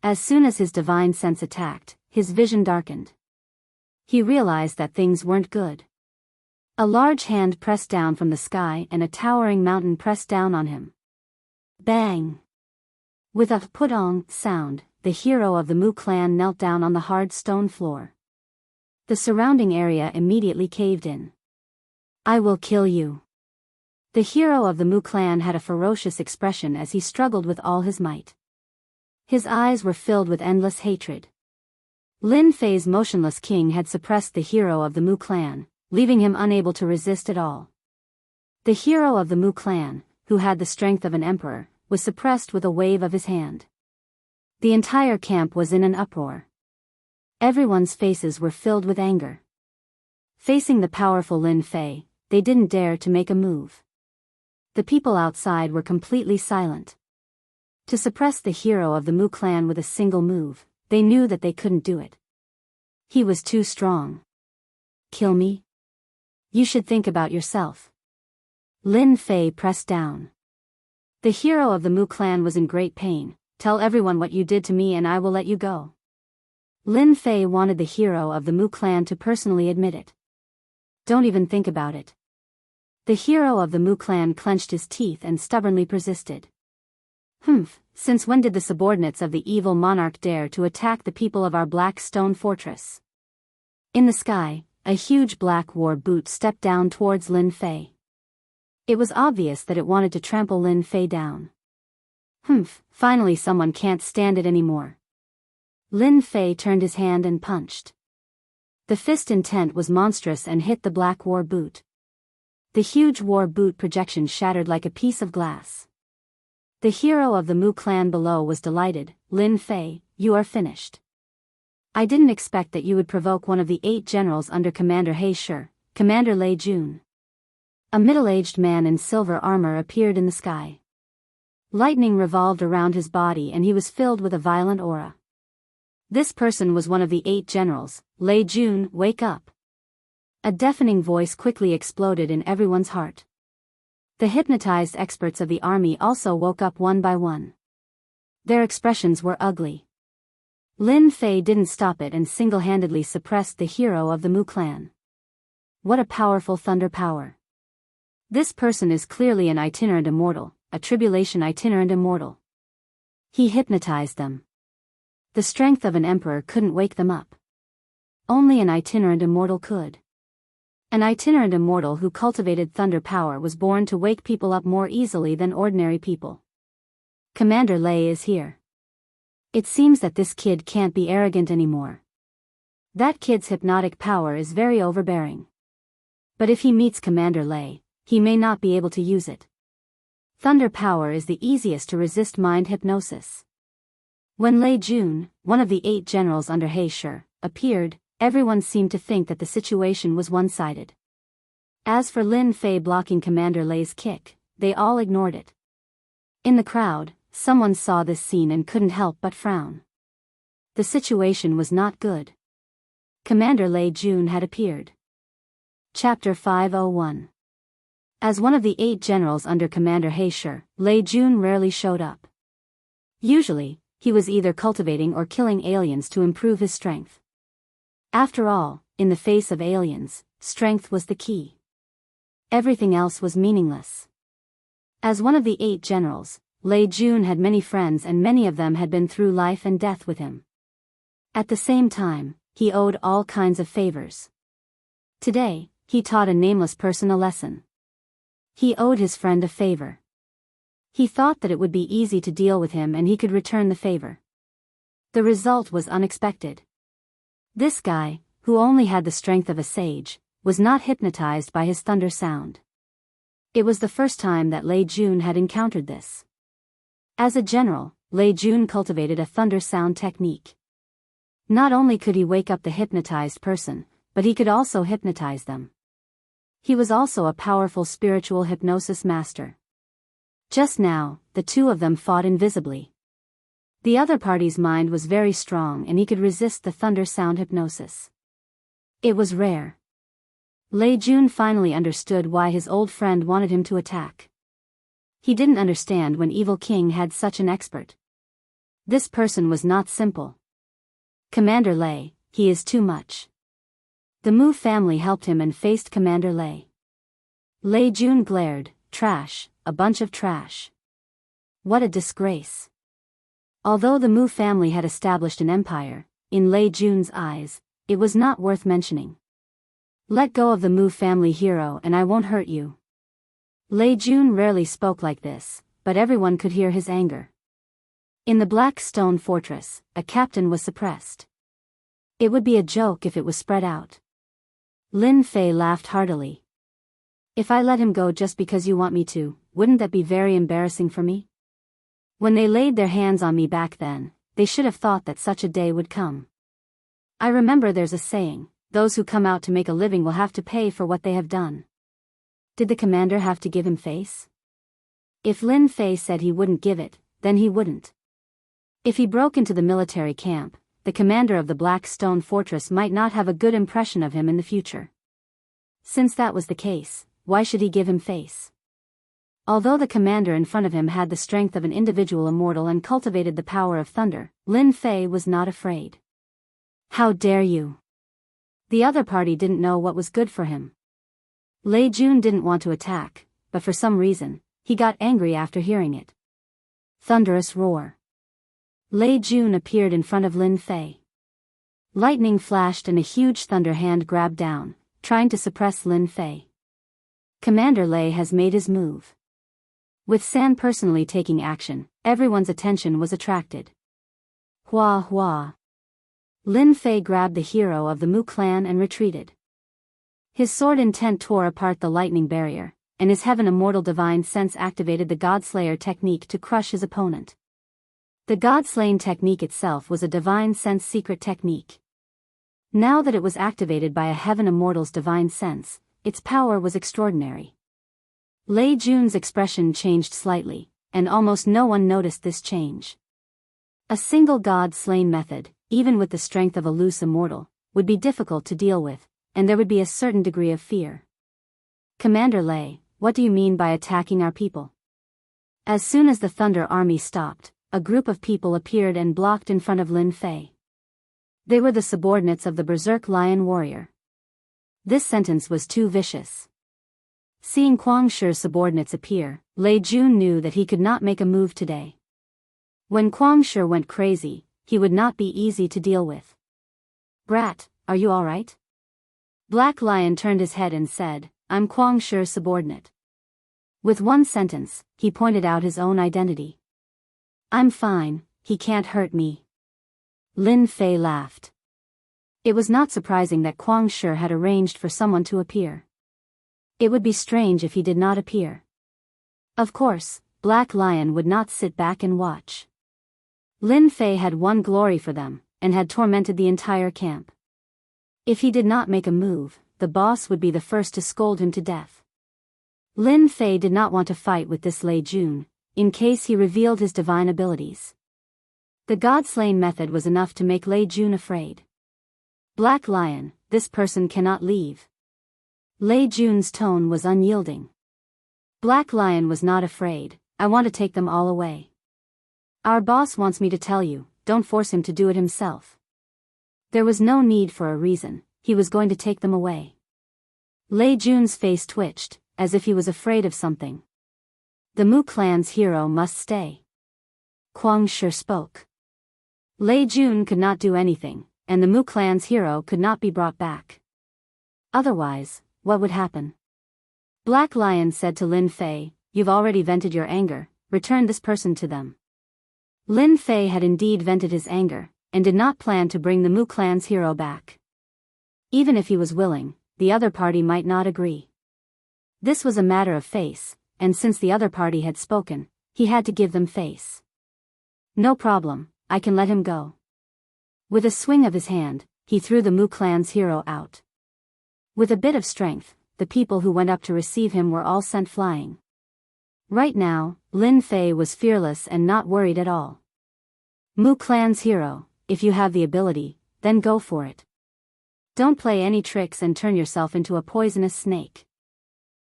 As soon as his divine sense attacked, his vision darkened. He realized that things weren't good. A large hand pressed down from the sky and a towering mountain pressed down on him. Bang! With a putong sound, the hero of the Mu clan knelt down on the hard stone floor. The surrounding area immediately caved in. I will kill you. The hero of the Mu clan had a ferocious expression as he struggled with all his might. His eyes were filled with endless hatred. Lin Fei's motionless king had suppressed the hero of the Mu clan, leaving him unable to resist at all. The hero of the Mu clan, who had the strength of an emperor, was suppressed with a wave of his hand. The entire camp was in an uproar. Everyone's faces were filled with anger. Facing the powerful Lin Fei, they didn't dare to make a move. The people outside were completely silent. To suppress the hero of the Mu clan with a single move, they knew that they couldn't do it. He was too strong. Kill me? You should think about yourself. Lin Fei pressed down. The hero of the Mu clan was in great pain. Tell everyone what you did to me and I will let you go. Lin Fei wanted the hero of the Mu clan to personally admit it. Don't even think about it. The hero of the Mu clan clenched his teeth and stubbornly persisted. Since when did the subordinates of the evil monarch dare to attack the people of our black stone fortress? In the sky, a huge black war boot stepped down towards Lin Fei. It was obvious that it wanted to trample Lin Fei down. Finally someone can't stand it anymore. Lin Fei turned his hand and punched. The fist intent was monstrous and hit the black war boot. The huge war boot projection shattered like a piece of glass. The hero of the Mu clan below was delighted. Lin Fei, you are finished. I didn't expect that you would provoke one of the 8 generals under Commander He Shi, Commander Lei Jun. A middle-aged man in silver armor appeared in the sky. Lightning revolved around his body and he was filled with a violent aura. This person was one of the 8 generals. Lei Jun, wake up. A deafening voice quickly exploded in everyone's heart. The hypnotized experts of the army also woke up one by one. Their expressions were ugly. Lin Fei didn't stop it and single-handedly suppressed the hero of the Mu clan. What a powerful thunder power. This person is clearly an itinerant immortal, a tribulation itinerant immortal. He hypnotized them. The strength of an emperor couldn't wake them up. Only an itinerant immortal could. An itinerant immortal who cultivated thunder power was born to wake people up more easily than ordinary people. Commander Lei is here. It seems that this kid can't be arrogant anymore. That kid's hypnotic power is very overbearing. But if he meets Commander Lei, he may not be able to use it. Thunder power is the easiest to resist mind hypnosis. When Lei Jun, one of the 8 generals under He Shi, appeared, everyone seemed to think that the situation was one-sided. As for Lin Fei blocking Commander Lei's kick, they all ignored it. In the crowd, someone saw this scene and couldn't help but frown. The situation was not good. Commander Lei Jun had appeared. Chapter 501. As one of the 8 generals under Commander He Shi, Lei Jun rarely showed up. Usually, he was either cultivating or killing aliens to improve his strength. After all, in the face of aliens, strength was the key. Everything else was meaningless. As one of the 8 generals, Lei Jun had many friends and many of them had been through life and death with him. At the same time, he owed all kinds of favors. Today, he taught a nameless person a lesson. He owed his friend a favor. He thought that it would be easy to deal with him and he could return the favor. The result was unexpected. This guy, who only had the strength of a sage, was not hypnotized by his thunder sound. It was the first time that Lei Jun had encountered this. As a general, Lei Jun cultivated a thunder sound technique. Not only could he wake up the hypnotized person, but he could also hypnotize them. He was also a powerful spiritual hypnosis master. Just now, the 2 of them fought invisibly. The other party's mind was very strong and he could resist the thunder sound hypnosis. It was rare. Lei Jun finally understood why his old friend wanted him to attack. He didn't understand when Evil King had such an expert. This person was not simple. Commander Lei, he is too much. The Mu family helped him and faced Commander Lei. Lei Jun glared. Trash, a bunch of trash. What a disgrace. Although the Mu family had established an empire, in Lei Jun's eyes, it was not worth mentioning. Let go of the Mu family hero and I won't hurt you. Lei Jun rarely spoke like this, but everyone could hear his anger. In the Black Stone Fortress, a captain was suppressed. It would be a joke if it was spread out. Lin Fei laughed heartily. If I let him go just because you want me to, wouldn't that be very embarrassing for me? When they laid their hands on me back then, they should have thought that such a day would come. I remember there's a saying, those who come out to make a living will have to pay for what they have done. Did the commander have to give him face? If Lin Fei said he wouldn't give it, then he wouldn't. If he broke into the military camp, the commander of the Black Stone Fortress might not have a good impression of him in the future. Since that was the case, why should he give him face? Although the commander in front of him had the strength of an individual immortal and cultivated the power of thunder, Lin Fei was not afraid. How dare you? The other party didn't know what was good for him. Lei Jun didn't want to attack, but for some reason, he got angry after hearing it. Thunderous roar. Lei Jun appeared in front of Lin Fei. Lightning flashed and a huge thunder hand grabbed down, trying to suppress Lin Fei. Commander Lei has made his move. With San personally taking action, everyone's attention was attracted. Hua hua. Lin Fei grabbed the hero of the Mu clan and retreated. His sword intent tore apart the lightning barrier, and his heaven immortal divine sense activated the Godslayer technique to crush his opponent. The Godslaying technique itself was a divine sense secret technique. Now that it was activated by a heaven immortal's divine sense, its power was extraordinary. Lei Jun's expression changed slightly, and almost no one noticed this change. A single god-slain method, even with the strength of a loose immortal, would be difficult to deal with, and there would be a certain degree of fear. Commander Lei, what do you mean by attacking our people? As soon as the Thunder Army stopped, a group of people appeared and blocked in front of Lin Fei. They were the subordinates of the Berserk Lion Warrior. This sentence was too vicious. Seeing Kuang Shi's subordinates appear, Lei Jun knew that he could not make a move today. When Kuang Shi went crazy, he would not be easy to deal with. Brat, are you alright? Black Lion turned his head and said, I'm Kuang Shi's subordinate. With one sentence, he pointed out his own identity. I'm fine, he can't hurt me. Lin Fei laughed. It was not surprising that Kuang Shi had arranged for someone to appear. It would be strange if he did not appear. Of course, Black Lion would not sit back and watch. Lin Fei had won glory for them, and had tormented the entire camp. If he did not make a move, the boss would be the first to scold him to death. Lin Fei did not want to fight with this Lei Jun, in case he revealed his divine abilities. The God-slaying method was enough to make Lei Jun afraid. Black Lion, this person cannot leave. Lei Jun's tone was unyielding. Black Lion was not afraid, I want to take them all away. Our boss wants me to tell you, don't force him to do it himself. There was no need for a reason, he was going to take them away. Lei Jun's face twitched, as if he was afraid of something. The Mu clan's hero must stay. Kuang Shi spoke. Lei Jun could not do anything, and the Mu clan's hero could not be brought back. Otherwise, what would happen? Black Lion said to Lin Fei, you've already vented your anger, return this person to them. Lin Fei had indeed vented his anger, and did not plan to bring the Mu clan's hero back. Even if he was willing, the other party might not agree. This was a matter of face, and since the other party had spoken, he had to give them face. No problem, I can let him go. With a swing of his hand, he threw the Mu clan's hero out. With a bit of strength, the people who went up to receive him were all sent flying. Right now, Lin Fei was fearless and not worried at all. Mu clan's hero, if you have the ability, then go for it. Don't play any tricks and turn yourself into a poisonous snake.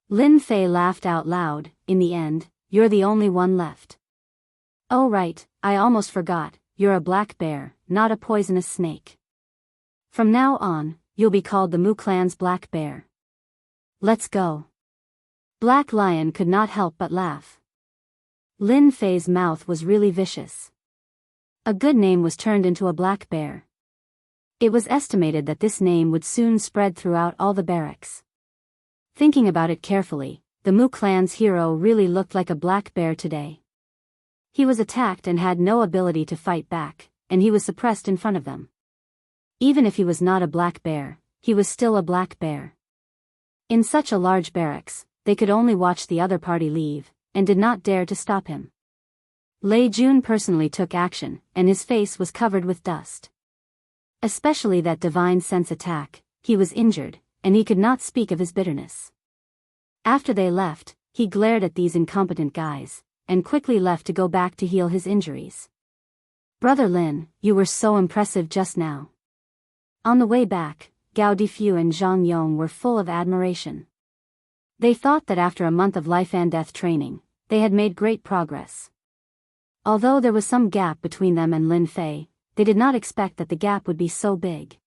Lin Fei laughed out loud, in the end, you're the only one left. Oh right, I almost forgot, you're a black bear, not a poisonous snake. From now on, you'll be called the Mu clan's Black Bear. Let's go. Black Lion could not help but laugh. Lin Fei's mouth was really vicious. A good name was turned into a black bear. It was estimated that this name would soon spread throughout all the barracks. Thinking about it carefully, the Mu clan's hero really looked like a black bear today. He was attacked and had no ability to fight back, and he was suppressed in front of them. Even if he was not a black bear, he was still a black bear. In such a large barracks, they could only watch the other party leave, and did not dare to stop him. Lei Jun personally took action, and his face was covered with dust. Especially that divine sense attack, he was injured, and he could not speak of his bitterness. After they left, he glared at these incompetent guys, and quickly left to go back to heal his injuries. Brother Lin, you were so impressive just now. On the way back, Gao Difu and Zhang Yong were full of admiration. They thought that after a month of life and death training, they had made great progress. Although there was some gap between them and Lin Fei, they did not expect that the gap would be so big.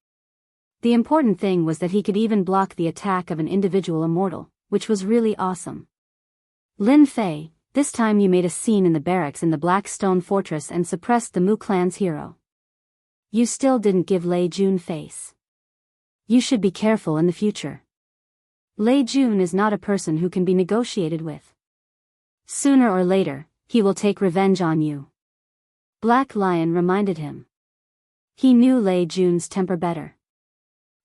The important thing was that he could even block the attack of an individual immortal, which was really awesome. Lin Fei, this time you made a scene in the barracks in the Black Stone Fortress and suppressed the Mu clan's hero. You still didn't give Lei Jun face. You should be careful in the future. Lei Jun is not a person who can be negotiated with. Sooner or later, he will take revenge on you. Black Lion reminded him. He knew Lei Jun's temper better.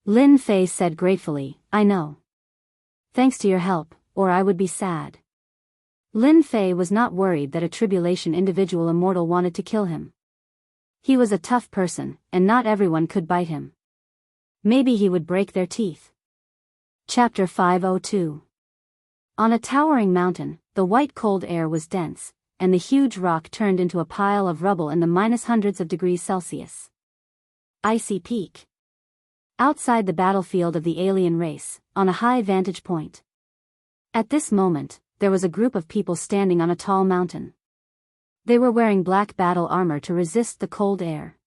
Lin Fei said gratefully, I know. Thanks to your help, or I would be sad. Lin Fei was not worried that a tribulation individual immortal wanted to kill him. He was a tough person, and not everyone could bite him. Maybe he would break their teeth. Chapter 502. On a towering mountain, the white cold air was dense, and the huge rock turned into a pile of rubble in the -hundreds of degrees Celsius. Icy Peak. Outside the battlefield of the alien race, on a high vantage point. At this moment, there was a group of people standing on a tall mountain. They were wearing black battle armor to resist the cold air.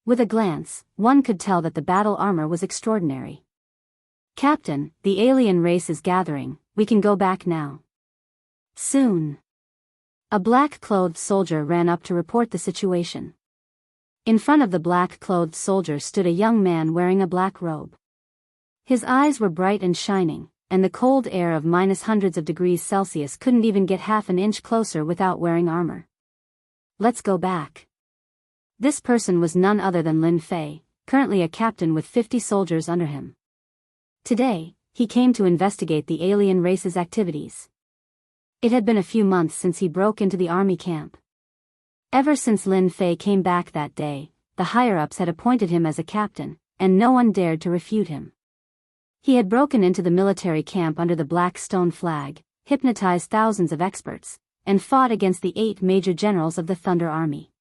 With a glance, one could tell that the battle armor was extraordinary. Captain, the alien race is gathering, we can go back now. Soon. A black-clothed soldier ran up to report the situation. In front of the black-clothed soldier stood a young man wearing a black robe. His eyes were bright and shining, and the cold air of -hundreds of degrees Celsius couldn't even get half an inch closer without wearing armor. Let's go back. This person was none other than Lin Fei, currently a captain with 50 soldiers under him. Today, he came to investigate the alien race's activities. It had been a few months since he broke into the army camp. Ever since Lin Fei came back that day, the higher-ups had appointed him as a captain, and no one dared to refute him. He had broken into the military camp under the Black Stone flag, hypnotized thousands of experts, and fought against the 8 major generals of the Thunder Army.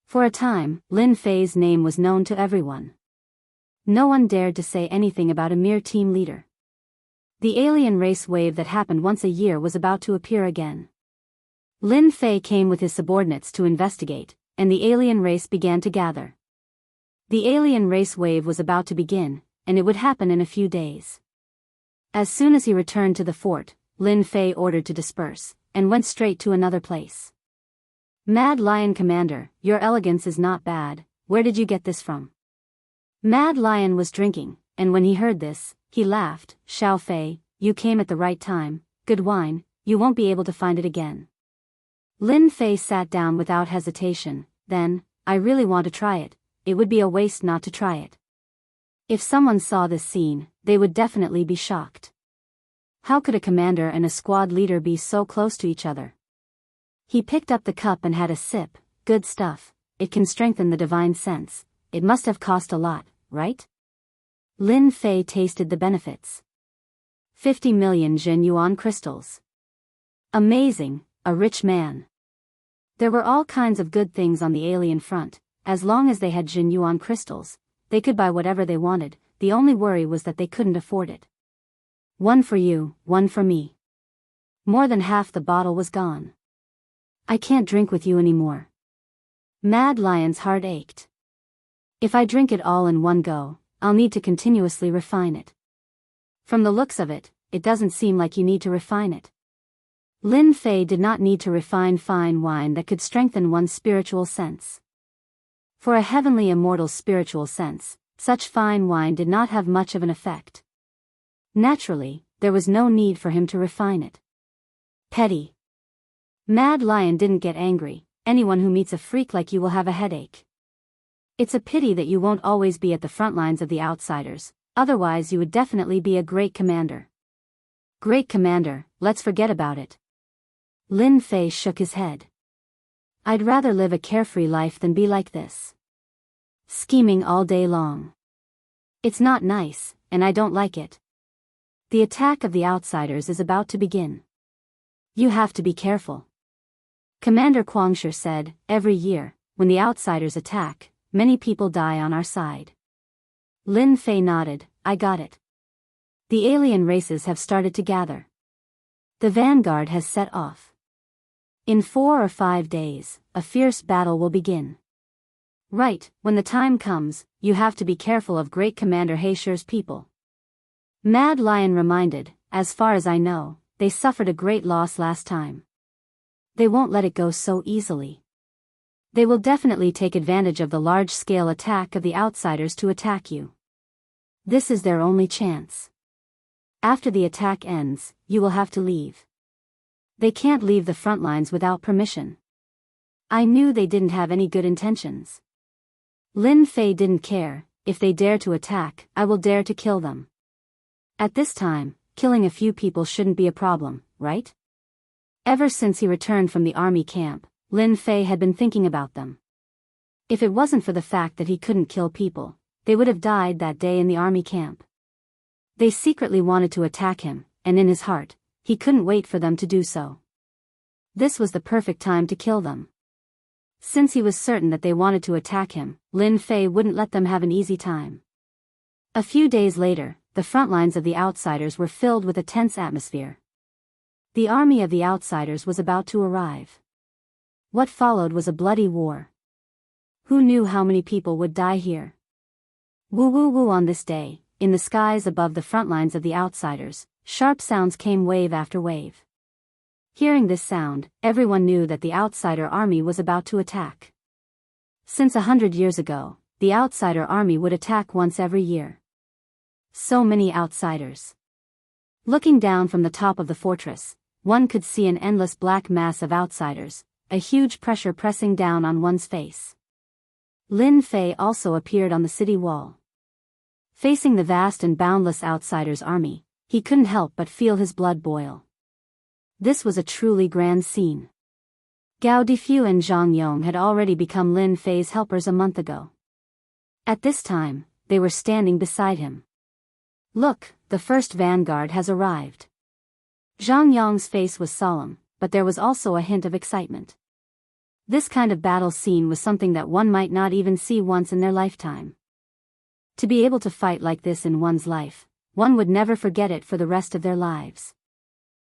For a time, Lin Fei's name was known to everyone. No one dared to say anything about a mere team leader. The alien race wave that happened once a year was about to appear again. Lin Fei came with his subordinates to investigate, and the alien race began to gather. The alien race wave was about to begin, and it would happen in a few days. As soon as he returned to the fort, Lin Fei ordered to disperse, and went straight to another place. Mad Lion Commander, your elegance is not bad, where did you get this from? Mad Lion was drinking, and when he heard this, he laughed. Xiao Fei, you came at the right time, good wine, you won't be able to find it again. Lin Fei sat down without hesitation, then, I really want to try it, it would be a waste not to try it. If someone saw this scene, they would definitely be shocked. How could a commander and a squad leader be so close to each other? He picked up the cup and had a sip. Good stuff, it can strengthen the divine sense, it must have cost a lot, right? Lin Fei tasted the benefits. 50 million Jin Yuan crystals. Amazing, a rich man. There were all kinds of good things on the alien front. As long as they had Jin Yuan crystals, they could buy whatever they wanted, the only worry was that they couldn't afford it. One for you, one for me. More than half the bottle was gone. I can't drink with you anymore. Mad Lion's heart ached. If I drink it all in one go, I'll need to continuously refine it. From the looks of it, it doesn't seem like you need to refine it. Lin Fei did not need to refine fine wine that could strengthen one's spiritual sense. For a heavenly immortal spiritual sense, such fine wine did not have much of an effect. Naturally, there was no need for him to refine it. Petty. Mad Lion didn't get angry. Anyone who meets a freak like you will have a headache. It's a pity that you won't always be at the front lines of the outsiders, otherwise you would definitely be a great commander. Great commander, let's forget about it. Lin Fei shook his head. I'd rather live a carefree life than be like this. Scheming all day long. It's not nice, and I don't like it. The attack of the outsiders is about to begin. You have to be careful. Commander Guangshi said, every year, when the outsiders attack, many people die on our side. Lin Fei nodded, I got it. The alien races have started to gather. The vanguard has set off. In 4 or 5 days, a fierce battle will begin. Right, when the time comes, you have to be careful of Great Commander Heisher's people. Mad Lion reminded, as far as I know, they suffered a great loss last time. They won't let it go so easily. They will definitely take advantage of the large-scale attack of the outsiders to attack you. This is their only chance. After the attack ends, you will have to leave. They can't leave the front lines without permission. I knew they didn't have any good intentions. Lin Fei didn't care, if they dare to attack, I will dare to kill them. At this time, killing a few people shouldn't be a problem, right? Ever since he returned from the army camp, Lin Fei had been thinking about them. If it wasn't for the fact that he couldn't kill people, they would have died that day in the army camp. They secretly wanted to attack him, and in his heart, he couldn't wait for them to do so. This was the perfect time to kill them. Since he was certain that they wanted to attack him, Lin Fei wouldn't let them have an easy time. A few days later, the front lines of the outsiders were filled with a tense atmosphere. The army of the outsiders was about to arrive. What followed was a bloody war. Who knew how many people would die here? Woo woo woo. On this day, in the skies above the front lines of the outsiders, sharp sounds came wave after wave. Hearing this sound, everyone knew that the outsider army was about to attack. Since 100 years ago, the outsider army would attack once every year. So many outsiders. Looking down from the top of the fortress, one could see an endless black mass of outsiders, a huge pressure pressing down on one's face. Lin Fei also appeared on the city wall. Facing the vast and boundless outsiders' army, he couldn't help but feel his blood boil. This was a truly grand scene. Gao Difu and Zhang Yong had already become Lin Fei's helpers a month ago. At this time, they were standing beside him. Look, the first vanguard has arrived. Zhang Yong's face was solemn, but there was also a hint of excitement. This kind of battle scene was something that one might not even see once in their lifetime. To be able to fight like this in one's life, one would never forget it for the rest of their lives.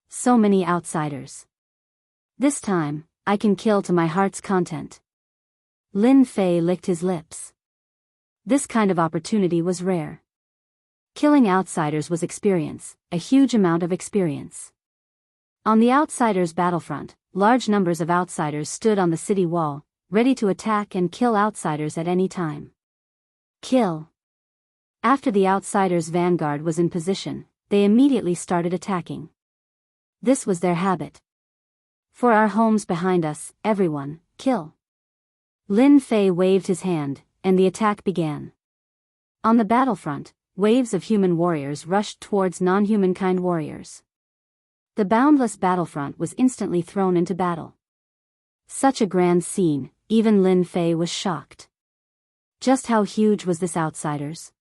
So many outsiders. This time, I can kill to my heart's content. Lin Fei licked his lips. This kind of opportunity was rare. Killing outsiders was experience, a huge amount of experience. On the outsiders' battlefront, large numbers of outsiders stood on the city wall, ready to attack and kill outsiders at any time. Kill. After the outsiders' vanguard was in position, they immediately started attacking. This was their habit. For our homes behind us, everyone, kill. Lin Fei waved his hand, and the attack began. On the battlefront, waves of human warriors rushed towards non-humankind warriors. The boundless battlefront was instantly thrown into battle. Such a grand scene, even Lin Fei was shocked. Just how huge was this outsiders?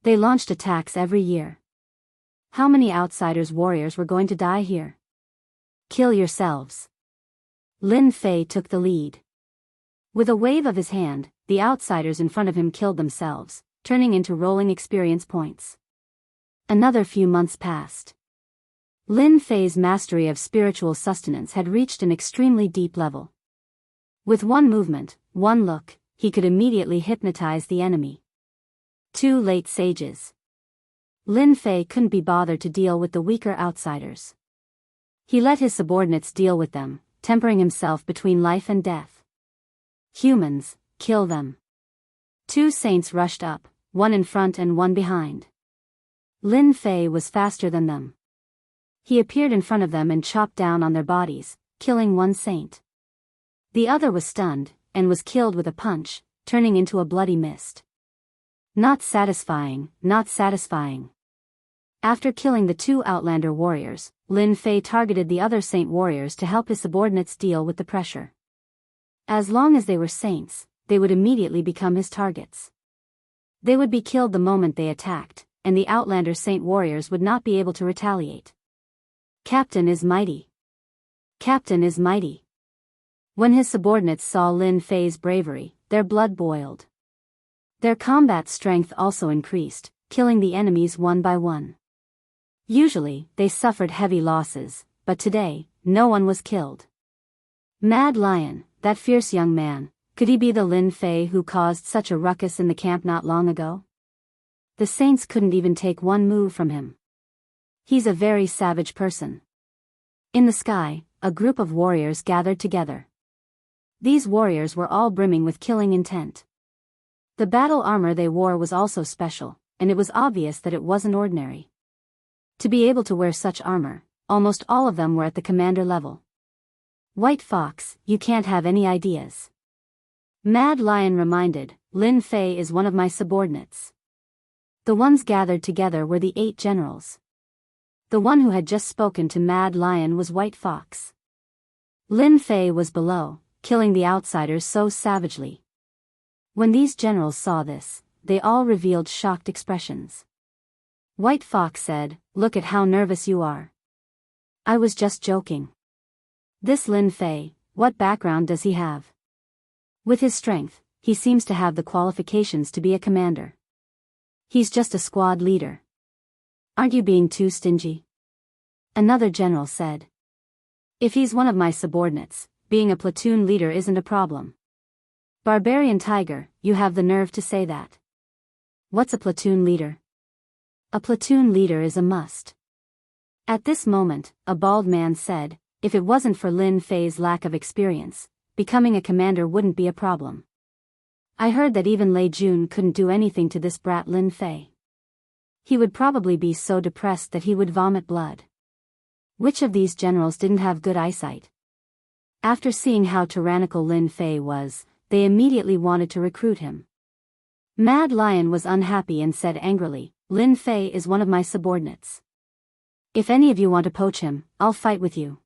They launched attacks every year. How many outsiders warriors were going to die here? Kill yourselves. Lin Fei took the lead. With a wave of his hand, the outsiders in front of him killed themselves, turning into rolling experience points. Another few months passed. Lin Fei's mastery of spiritual sustenance had reached an extremely deep level. With one movement, one look, he could immediately hypnotize the enemy. Two late sages. Lin Fei couldn't be bothered to deal with the weaker outsiders. He let his subordinates deal with them, tempering himself between life and death. Humans, kill them. Two saints rushed up, one in front and one behind. Lin Fei was faster than them. He appeared in front of them and chopped down on their bodies, killing one saint. The other was stunned, and was killed with a punch, turning into a bloody mist. Not satisfying, not satisfying. After killing the two Outlander warriors, Lin Fei targeted the other saint warriors to help his subordinates deal with the pressure. As long as they were saints, they would immediately become his targets. They would be killed the moment they attacked, and the Outlander saint warriors would not be able to retaliate. Captain is mighty. Captain is mighty. When his subordinates saw Lin Fei's bravery, their blood boiled. Their combat strength also increased, killing the enemies one by one. Usually, they suffered heavy losses, but today, no one was killed. Mad Lion, that fierce young man, could he be the Lin Fei who caused such a ruckus in the camp not long ago? The saints couldn't even take one move from him. He's a very savage person. In the sky, a group of warriors gathered together. These warriors were all brimming with killing intent. The battle armor they wore was also special, and it was obvious that it wasn't ordinary. To be able to wear such armor, almost all of them were at the commander level. White Fox, you can't have any ideas. Mad Lion reminded, Lin Fei is one of my subordinates. The ones gathered together were the 8 generals. The one who had just spoken to Mad Lion was White Fox. Lin Fei was below, killing the outsiders so savagely. When these generals saw this, they all revealed shocked expressions. White Fox said, "Look at how nervous you are." "I was just joking." This Lin Fei, what background does he have? With his strength, he seems to have the qualifications to be a commander. He's just a squad leader. Aren't you being too stingy? Another general said. If he's one of my subordinates, being a platoon leader isn't a problem. Barbarian Tiger, you have the nerve to say that. What's a platoon leader? A platoon leader is a must. At this moment, a bald man said, if it wasn't for Lin Fei's lack of experience, becoming a commander wouldn't be a problem. I heard that even Lei Jun couldn't do anything to this brat Lin Fei. He would probably be so depressed that he would vomit blood. Which of these generals didn't have good eyesight? After seeing how tyrannical Lin Fei was, they immediately wanted to recruit him. Mad Lion was unhappy and said angrily, Lin Fei is one of my subordinates. If any of you want to poach him, I'll fight with you.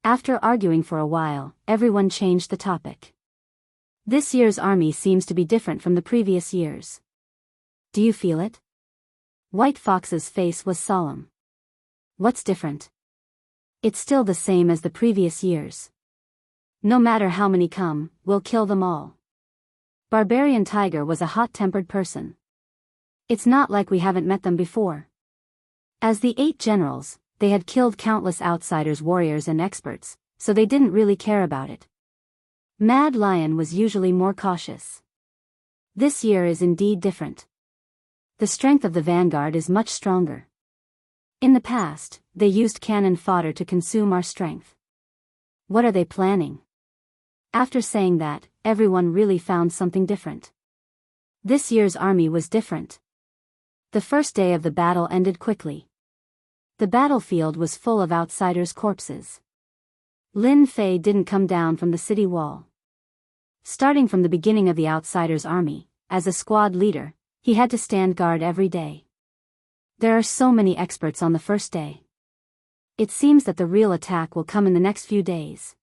After arguing for a while, everyone changed the topic. This year's army seems to be different from the previous years. Do you feel it? White Fox's face was solemn. What's different? It's still the same as the previous years. No matter how many come, we'll kill them all. Barbarian Tiger was a hot-tempered person. It's not like we haven't met them before. As the 8 generals, they had killed countless outsiders, warriors and experts, so they didn't really care about it. Mad Lion was usually more cautious. This year is indeed different. The strength of the vanguard is much stronger. In the past, they used cannon fodder to consume our strength. What are they planning? After saying that, everyone really found something different. This year's army was different. The first day of the battle ended quickly. The battlefield was full of outsiders' corpses. Lin Fei didn't come down from the city wall. Starting from the beginning of the outsiders' army, as a squad leader, he had to stand guard every day. There are so many experts on the first day. It seems that the real attack will come in the next few days.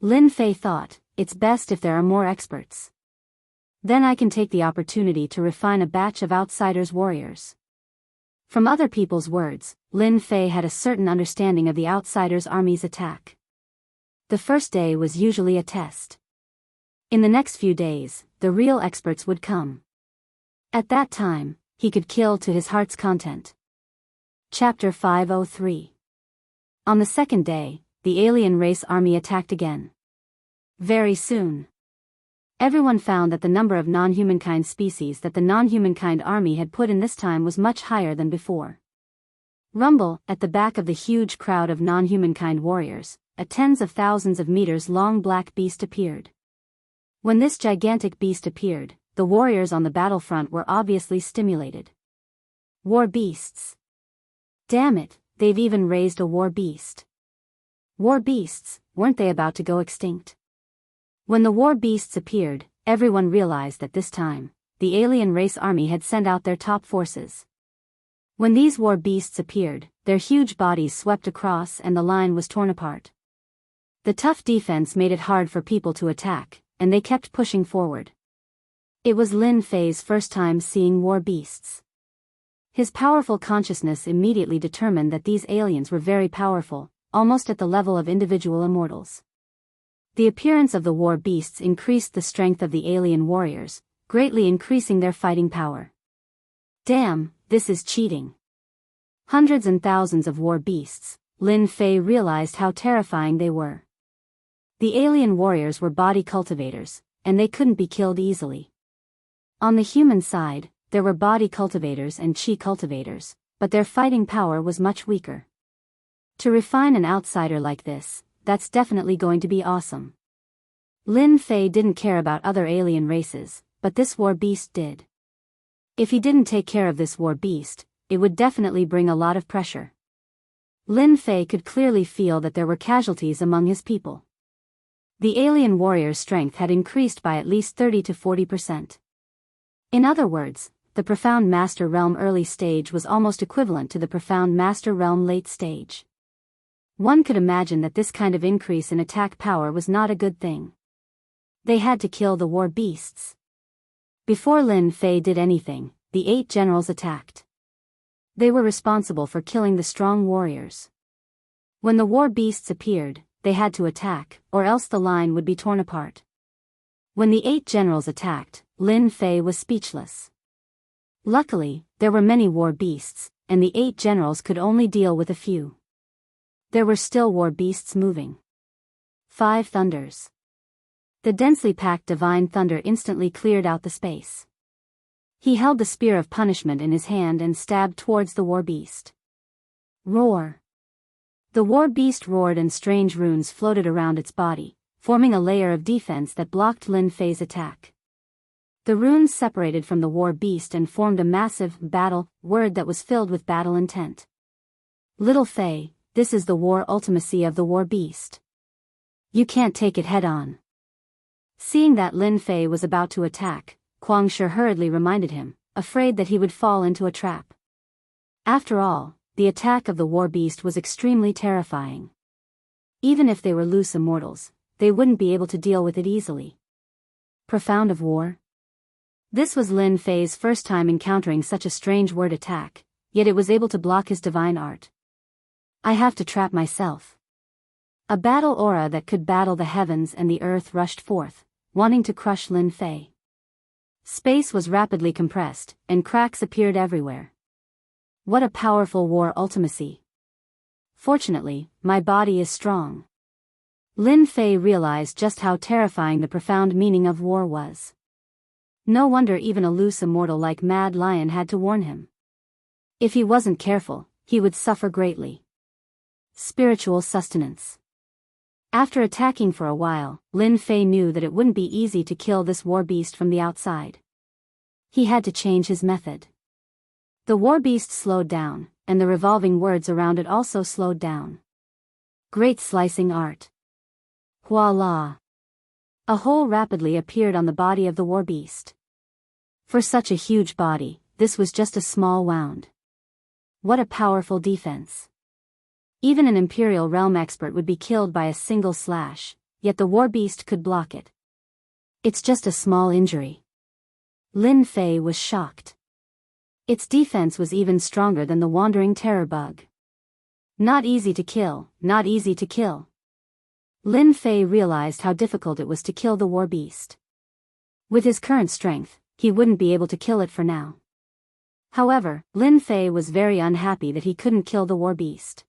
Lin Fei thought, it's best if there are more experts. Then I can take the opportunity to refine a batch of outsiders' warriors. From other people's words, Lin Fei had a certain understanding of the outsiders' army's attack. The first day was usually a test. In the next few days, the real experts would come. At that time, he could kill to his heart's content. Chapter 503. On the second day, the alien race army attacked again. Very soon. Everyone found that the number of non-humankind species that the non-humankind army had put in this time was much higher than before. Rumble, at the back of the huge crowd of non-humankind warriors, a tens of thousands of meters long black beast appeared. When this gigantic beast appeared, the warriors on the battlefront were obviously stimulated. War beasts. Damn it, they've even raised a war beast. War beasts, weren't they about to go extinct? When the war beasts appeared, everyone realized that this time, the alien race army had sent out their top forces. When these war beasts appeared, their huge bodies swept across and the line was torn apart. The tough defense made it hard for people to attack, and they kept pushing forward. It was Lin Fei's first time seeing war beasts. His powerful consciousness immediately determined that these aliens were very powerful, almost at the level of individual immortals. The appearance of the war beasts increased the strength of the alien warriors, greatly increasing their fighting power. Damn, this is cheating. Hundreds and thousands of war beasts, Lin Fei realized how terrifying they were. The alien warriors were body cultivators, and they couldn't be killed easily. On the human side, there were body cultivators and chi cultivators, but their fighting power was much weaker. To refine an outsider like this, that's definitely going to be awesome. Lin Fei didn't care about other alien races, but this war beast did. If he didn't take care of this war beast, it would definitely bring a lot of pressure. Lin Fei could clearly feel that there were casualties among his people. The alien warrior's strength had increased by at least 30 to 40%. In other words, the Profound Master Realm early stage was almost equivalent to the Profound Master Realm late stage. One could imagine that this kind of increase in attack power was not a good thing. They had to kill the war beasts. Before Lin Fei did anything, the 8 generals attacked. They were responsible for killing the strong warriors. When the war beasts appeared, they had to attack, or else the line would be torn apart. When the 8 generals attacked, Lin Fei was speechless. Luckily, there were many war beasts, and the 8 generals could only deal with a few. There were still war beasts moving. 5 thunders. The densely packed divine thunder instantly cleared out the space. He held the spear of punishment in his hand and stabbed towards the war beast. Roar. The war beast roared and strange runes floated around its body, forming a layer of defense that blocked Lin Fei's attack. The runes separated from the war beast and formed a massive battle word that was filled with battle intent. Little Fei, this is the war ultimacy of the war beast. You can't take it head on. Seeing that Lin Fei was about to attack, Kuang Shi hurriedly reminded him, afraid that he would fall into a trap. After all, the attack of the war beast was extremely terrifying. Even if they were loose immortals, they wouldn't be able to deal with it easily. Profound of war? This was Lin Fei's first time encountering such a strange word attack, yet it was able to block his divine art. I have to trap myself. A battle aura that could battle the heavens and the earth rushed forth, wanting to crush Lin Fei. Space was rapidly compressed, and cracks appeared everywhere. What a powerful war ultimacy. Fortunately, my body is strong. Lin Fei realized just how terrifying the profound meaning of war was. No wonder even a loose immortal like Mad Lion had to warn him. If he wasn't careful, he would suffer greatly. Spiritual sustenance. After attacking for a while, Lin Fei knew that it wouldn't be easy to kill this war beast from the outside. He had to change his method. The war beast slowed down, and the revolving words around it also slowed down. Great slicing art. Voila! A hole rapidly appeared on the body of the war beast. For such a huge body, this was just a small wound. What a powerful defense. Even an Imperial Realm expert would be killed by a single slash, yet the war beast could block it. It's just a small injury. Lin Fei was shocked. Its defense was even stronger than the wandering terror bug. Not easy to kill, not easy to kill. Lin Fei realized how difficult it was to kill the war beast. With his current strength, he wouldn't be able to kill it for now. However, Lin Fei was very unhappy that he couldn't kill the war beast.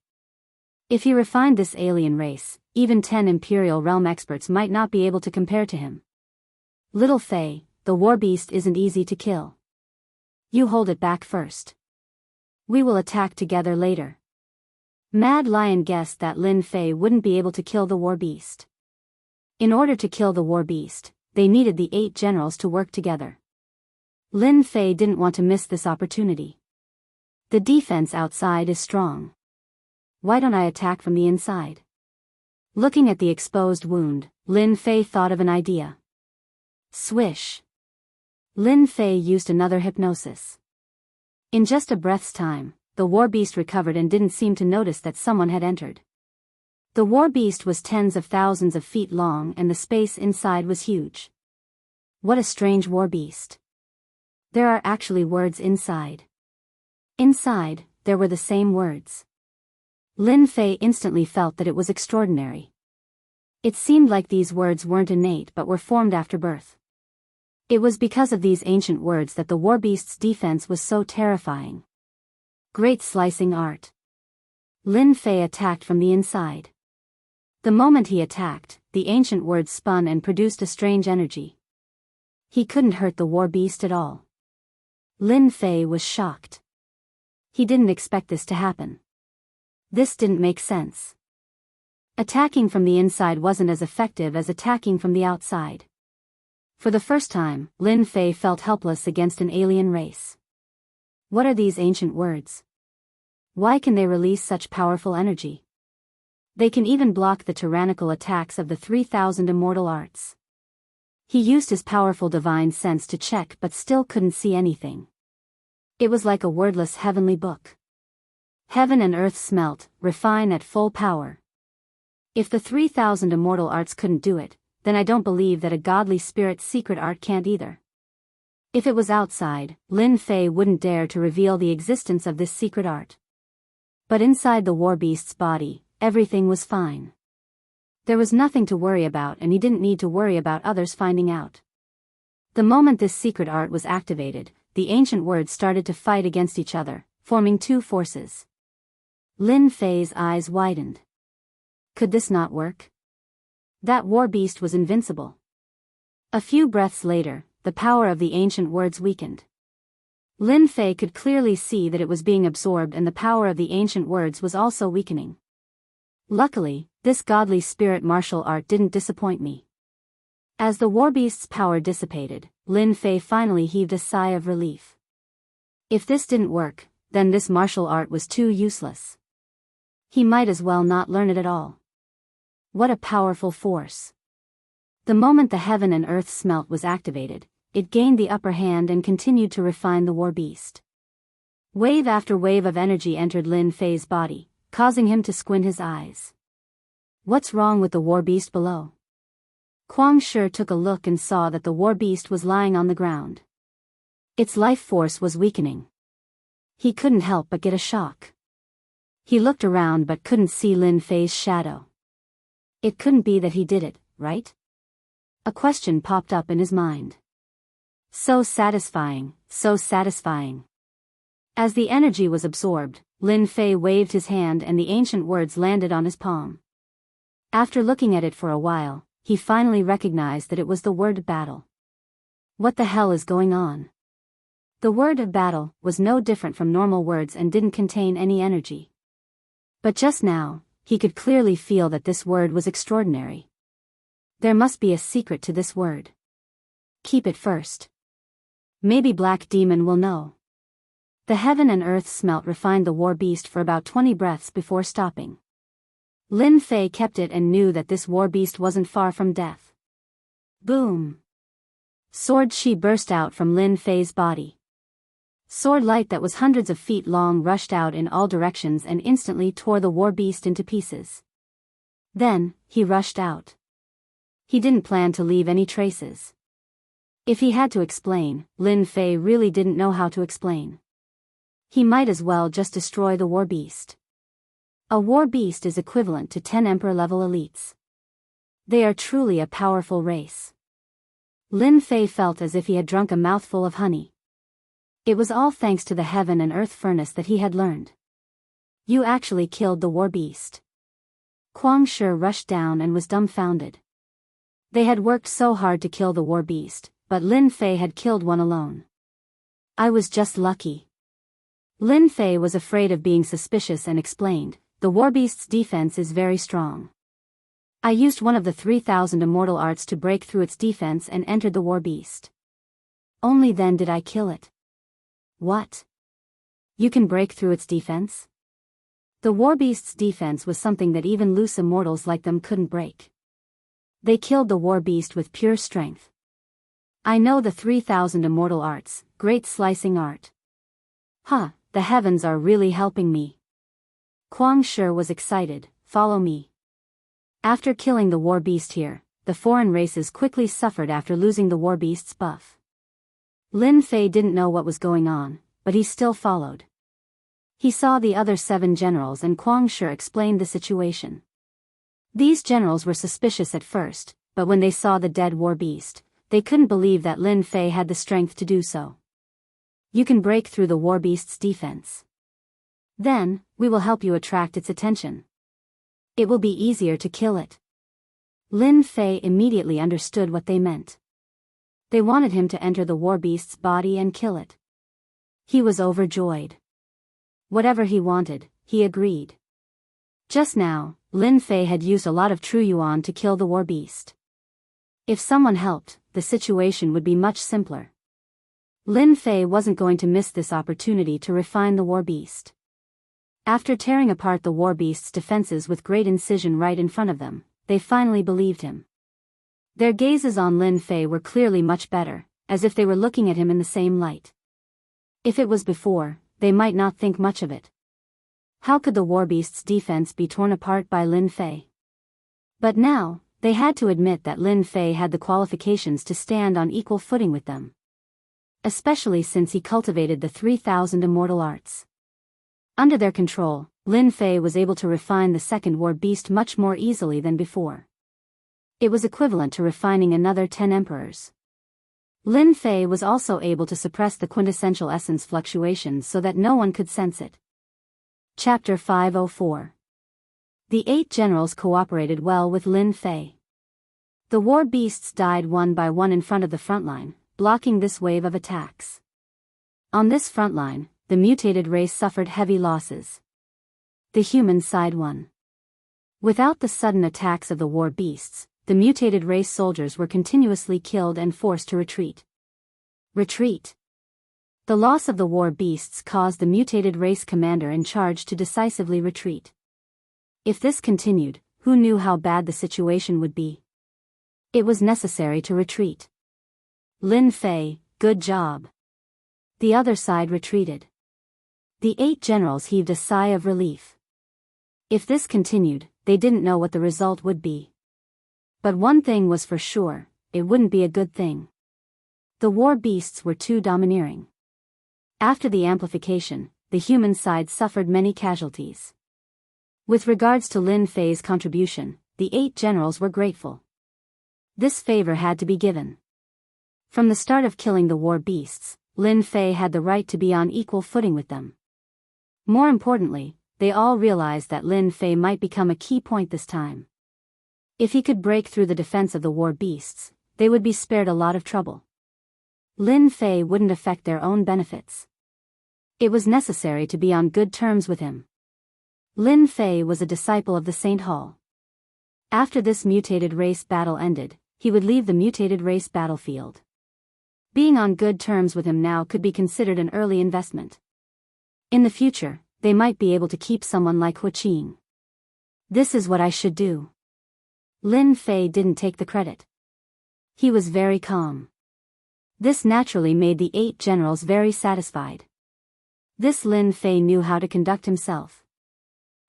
If he refined this alien race, even 10 Imperial Realm experts might not be able to compare to him. Little Fei, the war beast isn't easy to kill. You hold it back first. We will attack together later. Mad Lion guessed that Lin Fei wouldn't be able to kill the war beast. In order to kill the war beast, they needed the 8 generals to work together. Lin Fei didn't want to miss this opportunity. The defense outside is strong. Why don't I attack from the inside? Looking at the exposed wound, Lin Fei thought of an idea. Swish. Lin Fei used another hypnosis. In just a breath's time, the war beast recovered and didn't seem to notice that someone had entered. The war beast was tens of thousands of feet long and the space inside was huge. What a strange war beast. There are actually words inside. Inside, there were the same words. Lin Fei instantly felt that it was extraordinary. It seemed like these words weren't innate but were formed after birth. It was because of these ancient words that the war beast's defense was so terrifying. Great slicing art. Lin Fei attacked from the inside. The moment he attacked, the ancient words spun and produced a strange energy. He couldn't hurt the war beast at all. Lin Fei was shocked. He didn't expect this to happen. This didn't make sense. Attacking from the inside wasn't as effective as attacking from the outside. For the first time, Lin Fei felt helpless against an alien race. What are these ancient words? Why can they release such powerful energy? They can even block the tyrannical attacks of the 3,000 immortal arts. He used his powerful divine sense to check but still couldn't see anything. It was like a wordless heavenly book. Heaven and earth smelt, refine at full power. If the 3,000 immortal arts couldn't do it, then I don't believe that a godly spirit's secret art can't either. If it was outside, Lin Fei wouldn't dare to reveal the existence of this secret art. But inside the war beast's body, everything was fine. There was nothing to worry about and he didn't need to worry about others finding out. The moment this secret art was activated, the ancient words started to fight against each other, forming 2 forces. Lin Fei's eyes widened. Could this not work? That war beast was invincible. A few breaths later, the power of the ancient words weakened. Lin Fei could clearly see that it was being absorbed and the power of the ancient words was also weakening. Luckily, this godly spirit martial art didn't disappoint me. As the war beast's power dissipated, Lin Fei finally heaved a sigh of relief. If this didn't work, then this martial art was too useless. He might as well not learn it at all. What a powerful force. The moment the heaven and earth smelt was activated, it gained the upper hand and continued to refine the war beast. Wave after wave of energy entered Lin Fei's body, causing him to squint his eyes. What's wrong with the war beast below? Kuang Shi took a look and saw that the war beast was lying on the ground. Its life force was weakening. He couldn't help but get a shock. He looked around but couldn't see Lin Fei's shadow. It couldn't be that he did it, right? A question popped up in his mind. So satisfying, so satisfying. As the energy was absorbed, Lin Fei waved his hand and the ancient words landed on his palm. After looking at it for a while, he finally recognized that it was the word battle. What the hell is going on? The word of battle was no different from normal words and didn't contain any energy. But just now, he could clearly feel that this word was extraordinary. There must be a secret to this word. Keep it first. Maybe Black Demon will know. The heaven and earth smelt refined the war beast for about 20 breaths before stopping. Lin Fei kept it and knew that this war beast wasn't far from death. Boom! Sword Shi burst out from Lin Fei's body. Sword light that was hundreds of feet long rushed out in all directions and instantly tore the war beast into pieces. Then, he rushed out. He didn't plan to leave any traces. If he had to explain, Lin Fei really didn't know how to explain. He might as well just destroy the war beast. A war beast is equivalent to 10 emperor-level elites. They are truly a powerful race. Lin Fei felt as if he had drunk a mouthful of honey. It was all thanks to the heaven and earth furnace that he had learned. You actually killed the war beast. Kuang Shi rushed down and was dumbfounded. They had worked so hard to kill the war beast, but Lin Fei had killed one alone. I was just lucky. Lin Fei was afraid of being suspicious and explained, the warbeast's defense is very strong. I used one of the 3,000 immortal arts to break through its defense and entered the warbeast. Only then did I kill it. What? You can break through its defense? The warbeast's defense was something that even loose immortals like them couldn't break. They killed the warbeast with pure strength. I know the 3,000 immortal arts, great slicing art. Huh, the heavens are really helping me. Kuang Shi was excited, follow me. After killing the war beast here, the foreign races quickly suffered after losing the war beast's buff. Lin Fei didn't know what was going on, but he still followed. He saw the other 7 generals and Kuang Shi explained the situation. These generals were suspicious at first, but when they saw the dead war beast, they couldn't believe that Lin Fei had the strength to do so. You can break through the war beast's defense. Then, we will help you attract its attention. It will be easier to kill it. Lin Fei immediately understood what they meant. They wanted him to enter the war beast's body and kill it. He was overjoyed. Whatever he wanted, he agreed. Just now, Lin Fei had used a lot of true yuan to kill the war beast. If someone helped, the situation would be much simpler. Lin Fei wasn't going to miss this opportunity to refine the war beast. After tearing apart the war beast's defenses with great incision right in front of them, they finally believed him. Their gazes on Lin Fei were clearly much better, as if they were looking at him in the same light. If it was before, they might not think much of it. How could the war beast's defense be torn apart by Lin Fei? But now, they had to admit that Lin Fei had the qualifications to stand on equal footing with them. Especially since he cultivated the 3,000 immortal arts. Under their control, Lin Fei was able to refine the second war beast much more easily than before. It was equivalent to refining another 10 emperors. Lin Fei was also able to suppress the quintessential essence fluctuations so that no one could sense it. Chapter 504. The 8 generals cooperated well with Lin Fei. The war beasts died one by one in front of the front line, blocking this wave of attacks. On this front line, the mutated race suffered heavy losses. The human side won. Without the sudden attacks of the war beasts, the mutated race soldiers were continuously killed and forced to retreat. Retreat. The loss of the war beasts caused the mutated race commander in charge to decisively retreat. If this continued, who knew how bad the situation would be? It was necessary to retreat. Lin Fei, good job. The other side retreated. The 8 generals heaved a sigh of relief. If this continued, they didn't know what the result would be. But one thing was for sure, it wouldn't be a good thing. The war beasts were too domineering. After the amplification, the human side suffered many casualties. With regards to Lin Fei's contribution, the 8 generals were grateful. This favor had to be given. From the start of killing the war beasts, Lin Fei had the right to be on equal footing with them. More importantly, they all realized that Lin Fei might become a key point this time. If he could break through the defense of the war beasts, they would be spared a lot of trouble. Lin Fei wouldn't affect their own benefits. It was necessary to be on good terms with him. Lin Fei was a disciple of the Saint Hall. After this mutated race battle ended, he would leave the mutated race battlefield. Being on good terms with him now could be considered an early investment. In the future, they might be able to keep someone like Huqing. This is what I should do. Lin Fei didn't take the credit. He was very calm. This naturally made the 8 generals very satisfied. This Lin Fei knew how to conduct himself.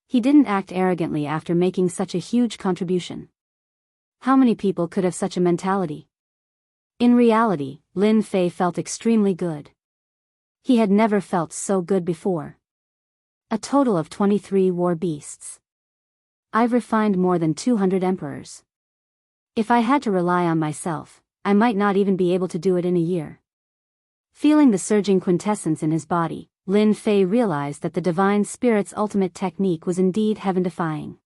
He didn't act arrogantly after making such a huge contribution. How many people could have such a mentality? In reality, Lin Fei felt extremely good. He had never felt so good before. A total of 23 war beasts. I've refined more than 200 emperors. If I had to rely on myself, I might not even be able to do it in a year. Feeling the surging quintessence in his body, Lin Fei realized that the Divine Spirit's ultimate technique was indeed heaven-defying.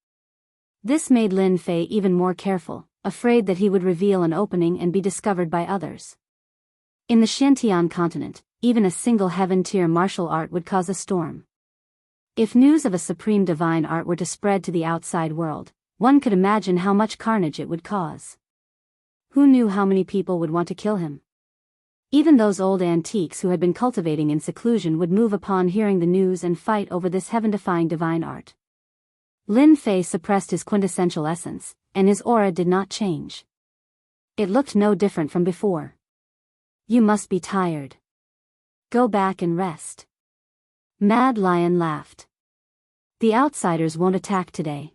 This made Lin Fei even more careful, afraid that he would reveal an opening and be discovered by others. In the Xiantian continent, even a single heaven-tier martial art would cause a storm. If news of a supreme divine art were to spread to the outside world, one could imagine how much carnage it would cause. Who knew how many people would want to kill him? Even those old antiques who had been cultivating in seclusion would move upon hearing the news and fight over this heaven-defying divine art. Lin Fei suppressed his quintessential essence, and his aura did not change. It looked no different from before. You must be tired. Go back and rest. Mad Lion laughed. The outsiders won't attack today.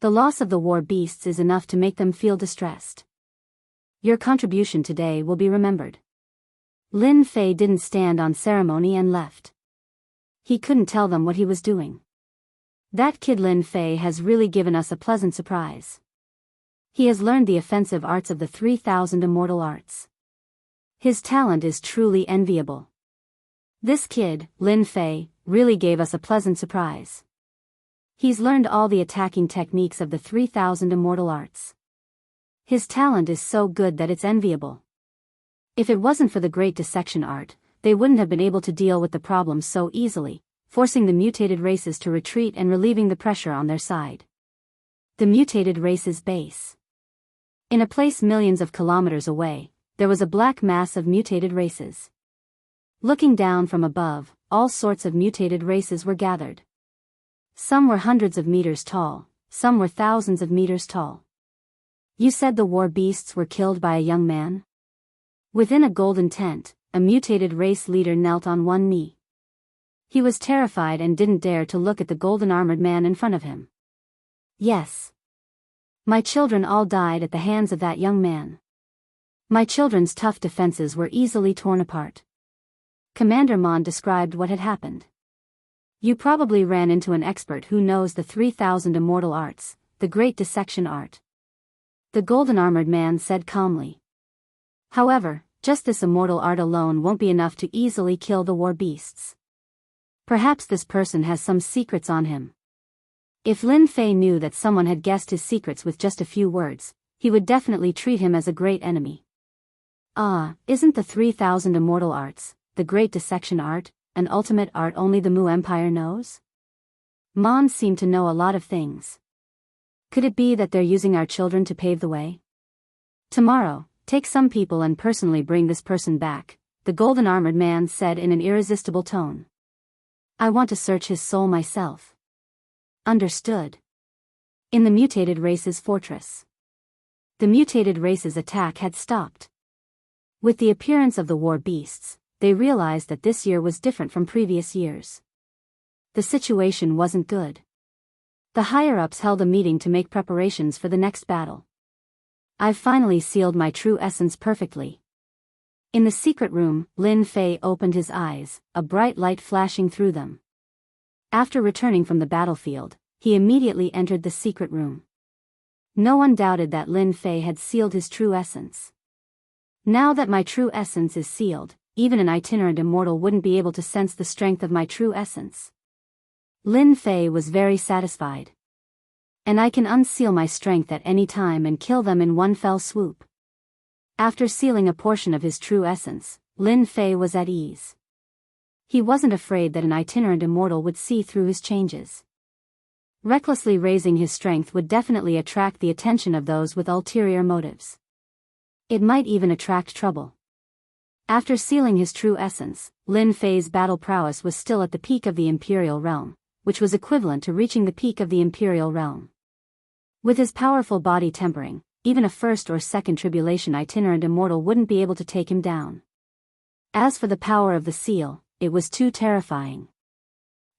The loss of the war beasts is enough to make them feel distressed. Your contribution today will be remembered. Lin Fei didn't stand on ceremony and left. He couldn't tell them what he was doing. That kid Lin Fei has really given us a pleasant surprise. He has learned the offensive arts of the 3,000 immortal arts. His talent is truly enviable. This kid, Lin Fei, really gave us a pleasant surprise. He's learned all the attacking techniques of the 3,000 immortal arts. His talent is so good that it's enviable. If it wasn't for the great dissection art, they wouldn't have been able to deal with the problem so easily, forcing the mutated races to retreat and relieving the pressure on their side. The mutated races' base. In a place millions of kilometers away, there was a black mass of mutated races. Looking down from above, all sorts of mutated races were gathered. Some were hundreds of meters tall, some were thousands of meters tall. You said the war beasts were killed by a young man? Within a golden tent, a mutated race leader knelt on one knee. He was terrified and didn't dare to look at the golden armored man in front of him. Yes. My children all died at the hands of that young man. My children's tough defenses were easily torn apart. Commander Mon described what had happened. You probably ran into an expert who knows the 3,000 immortal arts, the great dissection art. The golden armored man said calmly. However, just this immortal art alone won't be enough to easily kill the war beasts. Perhaps this person has some secrets on him. If Lin Fei knew that someone had guessed his secrets with just a few words, he would definitely treat him as a great enemy. Isn't the 3,000 immortal arts, the great dissection art, an ultimate art only the Mu Empire knows? Mon seemed to know a lot of things. Could it be that they're using our children to pave the way? Tomorrow, take some people and personally bring this person back, the golden armored man said in an irresistible tone. I want to search his soul myself. Understood. In the mutated race's fortress. The mutated race's attack had stopped. With the appearance of the war beasts, they realized that this year was different from previous years. The situation wasn't good. The higher-ups held a meeting to make preparations for the next battle. I've finally sealed my true essence perfectly. In the secret room, Lin Fei opened his eyes, a bright light flashing through them. After returning from the battlefield, he immediately entered the secret room. No one doubted that Lin Fei had sealed his true essence. Now that my true essence is sealed, even an itinerant immortal wouldn't be able to sense the strength of my true essence. Lin Fei was very satisfied. And I can unseal my strength at any time and kill them in one fell swoop. After sealing a portion of his true essence, Lin Fei was at ease. He wasn't afraid that an itinerant immortal would see through his changes. Recklessly raising his strength would definitely attract the attention of those with ulterior motives. It might even attract trouble. After sealing his true essence, Lin Fei's battle prowess was still at the peak of the Imperial Realm, which was equivalent to reaching the peak of the Imperial Realm. With his powerful body tempering, even a first or second tribulation itinerant immortal wouldn't be able to take him down. As for the power of the seal, it was too terrifying.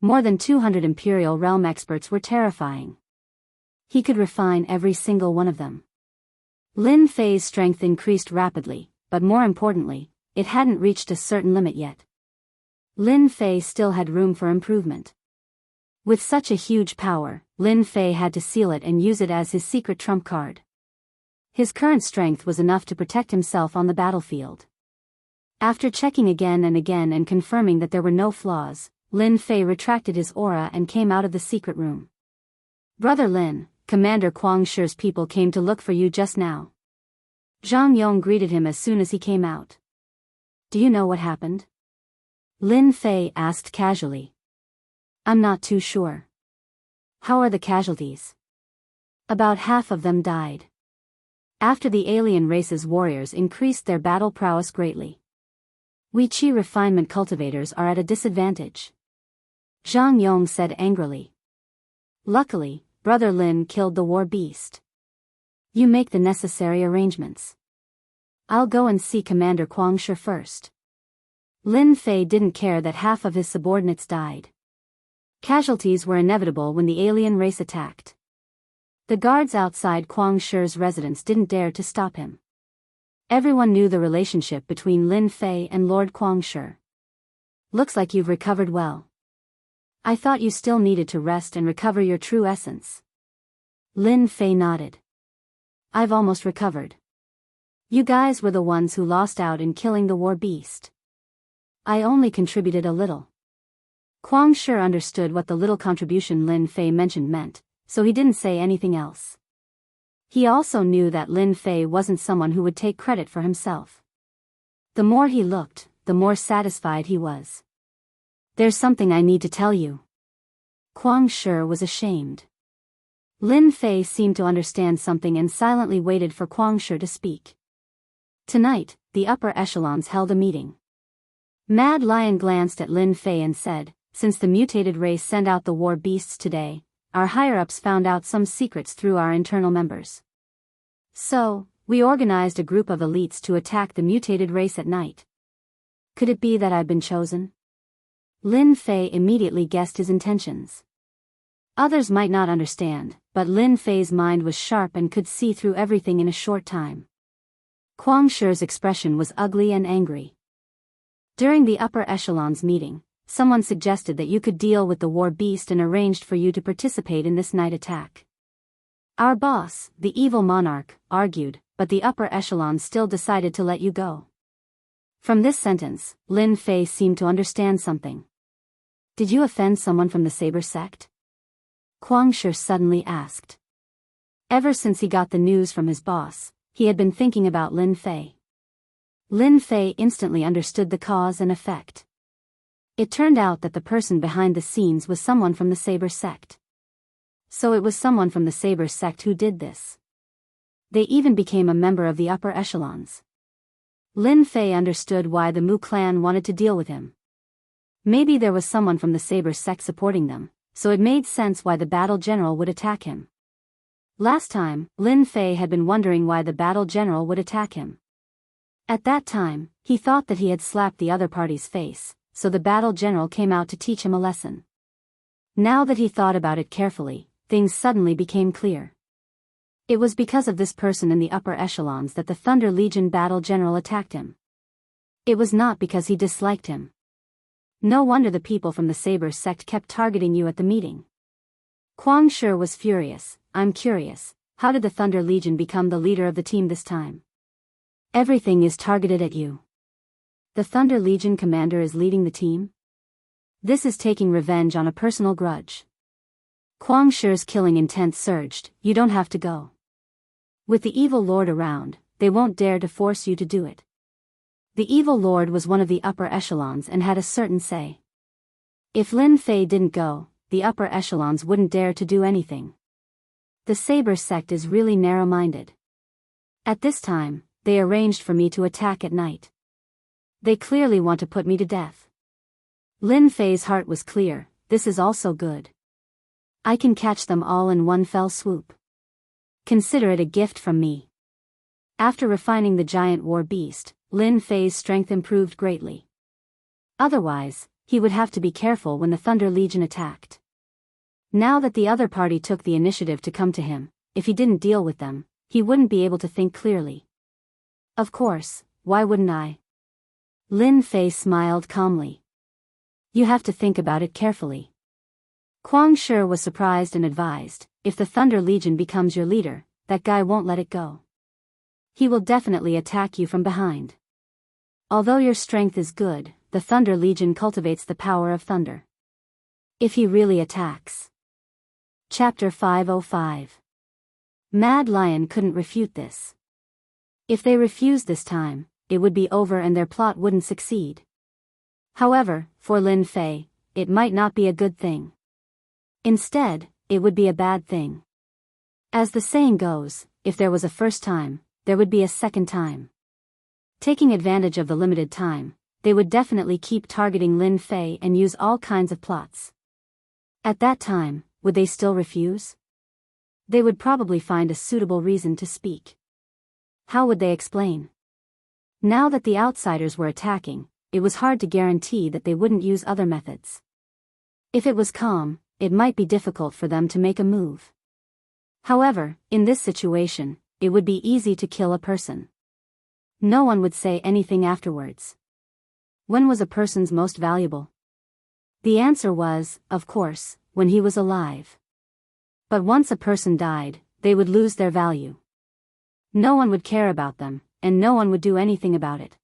More than 200 Imperial Realm experts were terrifying. He could refine every single one of them. Lin Fei's strength increased rapidly, but more importantly, it hadn't reached a certain limit yet. Lin Fei still had room for improvement. With such a huge power, Lin Fei had to seal it and use it as his secret trump card. His current strength was enough to protect himself on the battlefield. After checking again and confirming that there were no flaws, Lin Fei retracted his aura and came out of the secret room. Brother Lin, Commander Kuang Shi's people came to look for you just now. Zhang Yong greeted him as soon as he came out. Do you know what happened? Lin Fei asked casually. I'm not too sure. How are the casualties? About half of them died. After the alien race's warriors increased their battle prowess greatly. We Qi refinement cultivators are at a disadvantage. Zhang Yong said angrily. Luckily, Brother Lin killed the war beast. You make the necessary arrangements. I'll go and see Commander Kuang Shi first. Lin Fei didn't care that half of his subordinates died. Casualties were inevitable when the alien race attacked. The guards outside Kuang Shi's residence didn't dare to stop him. Everyone knew the relationship between Lin Fei and Lord Kuang Shi. Looks like you've recovered well. I thought you still needed to rest and recover your true essence. Lin Fei nodded. I've almost recovered. You guys were the ones who lost out in killing the war beast. I only contributed a little. Kuang Shi understood what the little contribution Lin Fei mentioned meant, so he didn't say anything else. He also knew that Lin Fei wasn't someone who would take credit for himself. The more he looked, the more satisfied he was. There's something I need to tell you. Kuang Shi was ashamed. Lin Fei seemed to understand something and silently waited for Kuang Shi to speak. Tonight, the upper echelons held a meeting. Mad Lion glanced at Lin Fei and said, since the mutated race sent out the war beasts today, our higher-ups found out some secrets through our internal members. So, we organized a group of elites to attack the mutated race at night. Could it be that I've been chosen? Lin Fei immediately guessed his intentions. Others might not understand, but Lin Fei's mind was sharp and could see through everything in a short time. Kuang Shi's expression was ugly and angry. During the upper echelons meeting, someone suggested that you could deal with the war beast and arranged for you to participate in this night attack. Our boss, the evil monarch, argued, but the upper echelons still decided to let you go. From this sentence, Lin Fei seemed to understand something. Did you offend someone from the Saber sect? Kuang Shi suddenly asked. Ever since he got the news from his boss, he had been thinking about Lin Fei. Lin Fei instantly understood the cause and effect. It turned out that the person behind the scenes was someone from the Saber sect. So it was someone from the Saber sect who did this. They even became a member of the upper echelons. Lin Fei understood why the Mu clan wanted to deal with him. Maybe there was someone from the Saber sect supporting them, so it made sense why the battle general would attack him. Last time, Lin Fei had been wondering why the battle general would attack him. At that time, he thought that he had slapped the other party's face, so the battle general came out to teach him a lesson. Now that he thought about it carefully, things suddenly became clear. It was because of this person in the upper echelons that the Thunder Legion battle general attacked him. It was not because he disliked him. No wonder the people from the Saber sect kept targeting you at the meeting. Kuang Shi was furious. I'm curious, how did the Thunder Legion become the leader of the team this time? Everything is targeted at you. The Thunder Legion commander is leading the team? This is taking revenge on a personal grudge. Kuang Shi's killing intent surged. You don't have to go. With the evil lord around, they won't dare to force you to do it. The evil lord was one of the upper echelons and had a certain say. If Lin Fei didn't go, the upper echelons wouldn't dare to do anything. The Saber sect is really narrow-minded. At this time, they arranged for me to attack at night. They clearly want to put me to death. Lin Fei's heart was clear. This is also good. I can catch them all in one fell swoop. Consider it a gift from me. After refining the giant war beast, Lin Fei's strength improved greatly. Otherwise, he would have to be careful when the Thunder Legion attacked. Now that the other party took the initiative to come to him, if he didn't deal with them, he wouldn't be able to think clearly. Of course, why wouldn't I? Lin Fei smiled calmly. You have to think about it carefully. Kuang Shi was surprised and advised, if the Thunder Legion becomes your leader, that guy won't let it go. He will definitely attack you from behind. Although your strength is good, the Thunder Legion cultivates the power of thunder. If he really attacks. Chapter 505. Mad Lion couldn't refute this. If they refused this time, it would be over and their plot wouldn't succeed. However, for Lin Fei, it might not be a good thing. Instead, it would be a bad thing. As the saying goes, if there was a first time, there would be a second time. Taking advantage of the limited time, they would definitely keep targeting Lin Fei and use all kinds of plots. At that time, would they still refuse? They would probably find a suitable reason to speak. How would they explain? Now that the outsiders were attacking, it was hard to guarantee that they wouldn't use other methods. If it was calm, it might be difficult for them to make a move. However, in this situation, it would be easy to kill a person. No one would say anything afterwards. When was a person's most valuable? The answer was, of course, when he was alive. But once a person died, they would lose their value. No one would care about them, and no one would do anything about it.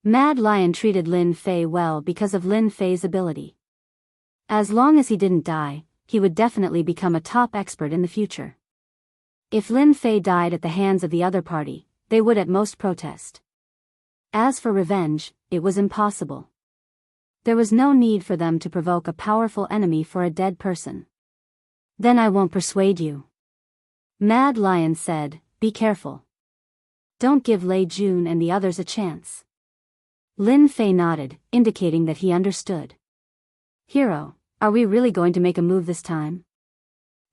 Mad Lion treated Lin Fei well because of Lin Fei's ability. As long as he didn't die, he would definitely become a top expert in the future. If Lin Fei died at the hands of the other party, they would at most protest. As for revenge, it was impossible. There was no need for them to provoke a powerful enemy for a dead person. Then I won't persuade you. Mad Lion said, be careful. Don't give Lei Jun and the others a chance. Lin Fei nodded, indicating that he understood. Hero, are we really going to make a move this time?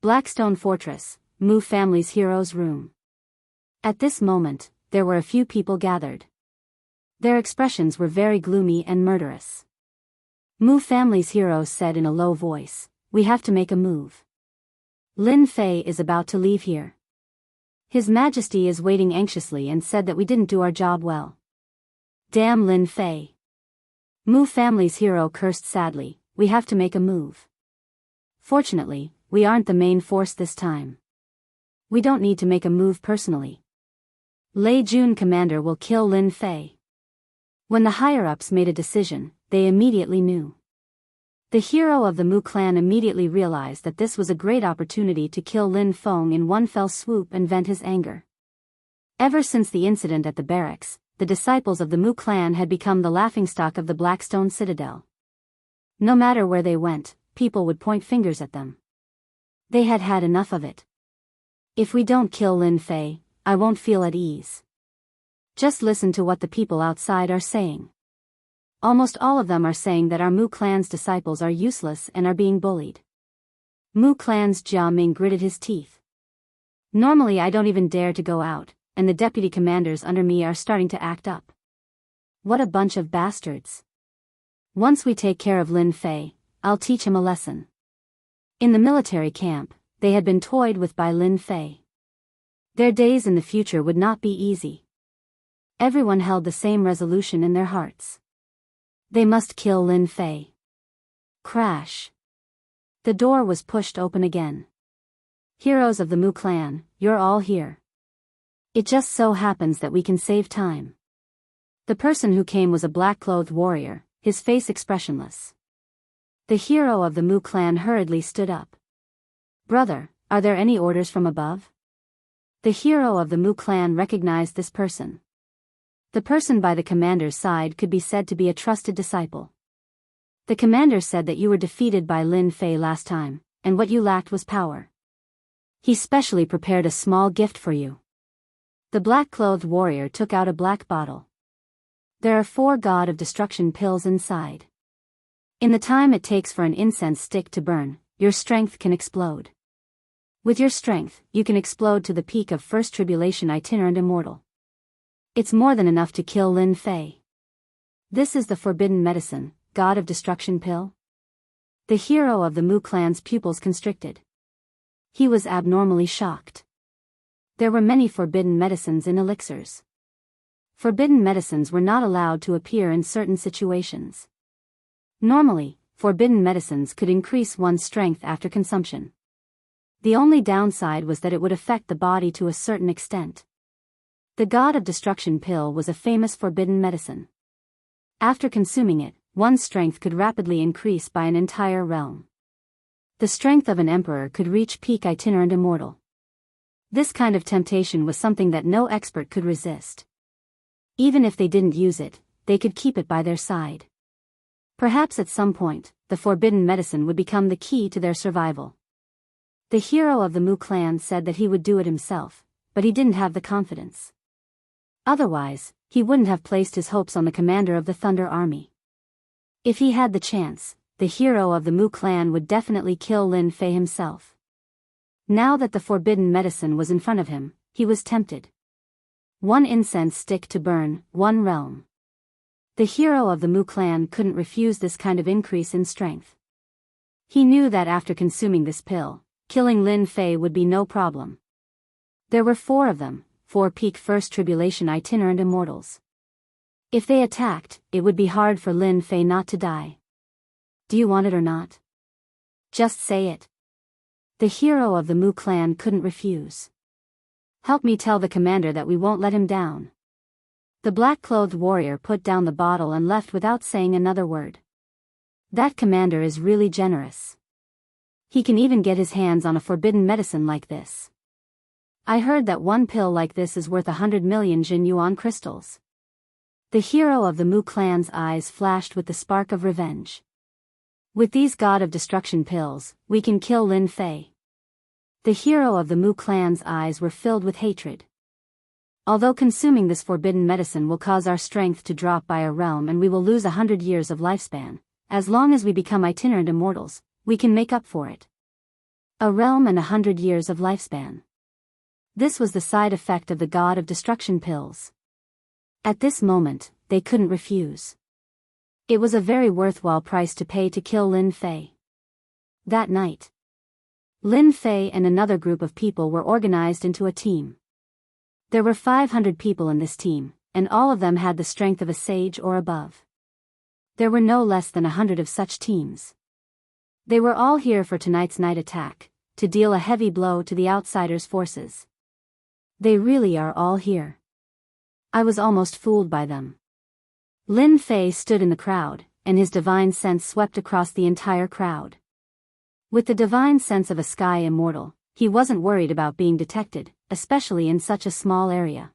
Blackstone Fortress, Mu family's hero's room. At this moment, there were a few people gathered. Their expressions were very gloomy and murderous. Mu family's hero said in a low voice, we have to make a move. Lin Fei is about to leave here. His Majesty is waiting anxiously and said that we didn't do our job well. Damn Lin Fei. Mu family's hero cursed sadly, we have to make a move. Fortunately, we aren't the main force this time. We don't need to make a move personally. Lei Jun commander will kill Lin Fei. When the higher-ups made a decision, they immediately knew. The hero of the Mu clan immediately realized that this was a great opportunity to kill Lin Feng in one fell swoop and vent his anger. Ever since the incident at the barracks, the disciples of the Mu clan had become the laughingstock of the Blackstone Citadel. No matter where they went, people would point fingers at them. They had had enough of it. If we don't kill Lin Fei, I won't feel at ease. Just listen to what the people outside are saying. Almost all of them are saying that our Mu clan's disciples are useless and are being bullied. Mu clan's Jia Ming gritted his teeth. Normally I don't even dare to go out, and the deputy commanders under me are starting to act up. What a bunch of bastards. Once we take care of Lin Fei, I'll teach him a lesson. In the military camp, they had been toyed with by Lin Fei. Their days in the future would not be easy. Everyone held the same resolution in their hearts. They must kill Lin Fei. Crash. The door was pushed open again. Heroes of the Mu clan, you're all here. It just so happens that we can save time. The person who came was a black-clothed warrior, his face expressionless. The hero of the Mu clan hurriedly stood up. Brother, are there any orders from above? The hero of the Mu clan recognized this person. The person by the commander's side could be said to be a trusted disciple. The commander said that you were defeated by Lin Fei last time, and what you lacked was power. He specially prepared a small gift for you. The black-clothed warrior took out a black bottle. There are 4 God of Destruction pills inside. In the time it takes for an incense stick to burn, your strength can explode. With your strength, you can explode to the peak of First Tribulation itinerant immortal. It's more than enough to kill Lin Fei. This is the forbidden medicine, God of Destruction pill? The hero of the Mu clan's pupils constricted. He was abnormally shocked. There were many forbidden medicines in elixirs. Forbidden medicines were not allowed to appear in certain situations. Normally, forbidden medicines could increase one's strength after consumption. The only downside was that it would affect the body to a certain extent. The God of Destruction pill was a famous forbidden medicine. After consuming it, one's strength could rapidly increase by an entire realm. The strength of an emperor could reach peak itinerant immortal. This kind of temptation was something that no expert could resist. Even if they didn't use it, they could keep it by their side. Perhaps at some point, the forbidden medicine would become the key to their survival. The hero of the Mu clan said that he would do it himself, but he didn't have the confidence. Otherwise, he wouldn't have placed his hopes on the commander of the Thunder Army. If he had the chance, the hero of the Mu clan would definitely kill Lin Fei himself. Now that the forbidden medicine was in front of him, he was tempted. One incense stick to burn, one realm. The hero of the Mu clan couldn't refuse this kind of increase in strength. He knew that after consuming this pill, killing Lin Fei would be no problem. There were 4 of them, 4 peak First Tribulation itinerant immortals. If they attacked, it would be hard for Lin Fei not to die. Do you want it or not? Just say it. The hero of the Mu clan couldn't refuse. Help me tell the commander that we won't let him down. The black-clothed warrior put down the bottle and left without saying another word. That commander is really generous. He can even get his hands on a forbidden medicine like this. I heard that one pill like this is worth 100 million Jin Yuan crystals. The hero of the Mu clan's eyes flashed with the spark of revenge. With these God of Destruction pills, we can kill Lin Fei. The hero of the Mu clan's eyes were filled with hatred. Although consuming this forbidden medicine will cause our strength to drop by a realm and we will lose 100 years of lifespan, as long as we become itinerant immortals, we can make up for it. A realm and 100 years of lifespan. This was the side effect of the God of Destruction pills. At this moment, they couldn't refuse. It was a very worthwhile price to pay to kill Lin Fei. That night, Lin Fei and another group of people were organized into a team. There were 500 people in this team, and all of them had the strength of a sage or above. There were no less than 100 of such teams. They were all here for tonight's night attack, to deal a heavy blow to the outsiders' forces. They really are all here. I was almost fooled by them. Lin Fei stood in the crowd, and his divine sense swept across the entire crowd. With the divine sense of a sky immortal, he wasn't worried about being detected, especially in such a small area.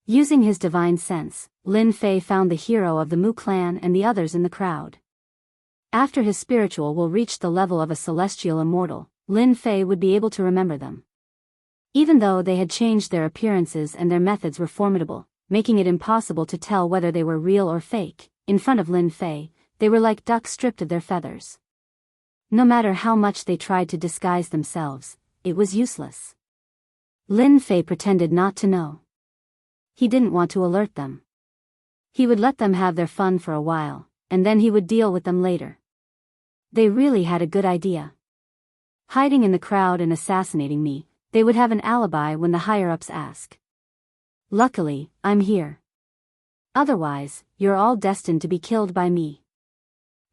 Using his divine sense, Lin Fei found the hero of the Mu clan and the others in the crowd. After his spiritual will reach the level of a celestial immortal, Lin Fei would be able to remember them. Even though they had changed their appearances and their methods were formidable, making it impossible to tell whether they were real or fake, in front of Lin Fei, they were like ducks stripped of their feathers. No matter how much they tried to disguise themselves, it was useless. Lin Fei pretended not to know. He didn't want to alert them. He would let them have their fun for a while, and then he would deal with them later. They really had a good idea. Hiding in the crowd and assassinating me, they would have an alibi when the higher-ups ask. Luckily, I'm here. Otherwise, you're all destined to be killed by me.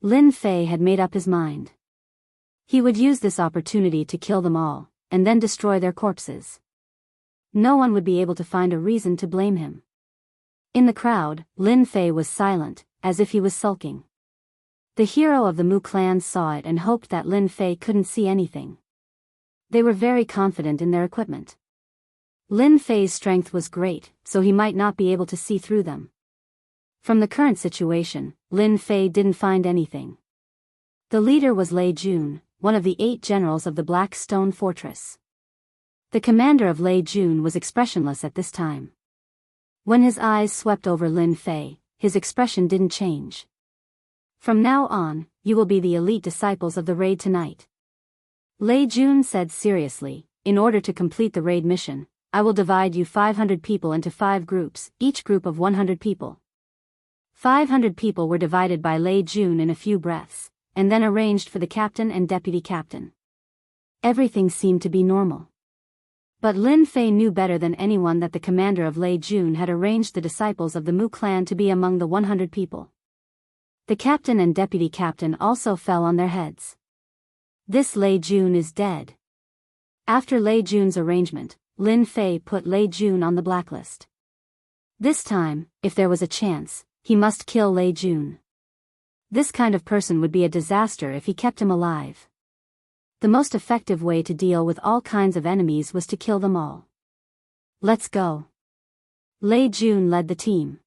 Lin Fei had made up his mind. He would use this opportunity to kill them all, and then destroy their corpses. No one would be able to find a reason to blame him. In the crowd, Lin Fei was silent, as if he was sulking. The hero of the Mu clan saw it and hoped that Lin Fei couldn't see anything. They were very confident in their equipment. Lin Fei's strength was great, so he might not be able to see through them. From the current situation, Lin Fei didn't find anything. The leader was Lei Jun, one of the 8 generals of the Black Stone Fortress. The commander of Lei Jun was expressionless at this time. When his eyes swept over Lin Fei, his expression didn't change. From now on, you will be the elite disciples of the raid tonight. Lei Jun said seriously, in order to complete the raid mission, I will divide you 500 people into 5 groups, each group of 100 people. 500 people were divided by Lei Jun in a few breaths, and then arranged for the captain and deputy captain. Everything seemed to be normal. But Lin Fei knew better than anyone that the commander of Lei Jun had arranged the disciples of the Mu clan to be among the 100 people. The captain and deputy captain also fell on their heads. This Lei Jun is dead. After Lei Jun's arrangement, Lin Fei put Lei Jun on the blacklist. This time, if there was a chance, he must kill Lei Jun. This kind of person would be a disaster if he kept him alive. The most effective way to deal with all kinds of enemies was to kill them all. Let's go. Lei Jun led the team.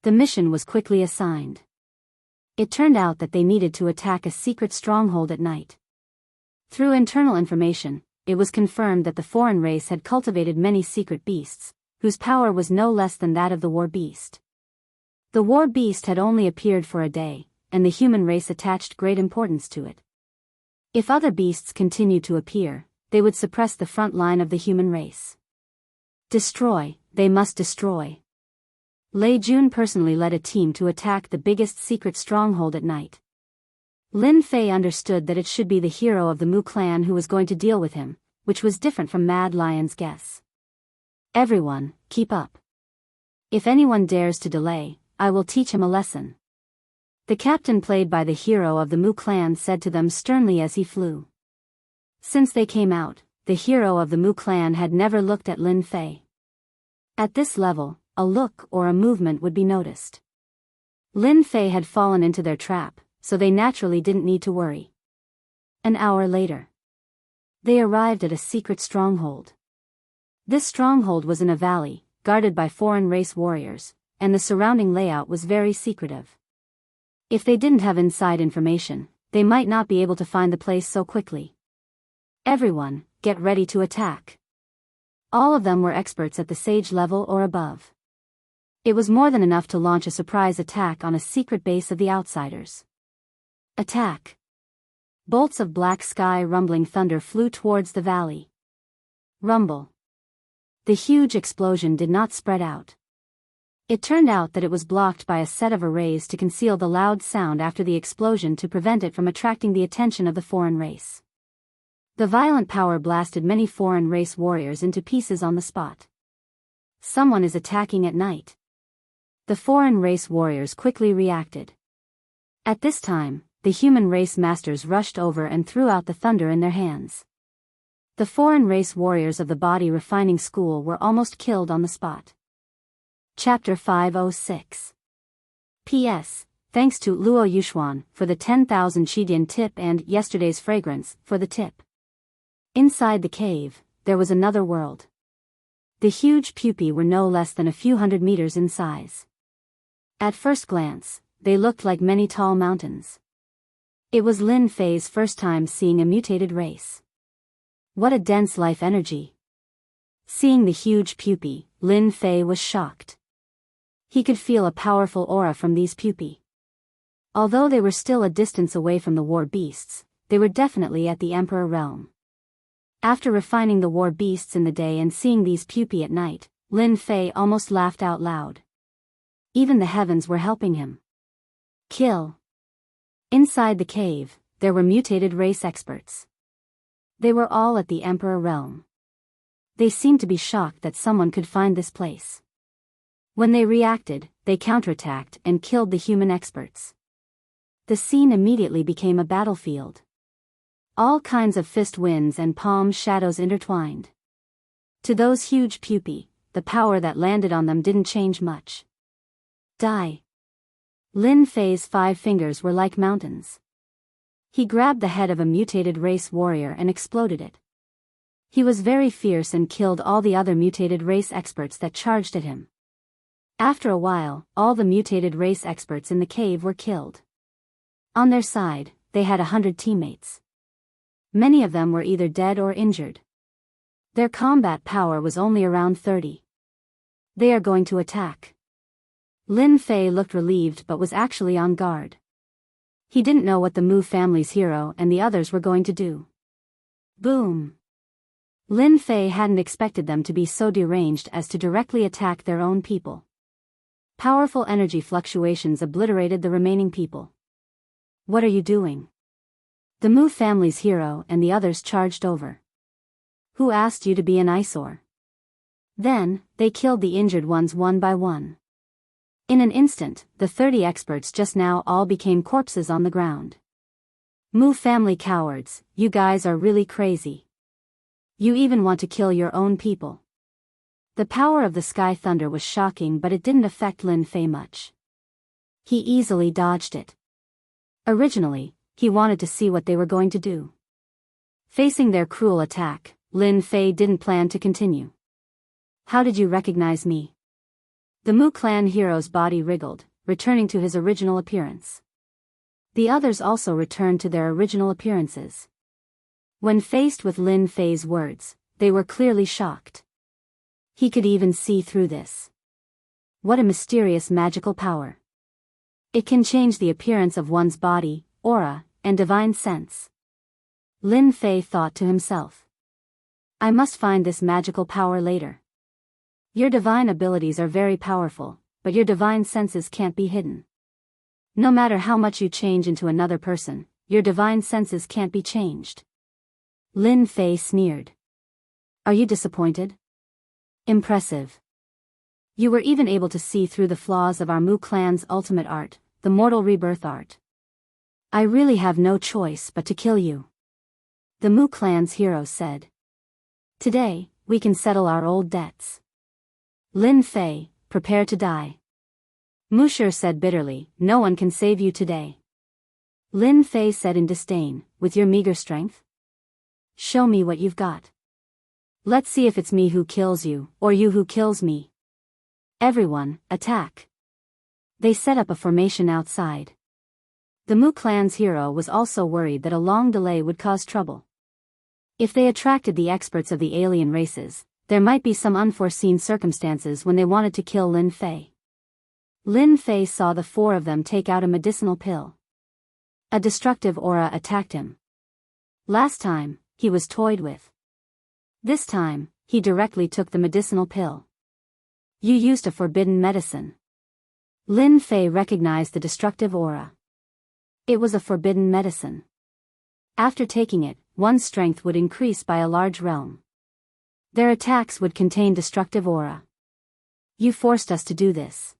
The mission was quickly assigned. It turned out that they needed to attack a secret stronghold at night. Through internal information, it was confirmed that the foreign race had cultivated many secret beasts, whose power was no less than that of the war beast. The war beast had only appeared for a day, and the human race attached great importance to it. If other beasts continued to appear, they would suppress the front line of the human race. Destroy, they must destroy. Lei Jun personally led a team to attack the biggest secret stronghold at night. Lin Fei understood that it should be the hero of the Mu clan who was going to deal with him, which was different from Mad Lion's guess. Everyone, keep up. If anyone dares to delay, I will teach him a lesson. The captain played by the hero of the Mu clan said to them sternly as he flew. Since they came out, the hero of the Mu clan had never looked at Lin Fei. At this level, a look or a movement would be noticed. Lin Fei had fallen into their trap, so they naturally didn't need to worry. An hour later, they arrived at a secret stronghold. This stronghold was in a valley, guarded by foreign race warriors, and the surrounding layout was very secretive. If they didn't have inside information, they might not be able to find the place so quickly. Everyone, get ready to attack. All of them were experts at the sage level or above. It was more than enough to launch a surprise attack on a secret base of the outsiders. Attack! Bolts of black sky rumbling thunder flew towards the valley. Rumble. The huge explosion did not spread out. It turned out that it was blocked by a set of arrays to conceal the loud sound after the explosion to prevent it from attracting the attention of the foreign race. The violent power blasted many foreign race warriors into pieces on the spot. Someone is attacking at night. The foreign race warriors quickly reacted. At this time, the human race masters rushed over and threw out the thunder in their hands. The foreign race warriors of the body refining school were almost killed on the spot. Chapter 506. P.S. Thanks to Luo Yuxuan for the 10,000 Qidian tip and Yesterday's Fragrance for the tip. Inside the cave, there was another world. The huge pupae were no less than a few hundred meters in size. At first glance, they looked like many tall mountains. It was Lin Fei's first time seeing a mutated race. What a dense life energy. Seeing the huge pupae, Lin Fei was shocked. He could feel a powerful aura from these pupae. Although they were still a distance away from the war beasts, they were definitely at the Emperor realm. After refining the war beasts in the day and seeing these pupae at night, Lin Fei almost laughed out loud. Even the heavens were helping him. Kill. Inside the cave, there were mutated race experts. They were all at the Emperor realm. They seemed to be shocked that someone could find this place. When they reacted, they counterattacked and killed the human experts. The scene immediately became a battlefield. All kinds of fist winds and palm shadows intertwined. To those huge pupae, the power that landed on them didn't change much. Die. Lin Fei's 5 fingers were like mountains. He grabbed the head of a mutated race warrior and exploded it. He was very fierce and killed all the other mutated race experts that charged at him. After a while, all the mutated race experts in the cave were killed. On their side, they had 100 teammates. Many of them were either dead or injured. Their combat power was only around 30. They are going to attack. Lin Fei looked relieved but was actually on guard. He didn't know what the Mu family's hero and the others were going to do. Boom! Lin Fei hadn't expected them to be so deranged as to directly attack their own people. Powerful energy fluctuations obliterated the remaining people. What are you doing? The Mu family's hero and the others charged over. Who asked you to be an eyesore? Then, they killed the injured ones one by one. In an instant, the 30 experts just now all became corpses on the ground. Mu family cowards, you guys are really crazy. You even want to kill your own people. The power of the sky thunder was shocking, but it didn't affect Lin Fei much. He easily dodged it. Originally, he wanted to see what they were going to do. Facing their cruel attack, Lin Fei didn't plan to continue. How did you recognize me? The Mu clan hero's body wriggled, returning to his original appearance. The others also returned to their original appearances. When faced with Lin Fei's words, they were clearly shocked. He could even see through this. What a mysterious magical power. It can change the appearance of one's body, aura, and divine sense. Lin Fei thought to himself. I must find this magical power later. Your divine abilities are very powerful, but your divine senses can't be hidden. No matter how much you change into another person, your divine senses can't be changed. Lin Fei sneered. Are you disappointed? Impressive. You were even able to see through the flaws of our Mu clan's ultimate art, the mortal rebirth art. I really have no choice but to kill you. The Mu clan's hero said. Today, we can settle our old debts. Lin Fei, prepare to die. Musher said bitterly, no one can save you today. Lin Fei said in disdain, with your meager strength? Show me what you've got. Let's see if it's me who kills you, or you who kills me. Everyone, attack. They set up a formation outside. The Mu clan's hero was also worried that a long delay would cause trouble. If they attracted the experts of the alien races, there might be some unforeseen circumstances when they wanted to kill Lin Fei. Lin Fei saw the four of them take out a medicinal pill. A destructive aura attacked him. Last time, he was toyed with. This time, he directly took the medicinal pill. You used a forbidden medicine. Lin Fei recognized the destructive aura. It was a forbidden medicine. After taking it, one's strength would increase by a large realm. Their attacks would contain destructive aura. You forced us to do this.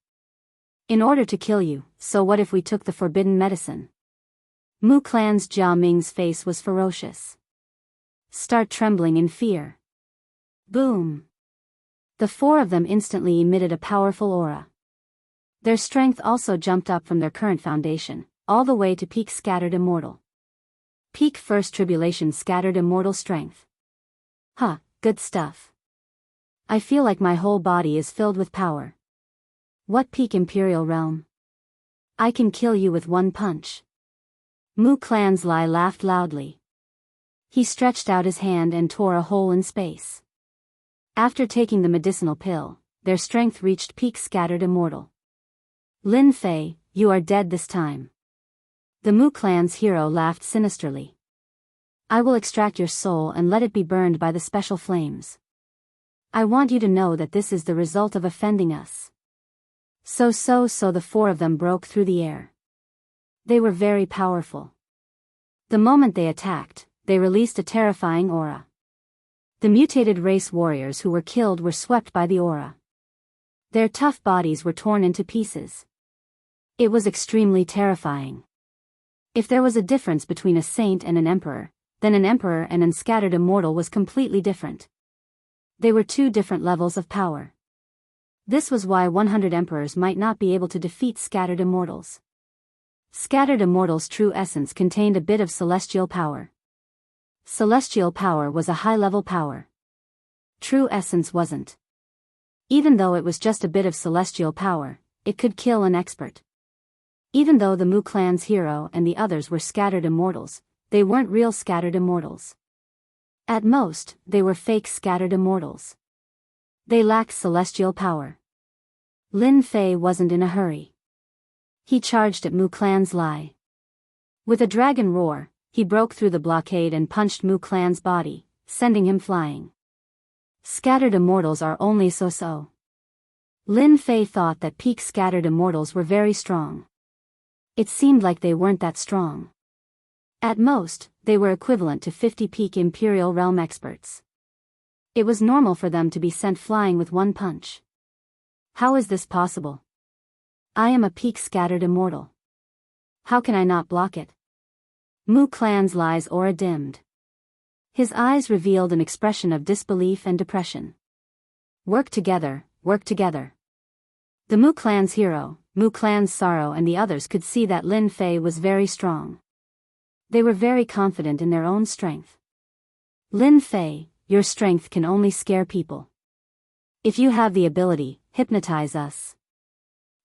In order to kill you, so what if we took the forbidden medicine? Mu clan's Jia Ming's face was ferocious. Start trembling in fear. Boom. The four of them instantly emitted a powerful aura. Their strength also jumped up from their current foundation, all the way to peak scattered immortal. Peak first tribulation scattered immortal strength. Huh, good stuff. I feel like my whole body is filled with power. What peak imperial realm? I can kill you with one punch. Mu clan's Lai laughed loudly. He stretched out his hand and tore a hole in space. After taking the medicinal pill, their strength reached peak scattered immortal. Lin Fei, you are dead this time. The Mu clan's hero laughed sinisterly. I will extract your soul and let it be burned by the special flames. I want you to know that this is the result of offending us. So the four of them broke through the air. They were very powerful. The moment they attacked, they released a terrifying aura. The mutated race warriors who were killed were swept by the aura. Their tough bodies were torn into pieces. It was extremely terrifying. If there was a difference between a saint and an emperor, then an emperor and an scattered immortal was completely different. They were two different levels of power. This was why 100 emperors might not be able to defeat scattered immortals. Scattered immortals' true essence contained a bit of celestial power. Celestial power was a high-level power. True essence wasn't. Even though it was just a bit of celestial power, it could kill an expert. Even though the Mu clan's hero and the others were scattered immortals, they weren't real scattered immortals. At most, they were fake scattered immortals. They lacked celestial power. Lin Fei wasn't in a hurry. He charged at Mu clan's Lai. With a dragon roar, he broke through the blockade and punched Mu clan's body, sending him flying. Scattered immortals are only so-so. Lin Fei thought that peak scattered immortals were very strong. It seemed like they weren't that strong. At most, they were equivalent to 50 peak Imperial Realm experts. It was normal for them to be sent flying with one punch. How is this possible? I am a peak scattered immortal. How can I not block it? Mu clan's Lai's aura dimmed. His eyes revealed an expression of disbelief and depression. Work together, work together. The Mu clan's hero, Mu clan's sorrow and the others could see that Lin Fei was very strong. They were very confident in their own strength. Lin Fei, your strength can only scare people. If you have the ability, hypnotize us.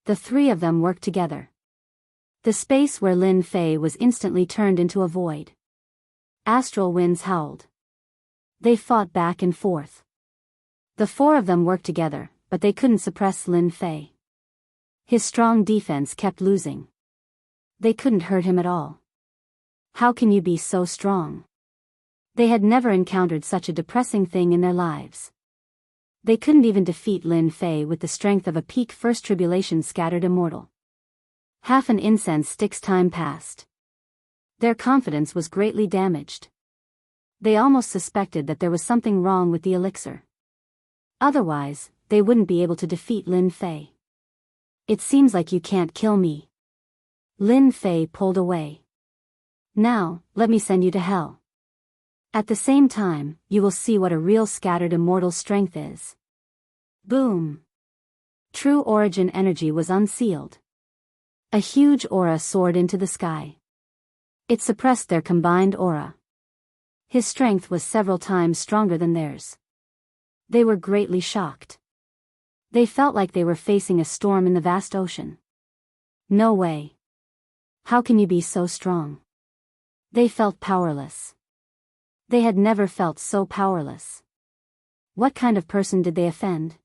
The three of them worked together. The space where Lin Fei was instantly turned into a void. Astral winds howled. They fought back and forth. The four of them worked together, but they couldn't suppress Lin Fei. His strong defense kept losing. They couldn't hurt him at all. How can you be so strong? They had never encountered such a depressing thing in their lives. They couldn't even defeat Lin Fei with the strength of a peak first tribulation scattered immortal. Half an incense stick's time passed. Their confidence was greatly damaged. They almost suspected that there was something wrong with the elixir. Otherwise, they wouldn't be able to defeat Lin Fei. It seems like you can't kill me. Lin Fei pulled away. Now, let me send you to hell. At the same time, you will see what a real scattered immortal strength is. Boom! True origin energy was unsealed. A huge aura soared into the sky. It suppressed their combined aura. His strength was several times stronger than theirs. They were greatly shocked. They felt like they were facing a storm in the vast ocean. No way. How can you be so strong? They felt powerless. They had never felt so powerless. What kind of person did they offend?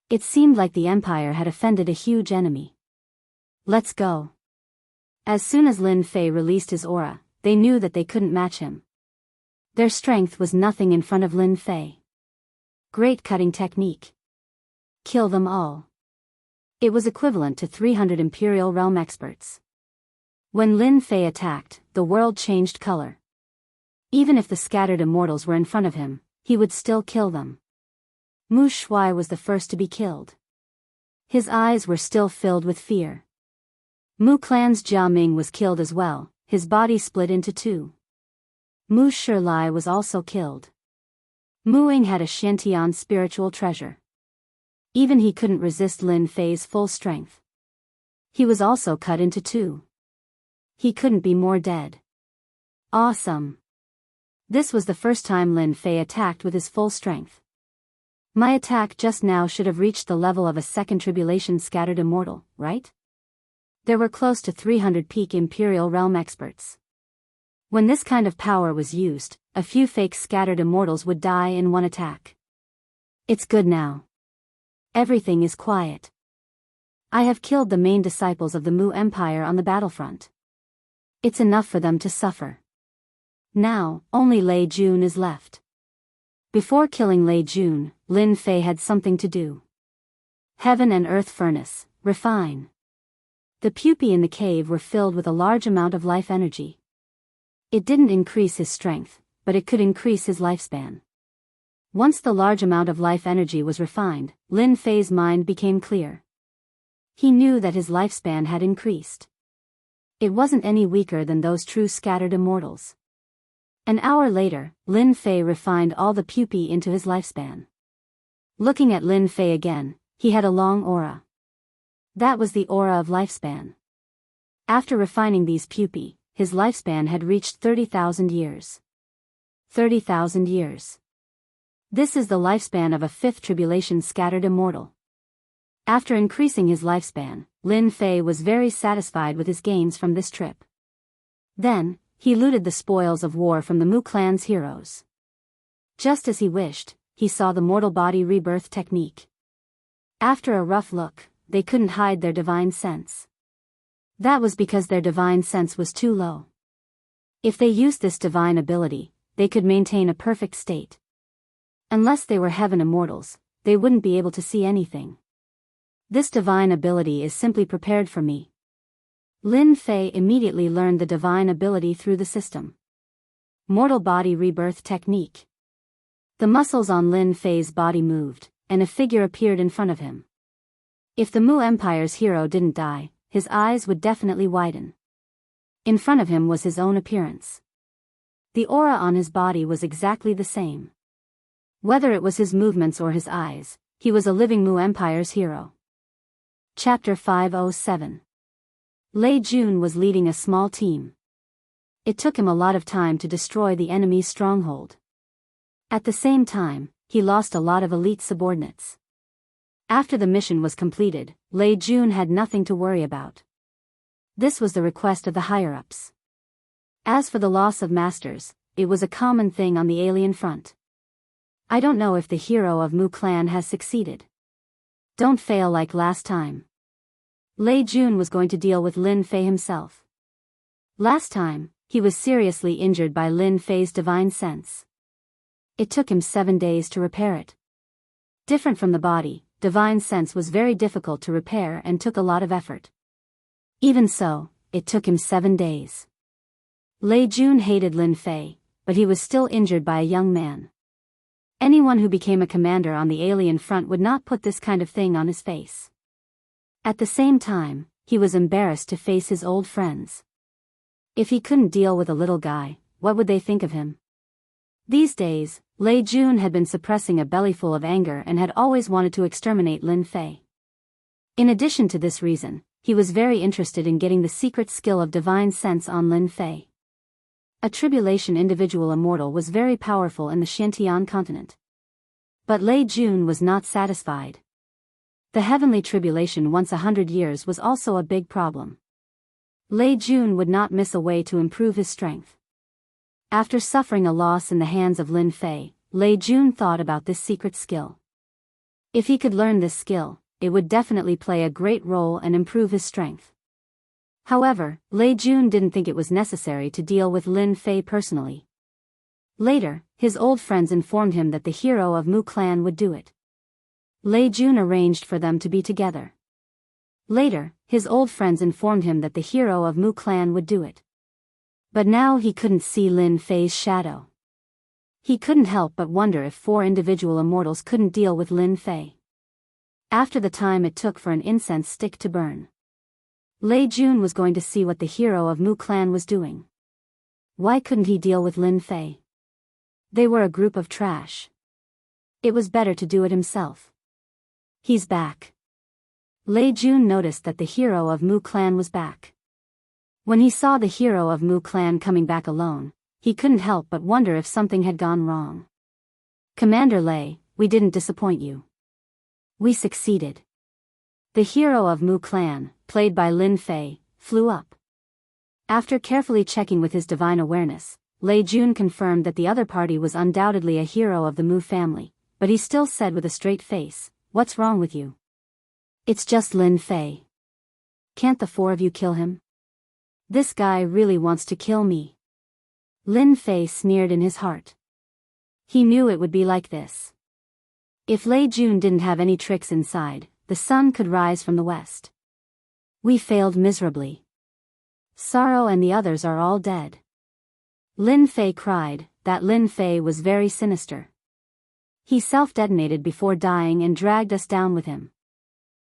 It seemed like the Empire had offended a huge enemy. Let's go. As soon as Lin Fei released his aura, they knew that they couldn't match him. Their strength was nothing in front of Lin Fei. Great cutting technique. Kill them all. It was equivalent to 300 Imperial Realm experts. When Lin Fei attacked, the world changed color. Even if the scattered immortals were in front of him, he would still kill them. Mu Shui was the first to be killed. His eyes were still filled with fear. Mu Clan's Jia Ming was killed as well, his body split into two. Mu Shilai was also killed. Mu Ying had a Shantian spiritual treasure. Even he couldn't resist Lin Fei's full strength. He was also cut into two. He couldn't be more dead. Awesome. This was the first time Lin Fei attacked with his full strength. My attack just now should have reached the level of a second tribulation scattered immortal, right? There were close to 300 peak Imperial Realm experts. When this kind of power was used, a few fake scattered immortals would die in one attack. It's good now. Everything is quiet. I have killed the main disciples of the Mu Empire on the battlefront. It's enough for them to suffer. Now, only Lei Jun is left. Before killing Lei Jun, Lin Fei had something to do. Heaven and Earth Furnace, refine. The pupae in the cave were filled with a large amount of life energy. It didn't increase his strength, but it could increase his lifespan. Once the large amount of life energy was refined, Lin Fei's mind became clear. He knew that his lifespan had increased. It wasn't any weaker than those true scattered immortals. An hour later, Lin Fei refined all the pupae into his lifespan. Looking at Lin Fei again, he had a long aura. That was the aura of lifespan. After refining these pupae, his lifespan had reached 30,000 years. 30,000 years. This is the lifespan of a fifth tribulation scattered immortal. After increasing his lifespan, Lin Fei was very satisfied with his gains from this trip. Then, he looted the spoils of war from the Mu clan's heroes. Just as he wished, he saw the mortal body rebirth technique. After a rough look, they couldn't hide their divine sense. That was because their divine sense was too low. If they used this divine ability, they could maintain a perfect state. Unless they were heaven immortals, they wouldn't be able to see anything. This divine ability is simply prepared for me. Lin Fei immediately learned the divine ability through the system. Mortal body rebirth technique. The muscles on Lin Fei's body moved, and a figure appeared in front of him. If the Mu Empire's hero didn't die, his eyes would definitely widen. In front of him was his own appearance. The aura on his body was exactly the same. Whether it was his movements or his eyes, he was a living Mu Empire's hero. Chapter 507. Lei Jun was leading a small team. It took him a lot of time to destroy the enemy's stronghold. At the same time, he lost a lot of elite subordinates. After the mission was completed, Lei Jun had nothing to worry about. This was the request of the higher-ups. As for the loss of masters, it was a common thing on the alien front. I don't know if the hero of Mu clan has succeeded. Don't fail like last time. Lei Jun was going to deal with Lin Fei himself. Last time, he was seriously injured by Lin Fei's divine sense. It took him 7 days to repair it. Different from the body, divine sense was very difficult to repair and took a lot of effort. Even so, it took him 7 days. Lei Jun hated Lin Fei, but he was still injured by a young man. Anyone who became a commander on the alien front would not put this kind of thing on his face. At the same time, he was embarrassed to face his old friends. If he couldn't deal with a little guy, what would they think of him? These days, Lei Jun had been suppressing a bellyful of anger and had always wanted to exterminate Lin Fei. In addition to this reason, he was very interested in getting the secret skill of divine sense on Lin Fei. A tribulation individual immortal was very powerful in the Xiantian continent. But Lei Jun was not satisfied. The heavenly tribulation once 100 years was also a big problem. Lei Jun would not miss a way to improve his strength. After suffering a loss in the hands of Lin Fei, Lei Jun thought about this secret skill. If he could learn this skill, it would definitely play a great role and improve his strength. However, Lei Jun didn't think it was necessary to deal with Lin Fei personally. Later, his old friends informed him that the hero of Mu clan would do it. Lei Jun arranged for them to be together. Later, his old friends informed him that the hero of Mu clan would do it. But now he couldn't see Lin Fei's shadow. He couldn't help but wonder if 4 individual immortals couldn't deal with Lin Fei. After the time it took for an incense stick to burn, Lei Jun was going to see what the hero of Mu clan was doing. Why couldn't he deal with Lin Fei? They were a group of trash. It was better to do it himself. He's back. Lei Jun noticed that the hero of Mu clan was back. When he saw the hero of Mu clan coming back alone, he couldn't help but wonder if something had gone wrong. Commander Lei, we didn't disappoint you. We succeeded. The hero of Mu clan, played by Lin Fei, flew up. After carefully checking with his divine awareness, Lei Jun confirmed that the other party was undoubtedly a hero of the Mu family, but he still said with a straight face, "What's wrong with you? It's just Lin Fei. Can't the 4 of you kill him? This guy really wants to kill me." Lin Fei sneered in his heart. He knew it would be like this. If Lei Jun didn't have any tricks inside, the sun could rise from the west. We failed miserably. Sorrow and the others are all dead. Lin Fei cried. That Lin Fei was very sinister. He self-detonated before dying and dragged us down with him.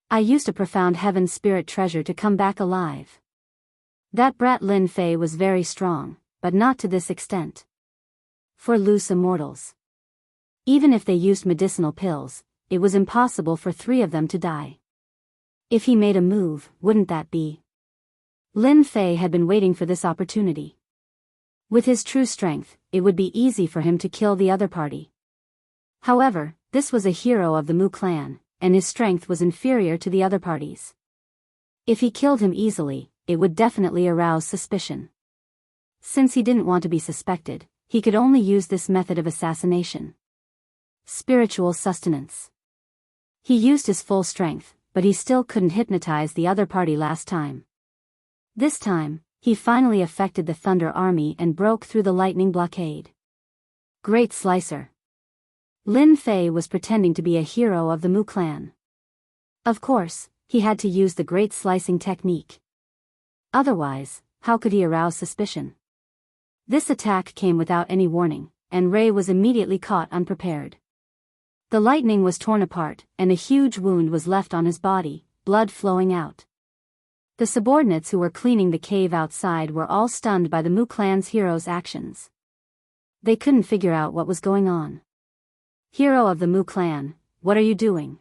I used a profound heaven spirit treasure to come back alive. That brat Lin Fei was very strong, but not to this extent. For loose immortals. Even if they used medicinal pills, it was impossible for 3 of them to die. If he made a move, wouldn't that be? Lin Fei had been waiting for this opportunity. With his true strength, it would be easy for him to kill the other party. However, this was a hero of the Mu clan, and his strength was inferior to the other parties. If he killed him easily, it would definitely arouse suspicion. Since he didn't want to be suspected, he could only use this method of assassination. Spiritual sustenance. He used his full strength, but he still couldn't hypnotize the other party last time. This time, he finally affected the Thunder Army and broke through the lightning blockade. Great Slicer. Lin Fei was pretending to be a hero of the Mu clan. Of course, he had to use the great slicing technique. Otherwise, how could he arouse suspicion? This attack came without any warning, and Ray was immediately caught unprepared. The lightning was torn apart, and a huge wound was left on his body, blood flowing out. The subordinates who were cleaning the cave outside were all stunned by the Mu clan's hero's actions. They couldn't figure out what was going on. Hero of the Mu clan, what are you doing?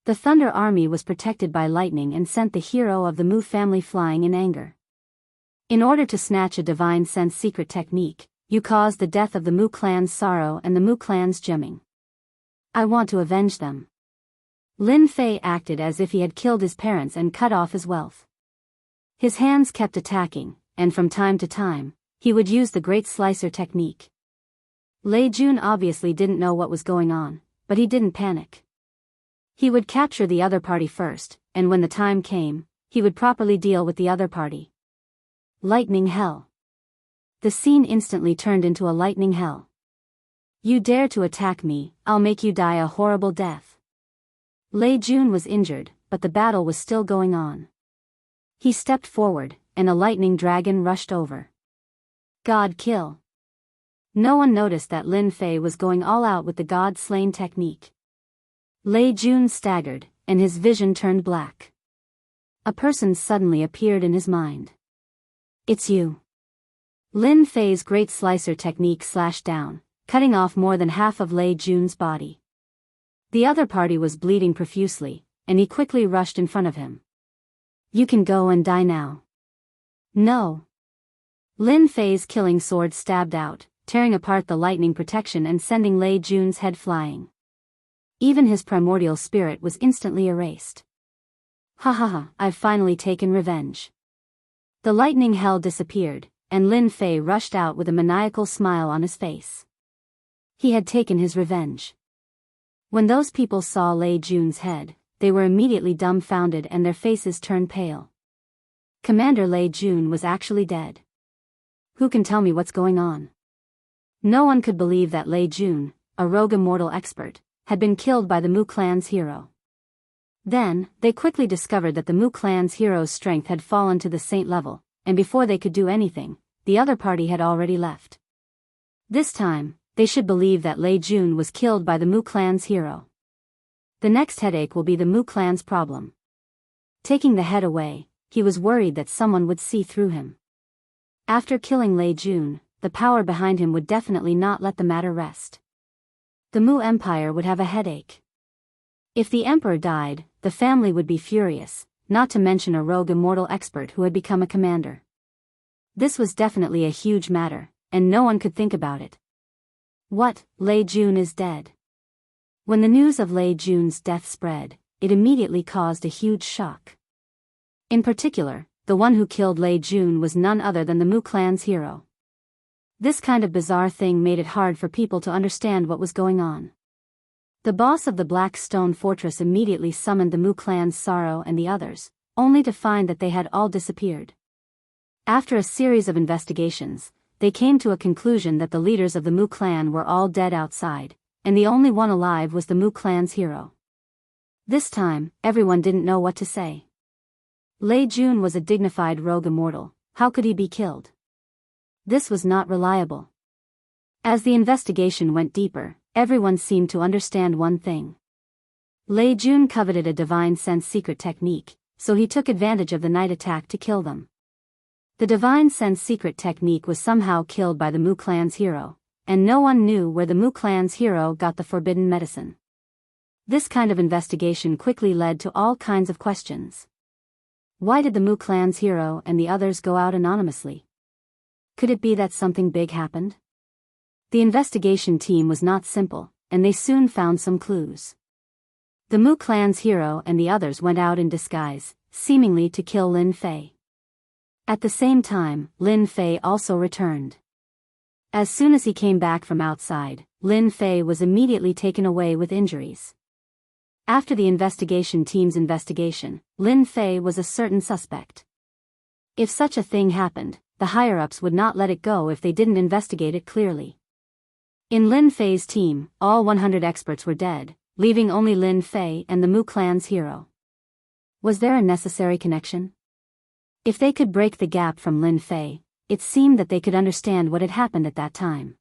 The Thunder Army was protected by lightning and sent the hero of the Mu family flying in anger. In order to snatch a divine sense secret technique, you caused the death of the Mu clan's Sorrow and the Mu clan's Jiaming. I want to avenge them. Lin Fei acted as if he had killed his parents and cut off his wealth. His hands kept attacking, and from time to time, he would use the Great Slicer technique. Lei Jun obviously didn't know what was going on, but he didn't panic. He would capture the other party first, and when the time came, he would properly deal with the other party. Lightning hell. The scene instantly turned into a lightning hell. You dare to attack me, I'll make you die a horrible death. Lei Jun was injured, but the battle was still going on. He stepped forward, and a lightning dragon rushed over. God kill. No one noticed that Lin Fei was going all out with the God slain technique. Lei Jun staggered, and his vision turned black. A person suddenly appeared in his mind. It's you. Lin Fei's Great Slicer technique slashed down, cutting off more than half of Lei Jun's body. The other party was bleeding profusely, and he quickly rushed in front of him. You can go and die now. No. Lin Fei's killing sword stabbed out, tearing apart the lightning protection and sending Lei Jun's head flying. Even his primordial spirit was instantly erased. Ha ha ha, I've finally taken revenge. The lightning hell disappeared, and Lin Fei rushed out with a maniacal smile on his face. He had taken his revenge. When those people saw Lei Jun's head, they were immediately dumbfounded and their faces turned pale. Commander Lei Jun was actually dead. Who can tell me what's going on? No one could believe that Lei Jun, a rogue immortal expert, had been killed by the Mu clan's hero. Then, they quickly discovered that the Mu clan's hero's strength had fallen to the saint level, and before they could do anything, the other party had already left. This time, they should believe that Lei Jun was killed by the Mu clan's hero. The next headache will be the Mu clan's problem. Taking the head away, he was worried that someone would see through him. After killing Lei Jun, the power behind him would definitely not let the matter rest. The Mu Empire would have a headache. If the emperor died, the family would be furious, not to mention a rogue immortal expert who had become a commander. This was definitely a huge matter, and no one could think about it. What, Lei Jun is dead? When the news of Lei Jun's death spread, it immediately caused a huge shock. In particular, the one who killed Lei Jun was none other than the Mu clan's hero. This kind of bizarre thing made it hard for people to understand what was going on. The boss of the Black Stone Fortress immediately summoned the Mu clan's Sorrow and the others, only to find that they had all disappeared. After a series of investigations, they came to a conclusion that the leaders of the Mu clan were all dead outside, and the only one alive was the Mu clan's hero. This time, everyone didn't know what to say. Lei Jun was a dignified rogue immortal, how could he be killed? This was not reliable. As the investigation went deeper, everyone seemed to understand one thing. Lei Jun coveted a divine sense secret technique, so he took advantage of the night attack to kill them. The divine sense secret technique was somehow killed by the Mu clan's hero, and no one knew where the Mu clan's hero got the forbidden medicine. This kind of investigation quickly led to all kinds of questions. Why did the Mu clan's hero and the others go out anonymously? Could it be that something big happened? The investigation team was not simple, and they soon found some clues. The Mu clan's hero and the others went out in disguise, seemingly to kill Lin Fei. At the same time, Lin Fei also returned. As soon as he came back from outside, Lin Fei was immediately taken away with injuries. After the investigation team's investigation, Lin Fei was a certain suspect. If such a thing happened, the higher-ups would not let it go if they didn't investigate it clearly. In Lin Fei's team, all 100 experts were dead, leaving only Lin Fei and the Mu clan's hero. Was there a necessary connection? If they could break the gap from Lin Fei, it seemed that they could understand what had happened at that time.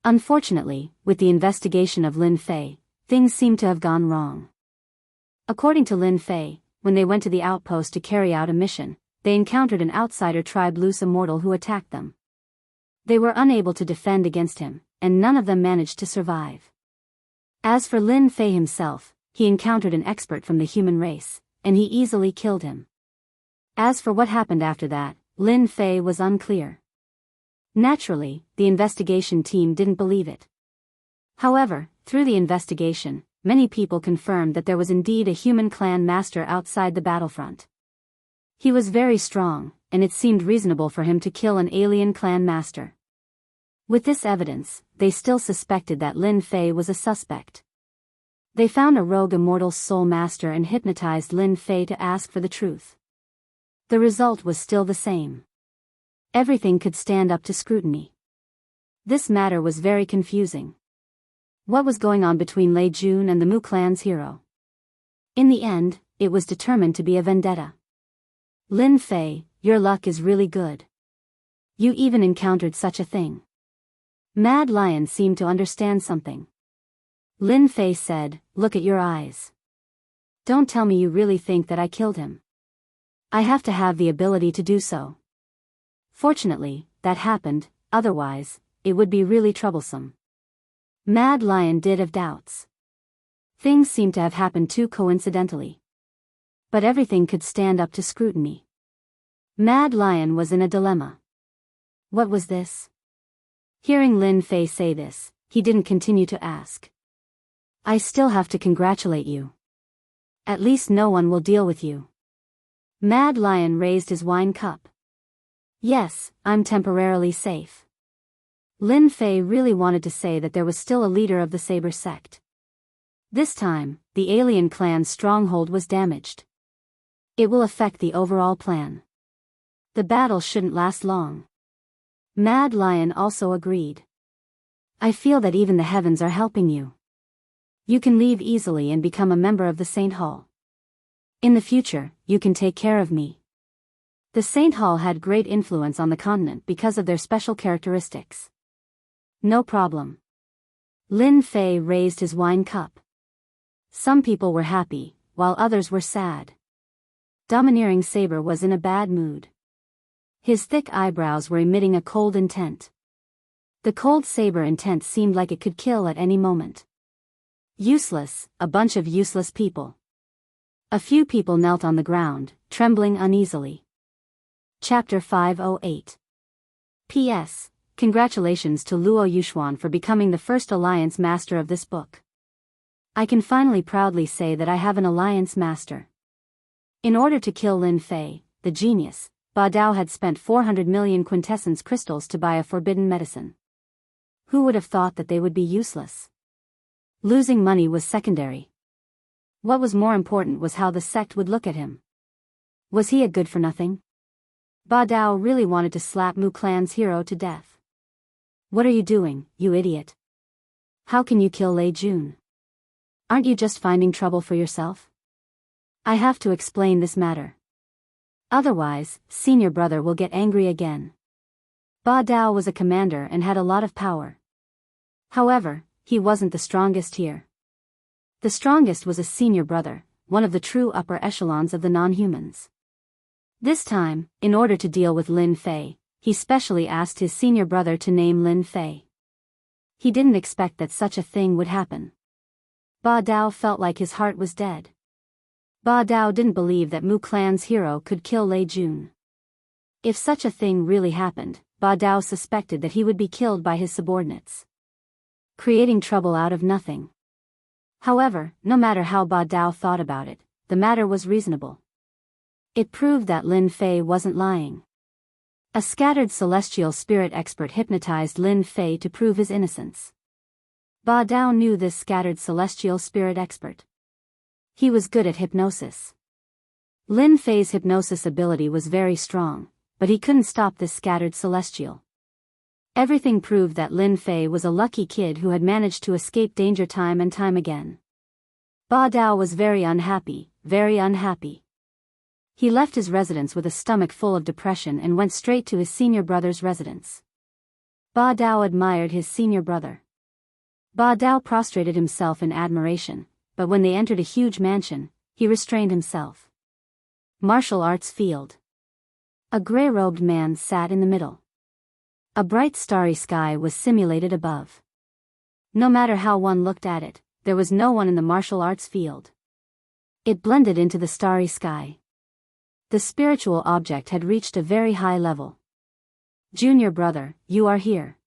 Unfortunately, with the investigation of Lin Fei, things seemed to have gone wrong. According to Lin Fei, when they went to the outpost to carry out a mission, they encountered an outsider tribe loose immortal who attacked them. They were unable to defend against him, and none of them managed to survive. As for Lin Fei himself, he encountered an expert from the human race, and he easily killed him. As for what happened after that, Lin Fei was unclear. Naturally, the investigation team didn't believe it. However, through the investigation, many people confirmed that there was indeed a human clan master outside the battlefront. He was very strong, and it seemed reasonable for him to kill an alien clan master. With this evidence, they still suspected that Lin Fei was a suspect. They found a rogue immortal soul master and hypnotized Lin Fei to ask for the truth. The result was still the same. Everything could stand up to scrutiny. This matter was very confusing. What was going on between Lei Jun and the Mu clan's hero? In the end, it was determined to be a vendetta. Lin Fei, your luck is really good. You even encountered such a thing. Mad Lion seemed to understand something. Lin Fei said, "Look at your eyes. Don't tell me you really think that I killed him. I have to have the ability to do so." Fortunately, that happened, otherwise, it would be really troublesome. Mad Lion did have doubts. Things seemed to have happened too coincidentally. But everything could stand up to scrutiny. Mad Lion was in a dilemma. What was this? Hearing Lin Fei say this, he didn't continue to ask. I still have to congratulate you. At least no one will deal with you. Mad Lion raised his wine cup. Yes, I'm temporarily safe. Lin Fei really wanted to say that there was still a leader of the Saber sect. This time, the alien clan's stronghold was damaged. It will affect the overall plan. The battle shouldn't last long. Mad Lion also agreed. I feel that even the heavens are helping you. You can leave easily and become a member of the Saint Hall. In the future, you can take care of me. The Saint Hall had great influence on the continent because of their special characteristics. No problem. Lin Fei raised his wine cup. Some people were happy, while others were sad. Domineering Saber was in a bad mood. His thick eyebrows were emitting a cold intent. The cold Saber intent seemed like it could kill at any moment. Useless, a bunch of useless people. A few people knelt on the ground, trembling uneasily. Chapter 508. P.S. Congratulations to Luo Yuxuan for becoming the first alliance master of this book. I can finally proudly say that I have an alliance master. In order to kill Lin Fei, the genius, Biyao had spent 400 million quintessence crystals to buy a forbidden medicine. Who would have thought that they would be useless? Losing money was secondary. What was more important was how the sect would look at him. Was he a good-for-nothing? Biyao really wanted to slap Mu clan's hero to death. What are you doing, you idiot? How can you kill Lei Jun? Aren't you just finding trouble for yourself? I have to explain this matter. Otherwise, senior brother will get angry again. Biyao was a commander and had a lot of power. However, he wasn't the strongest here. The strongest was a senior brother, one of the true upper echelons of the non-humans. This time, in order to deal with Lin Fei, he specially asked his senior brother to name Lin Fei. He didn't expect that such a thing would happen. Biyao felt like his heart was dead. Biyao didn't believe that Mu clan's hero could kill Lei Jun. If such a thing really happened, Biyao suspected that he would be killed by his subordinates. Creating trouble out of nothing. However, no matter how Biyao thought about it, the matter was reasonable. It proved that Lin Fei wasn't lying. A scattered celestial spirit expert hypnotized Lin Fei to prove his innocence. Biyao knew this scattered celestial spirit expert. He was good at hypnosis. Lin Fei's hypnosis ability was very strong, but he couldn't stop this scattered celestial. Everything proved that Lin Fei was a lucky kid who had managed to escape danger time and time again. Biyao was very unhappy, very unhappy. He left his residence with a stomach full of depression and went straight to his senior brother's residence. Biyao admired his senior brother. Biyao prostrated himself in admiration, but when they entered a huge mansion, he restrained himself. Martial arts field. A gray-robed man sat in the middle. A bright starry sky was simulated above. No matter how one looked at it, there was no one in the martial arts field. It blended into the starry sky. The spiritual object had reached a very high level. Junior brother, you are here.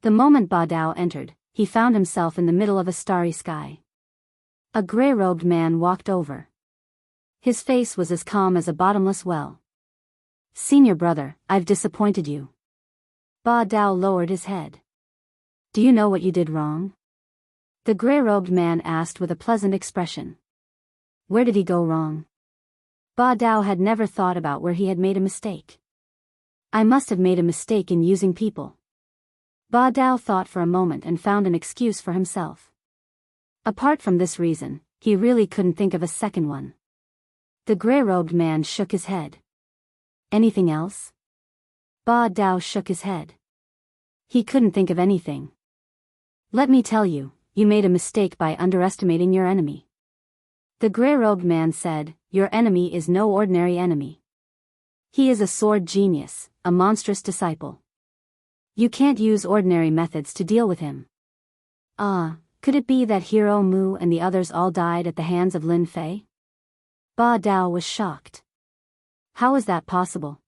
The moment Biyao entered, he found himself in the middle of a starry sky. A gray-robed man walked over. His face was as calm as a bottomless well. Senior brother, I've disappointed you. Biyao lowered his head. Do you know what you did wrong? The gray-robed man asked with a pleasant expression. Where did he go wrong? Biyao had never thought about where he had made a mistake. I must have made a mistake in using people. Biyao thought for a moment and found an excuse for himself. Apart from this reason, he really couldn't think of a second one. The gray-robed man shook his head. Anything else? Biyao shook his head. He couldn't think of anything. Let me tell you, you made a mistake by underestimating your enemy. The gray-robed man said, your enemy is no ordinary enemy. He is a sword genius, a monstrous disciple. You can't use ordinary methods to deal with him. Could it be that Hero Mu and the others all died at the hands of Lin Fei? Biyao was shocked. How is that possible?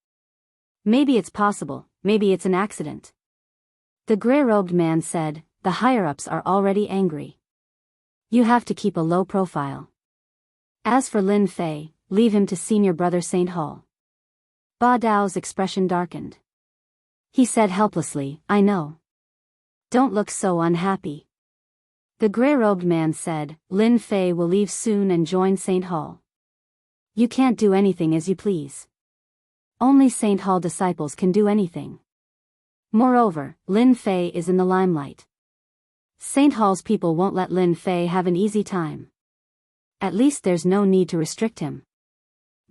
Maybe it's possible, maybe it's an accident. The gray-robed man said, the higher-ups are already angry. You have to keep a low profile. As for Lin Fei, leave him to senior brother Saint Hall. Biyao's expression darkened. He said helplessly, I know. Don't look so unhappy. The gray-robed man said, Lin Fei will leave soon and join Saint Hall. You can't do anything as you please. Only Saint Hall disciples can do anything. Moreover, Lin Fei is in the limelight. Saint Hall's people won't let Lin Fei have an easy time. At least there's no need to restrict him.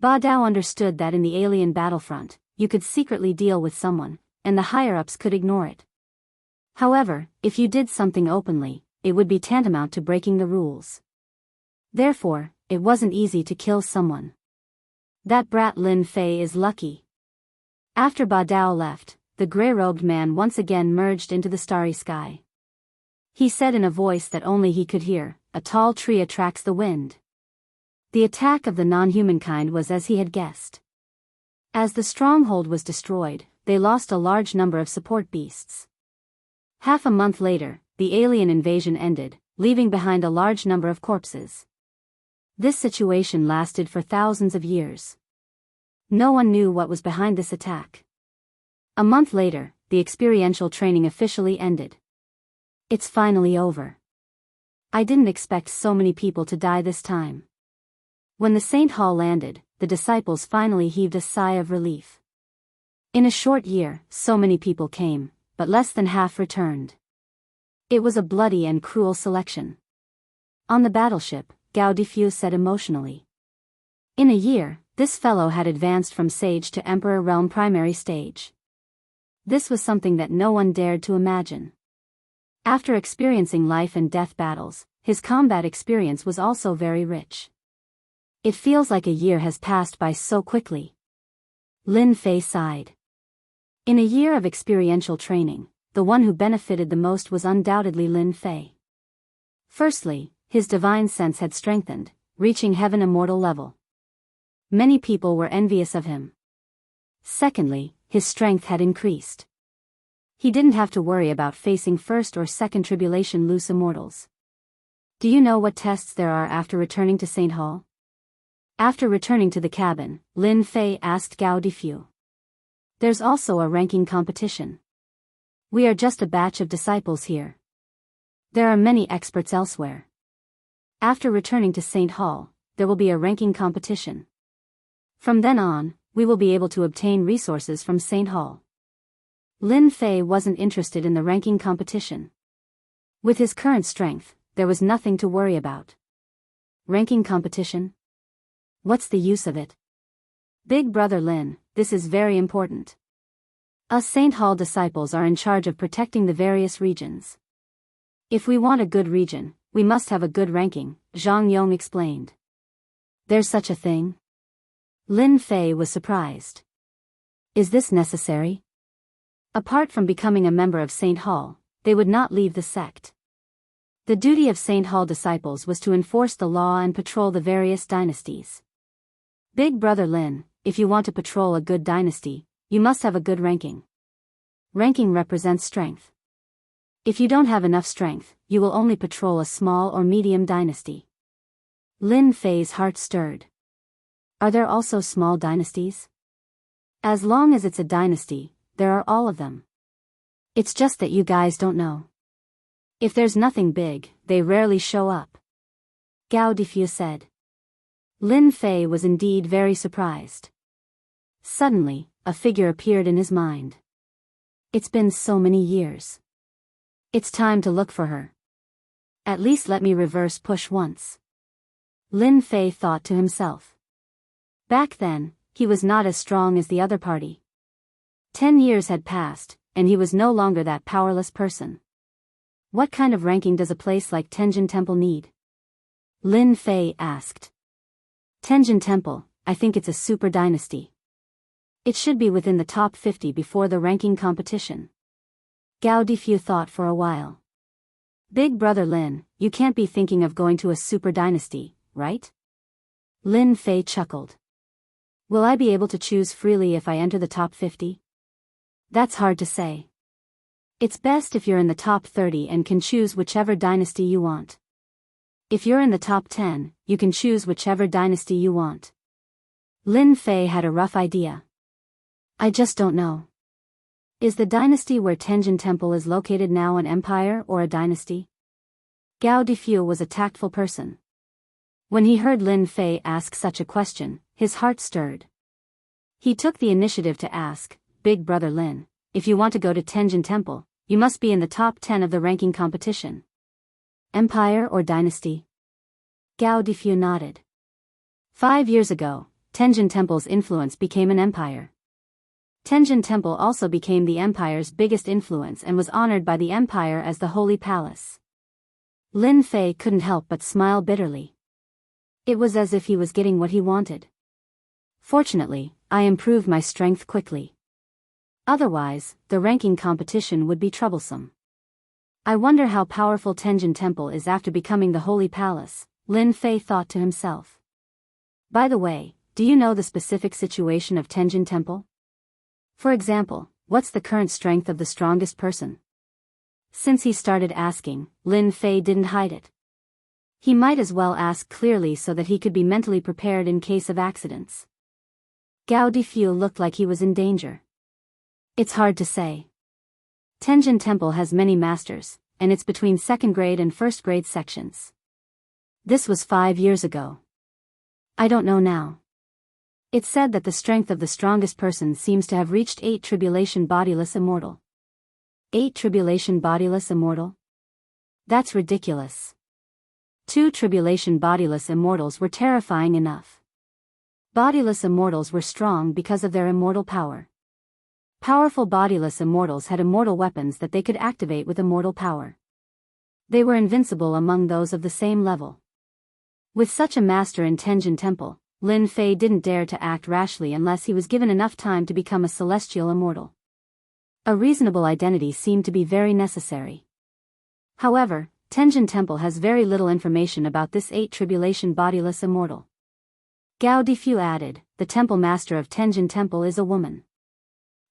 Biyao understood that in the alien battlefront, you could secretly deal with someone, and the higher-ups could ignore it. However, if you did something openly, it would be tantamount to breaking the rules. Therefore, it wasn't easy to kill someone. That brat Lin Fei is lucky. After Biyao left, the gray-robed man once again merged into the starry sky. He said in a voice that only he could hear, a tall tree attracts the wind. The attack of the non-humankind was as he had guessed. As the stronghold was destroyed, they lost a large number of support beasts. Half a month later, the alien invasion ended, leaving behind a large number of corpses. This situation lasted for thousands of years. No one knew what was behind this attack. A month later, the experiential training officially ended. It's finally over. I didn't expect so many people to die this time. When the Saint Hall landed, the disciples finally heaved a sigh of relief. In a short year, so many people came, but less than half returned. It was a bloody and cruel selection. On the battleship, Gao Difu said emotionally. In a year, this fellow had advanced from sage to Emperor Realm primary stage. This was something that no one dared to imagine. After experiencing life and death battles, his combat experience was also very rich. It feels like a year has passed by so quickly. Lin Fei sighed. In a year of experiential training, the one who benefited the most was undoubtedly Lin Fei. Firstly, his divine sense had strengthened, reaching heaven immortal level. Many people were envious of him. Secondly, his strength had increased. He didn't have to worry about facing first or second tribulation loose immortals. Do you know what tests there are after returning to Saint Hall? After returning to the cabin, Lin Fei asked Gao Difu. There's also a ranking competition. We are just a batch of disciples here. There are many experts elsewhere. After returning to Saint Hall, there will be a ranking competition. From then on, we will be able to obtain resources from Saint Hall. Lin Fei wasn't interested in the ranking competition. With his current strength, there was nothing to worry about. Ranking competition? What's the use of it? Big brother Lin, this is very important. Us Saint Hall disciples are in charge of protecting the various regions. If we want a good region, we must have a good ranking, Zhang Yong explained. There's such a thing? Lin Fei was surprised. Is this necessary? Apart from becoming a member of Saint Hall, they would not leave the sect. The duty of Saint Hall disciples was to enforce the law and patrol the various dynasties. Big brother Lin, if you want to patrol a good dynasty, you must have a good ranking. Ranking represents strength. If you don't have enough strength, you will only patrol a small or medium dynasty. Lin Fei's heart stirred. Are there also small dynasties? As long as it's a dynasty, there are all of them. It's just that you guys don't know. If there's nothing big, they rarely show up. Gao Difu said. Lin Fei was indeed very surprised. Suddenly, a figure appeared in his mind. It's been so many years. It's time to look for her. At least let me reverse push once. Lin Fei thought to himself. Back then, he was not as strong as the other party. 10 years had passed, and he was no longer that powerless person. What kind of ranking does a place like Tenjin Temple need? Lin Fei asked. Tenjin Temple, I think it's a super dynasty. It should be within the top 50 before the ranking competition. Gao Difu thought for a while. Big brother Lin, you can't be thinking of going to a super dynasty, right? Lin Fei chuckled. Will I be able to choose freely if I enter the top 50? That's hard to say. It's best if you're in the top 30 and can choose whichever dynasty you want. If you're in the top 10, you can choose whichever dynasty you want. Lin Fei had a rough idea. I just don't know. Is the dynasty where Tenjin Temple is located now an empire or a dynasty? Gao Difu was a tactful person. When he heard Lin Fei ask such a question, his heart stirred. He took the initiative to ask, Big brother Lin, if you want to go to Tenjin Temple, you must be in the top 10 of the ranking competition. Empire or dynasty? Gao Difu nodded. 5 years ago, Tenjin Temple's influence became an empire. Tenjin Temple also became the empire's biggest influence and was honored by the empire as the Holy Palace. Lin Fei couldn't help but smile bitterly. It was as if he was getting what he wanted. Fortunately, I improved my strength quickly. Otherwise, the ranking competition would be troublesome. I wonder how powerful Tenjin Temple is after becoming the Holy Palace, Lin Fei thought to himself. By the way, do you know the specific situation of Tenjin Temple? For example, what's the current strength of the strongest person? Since he started asking, Lin Fei didn't hide it. He might as well ask clearly so that he could be mentally prepared in case of accidents. Gao Difu looked like he was in danger. It's hard to say. Tenjin Temple has many masters, and it's between second grade and first grade sections. This was 5 years ago. I don't know now. It's said that the strength of the strongest person seems to have reached 8 tribulation bodiless immortal. 8 tribulation bodiless immortal? That's ridiculous. 2 tribulation bodiless immortals were terrifying enough. Bodiless immortals were strong because of their immortal power. Powerful bodiless immortals had immortal weapons that they could activate with immortal power. They were invincible among those of the same level. With such a master in Tenjin Temple, Lin Fei didn't dare to act rashly unless he was given enough time to become a celestial immortal. A reasonable identity seemed to be very necessary. However, Tenjin Temple has very little information about this 8 tribulation bodiless immortal. Gao Difu added, the temple master of Tenjin Temple is a woman.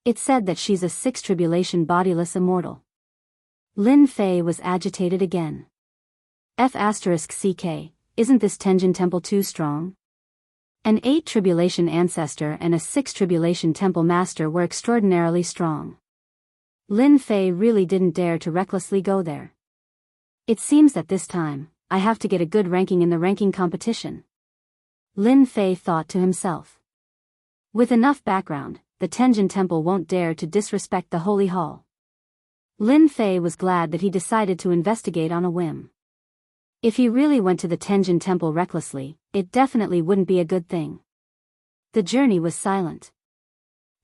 It's said that she's a 6 tribulation bodiless immortal. Lin Fei was agitated again. F***CK, isn't this Tenjin Temple too strong? An 8 tribulation ancestor and a 6 tribulation temple master were extraordinarily strong. Lin Fei really didn't dare to recklessly go there. It seems that this time, I have to get a good ranking in the ranking competition. Lin Fei thought to himself. With enough background, the Tenjin Temple won't dare to disrespect the Holy Hall. Lin Fei was glad that he decided to investigate on a whim. If he really went to the Tenjin Temple recklessly, it definitely wouldn't be a good thing. The journey was silent.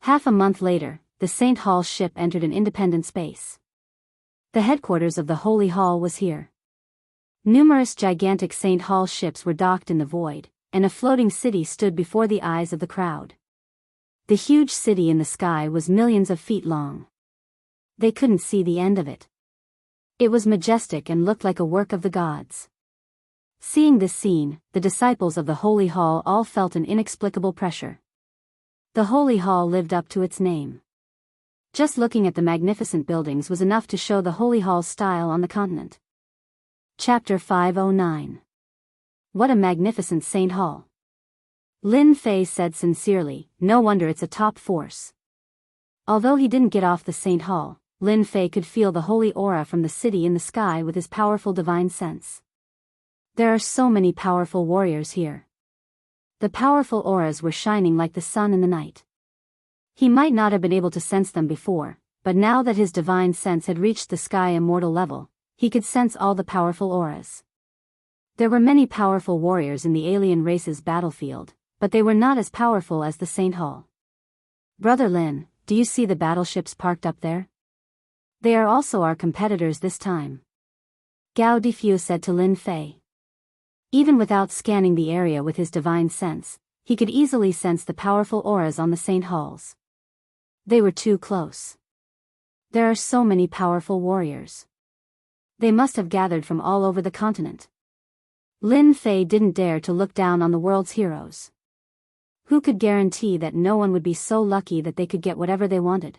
Half a month later, the Saint Hall ship entered an independent space. The headquarters of the Holy Hall was here. Numerous gigantic Saint Hall ships were docked in the void, and a floating city stood before the eyes of the crowd. The huge city in the sky was millions of feet long. They couldn't see the end of it. It was majestic and looked like a work of the gods. Seeing this scene, the disciples of the Holy Hall all felt an inexplicable pressure. The Holy Hall lived up to its name. Just looking at the magnificent buildings was enough to show the Holy Hall's style on the continent. Chapter 509. What a magnificent Saint Hall. Lin Fei said sincerely, no wonder it's a top force. Although he didn't get off the Saint Hall, Lin Fei could feel the holy aura from the city in the sky with his powerful divine sense. There are so many powerful warriors here. The powerful auras were shining like the sun in the night. He might not have been able to sense them before, but now that his divine sense had reached the sky immortal level, he could sense all the powerful auras. There were many powerful warriors in the alien race's battlefield, but they were not as powerful as the Saint Hall. Brother Lin, do you see the battleships parked up there? They are also our competitors this time. Gao Difu said to Lin Fei. Even without scanning the area with his divine sense, he could easily sense the powerful auras on the Saint Halls. They were too close. There are so many powerful warriors. They must have gathered from all over the continent. Lin Fei didn't dare to look down on the world's heroes. Who could guarantee that no one would be so lucky that they could get whatever they wanted?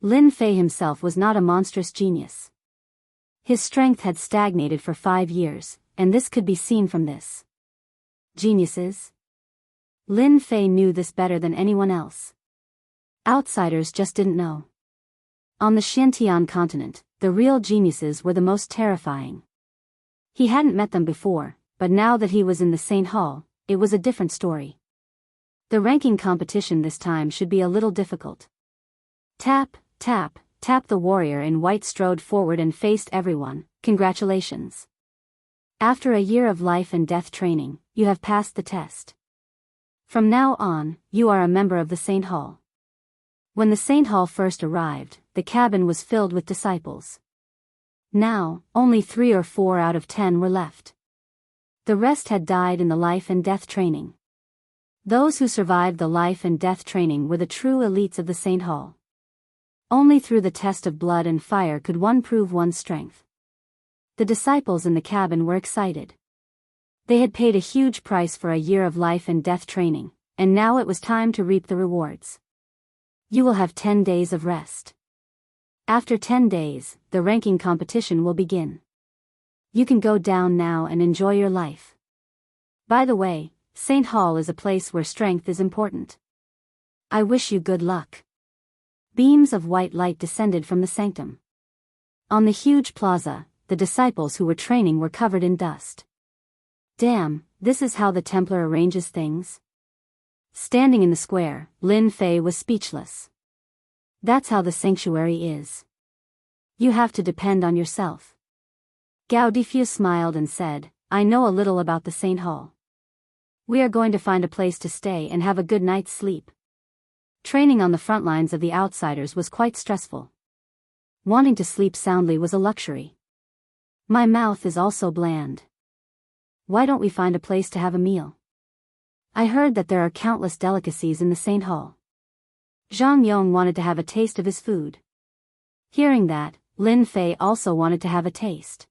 Lin Fei himself was not a monstrous genius. His strength had stagnated for 5 years, and this could be seen from this. Geniuses? Lin Fei knew this better than anyone else. Outsiders just didn't know. On the Xintian continent, the real geniuses were the most terrifying. He hadn't met them before, but now that he was in the Saint Hall, it was a different story. The ranking competition this time should be a little difficult. Tap, tap, tap. The warrior in white strode forward and faced everyone. Congratulations. After a year of life and death training, you have passed the test. From now on, you are a member of the Saint Hall. When the Saint Hall first arrived, the cabin was filled with disciples. Now, only 3 or 4 out of 10 were left. The rest had died in the life and death training. Those who survived the life and death training were the true elites of the Saint Hall. Only through the test of blood and fire could one prove one's strength. The disciples in the cabin were excited. They had paid a huge price for a year of life and death training, and now it was time to reap the rewards. You will have 10 days of rest. After 10 days, the ranking competition will begin. You can go down now and enjoy your life. By the way, Saint Hall is a place where strength is important. I wish you good luck. Beams of white light descended from the sanctum. On the huge plaza, the disciples who were training were covered in dust. Damn, this is how the Templar arranges things? Standing in the square, Lin Fei was speechless. That's how the sanctuary is. You have to depend on yourself. Gao Difu smiled and said, I know a little about the Saint Hall. We are going to find a place to stay and have a good night's sleep. Training on the front lines of the outsiders was quite stressful. Wanting to sleep soundly was a luxury. My mouth is also bland. Why don't we find a place to have a meal? I heard that there are countless delicacies in the Saint Hall. Zhang Yong wanted to have a taste of his food. Hearing that, Lin Fei also wanted to have a taste.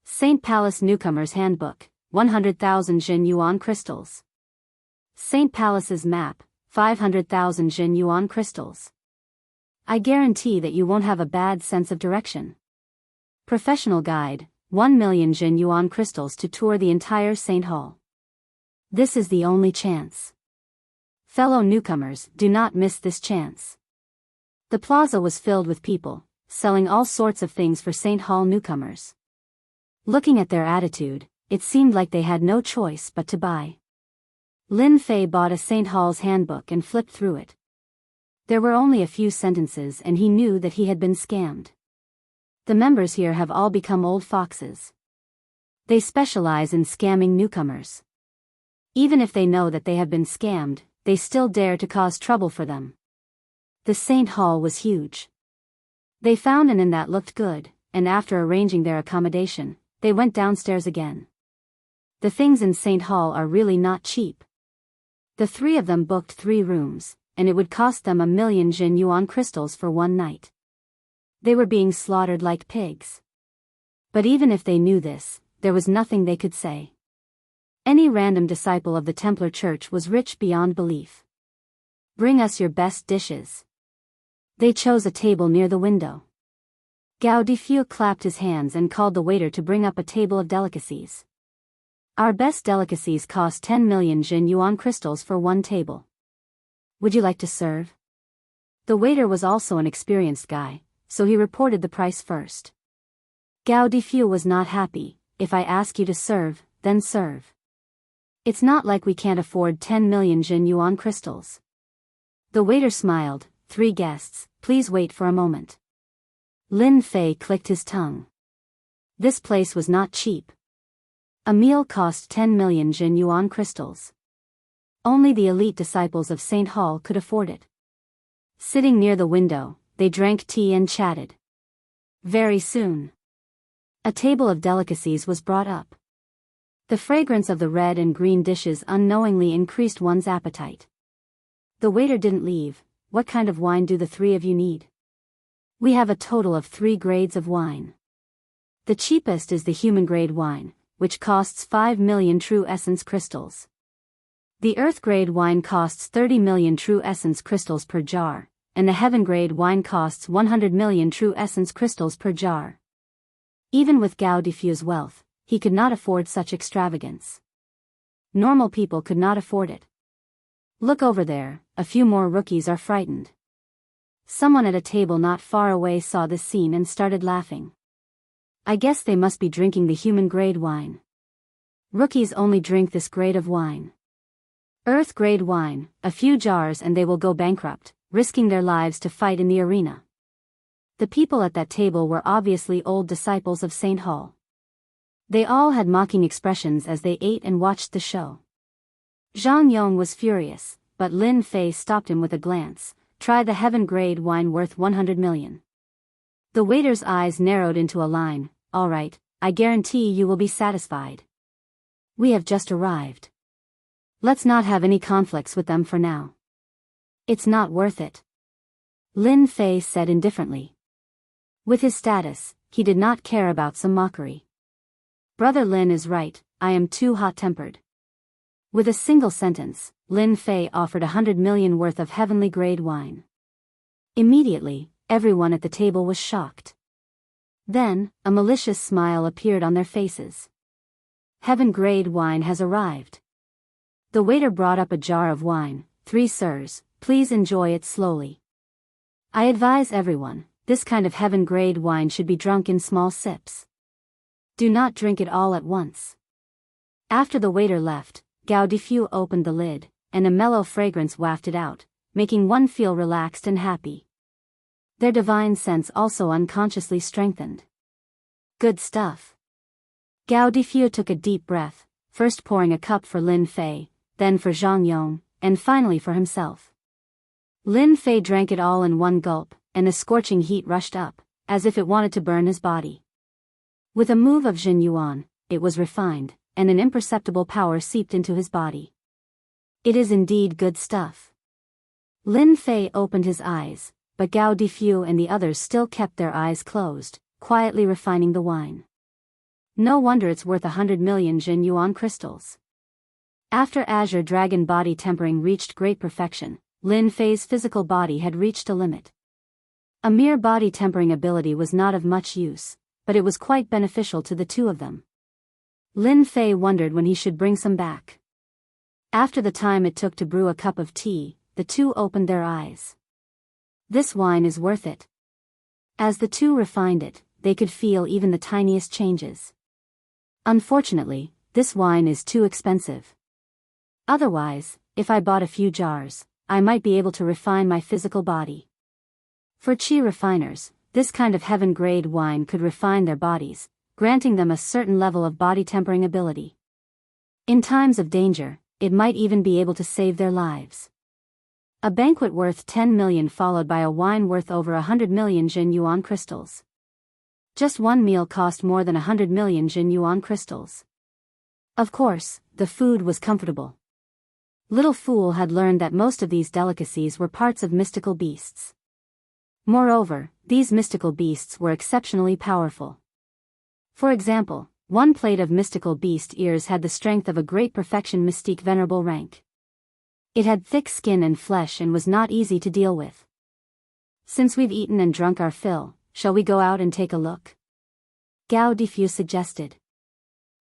Saint Palace Newcomer's Handbook, 100,000 Jin Yuan crystals. Saint Palace's map, 500,000 Jin Yuan crystals. I guarantee that you won't have a bad sense of direction. Professional guide, 1 million Jin Yuan crystals to tour the entire Saint Hall. This is the only chance. Fellow newcomers, do not miss this chance. The plaza was filled with people, selling all sorts of things for Saint Hall newcomers. Looking at their attitude, it seemed like they had no choice but to buy. Lin Fei bought a Saint Hall's handbook and flipped through it. There were only a few sentences and he knew that he had been scammed. The members here have all become old foxes. They specialize in scamming newcomers. Even if they know that they have been scammed, they still dare to cause trouble for them. The Saint Hall was huge. They found an inn that looked good, and after arranging their accommodation, they went downstairs again. The things in Saint Hall are really not cheap. The 3 of them booked 3 rooms, and it would cost them 1 million Jin Yuan crystals for one night. They were being slaughtered like pigs. But even if they knew this, there was nothing they could say. Any random disciple of the Templar Church was rich beyond belief. Bring us your best dishes. They chose a table near the window. Gao Difu clapped his hands and called the waiter to bring up a table of delicacies. Our best delicacies cost 10 million Jin Yuan crystals for one table. Would you like to serve? The waiter was also an experienced guy, so he reported the price first. Gao Difu was not happy. If I ask you to serve, then serve. It's not like we can't afford 10 million Jin Yuan crystals. The waiter smiled. 3 guests, please wait for a moment. Lin Fei clicked his tongue. This place was not cheap. A meal cost 10 million Jin Yuan crystals. Only the elite disciples of St. Hall could afford it. Sitting near the window, they drank tea and chatted. Very soon, a table of delicacies was brought up. The fragrance of the red and green dishes unknowingly increased one's appetite. The waiter didn't leave. What kind of wine do the 3 of you need? We have a total of 3 grades of wine. The cheapest is the human grade wine, which costs 5 million true essence crystals. The earth grade wine costs 30 million true essence crystals per jar, and the heaven grade wine costs 100 million true essence crystals per jar. Even with Gao Difu's wealth, he could not afford such extravagance. Normal people could not afford it. Look over there, a few more rookies are frightened. Someone at a table not far away saw this scene and started laughing. I guess they must be drinking the human grade wine. Rookies only drink this grade of wine. Earth grade wine, a few jars and they will go bankrupt, risking their lives to fight in the arena. The people at that table were obviously old disciples of St. Hall. They all had mocking expressions as they ate and watched the show. Zhang Yong was furious, but Lin Fei stopped him with a glance. Try the heaven grade wine worth 100 million. The waiter's eyes narrowed into a line. All right, I guarantee you will be satisfied. We have just arrived. Let's not have any conflicts with them for now. It's not worth it. Lin Fei said indifferently. With his status, he did not care about some mockery. Brother Lin is right, I am too hot-tempered. With a single sentence, Lin Fei offered 100 million worth of heavenly grade wine. Immediately, everyone at the table was shocked. Then, a malicious smile appeared on their faces. Heaven grade wine has arrived. The waiter brought up a jar of wine. 3 sirs, please enjoy it slowly. I advise everyone, this kind of heaven grade wine should be drunk in small sips. Do not drink it all at once. After the waiter left, Gao Difu opened the lid, and a mellow fragrance wafted out, making one feel relaxed and happy. Their divine sense also unconsciously strengthened. Good stuff. Gao Difu took a deep breath, first pouring a cup for Lin Fei, then for Zhang Yong, and finally for himself. Lin Fei drank it all in one gulp, and a scorching heat rushed up, as if it wanted to burn his body. With a move of Jin Yuan, it was refined, and an imperceptible power seeped into his body. It is indeed good stuff. Lin Fei opened his eyes, but Gao Difu and the others still kept their eyes closed, quietly refining the wine. No wonder it's worth 100 million Jin Yuan crystals. After Azure Dragon body tempering reached great perfection, Lin Fei's physical body had reached a limit. A mere body tempering ability was not of much use, but it was quite beneficial to the 2 of them. Lin Fei wondered when he should bring some back. After the time it took to brew a cup of tea, the 2 opened their eyes. This wine is worth it. As the 2 refined it, they could feel even the tiniest changes. Unfortunately, this wine is too expensive. Otherwise, if I bought a few jars, I might be able to refine my physical body. For qi refiners, this kind of heaven-grade wine could refine their bodies, granting them a certain level of body tempering ability. In times of danger, it might even be able to save their lives. A banquet worth 10 million followed by a wine worth over 100 million Jin Yuan crystals. Just one meal cost more than 100 million Jin Yuan crystals. Of course, the food was comfortable. Little Fool had learned that most of these delicacies were parts of mystical beasts. Moreover, these mystical beasts were exceptionally powerful. For example, one plate of mystical beast ears had the strength of a great perfection mystique venerable rank. It had thick skin and flesh and was not easy to deal with. Since we've eaten and drunk our fill, shall we go out and take a look? Gao Difu suggested.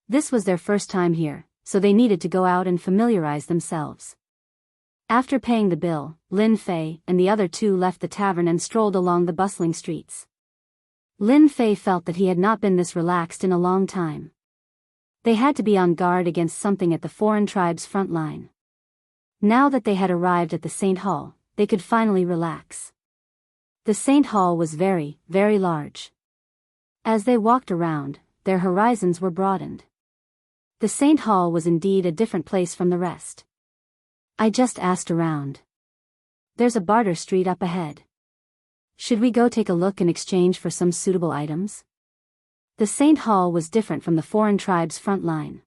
This was their first time here, so they needed to go out and familiarize themselves. After paying the bill, Lin Fei and the other two left the tavern and strolled along the bustling streets. Lin Fei felt that he had not been this relaxed in a long time. They had to be on guard against something at the foreign tribe's front line. Now that they had arrived at the Saint Hall, they could finally relax. The Saint Hall was very, very large. As they walked around, their horizons were broadened. The Saint Hall was indeed a different place from the rest. I just asked around. There's a barter street up ahead. Should we go take a look in exchange for some suitable items? The Saint Hall was different from the foreign tribe's front line.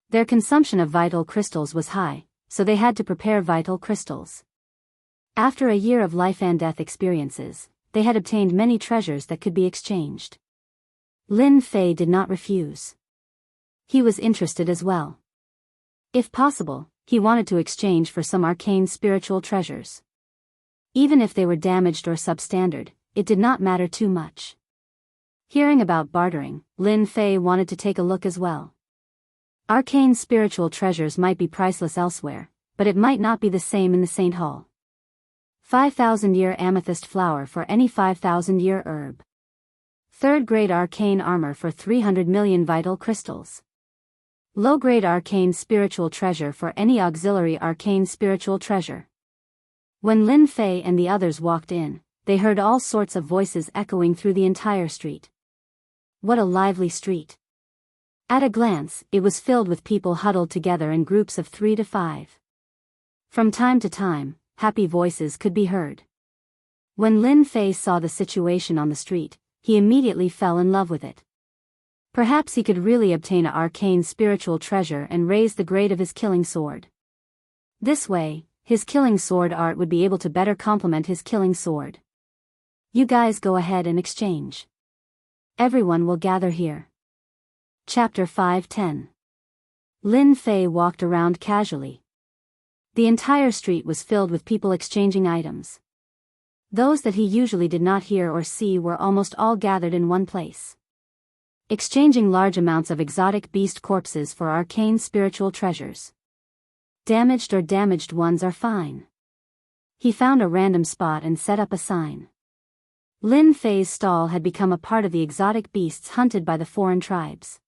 Their consumption of vital crystals was high, so they had to prepare vital crystals. After a year of life and death experiences, they had obtained many treasures that could be exchanged. Lin Fei did not refuse. He was interested as well. If possible, he wanted to exchange for some arcane spiritual treasures. Even if they were damaged or substandard, it did not matter too much. Hearing about bartering, Lin Fei wanted to take a look as well. Arcane spiritual treasures might be priceless elsewhere, but it might not be the same in the Saint Hall. 5,000-year amethyst flower for any 5,000-year herb. Third-grade arcane armor for 300 million vital crystals. Low-grade arcane spiritual treasure for any auxiliary arcane spiritual treasure. When Lin Fei and the others walked in, they heard all sorts of voices echoing through the entire street. What a lively street. At a glance, it was filled with people huddled together in groups of 3 to 5. From time to time, happy voices could be heard. When Lin Fei saw the situation on the street, he immediately fell in love with it. Perhaps he could really obtain an arcane spiritual treasure and raise the grade of his killing sword. This way, his killing sword art would be able to better complement his killing sword. You guys go ahead and exchange. Everyone will gather here. Chapter 5:10. Lin Fei walked around casually. The entire street was filled with people exchanging items. Those that he usually did not hear or see were almost all gathered in one place. Exchanging large amounts of exotic beast corpses for arcane spiritual treasures. Damaged or damaged ones are fine. He found a random spot and set up a sign. Lin Fei's stall had become a part of the exotic beasts hunted by the foreign tribes.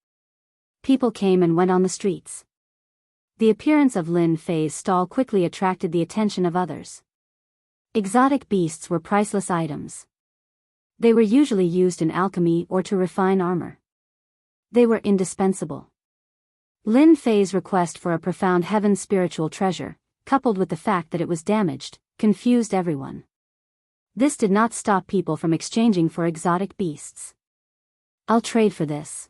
People came and went on the streets. The appearance of Lin Fei's stall quickly attracted the attention of others. Exotic beasts were priceless items. They were usually used in alchemy or to refine armor. They were indispensable. Lin Fei's request for a profound heaven spiritual treasure, coupled with the fact that it was damaged, confused everyone. This did not stop people from exchanging for exotic beasts. I'll trade for this.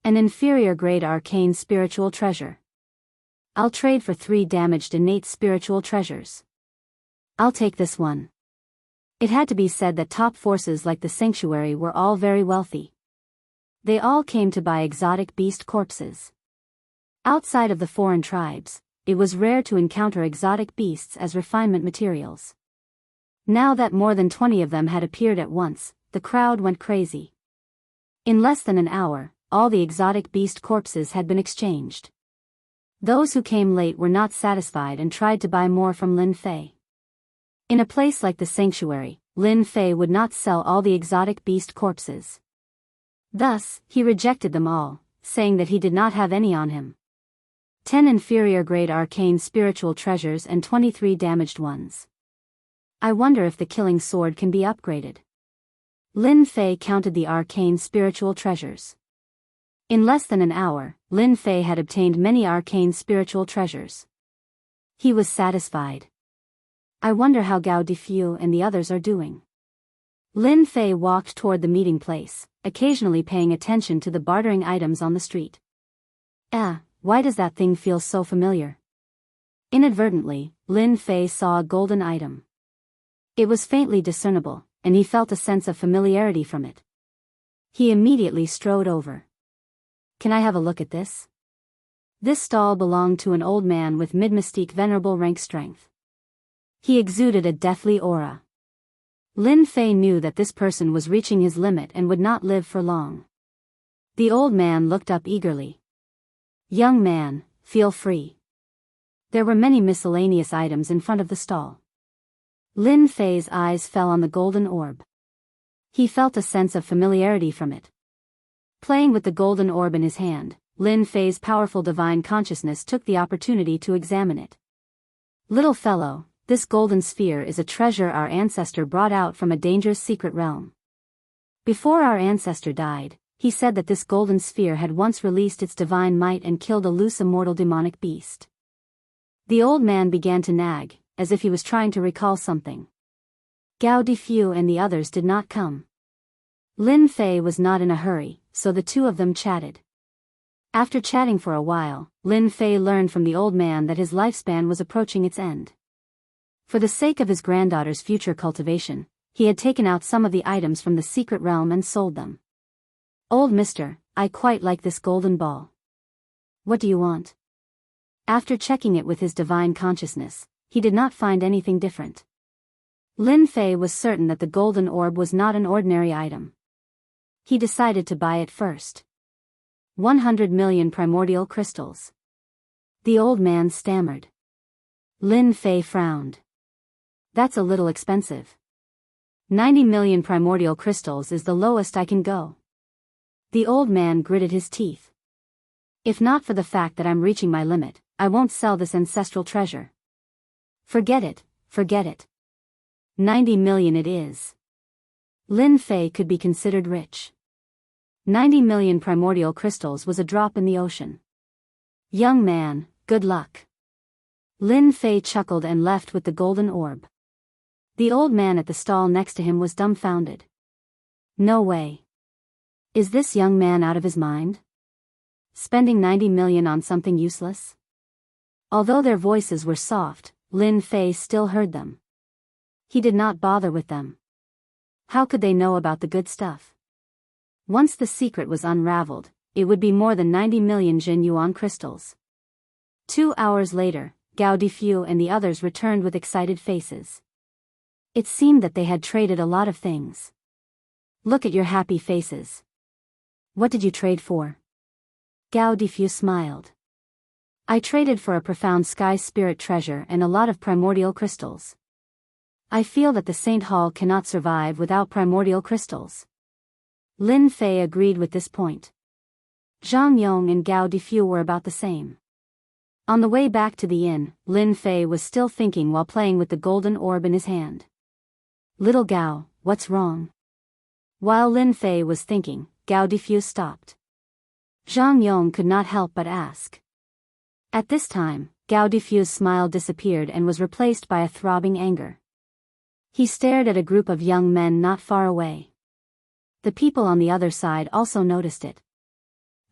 An inferior grade arcane spiritual treasure. I'll trade for 3 damaged innate spiritual treasures. I'll take this one. It had to be said that top forces like the sanctuary were all very wealthy. They all came to buy exotic beast corpses. Outside of the foreign tribes, it was rare to encounter exotic beasts as refinement materials. Now that more than 20 of them had appeared at once, the crowd went crazy. In less than an hour, all the exotic beast corpses had been exchanged. Those who came late were not satisfied and tried to buy more from Lin Fei. In a place like the sanctuary, Lin Fei would not sell all the exotic beast corpses. Thus, he rejected them all, saying that he did not have any on him. 10 inferior grade arcane spiritual treasures and 23 damaged ones. I wonder if the killing sword can be upgraded. Lin Fei counted the arcane spiritual treasures. In less than an hour, Lin Fei had obtained many arcane spiritual treasures. He was satisfied. I wonder how Gao Difu and the others are doing. Lin Fei walked toward the meeting place, occasionally paying attention to the bartering items on the street. Why does that thing feel so familiar? Inadvertently, Lin Fei saw a golden item. It was faintly discernible, and he felt a sense of familiarity from it. He immediately strode over. Can I have a look at this? This stall belonged to an old man with mid-mystique venerable rank strength. He exuded a deathly aura. Lin Fei knew that this person was reaching his limit and would not live for long. The old man looked up eagerly. Young man, feel free. There were many miscellaneous items in front of the stall. Lin Fei's eyes fell on the golden orb. He felt a sense of familiarity from it. Playing with the golden orb in his hand, Lin Fei's powerful divine consciousness took the opportunity to examine it. Little fellow, this golden sphere is a treasure our ancestor brought out from a dangerous secret realm. Before our ancestor died, he said that this golden sphere had once released its divine might and killed a loose immortal demonic beast. The old man began to nag, as if he was trying to recall something. Gao Difu and the others did not come. Lin Fei was not in a hurry, so the two of them chatted. After chatting for a while, Lin Fei learned from the old man that his lifespan was approaching its end. For the sake of his granddaughter's future cultivation, he had taken out some of the items from the secret realm and sold them. Old mister, I quite like this golden ball. What do you want? After checking it with his divine consciousness, he did not find anything different. Lin Fei was certain that the golden orb was not an ordinary item. He decided to buy it first. 100 million primordial crystals. The old man stammered. Lin Fei frowned. That's a little expensive. 90 million primordial crystals is the lowest I can go. The old man gritted his teeth. If not for the fact that I'm reaching my limit, I won't sell this ancestral treasure. Forget it, forget it. 90 million it is. Lin Fei could be considered rich. 90 million primordial crystals was a drop in the ocean. Young man, good luck. Lin Fei chuckled and left with the golden orb. The old man at the stall next to him was dumbfounded. No way. Is this young man out of his mind? Spending 90 million on something useless? Although their voices were soft, Lin Fei still heard them. He did not bother with them. How could they know about the good stuff? Once the secret was unraveled, it would be more than 90 million Jin Yuan crystals. 2 hours later, Gao Difu and the others returned with excited faces. It seemed that they had traded a lot of things. Look at your happy faces. What did you trade for? Gao Difu smiled. I traded for a profound sky spirit treasure and a lot of primordial crystals. I feel that the Saint Hall cannot survive without primordial crystals. Lin Fei agreed with this point. Zhang Yong and Gao Difu were about the same. On the way back to the inn, Lin Fei was still thinking while playing with the golden orb in his hand. Little Gao, what's wrong? While Lin Fei was thinking, Gao Difu stopped. Zhang Yong could not help but ask. At this time, Gao Difu's smile disappeared and was replaced by a throbbing anger. He stared at a group of young men not far away. The people on the other side also noticed it.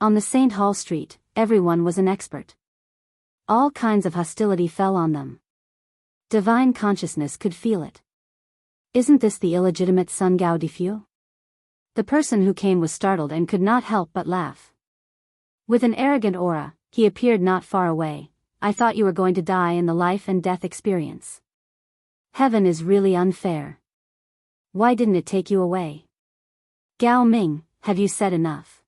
On the St. Hall Street, everyone was an expert. All kinds of hostility fell on them. Divine consciousness could feel it. Isn't this the illegitimate son Gao Difu? The person who came was startled and could not help but laugh. With an arrogant aura, he appeared not far away. I thought you were going to die in the life and death experience. Heaven is really unfair. Why didn't it take you away? Gao Ming, have you said enough?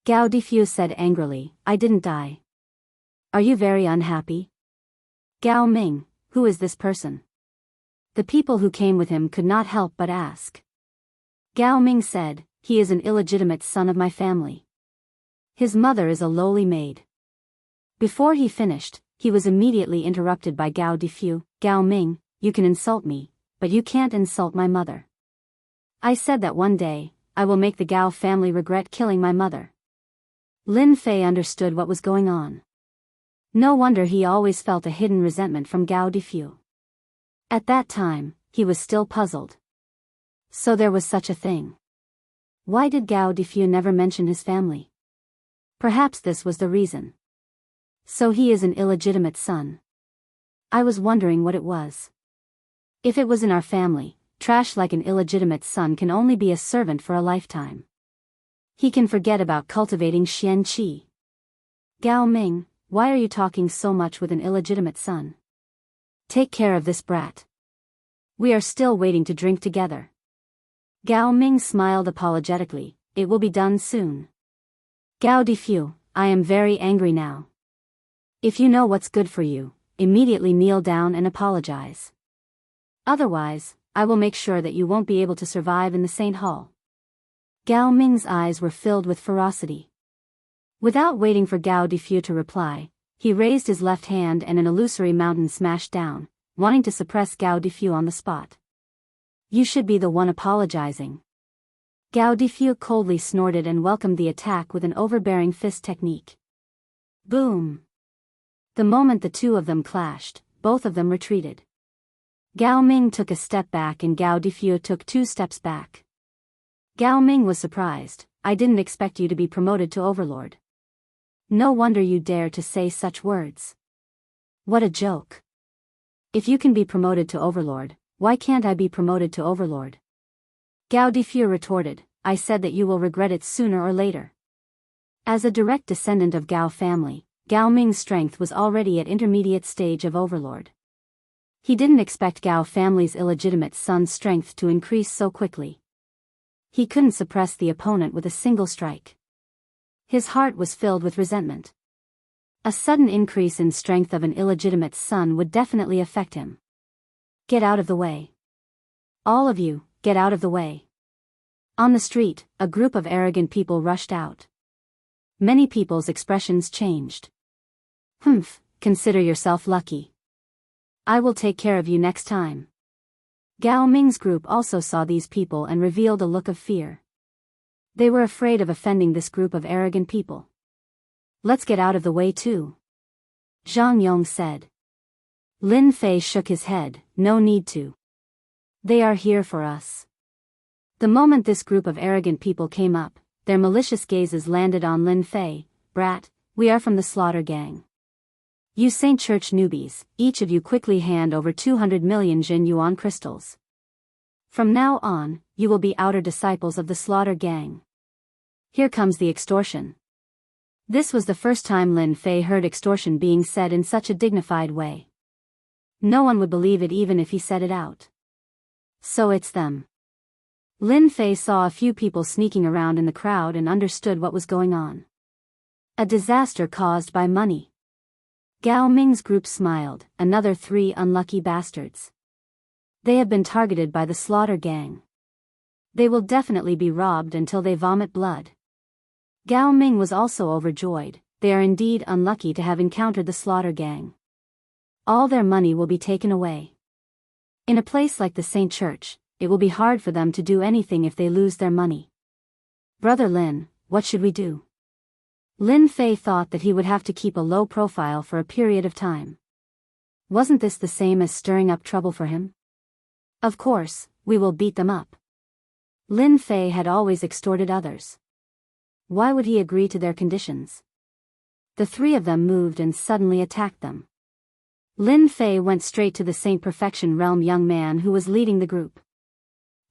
Gao Difu said angrily, I didn't die. Are you very unhappy? Gao Ming, who is this person? The people who came with him could not help but ask. Gao Ming said, he is an illegitimate son of my family. His mother is a lowly maid. Before he finished, he was immediately interrupted by Gao Difu. Gao Ming, you can insult me, but you can't insult my mother. I said that one day, I will make the Gao family regret killing my mother. Lin Fei understood what was going on. No wonder he always felt a hidden resentment from Gao Difu. At that time, he was still puzzled. So there was such a thing. Why did Gao Difu never mention his family? Perhaps this was the reason. So he is an illegitimate son. I was wondering what it was. If it was in our family, trash like an illegitimate son can only be a servant for a lifetime. He can forget about cultivating Xian Qi. Gao Ming, why are you talking so much with an illegitimate son? Take care of this brat. We are still waiting to drink together. Gao Ming smiled apologetically. It will be done soon. Gao Difu, I am very angry now. If you know what's good for you, immediately kneel down and apologize. Otherwise, I will make sure that you won't be able to survive in the Saint Hall. Gao Ming's eyes were filled with ferocity. Without waiting for Gao Difu to reply, he raised his left hand and an illusory mountain smashed down, wanting to suppress Gao Difu on the spot. You should be the one apologizing. Gao Difu coldly snorted and welcomed the attack with an overbearing fist technique. Boom! The moment the two of them clashed, both of them retreated. Gao Ming took a step back and Gao Difu took 2 steps back. Gao Ming was surprised. I didn't expect you to be promoted to overlord. No wonder you dare to say such words. What a joke. If you can be promoted to overlord, why can't I be promoted to overlord? Gao Difu retorted, I said that you will regret it sooner or later. As a direct descendant of Gao family, Gao Ming's strength was already at intermediate stage of overlord. He didn't expect Gao family's illegitimate son's strength to increase so quickly. He couldn't suppress the opponent with a single strike. His heart was filled with resentment. A sudden increase in strength of an illegitimate son would definitely affect him. Get out of the way. All of you, get out of the way. On the street, a group of arrogant people rushed out. Many people's expressions changed. Humph, consider yourself lucky. I will take care of you next time. Gao Ming's group also saw these people and revealed a look of fear. They were afraid of offending this group of arrogant people. Let's get out of the way too. Zhang Yong said. Lin Fei shook his head, no need to. They are here for us. The moment this group of arrogant people came up, their malicious gazes landed on Lin Fei. Brat, we are from the Slaughter Gang. You Saint Church newbies, each of you quickly hand over 200 million Jin Yuan crystals. From now on, you will be outer disciples of the Slaughter Gang. Here comes the extortion. This was the first time Lin Fei heard extortion being said in such a dignified way. No one would believe it even if he said it out. So it's them. Lin Fei saw a few people sneaking around in the crowd and understood what was going on. A disaster caused by money. Gao Ming's group smiled, another 3 unlucky bastards. They have been targeted by the Slaughter Gang. They will definitely be robbed until they vomit blood. Gao Ming was also overjoyed. They are indeed unlucky to have encountered the Slaughter Gang. All their money will be taken away. In a place like the Saint Church, it will be hard for them to do anything if they lose their money. Brother Lin, what should we do? Lin Fei thought that he would have to keep a low profile for a period of time. Wasn't this the same as stirring up trouble for him? Of course, we will beat them up. Lin Fei had always extorted others. Why would he agree to their conditions? The 3 of them moved and suddenly attacked them. Lin Fei went straight to the Saint Perfection Realm young man who was leading the group.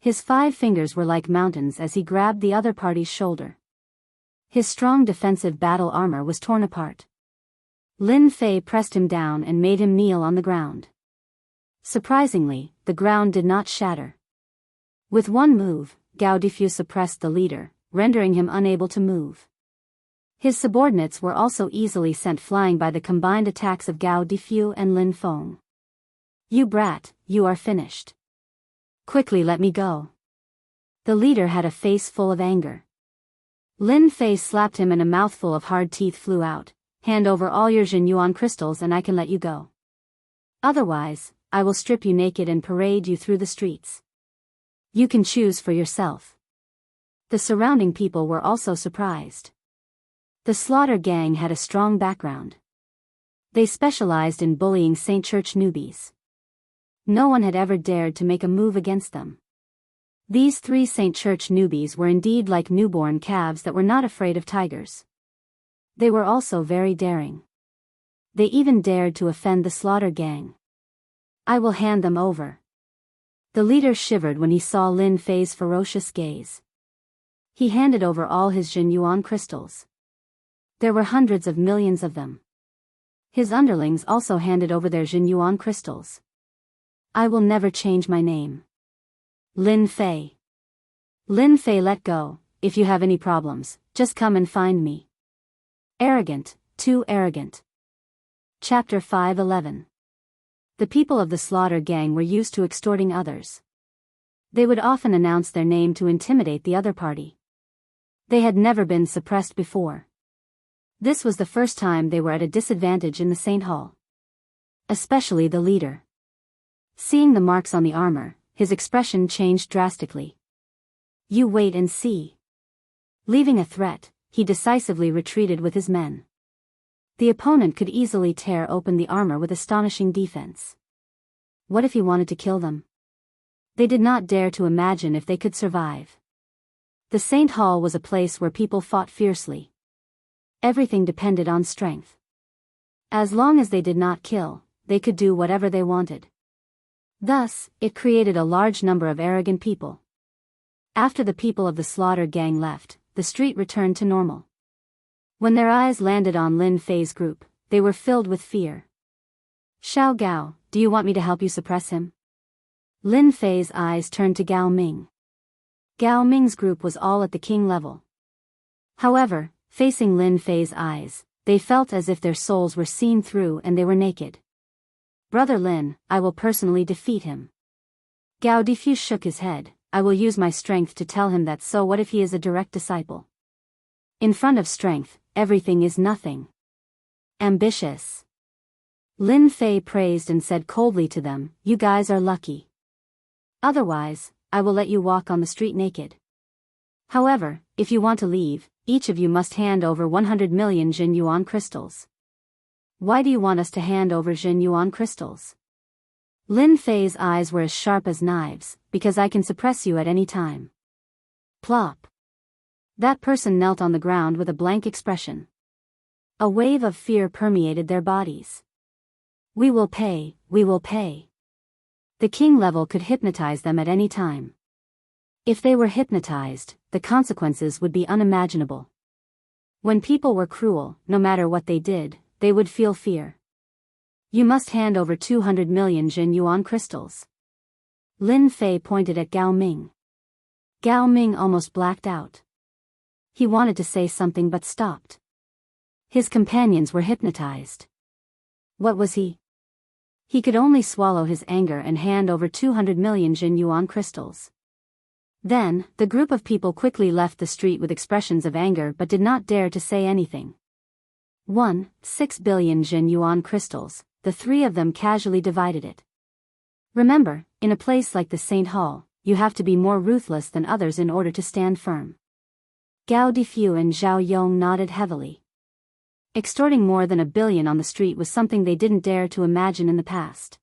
His 5 fingers were like mountains as he grabbed the other party's shoulder. His strong defensive battle armor was torn apart. Lin Fei pressed him down and made him kneel on the ground. Surprisingly, the ground did not shatter. With one move, Gao Difu suppressed the leader, rendering him unable to move. His subordinates were also easily sent flying by the combined attacks of Gao Difu and Lin Feng. You brat, you are finished. Quickly let me go. The leader had a face full of anger. Lin Fei slapped him and a mouthful of hard teeth flew out. Hand over all your Jin Yuan crystals and I can let you go. Otherwise, I will strip you naked and parade you through the streets. You can choose for yourself. The surrounding people were also surprised. The Slaughter Gang had a strong background. They specialized in bullying Saint Church newbies. No one had ever dared to make a move against them. These 3 Saint Church newbies were indeed like newborn calves that were not afraid of tigers. They were also very daring. They even dared to offend the Slaughter Gang. I will hand them over. The leader shivered when he saw Lin Fei's ferocious gaze. He handed over all his Jin Yuan crystals. There were hundreds of millions of them. His underlings also handed over their Jin Yuan crystals. I will never change my name. Lin Fei. Lin Fei, let go. If you have any problems, just come and find me. Arrogant, too arrogant. Chapter 5:11. The people of the slaughter gang were used to extorting others. They would often announce their name to intimidate the other party. They had never been suppressed before. This was the first time they were at a disadvantage in the Saint Hall. Especially the leader. Seeing the marks on the armor, his expression changed drastically. You wait and see. Leaving a threat, he decisively retreated with his men. The opponent could easily tear open the armor with astonishing defense. What if he wanted to kill them? They did not dare to imagine if they could survive. The Saint Hall was a place where people fought fiercely. Everything depended on strength. As long as they did not kill, they could do whatever they wanted. Thus, it created a large number of arrogant people. After the people of the slaughter gang left, the street returned to normal. When their eyes landed on Lin Fei's group, they were filled with fear. Xiao Gao, do you want me to help you suppress him? Lin Fei's eyes turned to Gao Ming. Gao Ming's group was all at the king level. However, facing Lin Fei's eyes, they felt as if their souls were seen through and they were naked. Brother Lin, I will personally defeat him. Gao Difu shook his head. I will use my strength to tell him that. So what if he is a direct disciple? In front of strength, everything is nothing. Ambitious. Lin Fei praised and said coldly to them, you guys are lucky. Otherwise, I will let you walk on the street naked. However, if you want to leave, each of you must hand over 100 million Jin Yuan crystals. Why do you want us to hand over Jin Yuan crystals? Lin Fei's eyes were as sharp as knives, because I can suppress you at any time. Plop. That person knelt on the ground with a blank expression. A wave of fear permeated their bodies. We will pay, we will pay. The king level could hypnotize them at any time. If they were hypnotized, the consequences would be unimaginable. When people were cruel, no matter what they did, they would feel fear. You must hand over 200 million Jin Yuan crystals. Lin Fei pointed at Gao Ming. Gao Ming almost blacked out. He wanted to say something but stopped. His companions were hypnotized. What was he? He could only swallow his anger and hand over 200 million Jin Yuan crystals. Then, the group of people quickly left the street with expressions of anger but did not dare to say anything. 6 billion Jin Yuan crystals, the three of them casually divided it. Remember, in a place like the Saint Hall, you have to be more ruthless than others in order to stand firm. Gao Difu and Zhao Yong nodded heavily. Extorting more than 1 billion on the street was something they didn't dare to imagine in the past.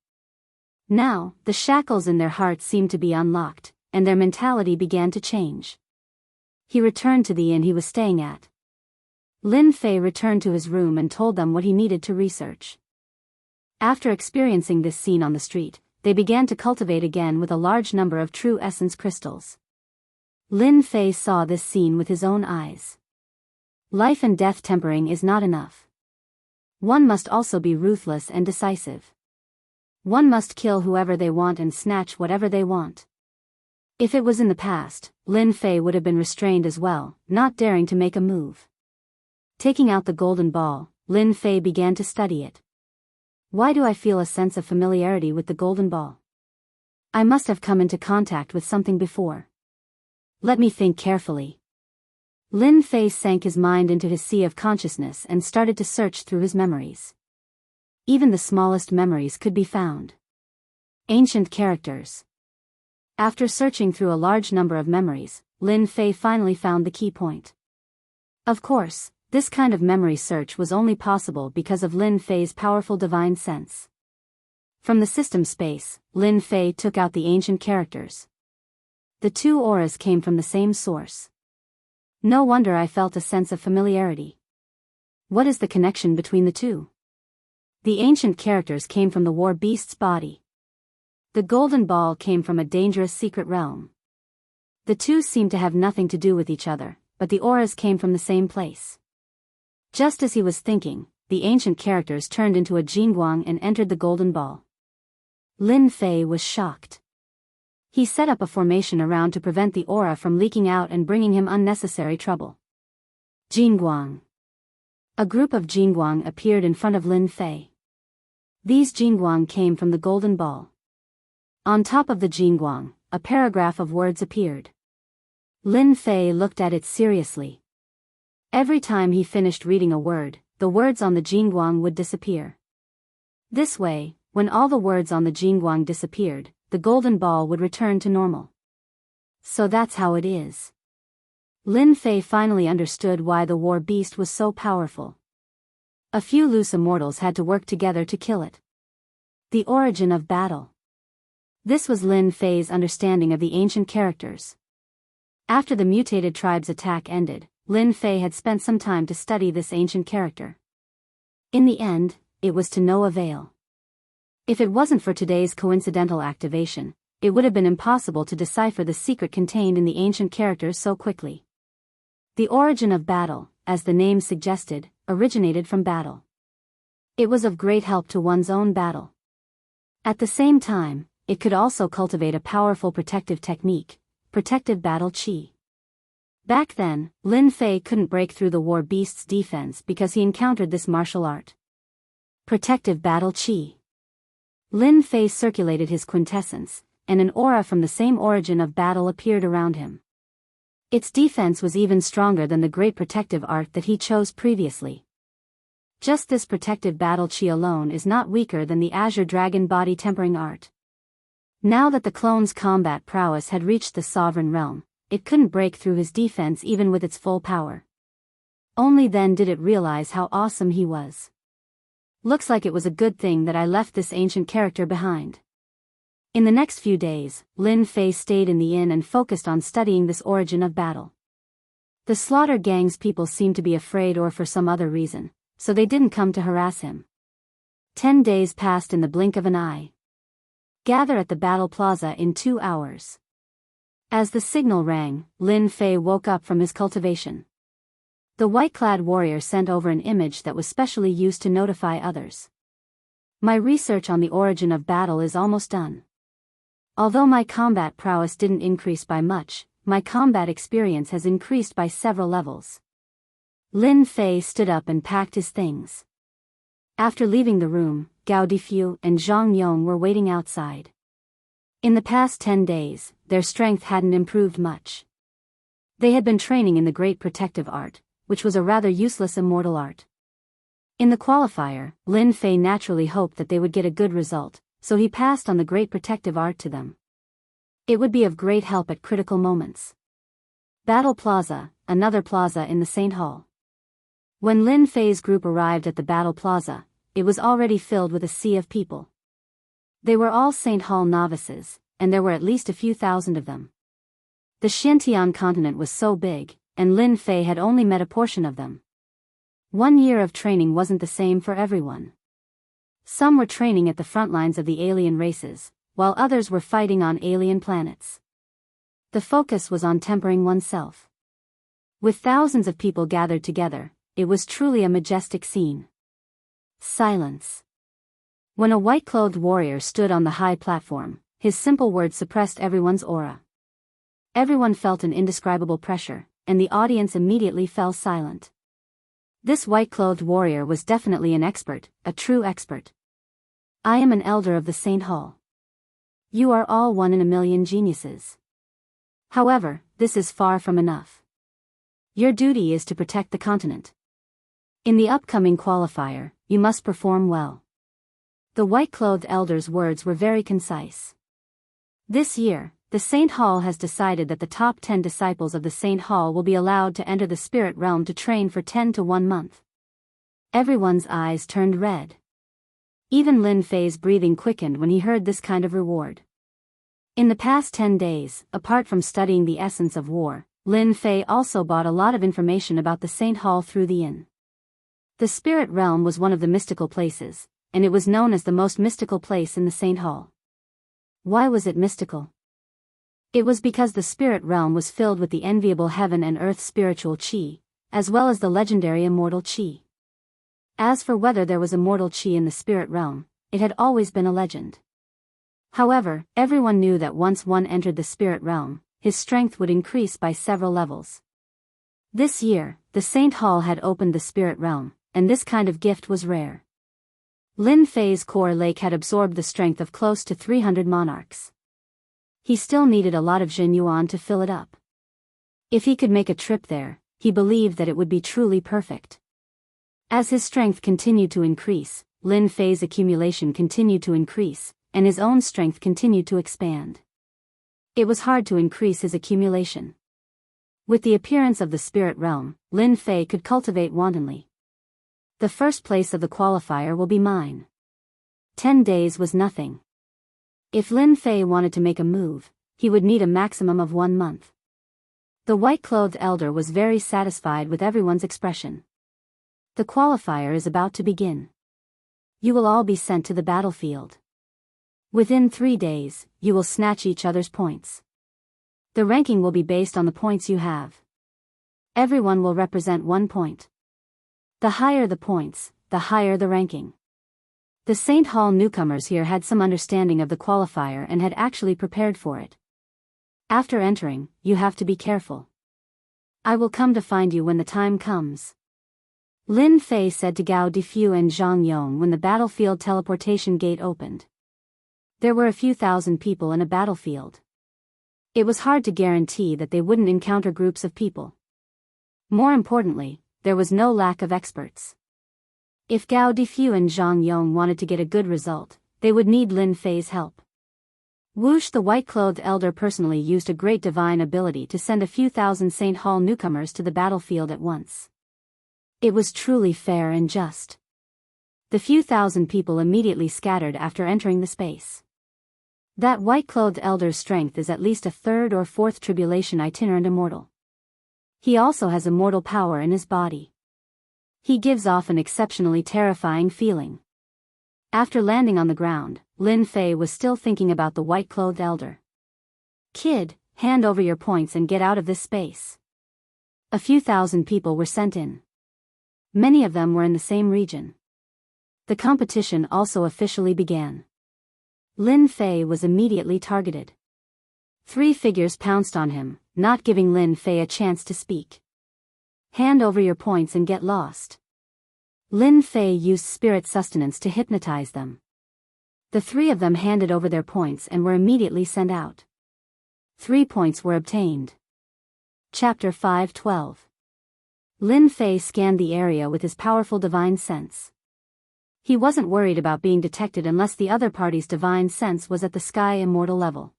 Now, the shackles in their hearts seemed to be unlocked, and their mentality began to change. He returned to the inn he was staying at. Lin Fei returned to his room and told them what he needed to research. After experiencing this scene on the street, they began to cultivate again with a large number of true essence crystals. Lin Fei saw this scene with his own eyes. Life and death tempering is not enough. One must also be ruthless and decisive. One must kill whoever they want and snatch whatever they want. If it was in the past, Lin Fei would have been restrained as well, not daring to make a move. Taking out the golden ball, Lin Fei began to study it. Why do I feel a sense of familiarity with the golden ball? I must have come into contact with something before. Let me think carefully. Lin Fei sank his mind into his sea of consciousness and started to search through his memories. Even the smallest memories could be found. Ancient characters. After searching through a large number of memories, Lin Fei finally found the key point. Of course, this kind of memory search was only possible because of Lin Fei's powerful divine sense. From the system space, Lin Fei took out the ancient characters. The two auras came from the same source. No wonder I felt a sense of familiarity. What is the connection between the two? The ancient characters came from the war beast's body. The golden ball came from a dangerous secret realm. The two seemed to have nothing to do with each other, but the auras came from the same place. Just as he was thinking, the ancient characters turned into a Jingguang and entered the golden ball. Lin Fei was shocked. He set up a formation around to prevent the aura from leaking out and bringing him unnecessary trouble. Jingguang. A group of Jingguang appeared in front of Lin Fei. These Jingguang came from the Golden Ball. On top of the Jingguang, a paragraph of words appeared. Lin Fei looked at it seriously. Every time he finished reading a word, the words on the Jingguang would disappear. This way, when all the words on the Jingguang disappeared, the golden ball would return to normal. So that's how it is. Lin Fei finally understood why the war beast was so powerful. A few loose immortals had to work together to kill it. The origin of battle. This was Lin Fei's understanding of the ancient characters. After the mutated tribe's attack ended, Lin Fei had spent some time to study this ancient character. In the end, it was to no avail. If it wasn't for today's coincidental activation, it would have been impossible to decipher the secret contained in the ancient characters so quickly. The origin of battle, as the name suggested, originated from battle. It was of great help to one's own battle. At the same time, it could also cultivate a powerful protective technique, protective battle qi. Back then, Lin Fei couldn't break through the war beast's defense because he encountered this martial art. Protective battle qi. Lin Fei circulated his quintessence, and an aura from the same origin of battle appeared around him. Its defense was even stronger than the great protective art that he chose previously. Just this protective battle qi alone is not weaker than the Azure Dragon body tempering art. Now that the clone's combat prowess had reached the sovereign realm, it couldn't break through his defense even with its full power. Only then did it realize how awesome he was. Looks like it was a good thing that I left this ancient character behind. In the next few days, Lin Fei stayed in the inn and focused on studying this origin of battle. The slaughter gang's people seemed to be afraid or for some other reason, so they didn't come to harass him. 10 days passed in the blink of an eye. Gather at the battle plaza in 2 hours. As the signal rang, Lin Fei woke up from his cultivation. The white-clad warrior sent over an image that was specially used to notify others. My research on the origin of battle is almost done. Although my combat prowess didn't increase by much, my combat experience has increased by several levels. Lin Fei stood up and packed his things. After leaving the room, Gao Difu and Zhang Yong were waiting outside. In the past 10 days, their strength hadn't improved much. They had been training in the Great Protective Art, which was a rather useless immortal art. In the qualifier, Lin Fei naturally hoped that they would get a good result, so he passed on the Great Protective Art to them. It would be of great help at critical moments. Battle Plaza, another plaza in the Saint Hall. When Lin Fei's group arrived at the Battle Plaza, it was already filled with a sea of people. They were all Saint Hall novices, and there were at least a few thousand of them. The Xintian continent was so big, and Lin Fei had only met a portion of them. 1 year of training wasn't the same for everyone. Some were training at the front lines of the alien races, while others were fighting on alien planets. The focus was on tempering oneself. With thousands of people gathered together, it was truly a majestic scene. Silence. When a white-clothed warrior stood on the high platform, his simple words suppressed everyone's aura. Everyone felt an indescribable pressure, and the audience immediately fell silent. This white-clothed warrior was definitely an expert, a true expert. I am an elder of the Saint Hall. You are all 1 in a million geniuses. However, this is far from enough. Your duty is to protect the continent. In the upcoming qualifier, you must perform well. The white-clothed elder's words were very concise. This year, the Saint Hall has decided that the top 10 disciples of the Saint Hall will be allowed to enter the spirit realm to train for 10 to 1 month. Everyone's eyes turned red. Even Lin Fei's breathing quickened when he heard this kind of reward. In the past 10 days, apart from studying the essence of war, Lin Fei also bought a lot of information about the Saint Hall through the inn. The spirit realm was one of the mystical places, and it was known as the most mystical place in the Saint Hall. Why was it mystical? It was because the spirit realm was filled with the enviable heaven and earth spiritual qi, as well as the legendary immortal qi. As for whether there was immortal qi in the spirit realm, it had always been a legend. However, everyone knew that once one entered the spirit realm, his strength would increase by several levels. This year, the Saint Hall had opened the spirit realm, and this kind of gift was rare. Lin Fei's core lake had absorbed the strength of close to 300 monarchs. He still needed a lot of Jin Yuan to fill it up. If he could make a trip there, he believed that it would be truly perfect. As his strength continued to increase, Lin Fei's accumulation continued to increase, and his own strength continued to expand. It was hard to increase his accumulation. With the appearance of the spirit realm, Lin Fei could cultivate wantonly. The first place of the qualifier will be mine. 10 days was nothing. If Lin Fei wanted to make a move, he would need a maximum of 1 month. The white-clothed elder was very satisfied with everyone's expression. The qualifier is about to begin. You will all be sent to the battlefield. Within 3 days, you will snatch each other's points. The ranking will be based on the points you have. Everyone will represent 1 point. The higher the points, the higher the ranking. The Saint Hall newcomers here had some understanding of the qualifier and had actually prepared for it. After entering, you have to be careful. I will come to find you when the time comes. Lin Fei said to Gao Difu and Zhang Yong when the battlefield teleportation gate opened. There were a few thousand people in a battlefield. It was hard to guarantee that they wouldn't encounter groups of people. More importantly, there was no lack of experts. If Gao Difu and Zhang Yong wanted to get a good result, they would need Lin Fei's help. Wuxia the white-clothed elder personally used a great divine ability to send a few thousand Saint Hall newcomers to the battlefield at once. It was truly fair and just. The few thousand people immediately scattered after entering the space. That white-clothed elder's strength is at least a 3rd or 4th tribulation itinerant immortal. He also has immortal power in his body. He gives off an exceptionally terrifying feeling. After landing on the ground, Lin Fei was still thinking about the white-clothed elder. Kid, hand over your points and get out of this space. A few thousand people were sent in. Many of them were in the same region. The competition also officially began. Lin Fei was immediately targeted. 3 figures pounced on him, not giving Lin Fei a chance to speak. Hand over your points and get lost. Lin Fei used spirit sustenance to hypnotize them. The 3 of them handed over their points and were immediately sent out. 3 points were obtained. Chapter 5:12. Lin Fei scanned the area with his powerful divine sense. He wasn't worried about being detected unless the other party's divine sense was at the Sky Immortal level.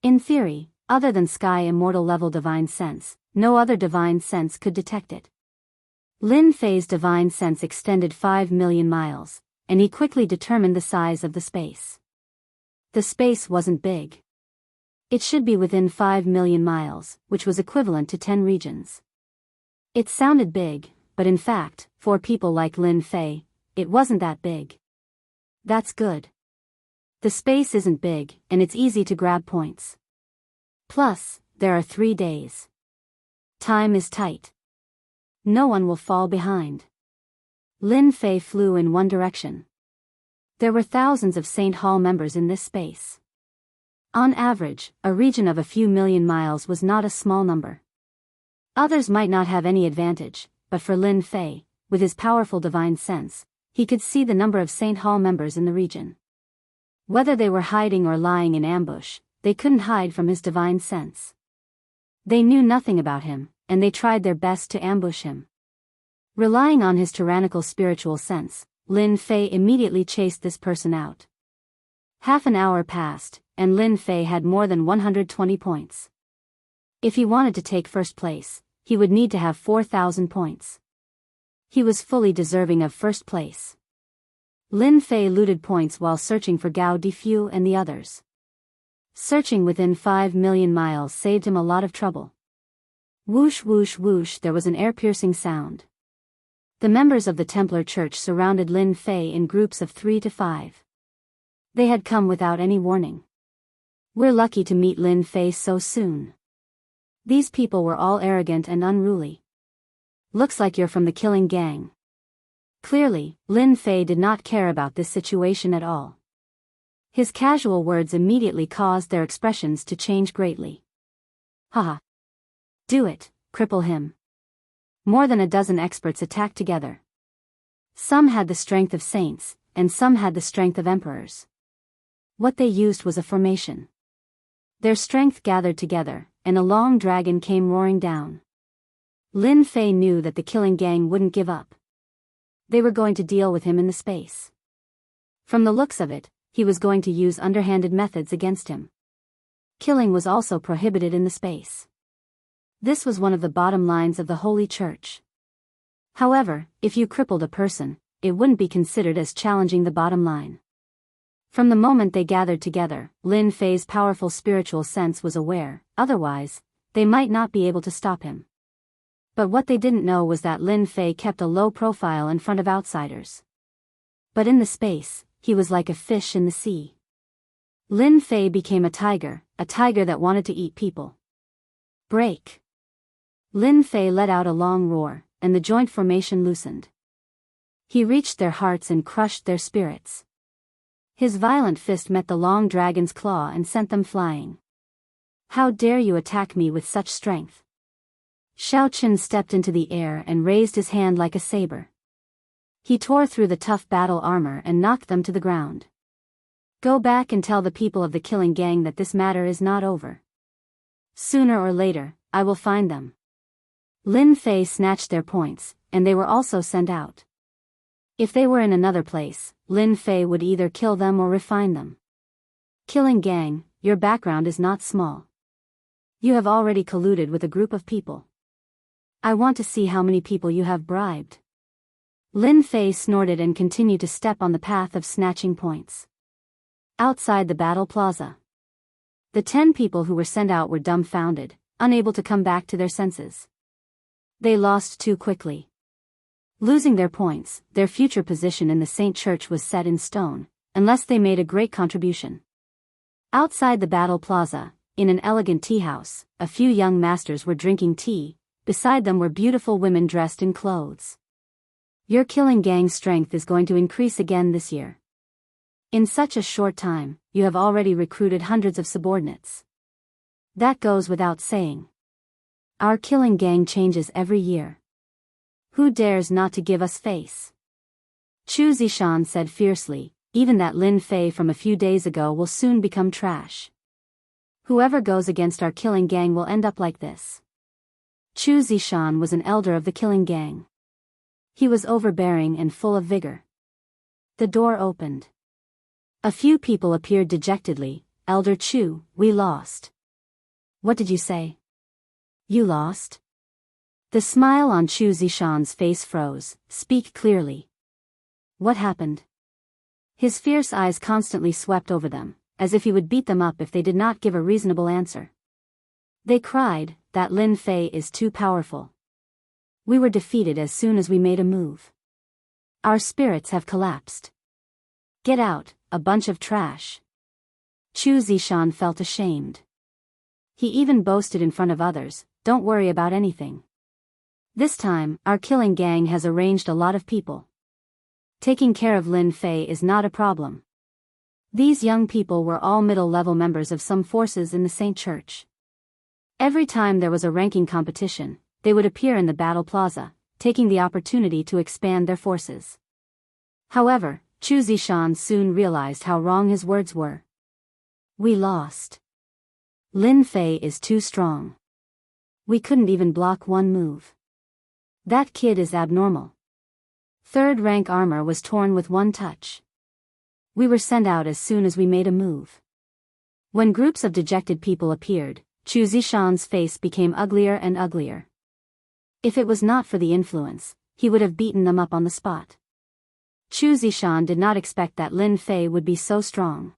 In theory, other than Sky Immortal level divine sense, no other divine sense could detect it. Lin Fei's divine sense extended 5 million miles, and he quickly determined the size of the space. The space wasn't big. It should be within 5 million miles, which was equivalent to 10 regions. It sounded big, but in fact, for people like Lin Fei, it wasn't that big. That's good. The space isn't big, and it's easy to grab points. Plus, there are 3 days. Time is tight. No one will fall behind. Lin Fei flew in one direction. There were thousands of Saint Hall members in this space. On average, a region of a few million miles was not a small number. Others might not have any advantage, but for Lin Fei, with his powerful divine sense, he could see the number of Saint Hall members in the region. Whether they were hiding or lying in ambush, they couldn't hide from his divine sense. They knew nothing about him, and they tried their best to ambush him. Relying on his tyrannical spiritual sense, Lin Fei immediately chased this person out. Half an hour passed, and Lin Fei had more than 120 points. If he wanted to take first place, he would need to have 4,000 points. He was fully deserving of first place. Lin Fei looted points while searching for Gao Difu and the others. Searching within 5 million miles saved him a lot of trouble. Whoosh whoosh whoosh, there was an air-piercing sound. The members of the Templar Church surrounded Lin Fei in groups of 3 to 5. They had come without any warning. We're lucky to meet Lin Fei so soon. These people were all arrogant and unruly. Looks like you're from the killing gang. Clearly, Lin Fei did not care about this situation at all. His casual words immediately caused their expressions to change greatly. Haha. Do it, cripple him. More than a dozen experts attacked together. Some had the strength of saints, and some had the strength of emperors. What they used was a formation. Their strength gathered together, and a long dragon came roaring down. Lin Fei knew that the killing gang wouldn't give up. They were going to deal with him in the space. From the looks of it, he was going to use underhanded methods against him. Killing was also prohibited in the space. This was one of the bottom lines of the Holy Church. However, if you crippled a person, it wouldn't be considered as challenging the bottom line. From the moment they gathered together, Lin Fei's powerful spiritual sense was aware, otherwise, they might not be able to stop him. But what they didn't know was that Lin Fei kept a low profile in front of outsiders. But in the space, he was like a fish in the sea. Lin Fei became a tiger that wanted to eat people. Break! Lin Fei let out a long roar, and the joint formation loosened. He reached their hearts and crushed their spirits. His violent fist met the long dragon's claw and sent them flying. How dare you attack me with such strength? Xiao Qin stepped into the air and raised his hand like a saber. He tore through the tough battle armor and knocked them to the ground. Go back and tell the people of the killing gang that this matter is not over. Sooner or later, I will find them. Lin Fei snatched their points, and they were also sent out. If they were in another place, Lin Fei would either kill them or refine them. Killing gang, your background is not small. You have already colluded with a group of people. I want to see how many people you have bribed. Lin Fei snorted and continued to step on the path of snatching points. Outside the battle plaza, the 10 people who were sent out were dumbfounded, unable to come back to their senses. They lost too quickly. Losing their points, their future position in the Saint Church was set in stone, unless they made a great contribution. Outside the battle plaza, in an elegant tea house, a few young masters were drinking tea. Beside them were beautiful women dressed in clothes. Your killing gang's strength is going to increase again this year. In such a short time, you have already recruited hundreds of subordinates. That goes without saying. Our killing gang changes every year. Who dares not to give us face? Chu Zishan said fiercely, even that Lin Fei from a few days ago will soon become trash. Whoever goes against our killing gang will end up like this. Chu Zishan was an elder of the killing gang. He was overbearing and full of vigor. The door opened. A few people appeared dejectedly. Elder Chu, we lost. What did you say? You lost? The smile on Chu Zishan's face froze. Speak clearly. What happened? His fierce eyes constantly swept over them, as if he would beat them up if they did not give a reasonable answer. They cried, that Lin Fei is too powerful. We were defeated as soon as we made a move. Our spirits have collapsed. Get out, a bunch of trash. Chu Zishan felt ashamed. He even boasted in front of others, don't worry about anything. This time, our killing gang has arranged a lot of people. Taking care of Lin Fei is not a problem. These young people were all middle-level members of some forces in the Saint Church. Every time there was a ranking competition, they would appear in the battle plaza, taking the opportunity to expand their forces. However, Chu Zishan soon realized how wrong his words were. We lost. Lin Fei is too strong. We couldn't even block one move. That kid is abnormal. Third-rank armor was torn with one touch. We were sent out as soon as we made a move. When groups of dejected people appeared, Chu Zishan's face became uglier and uglier. If it was not for the influence, he would have beaten them up on the spot. Chu Zishan did not expect that Lin Fei would be so strong.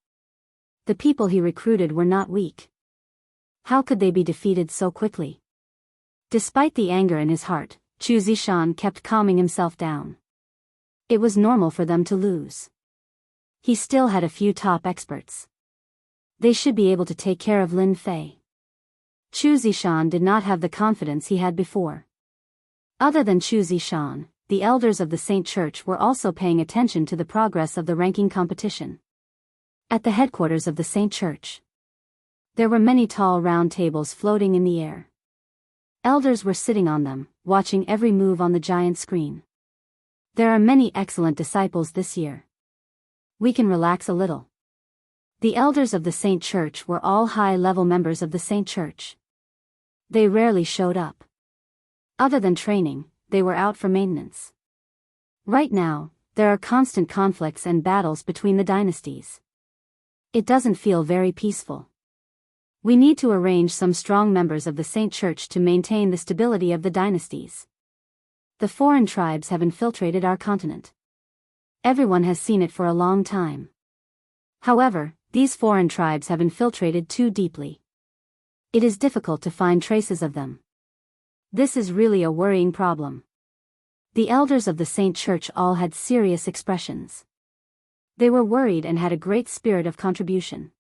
The people he recruited were not weak. How could they be defeated so quickly? Despite the anger in his heart, Chu Zishan kept calming himself down. It was normal for them to lose. He still had a few top experts. They should be able to take care of Lin Fei. Chu Zishan did not have the confidence he had before. Other than Chu Zishan, the elders of the Saint Church were also paying attention to the progress of the ranking competition. At the headquarters of the Saint Church, there were many tall round tables floating in the air. Elders were sitting on them, watching every move on the giant screen. There are many excellent disciples this year. We can relax a little. The elders of the Saint Church were all high-level members of the Saint Church. They rarely showed up. Other than training, they were out for maintenance. Right now, there are constant conflicts and battles between the dynasties. It doesn't feel very peaceful. We need to arrange some strong members of the Saint Church to maintain the stability of the dynasties. The foreign tribes have infiltrated our continent. Everyone has seen it for a long time. However, these foreign tribes have infiltrated too deeply. It is difficult to find traces of them. This is really a worrying problem. The elders of the Saint Church all had serious expressions. They were worried and had a great spirit of contribution.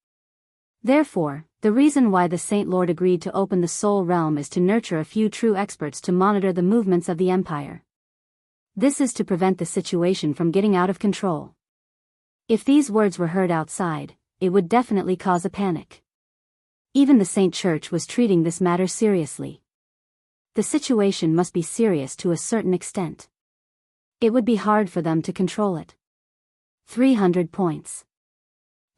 Therefore, the reason why the Saint Lord agreed to open the Soul Realm is to nurture a few true experts to monitor the movements of the Empire. This is to prevent the situation from getting out of control. If these words were heard outside, it would definitely cause a panic. Even the Saint Church was treating this matter seriously. The situation must be serious to a certain extent. It would be hard for them to control it. 300 points.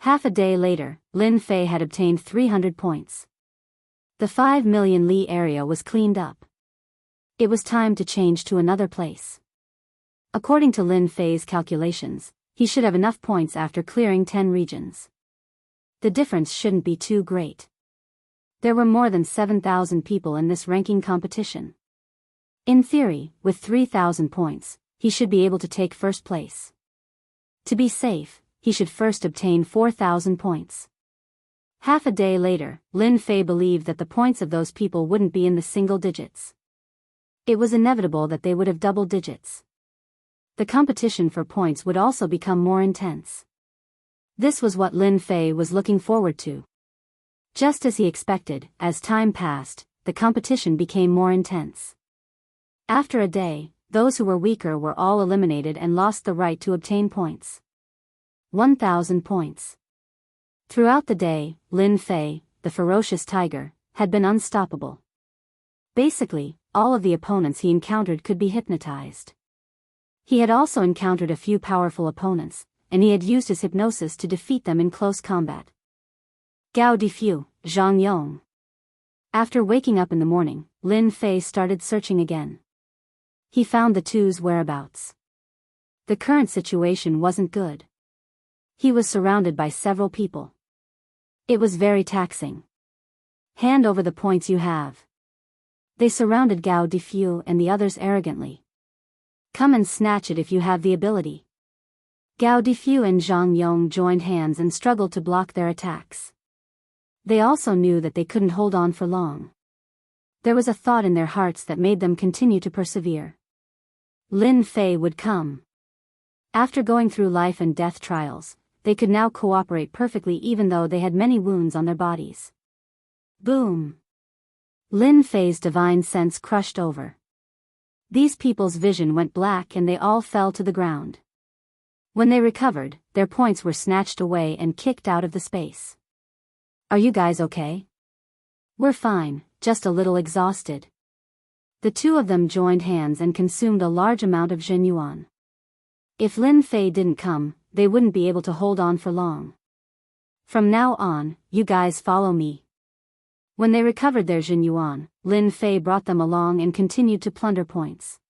Half a day later, Lin Fei had obtained 300 points. The 5 million li area was cleaned up. It was time to change to another place. According to Lin Fei's calculations, he should have enough points after clearing 10 regions. The difference shouldn't be too great. There were more than 7,000 people in this ranking competition. In theory, with 3,000 points, he should be able to take first place. To be safe, he should first obtain 4,000 points. Half a day later, Lin Fei believed that the points of those people wouldn't be in the single digits. It was inevitable that they would have double digits. The competition for points would also become more intense. This was what Lin Fei was looking forward to. Just as he expected, as time passed, the competition became more intense. After a day, those who were weaker were all eliminated and lost the right to obtain points. 1,000 points. Throughout the day, Lin Fei, the ferocious tiger, had been unstoppable. Basically, all of the opponents he encountered could be hypnotized. He had also encountered a few powerful opponents, and he had used his hypnosis to defeat them in close combat. Gao Difu, Zhang Yong. After waking up in the morning, Lin Fei started searching again. He found the two's whereabouts. The current situation wasn't good. He was surrounded by several people. It was very taxing. Hand over the points you have. They surrounded Gao Difu and the others arrogantly. Come and snatch it if you have the ability. Gao Difu and Zhang Yong joined hands and struggled to block their attacks. They also knew that they couldn't hold on for long. There was a thought in their hearts that made them continue to persevere. Lin Fei would come. After going through life and death trials, they could now cooperate perfectly even though they had many wounds on their bodies. Boom! Lin Fei's divine sense crushed over. These people's vision went black and they all fell to the ground. When they recovered, their points were snatched away and kicked out of the space. Are you guys okay? We're fine, just a little exhausted. The two of them joined hands and consumed a large amount of Zhenyuan. If Lin Fei didn't come, they wouldn't be able to hold on for long. From now on, you guys follow me. When they recovered their Zhenyuan, Lin Fei brought them along and continued to plunder points.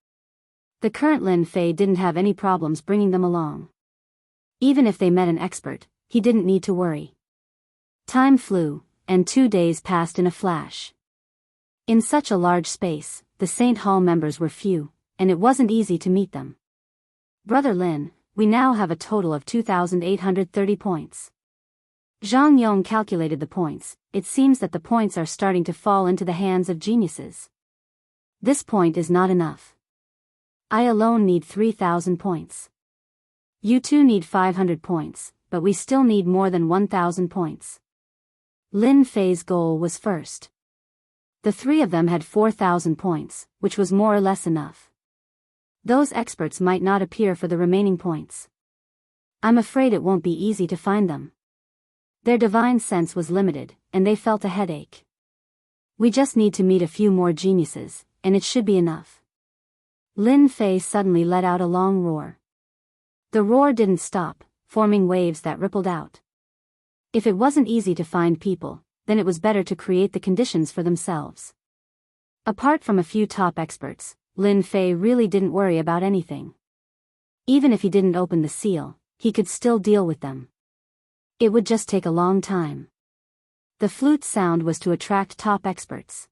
The current Lin Fei didn't have any problems bringing them along. Even if they met an expert, he didn't need to worry. Time flew, and 2 days passed in a flash. In such a large space, the Saint Hall members were few, and it wasn't easy to meet them. Brother Lin, we now have a total of 2,830 points. Zhang Yong calculated the points. It seems that the points are starting to fall into the hands of geniuses. This point is not enough. I alone need 3,000 points. You two need 500 points, but we still need more than 1,000 points. Lin Fei's goal was first. The three of them had 4,000 points, which was more or less enough. Those experts might not appear for the remaining points. I'm afraid it won't be easy to find them. Their divine sense was limited, and they felt a headache. We just need to meet a few more geniuses, and it should be enough. Lin Fei suddenly let out a long roar. The roar didn't stop, forming waves that rippled out. If it wasn't easy to find people, then it was better to create the conditions for themselves. Apart from a few top experts, Lin Fei really didn't worry about anything. Even if he didn't open the seal, he could still deal with them. It would just take a long time. The flute sound was to attract top experts.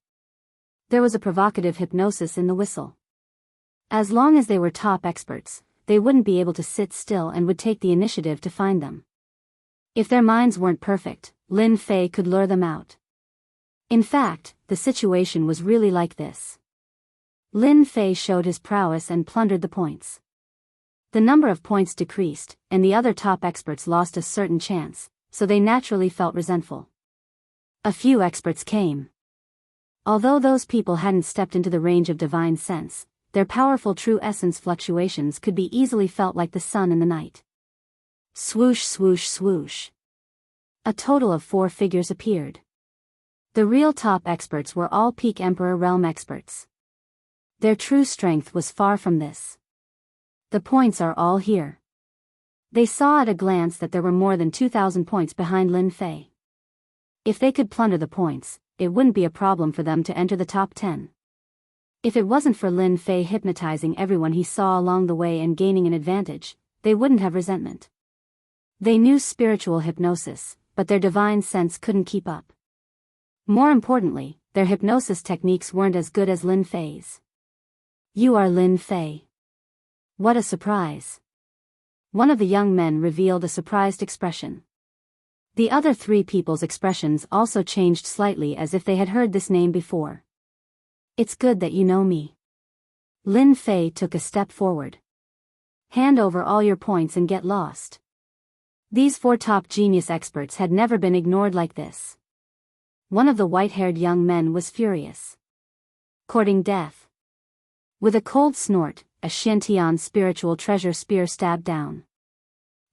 There was a provocative hypnosis in the whistle. As long as they were top experts, they wouldn't be able to sit still and would take the initiative to find them. If their minds weren't perfect, Lin Fei could lure them out. In fact, the situation was really like this. Lin Fei showed his prowess and plundered the points. The number of points decreased, and the other top experts lost a certain chance, so they naturally felt resentful. A few experts came. Although those people hadn't stepped into the range of divine sense, their powerful true essence fluctuations could be easily felt like the sun in the night. Swoosh, swoosh, swoosh. A total of 4 figures appeared. The real top experts were all peak Emperor Realm experts. Their true strength was far from this. The points are all here. They saw at a glance that there were more than 2,000 points behind Lin Fei. If they could plunder the points, it wouldn't be a problem for them to enter the top 10. If it wasn't for Lin Fei hypnotizing everyone he saw along the way and gaining an advantage, they wouldn't have resentment. They knew spiritual hypnosis, but their divine sense couldn't keep up. More importantly, their hypnosis techniques weren't as good as Lin Fei's. You are Lin Fei. What a surprise. One of the young men revealed a surprised expression. The other 3 people's expressions also changed slightly as if they had heard this name before. It's good that you know me. Lin Fei took a step forward. Hand over all your points and get lost. These 4 top genius experts had never been ignored like this. One of the white-haired young men was furious. Courting death. With a cold snort, a Xiantian spiritual treasure spear stabbed down.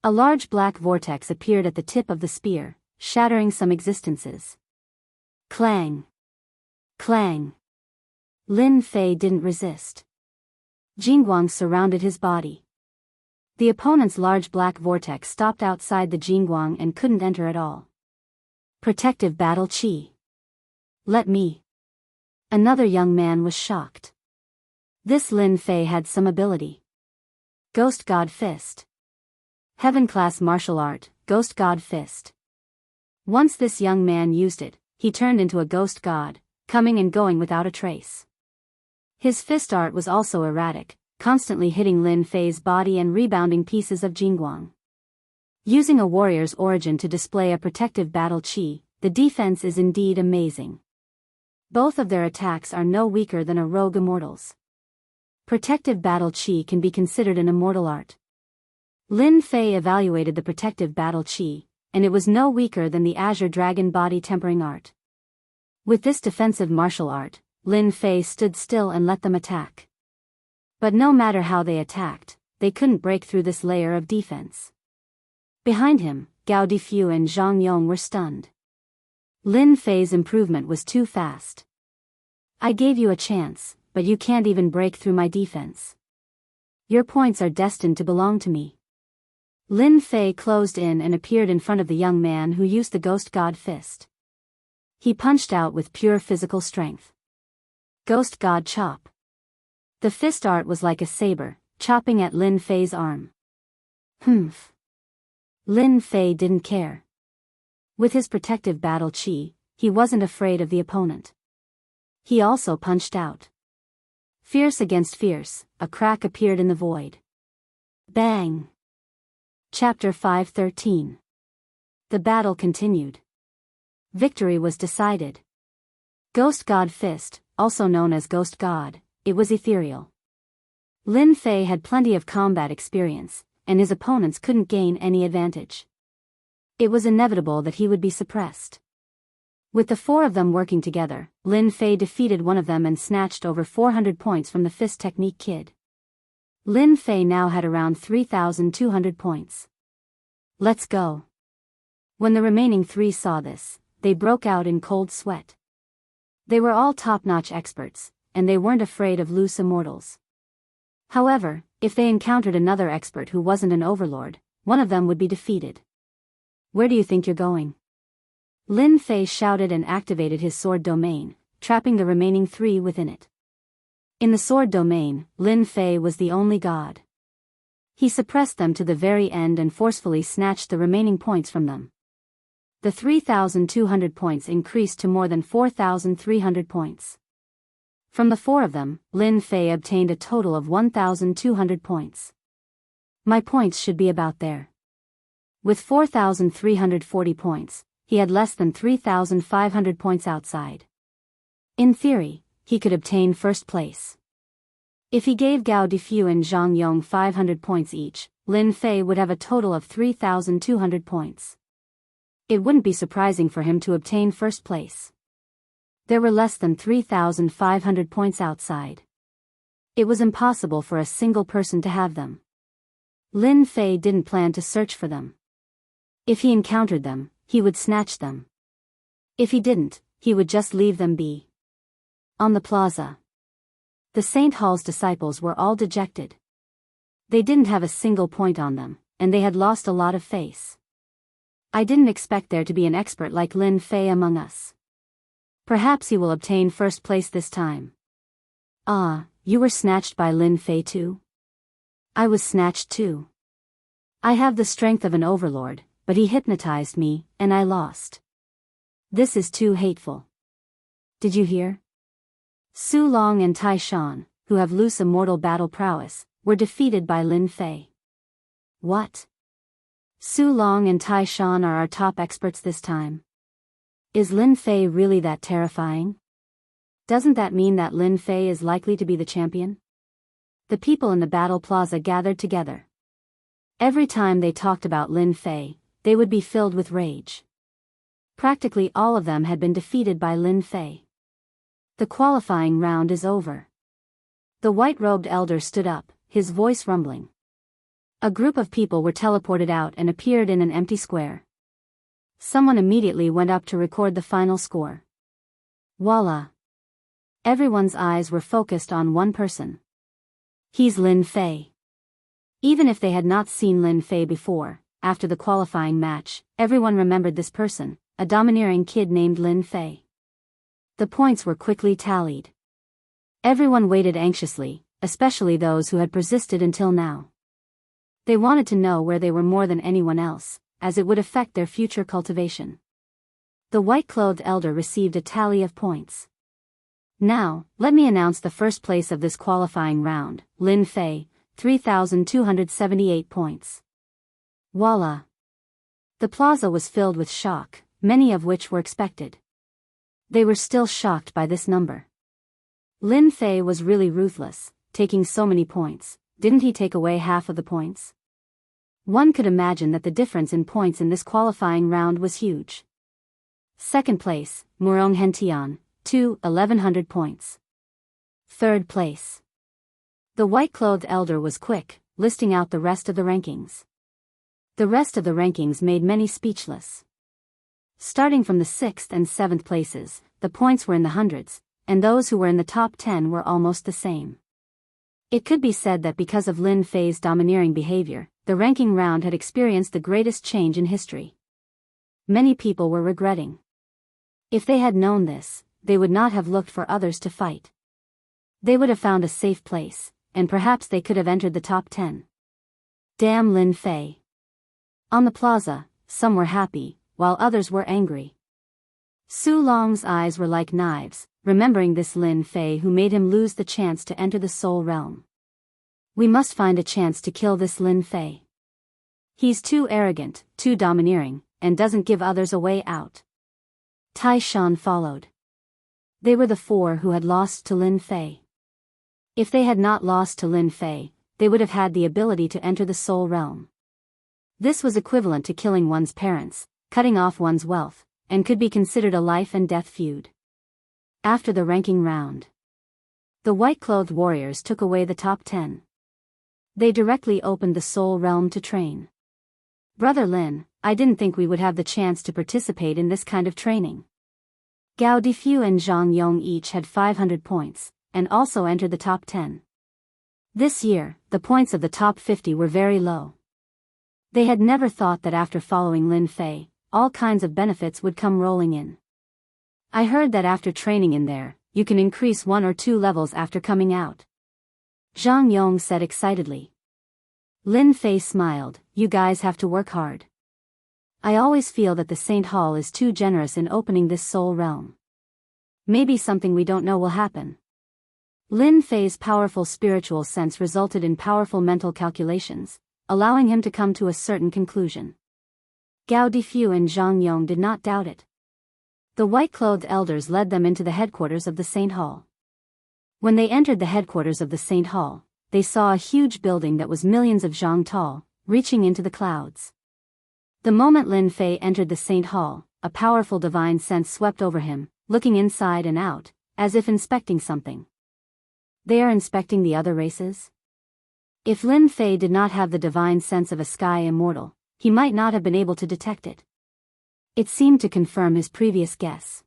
A large black vortex appeared at the tip of the spear, shattering some existences. Clang. Clang. Lin Fei didn't resist. Jingguang surrounded his body. The opponent's large black vortex stopped outside the Jingguang and couldn't enter at all. Protective battle chi. Let me. Another young man was shocked. This Lin Fei had some ability. Ghost God Fist. Heaven-class martial art, Ghost God Fist. Once this young man used it, he turned into a ghost god, coming and going without a trace. His fist art was also erratic, constantly hitting Lin Fei's body and rebounding pieces of Jingguang. Using a warrior's origin to display a protective battle chi, the defense is indeed amazing. Both of their attacks are no weaker than a rogue immortal's. Protective battle chi can be considered an immortal art. Lin Fei evaluated the protective battle chi, and it was no weaker than the Azure Dragon body tempering art. With this defensive martial art, Lin Fei stood still and let them attack. But no matter how they attacked, they couldn't break through this layer of defense. Behind him, Gao Difu and Zhang Yong were stunned. Lin Fei's improvement was too fast. I gave you a chance, but you can't even break through my defense. Your points are destined to belong to me. Lin Fei closed in and appeared in front of the young man who used the Ghost God Fist. He punched out with pure physical strength. Ghost God Chop. The fist art was like a saber, chopping at Lin Fei's arm. Humph. Lin Fei didn't care. With his protective battle chi, he wasn't afraid of the opponent. He also punched out. Fierce against fierce, a crack appeared in the void. Bang! Chapter 5:13. The battle continued. Victory was decided. Ghost God Fist, also known as Ghost God, it was ethereal. Lin Fei had plenty of combat experience, and his opponents couldn't gain any advantage. It was inevitable that he would be suppressed. With the 4 of them working together, Lin Fei defeated one of them and snatched over 400 points from the Fist Technique Kid. Lin Fei now had around 3,200 points. Let's go. When the remaining 3 saw this, they broke out in cold sweat. They were all top-notch experts, and they weren't afraid of loose immortals. However, if they encountered another expert who wasn't an overlord, one of them would be defeated. Where do you think you're going? Lin Fei shouted and activated his sword domain, trapping the remaining 3 within it. In the sword domain, Lin Fei was the only god. He suppressed them to the very end and forcefully snatched the remaining points from them. The 3,200 points increased to more than 4,300 points. From the 4 of them, Lin Fei obtained a total of 1,200 points. My points should be about there. With 4,340 points, he had less than 3,500 points outside. In theory, he could obtain first place. If he gave Gao Difu and Zhang Yong 500 points each, Lin Fei would have a total of 3,200 points. It wouldn't be surprising for him to obtain first place. There were less than 3,500 points outside. It was impossible for a single person to have them. Lin Fei didn't plan to search for them. If he encountered them, he would snatch them. If he didn't, he would just leave them be. On the plaza, the Saint Hall's disciples were all dejected. They didn't have a single point on them, and they had lost a lot of face. I didn't expect there to be an expert like Lin Fei among us. Perhaps he will obtain first place this time. Ah, you were snatched by Lin Fei too? I was snatched too. I have the strength of an overlord, but he hypnotized me, and I lost. This is too hateful. Did you hear? Su Long and Tai Shan, who have loose immortal battle prowess, were defeated by Lin Fei. What? Su Long and Tai Shan are our top experts this time. Is Lin Fei really that terrifying? Doesn't that mean that Lin Fei is likely to be the champion? The people in the battle plaza gathered together. Every time they talked about Lin Fei, they would be filled with rage. Practically all of them had been defeated by Lin Fei. The qualifying round is over. The white-robed elder stood up, his voice rumbling. A group of people were teleported out and appeared in an empty square. Someone immediately went up to record the final score. Voila! Everyone's eyes were focused on one person. He's Lin Fei. Even if they had not seen Lin Fei before, after the qualifying match, everyone remembered this person, a domineering kid named Lin Fei. The points were quickly tallied. Everyone waited anxiously, especially those who had persisted until now. They wanted to know where they were more than anyone else, as it would affect their future cultivation. The white-clothed elder received a tally of points. Now, let me announce the first place of this qualifying round, Lin Fei, 3,278 points. Voila! The plaza was filled with shock, many of which were expected. They were still shocked by this number. Lin Fei was really ruthless, taking so many points. Didn't he take away half of the points? One could imagine that the difference in points in this qualifying round was huge. Second place, Murong Hentian, 1,100 points. Third place. The white-clothed elder was quick, listing out the rest of the rankings. The rest of the rankings made many speechless. Starting from the 6th and 7th places, the points were in the hundreds, and those who were in the top 10 were almost the same. It could be said that because of Lin Fei's domineering behavior, the ranking round had experienced the greatest change in history. Many people were regretting. If they had known this, they would not have looked for others to fight. They would have found a safe place, and perhaps they could have entered the top 10. Damn Lin Fei. On the plaza, some were happy, while others were angry. Su Long's eyes were like knives, remembering this Lin Fei who made him lose the chance to enter the Soul Realm. We must find a chance to kill this Lin Fei. He's too arrogant, too domineering, and doesn't give others a way out. Tai Shan followed. They were the 4 who had lost to Lin Fei. If they had not lost to Lin Fei, they would have had the ability to enter the Soul Realm. This was equivalent to killing one's parents, cutting off one's wealth, and could be considered a life and death feud. After the ranking round, the white-clothed warriors took away the top 10. They directly opened the Soul Realm to train. Brother Lin, I didn't think we would have the chance to participate in this kind of training. Gao Difu and Zhang Yong each had 500 points, and also entered the top 10. This year, the points of the top 50 were very low. They had never thought that after following Lin Fei, all kinds of benefits would come rolling in. I heard that after training in there, you can increase 1 or 2 levels after coming out. Zhang Yong said excitedly. Lin Fei smiled, you guys have to work hard. I always feel that the Saint Hall is too generous in opening this soul realm. Maybe something we don't know will happen. Lin Fei's powerful spiritual sense resulted in powerful mental calculations, allowing him to come to a certain conclusion. Gao Difu and Zhang Yong did not doubt it. The white-clothed elders led them into the headquarters of the Saint Hall. When they entered the headquarters of the Saint Hall, they saw a huge building that was millions of zhang tall, reaching into the clouds. The moment Lin Fei entered the Saint Hall, a powerful divine sense swept over him, looking inside and out, as if inspecting something. They are inspecting the other races? If Lin Fei did not have the divine sense of a sky immortal, he might not have been able to detect it. It seemed to confirm his previous guess.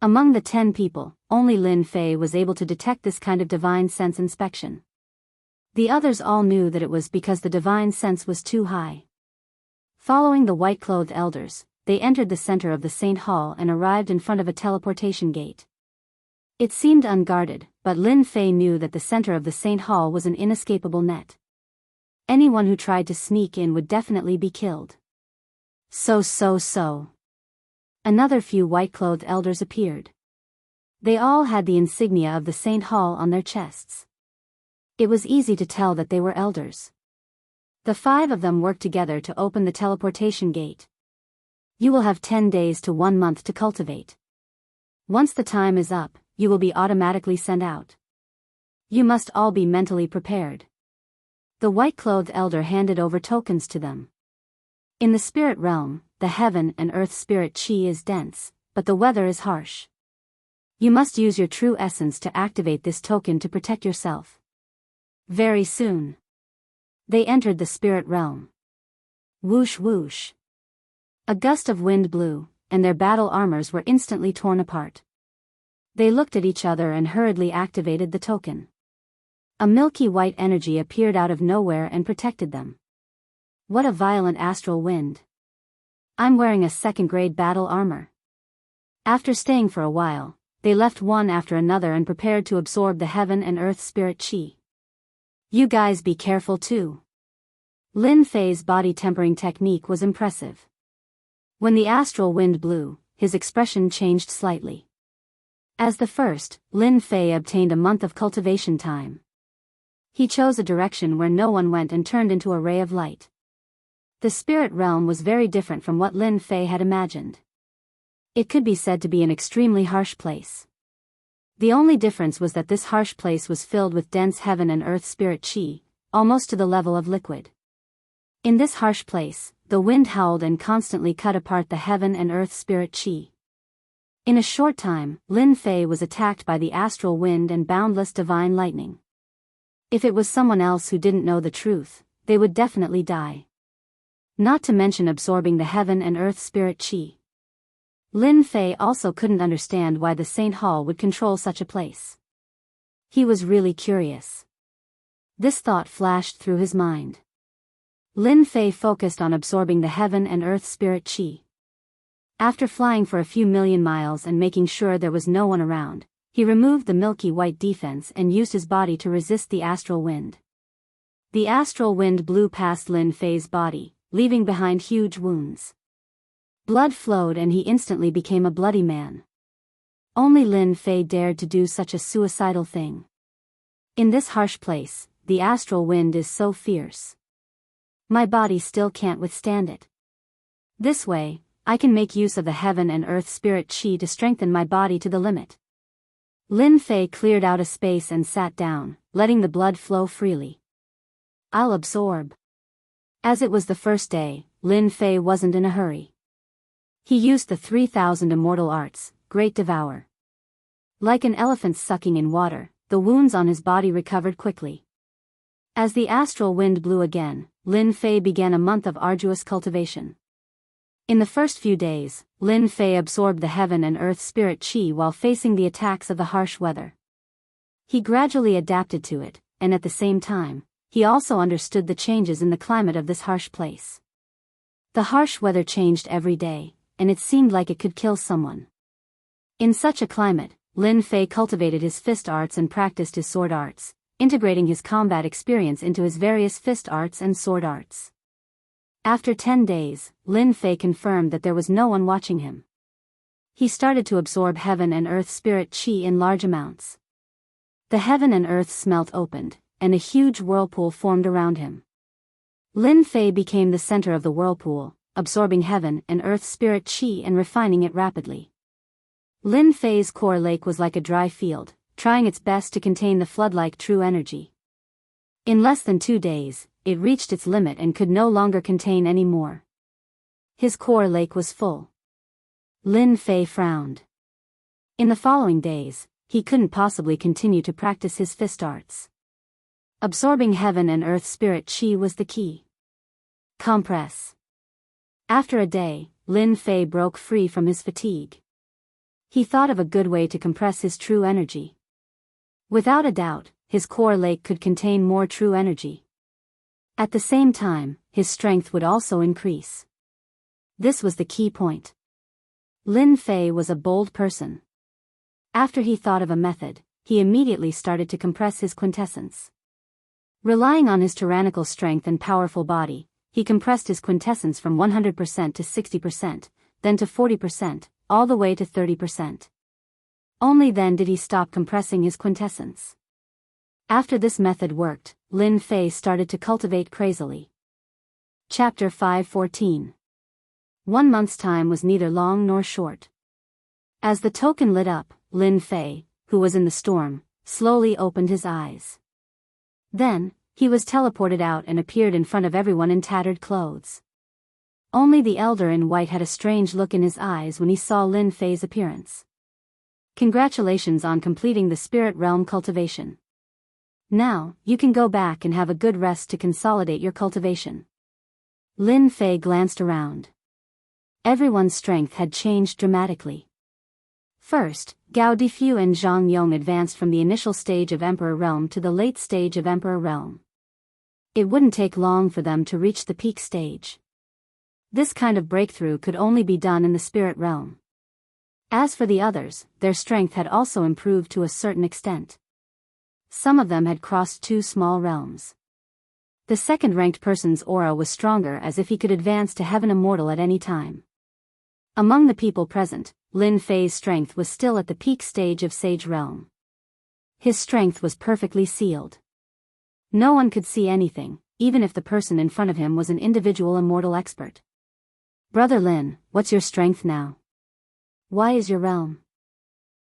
Among the 10 people, only Lin Fei was able to detect this kind of divine sense inspection. The others all knew that it was because the divine sense was too high. Following the white-clothed elders, they entered the center of the Saint Hall and arrived in front of a teleportation gate. It seemed unguarded, but Lin Fei knew that the center of the Saint Hall was an inescapable net. Anyone who tried to sneak in would definitely be killed. So. Another few white-clothed elders appeared. They all had the insignia of the Saint Hall on their chests. It was easy to tell that they were elders. The 5 of them worked together to open the teleportation gate. You will have 10 days to 1 month to cultivate. Once the time is up, you will be automatically sent out. You must all be mentally prepared. The white-clothed elder handed over tokens to them. In the spirit realm, the heaven and earth spirit chi is dense, but the weather is harsh. You must use your true essence to activate this token to protect yourself. Very soon. They entered the spirit realm. Whoosh whoosh. A gust of wind blew, and their battle armors were instantly torn apart. They looked at each other and hurriedly activated the token. A milky white energy appeared out of nowhere and protected them. What a violent astral wind. I'm wearing a second-grade battle armor. After staying for a while, they left one after another and prepared to absorb the heaven and earth spirit chi. You guys be careful too. Lin Fei's body tempering technique was impressive. When the astral wind blew, his expression changed slightly. As the first, Lin Fei obtained a month of cultivation time. He chose a direction where no one went and turned into a ray of light. The spirit realm was very different from what Lin Fei had imagined. It could be said to be an extremely harsh place. The only difference was that this harsh place was filled with dense heaven and earth spirit chi, almost to the level of liquid. In this harsh place, the wind howled and constantly cut apart the heaven and earth spirit chi. In a short time, Lin Fei was attacked by the astral wind and boundless divine lightning. If it was someone else who didn't know the truth, they would definitely die. Not to mention absorbing the heaven and earth spirit chi. Lin Fei also couldn't understand why the Saint Hall would control such a place. He was really curious. This thought flashed through his mind. Lin Fei focused on absorbing the heaven and earth spirit chi. After flying for a few million miles and making sure there was no one around, he removed the milky white defense and used his body to resist the astral wind. The astral wind blew past Lin Fei's body, leaving behind huge wounds. Blood flowed and he instantly became a bloody man. Only Lin Fei dared to do such a suicidal thing. In this harsh place, the astral wind is so fierce. My body still can't withstand it. This way, I can make use of the heaven and earth spirit chi to strengthen my body to the limit. Lin Fei cleared out a space and sat down, letting the blood flow freely. I'll absorb. As it was the first day, Lin Fei wasn't in a hurry. He used the 3,000 immortal arts, Great Devour. Like an elephant sucking in water, the wounds on his body recovered quickly. As the astral wind blew again, Lin Fei began a month of arduous cultivation. In the first few days, Lin Fei absorbed the heaven and earth spirit qi while facing the attacks of the harsh weather. He gradually adapted to it, and at the same time, he also understood the changes in the climate of this harsh place. The harsh weather changed every day, and it seemed like it could kill someone. In such a climate, Lin Fei cultivated his fist arts and practiced his sword arts, integrating his combat experience into his various fist arts and sword arts. After 10 days, Lin Fei confirmed that there was no one watching him. He started to absorb heaven and earth spirit qi in large amounts. The heaven and earth smelt opened, and a huge whirlpool formed around him. Lin Fei became the center of the whirlpool, absorbing heaven and earth spirit qi and refining it rapidly. Lin Fei's core lake was like a dry field, trying its best to contain the flood-like true energy. In less than 2 days, it reached its limit and could no longer contain any more. His core lake was full. Lin Fei frowned. In the following days, he couldn't possibly continue to practice his fist arts. Absorbing heaven and earth spirit qi was the key. Compress. After a day, Lin Fei broke free from his fatigue. He thought of a good way to compress his true energy. Without a doubt, his core lake could contain more true energy. At the same time, his strength would also increase. This was the key point. Lin Fei was a bold person. After he thought of a method, he immediately started to compress his quintessence. Relying on his tyrannical strength and powerful body, he compressed his quintessence from 100% to 60%, then to 40%, all the way to 30%. Only then did he stop compressing his quintessence. After this method worked, Lin Fei started to cultivate crazily. Chapter 5:14. 1 month's time was neither long nor short. As the token lit up, Lin Fei, who was in the storm, slowly opened his eyes. Then, he was teleported out and appeared in front of everyone in tattered clothes. Only the elder in white had a strange look in his eyes when he saw Lin Fei's appearance. Congratulations on completing the spirit realm cultivation. Now, you can go back and have a good rest to consolidate your cultivation. Lin Fei glanced around. Everyone's strength had changed dramatically. First, Gao Difu and Zhang Yong advanced from the initial stage of Emperor Realm to the late stage of Emperor Realm. It wouldn't take long for them to reach the peak stage. This kind of breakthrough could only be done in the spirit realm. As for the others, their strength had also improved to a certain extent. Some of them had crossed 2 small realms. The second-ranked person's aura was stronger, as if he could advance to heaven immortal at any time. Among the people present, Lin Fei's strength was still at the peak stage of Sage Realm. His strength was perfectly sealed. No one could see anything, even if the person in front of him was an individual immortal expert. Brother Lin, what's your strength now? Why is your realm?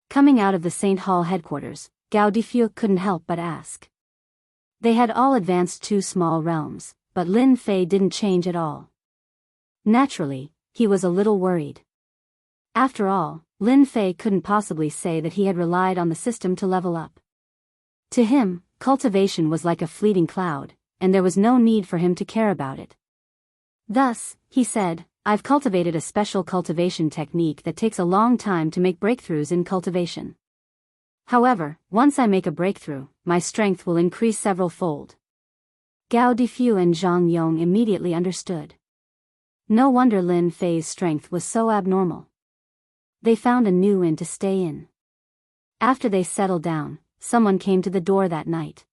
Coming out of the St. Hall headquarters, Gao Difu couldn't help but ask. They had all advanced 2 small realms, but Lin Fei didn't change at all. Naturally, he was a little worried. After all, Lin Fei couldn't possibly say that he had relied on the system to level up. To him, cultivation was like a fleeting cloud, and there was no need for him to care about it. Thus, he said, I've cultivated a special cultivation technique that takes a long time to make breakthroughs in cultivation. However, once I make a breakthrough, my strength will increase several-fold. Gao Difu and Zhang Yong immediately understood. No wonder Lin Fei's strength was so abnormal. They found a new inn to stay in. After they settled down, someone came to the door that night.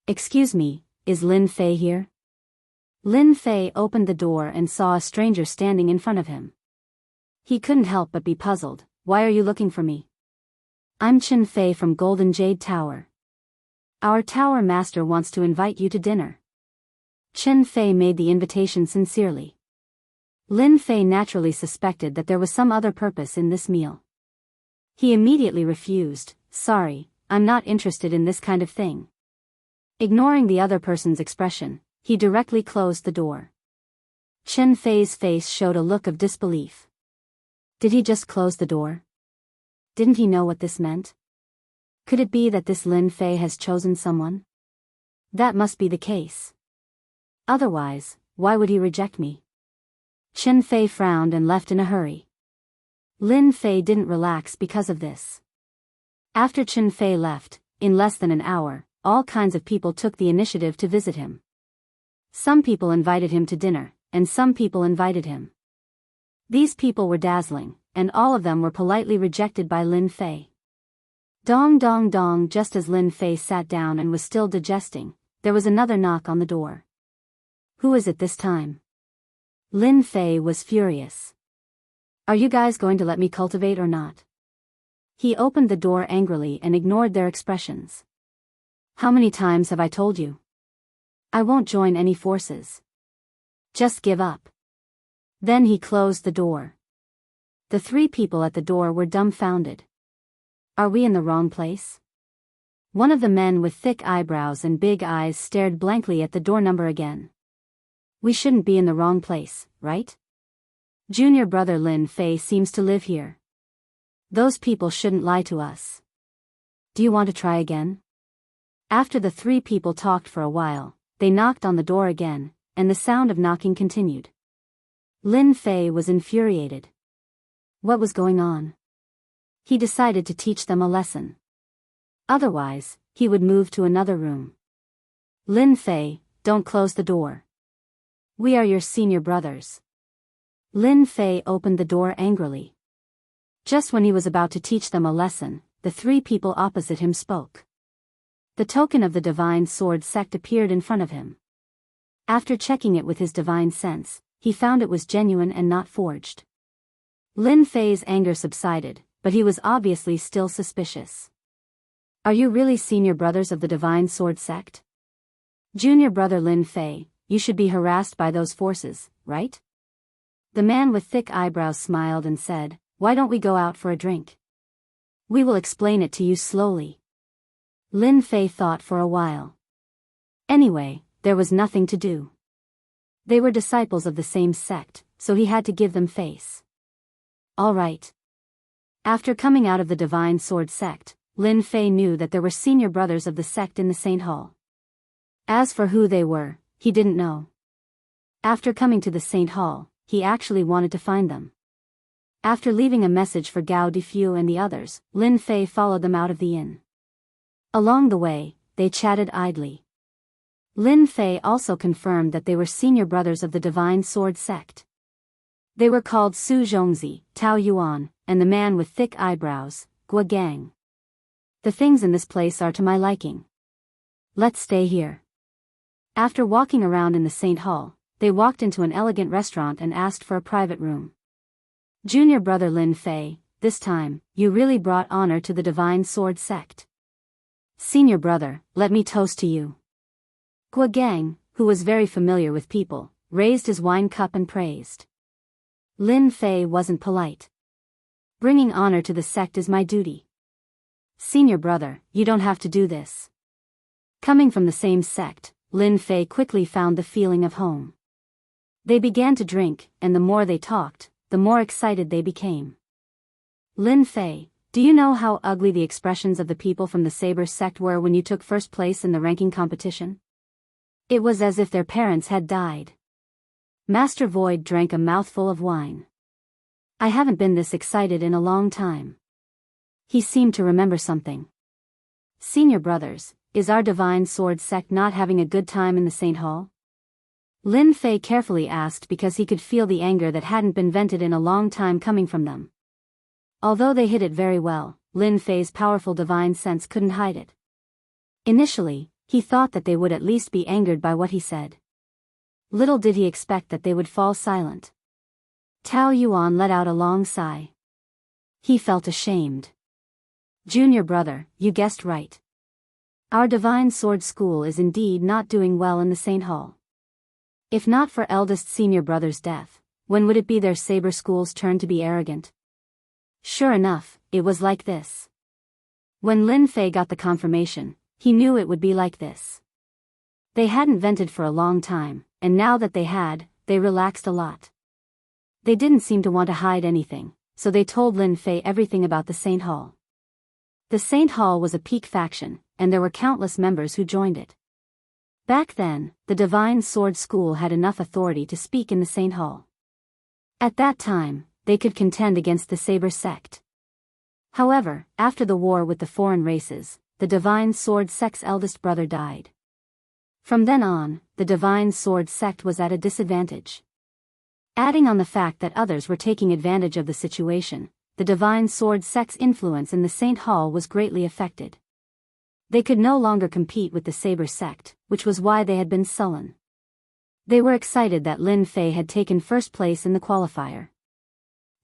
Excuse me, is Lin Fei here? Lin Fei opened the door and saw a stranger standing in front of him. He couldn't help but be puzzled. Why are you looking for me? I'm Chen Fei from Golden Jade Tower. Our tower master wants to invite you to dinner. Chen Fei made the invitation sincerely. Lin Fei naturally suspected that there was some other purpose in this meal. He immediately refused. Sorry, I'm not interested in this kind of thing. Ignoring the other person's expression, he directly closed the door. Chen Fei's face showed a look of disbelief. Did he just close the door? Didn't he know what this meant? Could it be that this Lin Fei has chosen someone? That must be the case. Otherwise, why would he reject me? Chen Fei frowned and left in a hurry. Lin Fei didn't relax because of this. After Chen Fei left, in less than an hour, all kinds of people took the initiative to visit him. Some people invited him to dinner, and some people invited him. These people were dazzling, and all of them were politely rejected by Lin Fei. Dong dong dong. Just as Lin Fei sat down and was still digesting, there was another knock on the door. Who is it this time? Lin Fei was furious. Are you guys going to let me cultivate or not? He opened the door angrily and ignored their expressions. How many times have I told you? I won't join any forces. Just give up. Then he closed the door. The three people at the door were dumbfounded. Are we in the wrong place? One of the men with thick eyebrows and big eyes stared blankly at the door number again. We shouldn't be in the wrong place, right? Junior brother Lin Fei seems to live here. Those people shouldn't lie to us. Do you want to try again? After the three people talked for a while, they knocked on the door again, and the sound of knocking continued. Lin Fei was infuriated. What was going on? He decided to teach them a lesson. Otherwise, he would move to another room. Lin Fei, don't close the door. We are your senior brothers. Lin Fei opened the door angrily. Just when he was about to teach them a lesson, the three people opposite him spoke. The token of the divine sword sect appeared in front of him. After checking it with his divine sense, he found it was genuine and not forged. Lin Fei's anger subsided, but he was obviously still suspicious. Are you really senior brothers of the divine sword sect? Junior brother Lin Fei, you should be harassed by those forces, right? The man with thick eyebrows smiled and said, why don't we go out for a drink? We will explain it to you slowly. Lin Fei thought for a while. Anyway, there was nothing to do. They were disciples of the same sect, so he had to give them face. All right. After coming out of the divine sword sect, Lin Fei knew that there were senior brothers of the sect in the Saint Hall. As for who they were, he didn't know. After coming to the Saint Hall, he actually wanted to find them. After leaving a message for Gao Difu and the others, Lin Fei followed them out of the inn. Along the way, they chatted idly. Lin Fei also confirmed that they were senior brothers of the divine sword sect. They were called Su Zhongzi, Tao Yuan, and the man with thick eyebrows, Gua Gang. The things in this place are to my liking. Let's stay here. After walking around in the Saint Hall, they walked into an elegant restaurant and asked for a private room. Junior brother Lin Fei, this time, you really brought honor to the divine sword sect. Senior brother, let me toast to you. Gua Gang, who was very familiar with people, raised his wine cup and praised. Lin Fei wasn't polite. Bringing honor to the sect is my duty. Senior brother, you don't have to do this. Coming from the same sect, Lin Fei quickly found the feeling of home. They began to drink, and the more they talked, the more excited they became. Lin Fei, do you know how ugly the expressions of the people from the Saber sect were when you took first place in the ranking competition? It was as if their parents had died. Master Void drank a mouthful of wine. I haven't been this excited in a long time. He seemed to remember something. Senior brothers, is our divine sword sect not having a good time in the Saint Hall? Lin Fei carefully asked because he could feel the anger that hadn't been vented in a long time coming from them. Although they hid it very well, Lin Fei's powerful divine sense couldn't hide it. Initially, he thought that they would at least be angered by what he said. Little did he expect that they would fall silent. Tao Yuan let out a long sigh. He felt ashamed. Junior brother, you guessed right. Our divine sword school is indeed not doing well in the Saint Hall. If not for eldest senior brother's death, when would it be their saber school's turn to be arrogant? Sure enough, it was like this. When Lin Fei got the confirmation, he knew it would be like this. They hadn't vented for a long time, and now that they had, they relaxed a lot. They didn't seem to want to hide anything, so they told Lin Fei everything about the Saint Hall. The Saint Hall was a peak faction, and there were countless members who joined it. Back then, the Divine Sword School had enough authority to speak in the Saint Hall. At that time, they could contend against the Saber sect. However, after the war with the foreign races, the Divine Sword sect's eldest brother died. From then on, the Divine Sword sect was at a disadvantage. Adding on the fact that others were taking advantage of the situation, the Divine Sword sect's influence in the Saint Hall was greatly affected. They could no longer compete with the Saber sect, which was why they had been sullen. They were excited that Lin Fei had taken first place in the qualifier.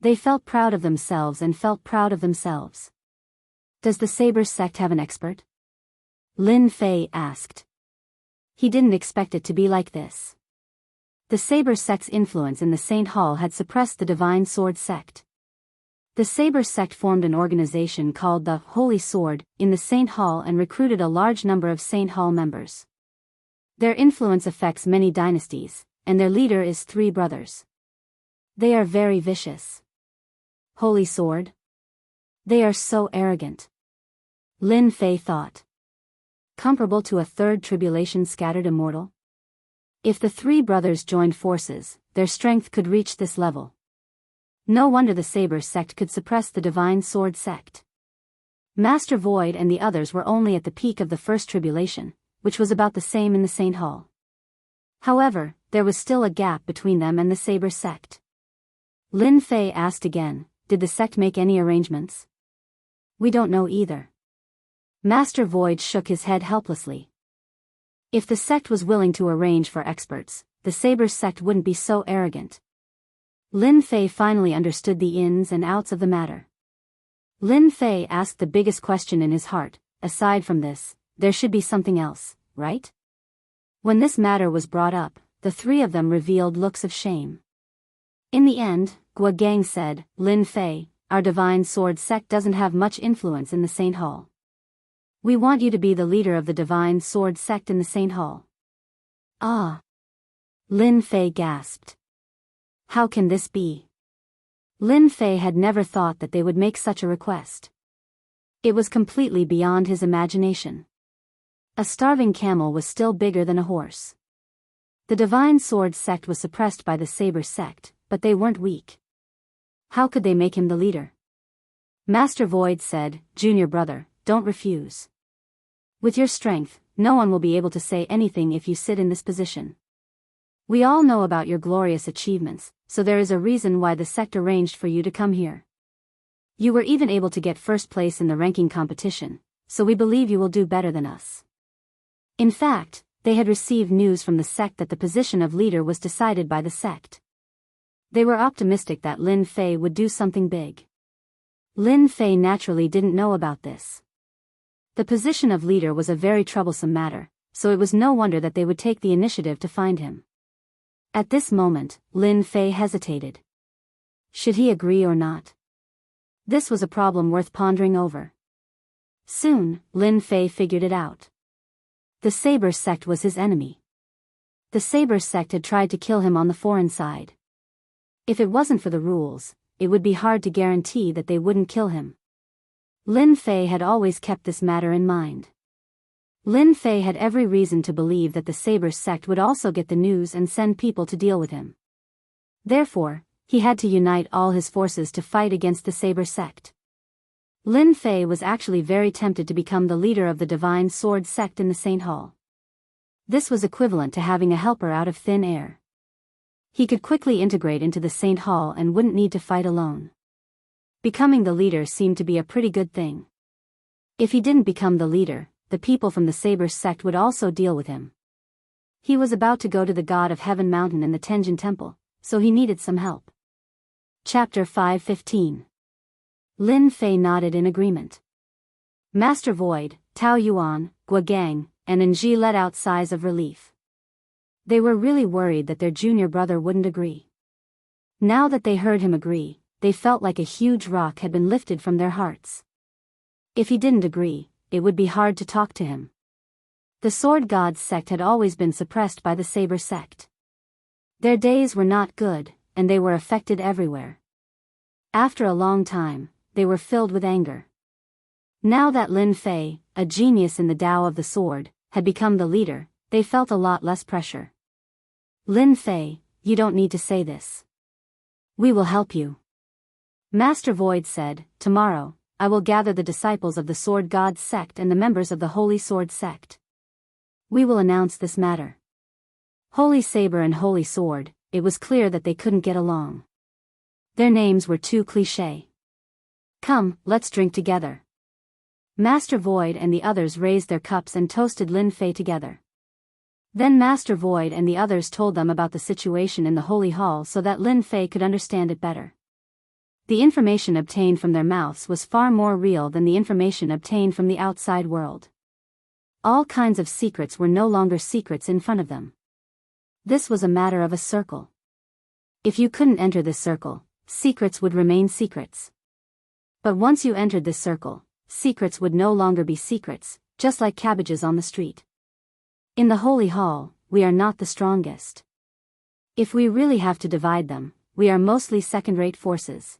They felt proud of themselves and felt proud of themselves. Does the Saber sect have an expert? Lin Fei asked. He didn't expect it to be like this. The Saber sect's influence in the Saint Hall had suppressed the Divine Sword sect. The Saber sect formed an organization called the Holy Sword in the Saint Hall and recruited a large number of Saint Hall members. Their influence affects many dynasties, and their leader is 3 brothers. They are very vicious. Holy Sword? They are so arrogant. Lin Fei thought. Comparable to a third tribulation scattered immortal? If the 3 brothers joined forces, their strength could reach this level. No wonder the Saber sect could suppress the Divine Sword sect. Master Void and the others were only at the peak of the first tribulation, which was about the same in the Saint Hall. However, there was still a gap between them and the Saber sect. Lin Fei asked again, did the sect make any arrangements? We don't know either. Master Void shook his head helplessly. If the sect was willing to arrange for experts, the Saber sect wouldn't be so arrogant. Lin Fei finally understood the ins and outs of the matter. Lin Fei asked the biggest question in his heart, aside from this, there should be something else, right? When this matter was brought up, the 3 of them revealed looks of shame. In the end, Gua Gang said, Lin Fei, our Divine Sword sect doesn't have much influence in the Saint Hall. We want you to be the leader of the Divine Sword sect in the Saint Hall. Ah! Lin Fei gasped. How can this be? Lin Fei had never thought that they would make such a request. It was completely beyond his imagination. A starving camel was still bigger than a horse. The Divine Sword sect was suppressed by the Saber sect, but they weren't weak. How could they make him the leader? Master Void said, Junior brother, don't refuse. With your strength, no one will be able to say anything if you sit in this position. We all know about your glorious achievements, so there is a reason why the sect arranged for you to come here. You were even able to get first place in the ranking competition, so we believe you will do better than us. In fact, they had received news from the sect that the position of leader was decided by the sect. They were optimistic that Lin Fei would do something big. Lin Fei naturally didn't know about this. The position of leader was a very troublesome matter, so it was no wonder that they would take the initiative to find him. At this moment, Lin Fei hesitated. Should he agree or not? This was a problem worth pondering over. Soon, Lin Fei figured it out. The Saber sect was his enemy. The Saber sect had tried to kill him on the foreign side. If it wasn't for the rules, it would be hard to guarantee that they wouldn't kill him. Lin Fei had always kept this matter in mind. Lin Fei had every reason to believe that the Saber sect would also get the news and send people to deal with him. Therefore, he had to unite all his forces to fight against the Saber sect. Lin Fei was actually very tempted to become the leader of the Divine Sword sect in the Saint Hall. This was equivalent to having a helper out of thin air. He could quickly integrate into the Saint Hall and wouldn't need to fight alone. Becoming the leader seemed to be a pretty good thing. If he didn't become the leader, the people from the Saber sect would also deal with him. He was about to go to the God of Heaven Mountain in the Tenjin Temple, so he needed some help. Chapter 5:15. Lin Fei nodded in agreement. Master Void, Tao Yuan, Gua Gang, and Nji let out sighs of relief. They were really worried that their junior brother wouldn't agree. Now that they heard him agree, they felt like a huge rock had been lifted from their hearts. If he didn't agree, it would be hard to talk to him. The Sword God's sect had always been suppressed by the Saber sect. Their days were not good, and they were affected everywhere. After a long time, they were filled with anger. Now that Lin Fei, a genius in the Tao of the sword, had become the leader, they felt a lot less pressure. Lin Fei, you don't need to say this. We will help you. Master Void said, tomorrow, I will gather the disciples of the Sword God sect and the members of the Holy Sword sect. We will announce this matter. Holy Saber and Holy Sword, it was clear that they couldn't get along. Their names were too cliché. Come, let's drink together. Master Void and the others raised their cups and toasted Lin Fei together. Then Master Void and the others told them about the situation in the Holy Hall so that Lin Fei could understand it better. The information obtained from their mouths was far more real than the information obtained from the outside world. All kinds of secrets were no longer secrets in front of them. This was a matter of a circle. If you couldn't enter this circle, secrets would remain secrets. But once you entered this circle, secrets would no longer be secrets, just like cabbages on the street. In the Holy Hall, we are not the strongest. If we really have to divide them, we are mostly second-rate forces.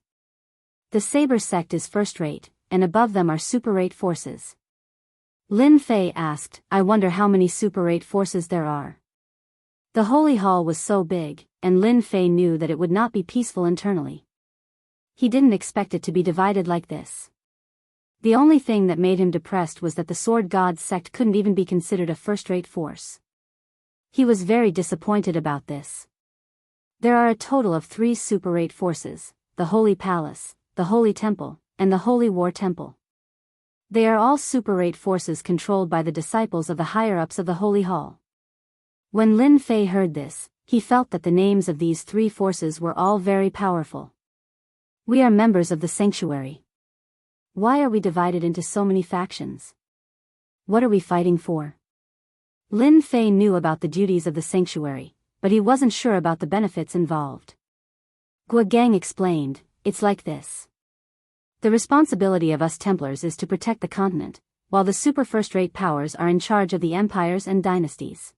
The Saber sect is first-rate, and above them are super-rate forces. Lin Fei asked, I wonder how many super-rate forces there are. The Holy Hall was so big, and Lin Fei knew that it would not be peaceful internally. He didn't expect it to be divided like this. The only thing that made him depressed was that the Sword God sect couldn't even be considered a first-rate force. He was very disappointed about this. There are a total of 3 super-rate forces, the Holy Palace, the Holy Temple, and the Holy War Temple. They are all super-rate forces controlled by the disciples of the higher-ups of the Holy Hall. When Lin Fei heard this, he felt that the names of these 3 forces were all very powerful. We are members of the sanctuary. Why are we divided into so many factions? What are we fighting for? Lin Fei knew about the duties of the sanctuary, but he wasn't sure about the benefits involved. Gua Gang explained, it's like this. The responsibility of us Templars is to protect the continent, while the super first-rate powers are in charge of the empires and dynasties.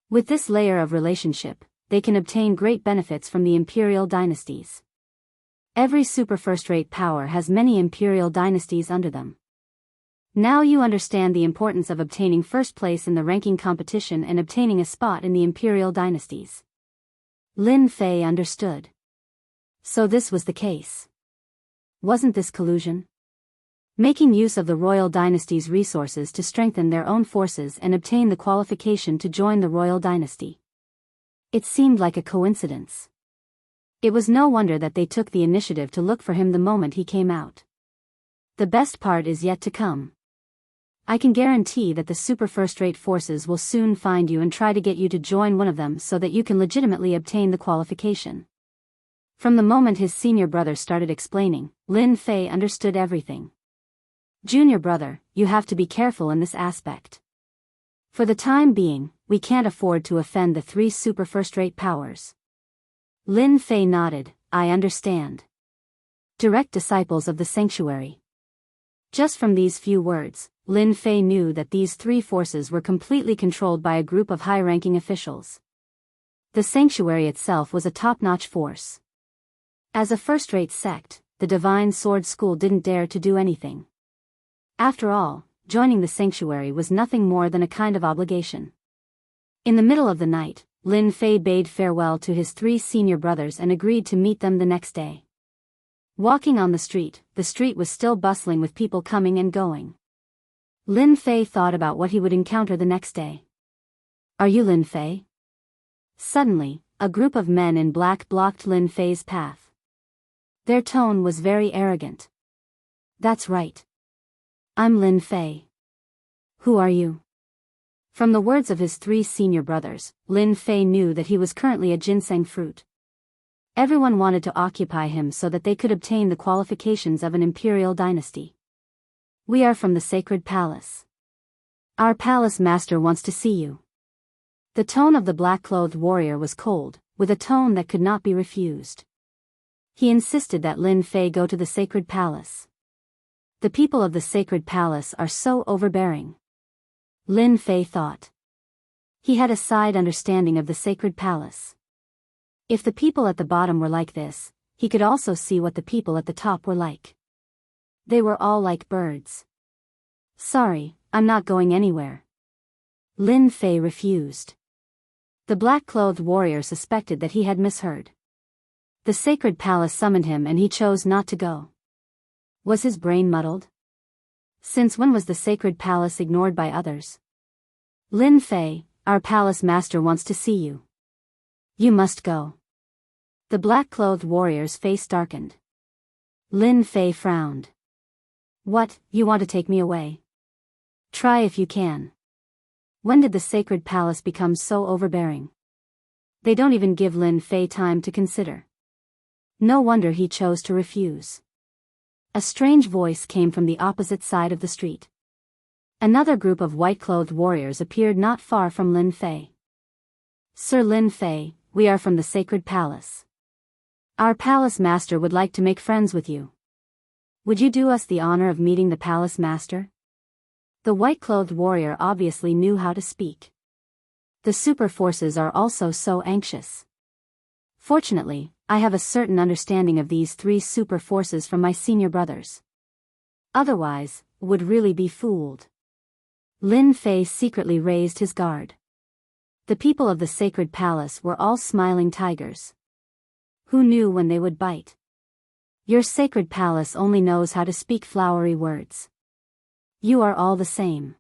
With this layer of relationship, they can obtain great benefits from the imperial dynasties. Every super first-rate power has many imperial dynasties under them. Now you understand the importance of obtaining first place in the ranking competition and obtaining a spot in the imperial dynasties. Lin Fei understood. So this was the case. Wasn't this collusion? Making use of the royal dynasty's resources to strengthen their own forces and obtain the qualification to join the royal dynasty. It seemed like a coincidence. It was no wonder that they took the initiative to look for him the moment he came out. The best part is yet to come. I can guarantee that the super first-rate forces will soon find you and try to get you to join one of them so that you can legitimately obtain the qualification. From the moment his senior brother started explaining, Lin Fei understood everything. Junior brother, you have to be careful in this aspect. For the time being, we can't afford to offend the 3 super first-rate powers. Lin Fei nodded, I understand. Direct disciples of the sanctuary. Just from these few words, Lin Fei knew that these 3 forces were completely controlled by a group of high-ranking officials. The sanctuary itself was a top-notch force. As a first-rate sect, the Divine Sword School didn't dare to do anything. After all, joining the sanctuary was nothing more than a kind of obligation. In the middle of the night, Lin Fei bade farewell to his 3 senior brothers and agreed to meet them the next day. Walking on the street was still bustling with people coming and going. Lin Fei thought about what he would encounter the next day. Are you Lin Fei? Suddenly, a group of men in black blocked Lin Fei's path. Their tone was very arrogant. That's right. I'm Lin Fei. Who are you? From the words of his 3 senior brothers, Lin Fei knew that he was currently a ginseng fruit. Everyone wanted to occupy him so that they could obtain the qualifications of an imperial dynasty. We are from the sacred palace. Our palace master wants to see you. The tone of the black-clothed warrior was cold, with a tone that could not be refused. He insisted that Lin Fei go to the sacred palace. The people of the sacred palace are so overbearing. Lin Fei thought. He had a side understanding of the sacred palace. If the people at the bottom were like this, he could also see what the people at the top were like. They were all like birds. Sorry, I'm not going anywhere. Lin Fei refused. The black-clothed warrior suspected that he had misheard. The sacred palace summoned him and he chose not to go. Was his brain muddled? Since when was the sacred palace ignored by others? Lin Fei, our palace master wants to see you. You must go. The black-clothed warrior's face darkened. Lin Fei frowned. What, you want to take me away? Try if you can. When did the sacred palace become so overbearing? They don't even give Lin Fei time to consider. No wonder he chose to refuse. A strange voice came from the opposite side of the street. Another group of white-clothed warriors appeared not far from Lin Fei. Sir Lin Fei, we are from the sacred palace. Our palace master would like to make friends with you. Would you do us the honor of meeting the palace master? The white-clothed warrior obviously knew how to speak. The super forces are also so anxious. Fortunately, I have a certain understanding of these three super forces from my senior brothers. Otherwise, would really be fooled. Lin Fei secretly raised his guard. The people of the sacred palace were all smiling tigers. Who knew when they would bite? Your sacred palace only knows how to speak flowery words. You are all the same.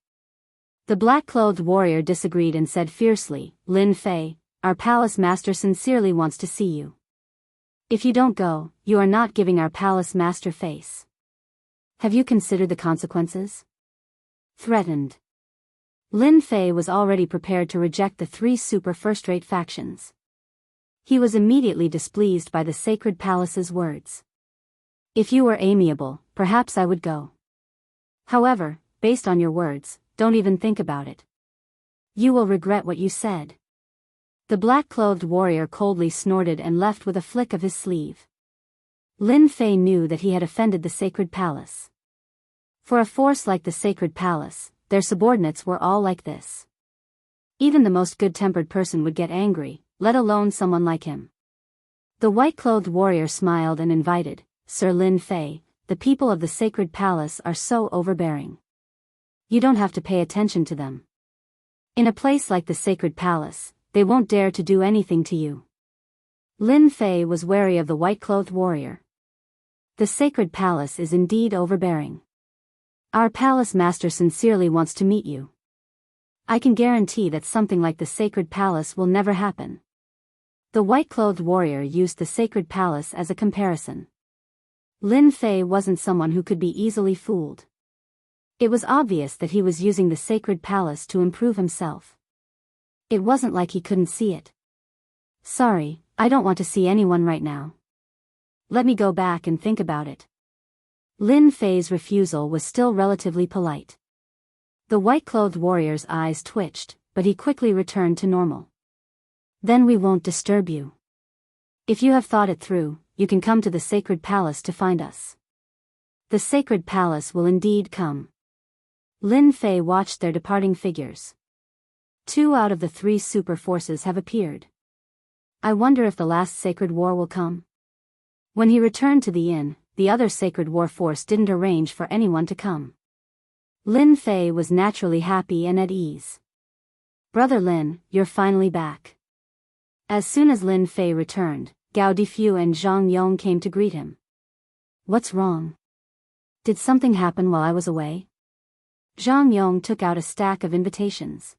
The black-clothed warrior disagreed and said fiercely, Lin Fei, our palace master sincerely wants to see you. If you don't go, you are not giving our palace master face. Have you considered the consequences? Threatened. Lin Fei was already prepared to reject the three super first-rate factions. He was immediately displeased by the sacred palace's words. If you were amiable, perhaps I would go. However, based on your words, don't even think about it. You will regret what you said. The black-clothed warrior coldly snorted and left with a flick of his sleeve. Lin Fei knew that he had offended the sacred palace. For a force like the sacred palace, their subordinates were all like this. Even the most good-tempered person would get angry, let alone someone like him. The white-clothed warrior smiled and invited, Sir Lin Fei, the people of the sacred palace are so overbearing. You don't have to pay attention to them. In a place like the sacred palace, they won't dare to do anything to you. Lin Fei was wary of the white-clothed warrior. The sacred palace is indeed overbearing. Our palace master sincerely wants to meet you. I can guarantee that something like the sacred palace will never happen. The white-clothed warrior used the sacred palace as a comparison. Lin Fei wasn't someone who could be easily fooled. It was obvious that he was using the sacred palace to improve himself. It wasn't like he couldn't see it. Sorry, I don't want to see anyone right now. Let me go back and think about it. Lin Fei's refusal was still relatively polite. The white-clothed warrior's eyes twitched, but he quickly returned to normal. Then we won't disturb you. If you have thought it through, you can come to the sacred palace to find us. The sacred palace will indeed come. Lin Fei watched their departing figures. 2 out of the 3 super forces have appeared. I wonder if the last sacred war will come. When he returned to the inn, the other sacred war force didn't arrange for anyone to come. Lin Fei was naturally happy and at ease. Brother Lin, you're finally back. As soon as Lin Fei returned, Gao Difu and Zhang Yong came to greet him. What's wrong? Did something happen while I was away? Zhang Yong took out a stack of invitations.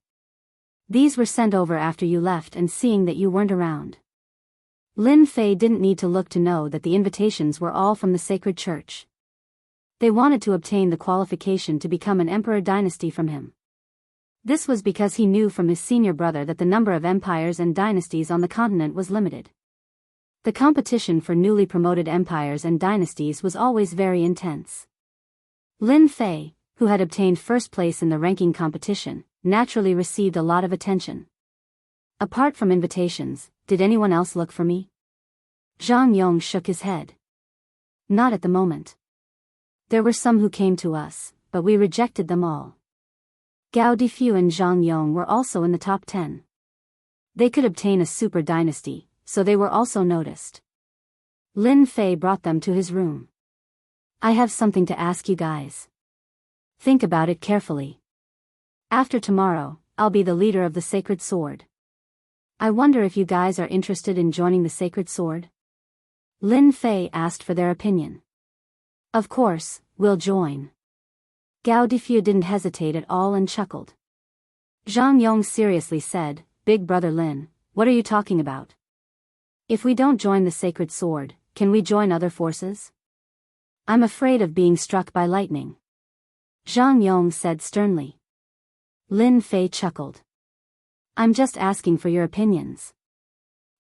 These were sent over after you left and seeing that you weren't around. Lin Fei didn't need to look to know that the invitations were all from the sacred church. They wanted to obtain the qualification to become an emperor dynasty from him. This was because he knew from his senior brother that the number of empires and dynasties on the continent was limited. The competition for newly promoted empires and dynasties was always very intense. Lin Fei, who had obtained first place in the ranking competition, naturally received a lot of attention. Apart from invitations, did anyone else look for me? Zhang Yong shook his head. Not at the moment. There were some who came to us, but we rejected them all. Gao Difu and Zhang Yong were also in the top 10. They could obtain a super dynasty, so they were also noticed. Lin Fei brought them to his room. I have something to ask you guys. Think about it carefully. After tomorrow, I'll be the leader of the Sacred Sword. I wonder if you guys are interested in joining the Sacred Sword? Lin Fei asked for their opinion. Of course, we'll join. Gao Difu didn't hesitate at all and chuckled. Zhang Yong seriously said, Big brother Lin, what are you talking about? If we don't join the Sacred Sword, can we join other forces? I'm afraid of being struck by lightning. Zhang Yong said sternly. Lin Fei chuckled. I'm just asking for your opinions.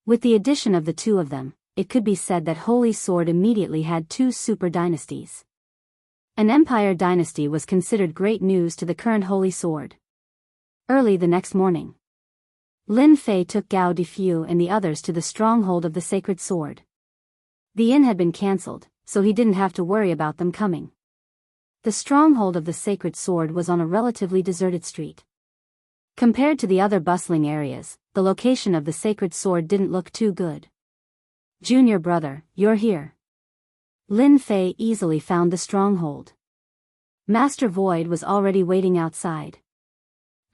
With the addition of the two of them, it could be said that Holy Sword immediately had two super dynasties. An empire dynasty was considered great news to the current Holy Sword. Early the next morning, Lin Fei took Gao Difu and the others to the stronghold of the Sacred Sword. The inn had been cancelled, so he didn't have to worry about them coming. The stronghold of the Sacred Sword was on a relatively deserted street. Compared to the other bustling areas, the location of the Sacred Sword didn't look too good. Junior brother, you're here. Lin Fei easily found the stronghold. Master Void was already waiting outside.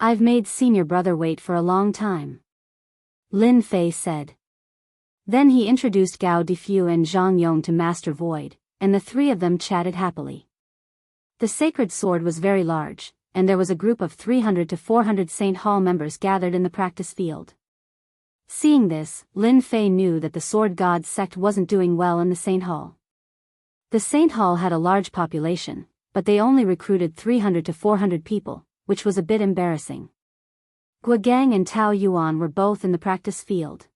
I've made senior brother wait for a long time. Lin Fei said. Then he introduced Gao Difu and Zhang Yong to Master Void, and the three of them chatted happily. The Sacred Sword was very large, and there was a group of 300 to 400 Saint Hall members gathered in the practice field. Seeing this, Lin Fei knew that the Sword God sect wasn't doing well in the Saint Hall. The Saint Hall had a large population, but they only recruited 300 to 400 people, which was a bit embarrassing. Guogang and Tao Yuan were both in the practice field.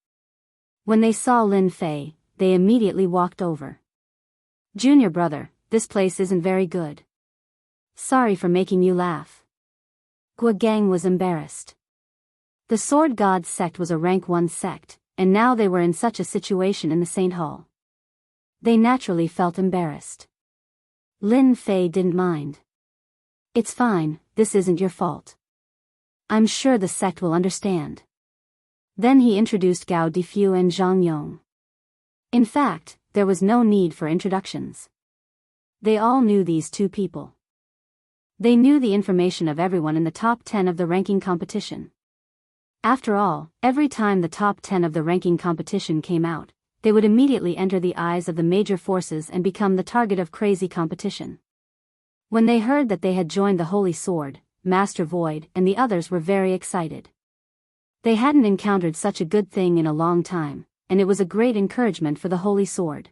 When they saw Lin Fei, they immediately walked over. Junior brother, this place isn't very good. Sorry for making you laugh. Guogang was embarrassed. The Sword God sect was a rank 1 sect, and now they were in such a situation in the Saint Hall. They naturally felt embarrassed. Lin Fei didn't mind. It's fine, this isn't your fault. I'm sure the sect will understand. Then he introduced Gao Difu and Zhang Yong. In fact, there was no need for introductions. They all knew these two people. They knew the information of everyone in the top 10 of the ranking competition. After all, every time the top 10 of the ranking competition came out, they would immediately enter the eyes of the major forces and become the target of crazy competition. When they heard that they had joined the Holy Sword, Master Void and the others were very excited. They hadn't encountered such a good thing in a long time, and it was a great encouragement for the Holy Sword.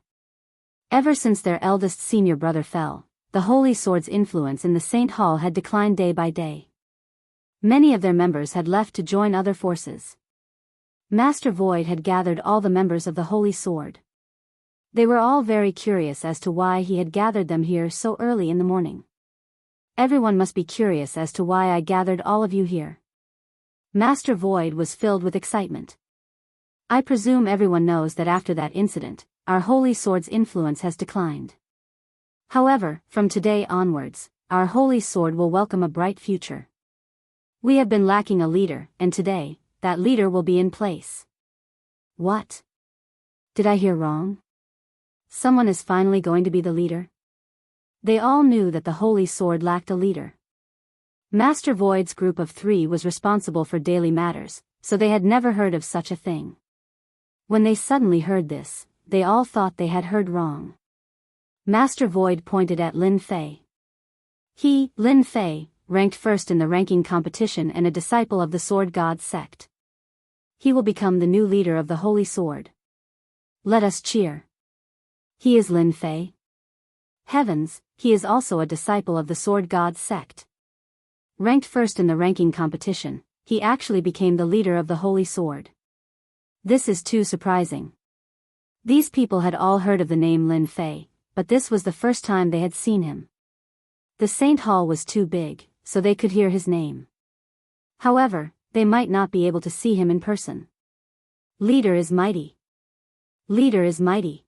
Ever since their eldest senior brother fell, the Holy Sword's influence in the Saint Hall had declined day by day. Many of their members had left to join other forces. Master Void had gathered all the members of the Holy Sword. They were all very curious as to why he had gathered them here so early in the morning. Everyone must be curious as to why I gathered all of you here. Master Void was filled with excitement. I presume everyone knows that after that incident, our Holy Sword's influence has declined. However, from today onwards, our Holy Sword will welcome a bright future. We have been lacking a leader, and today, that leader will be in place. What? Did I hear wrong? Someone is finally going to be the leader? They all knew that the Holy Sword lacked a leader. Master Void's group of 3 was responsible for daily matters, so they had never heard of such a thing. When they suddenly heard this, they all thought they had heard wrong. Master Void pointed at Lin Fei. He, Lin Fei, ranked first in the ranking competition and a disciple of the Sword God sect. He will become the new leader of the Holy Sword. Let us cheer. He is Lin Fei. Heavens, he is also a disciple of the Sword God sect. Ranked first in the ranking competition, he actually became the leader of the Holy Sword. This is too surprising. These people had all heard of the name Lin Fei, but this was the first time they had seen him. The Saint Hall was too big, so they could hear his name. However, they might not be able to see him in person. Leader is mighty. Leader is mighty.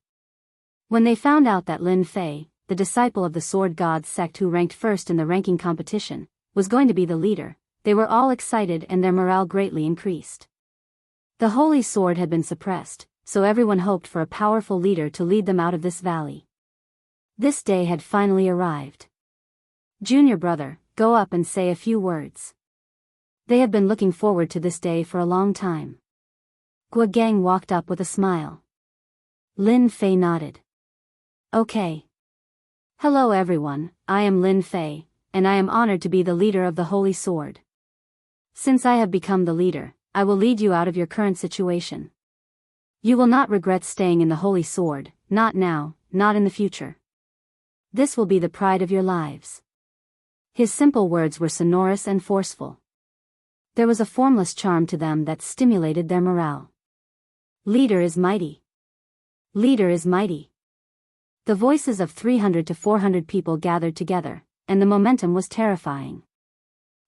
When they found out that Lin Fei, the disciple of the Sword God sect who ranked first in the ranking competition, was going to be the leader, they were all excited and their morale greatly increased. The Holy Sword had been suppressed, so everyone hoped for a powerful leader to lead them out of this valley. This day had finally arrived. Junior brother, go up and say a few words. They have been looking forward to this day for a long time. Guo Gang walked up with a smile. Lin Fei nodded. Okay. Hello everyone, I am Lin Fei, and I am honored to be the leader of the Holy Sword. Since I have become the leader, I will lead you out of your current situation. You will not regret staying in the Holy Sword, not now, not in the future. This will be the pride of your lives. His simple words were sonorous and forceful. There was a formless charm to them that stimulated their morale. Leader is mighty. Leader is mighty. The voices of 300 to 400 people gathered together, and the momentum was terrifying.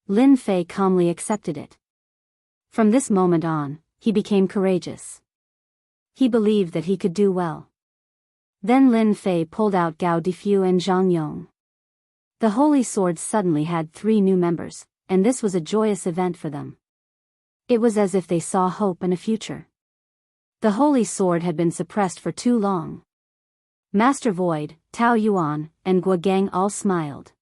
Lin Fei calmly accepted it. From this moment on, he became courageous. He believed that he could do well. Then Lin Fei pulled out Gao Difu and Zhang Yong. The Holy Sword suddenly had 3 new members, and this was a joyous event for them. It was as if they saw hope and a future. The Holy Sword had been suppressed for too long. Master Void, Tao Yuan, and Guo Gang all smiled.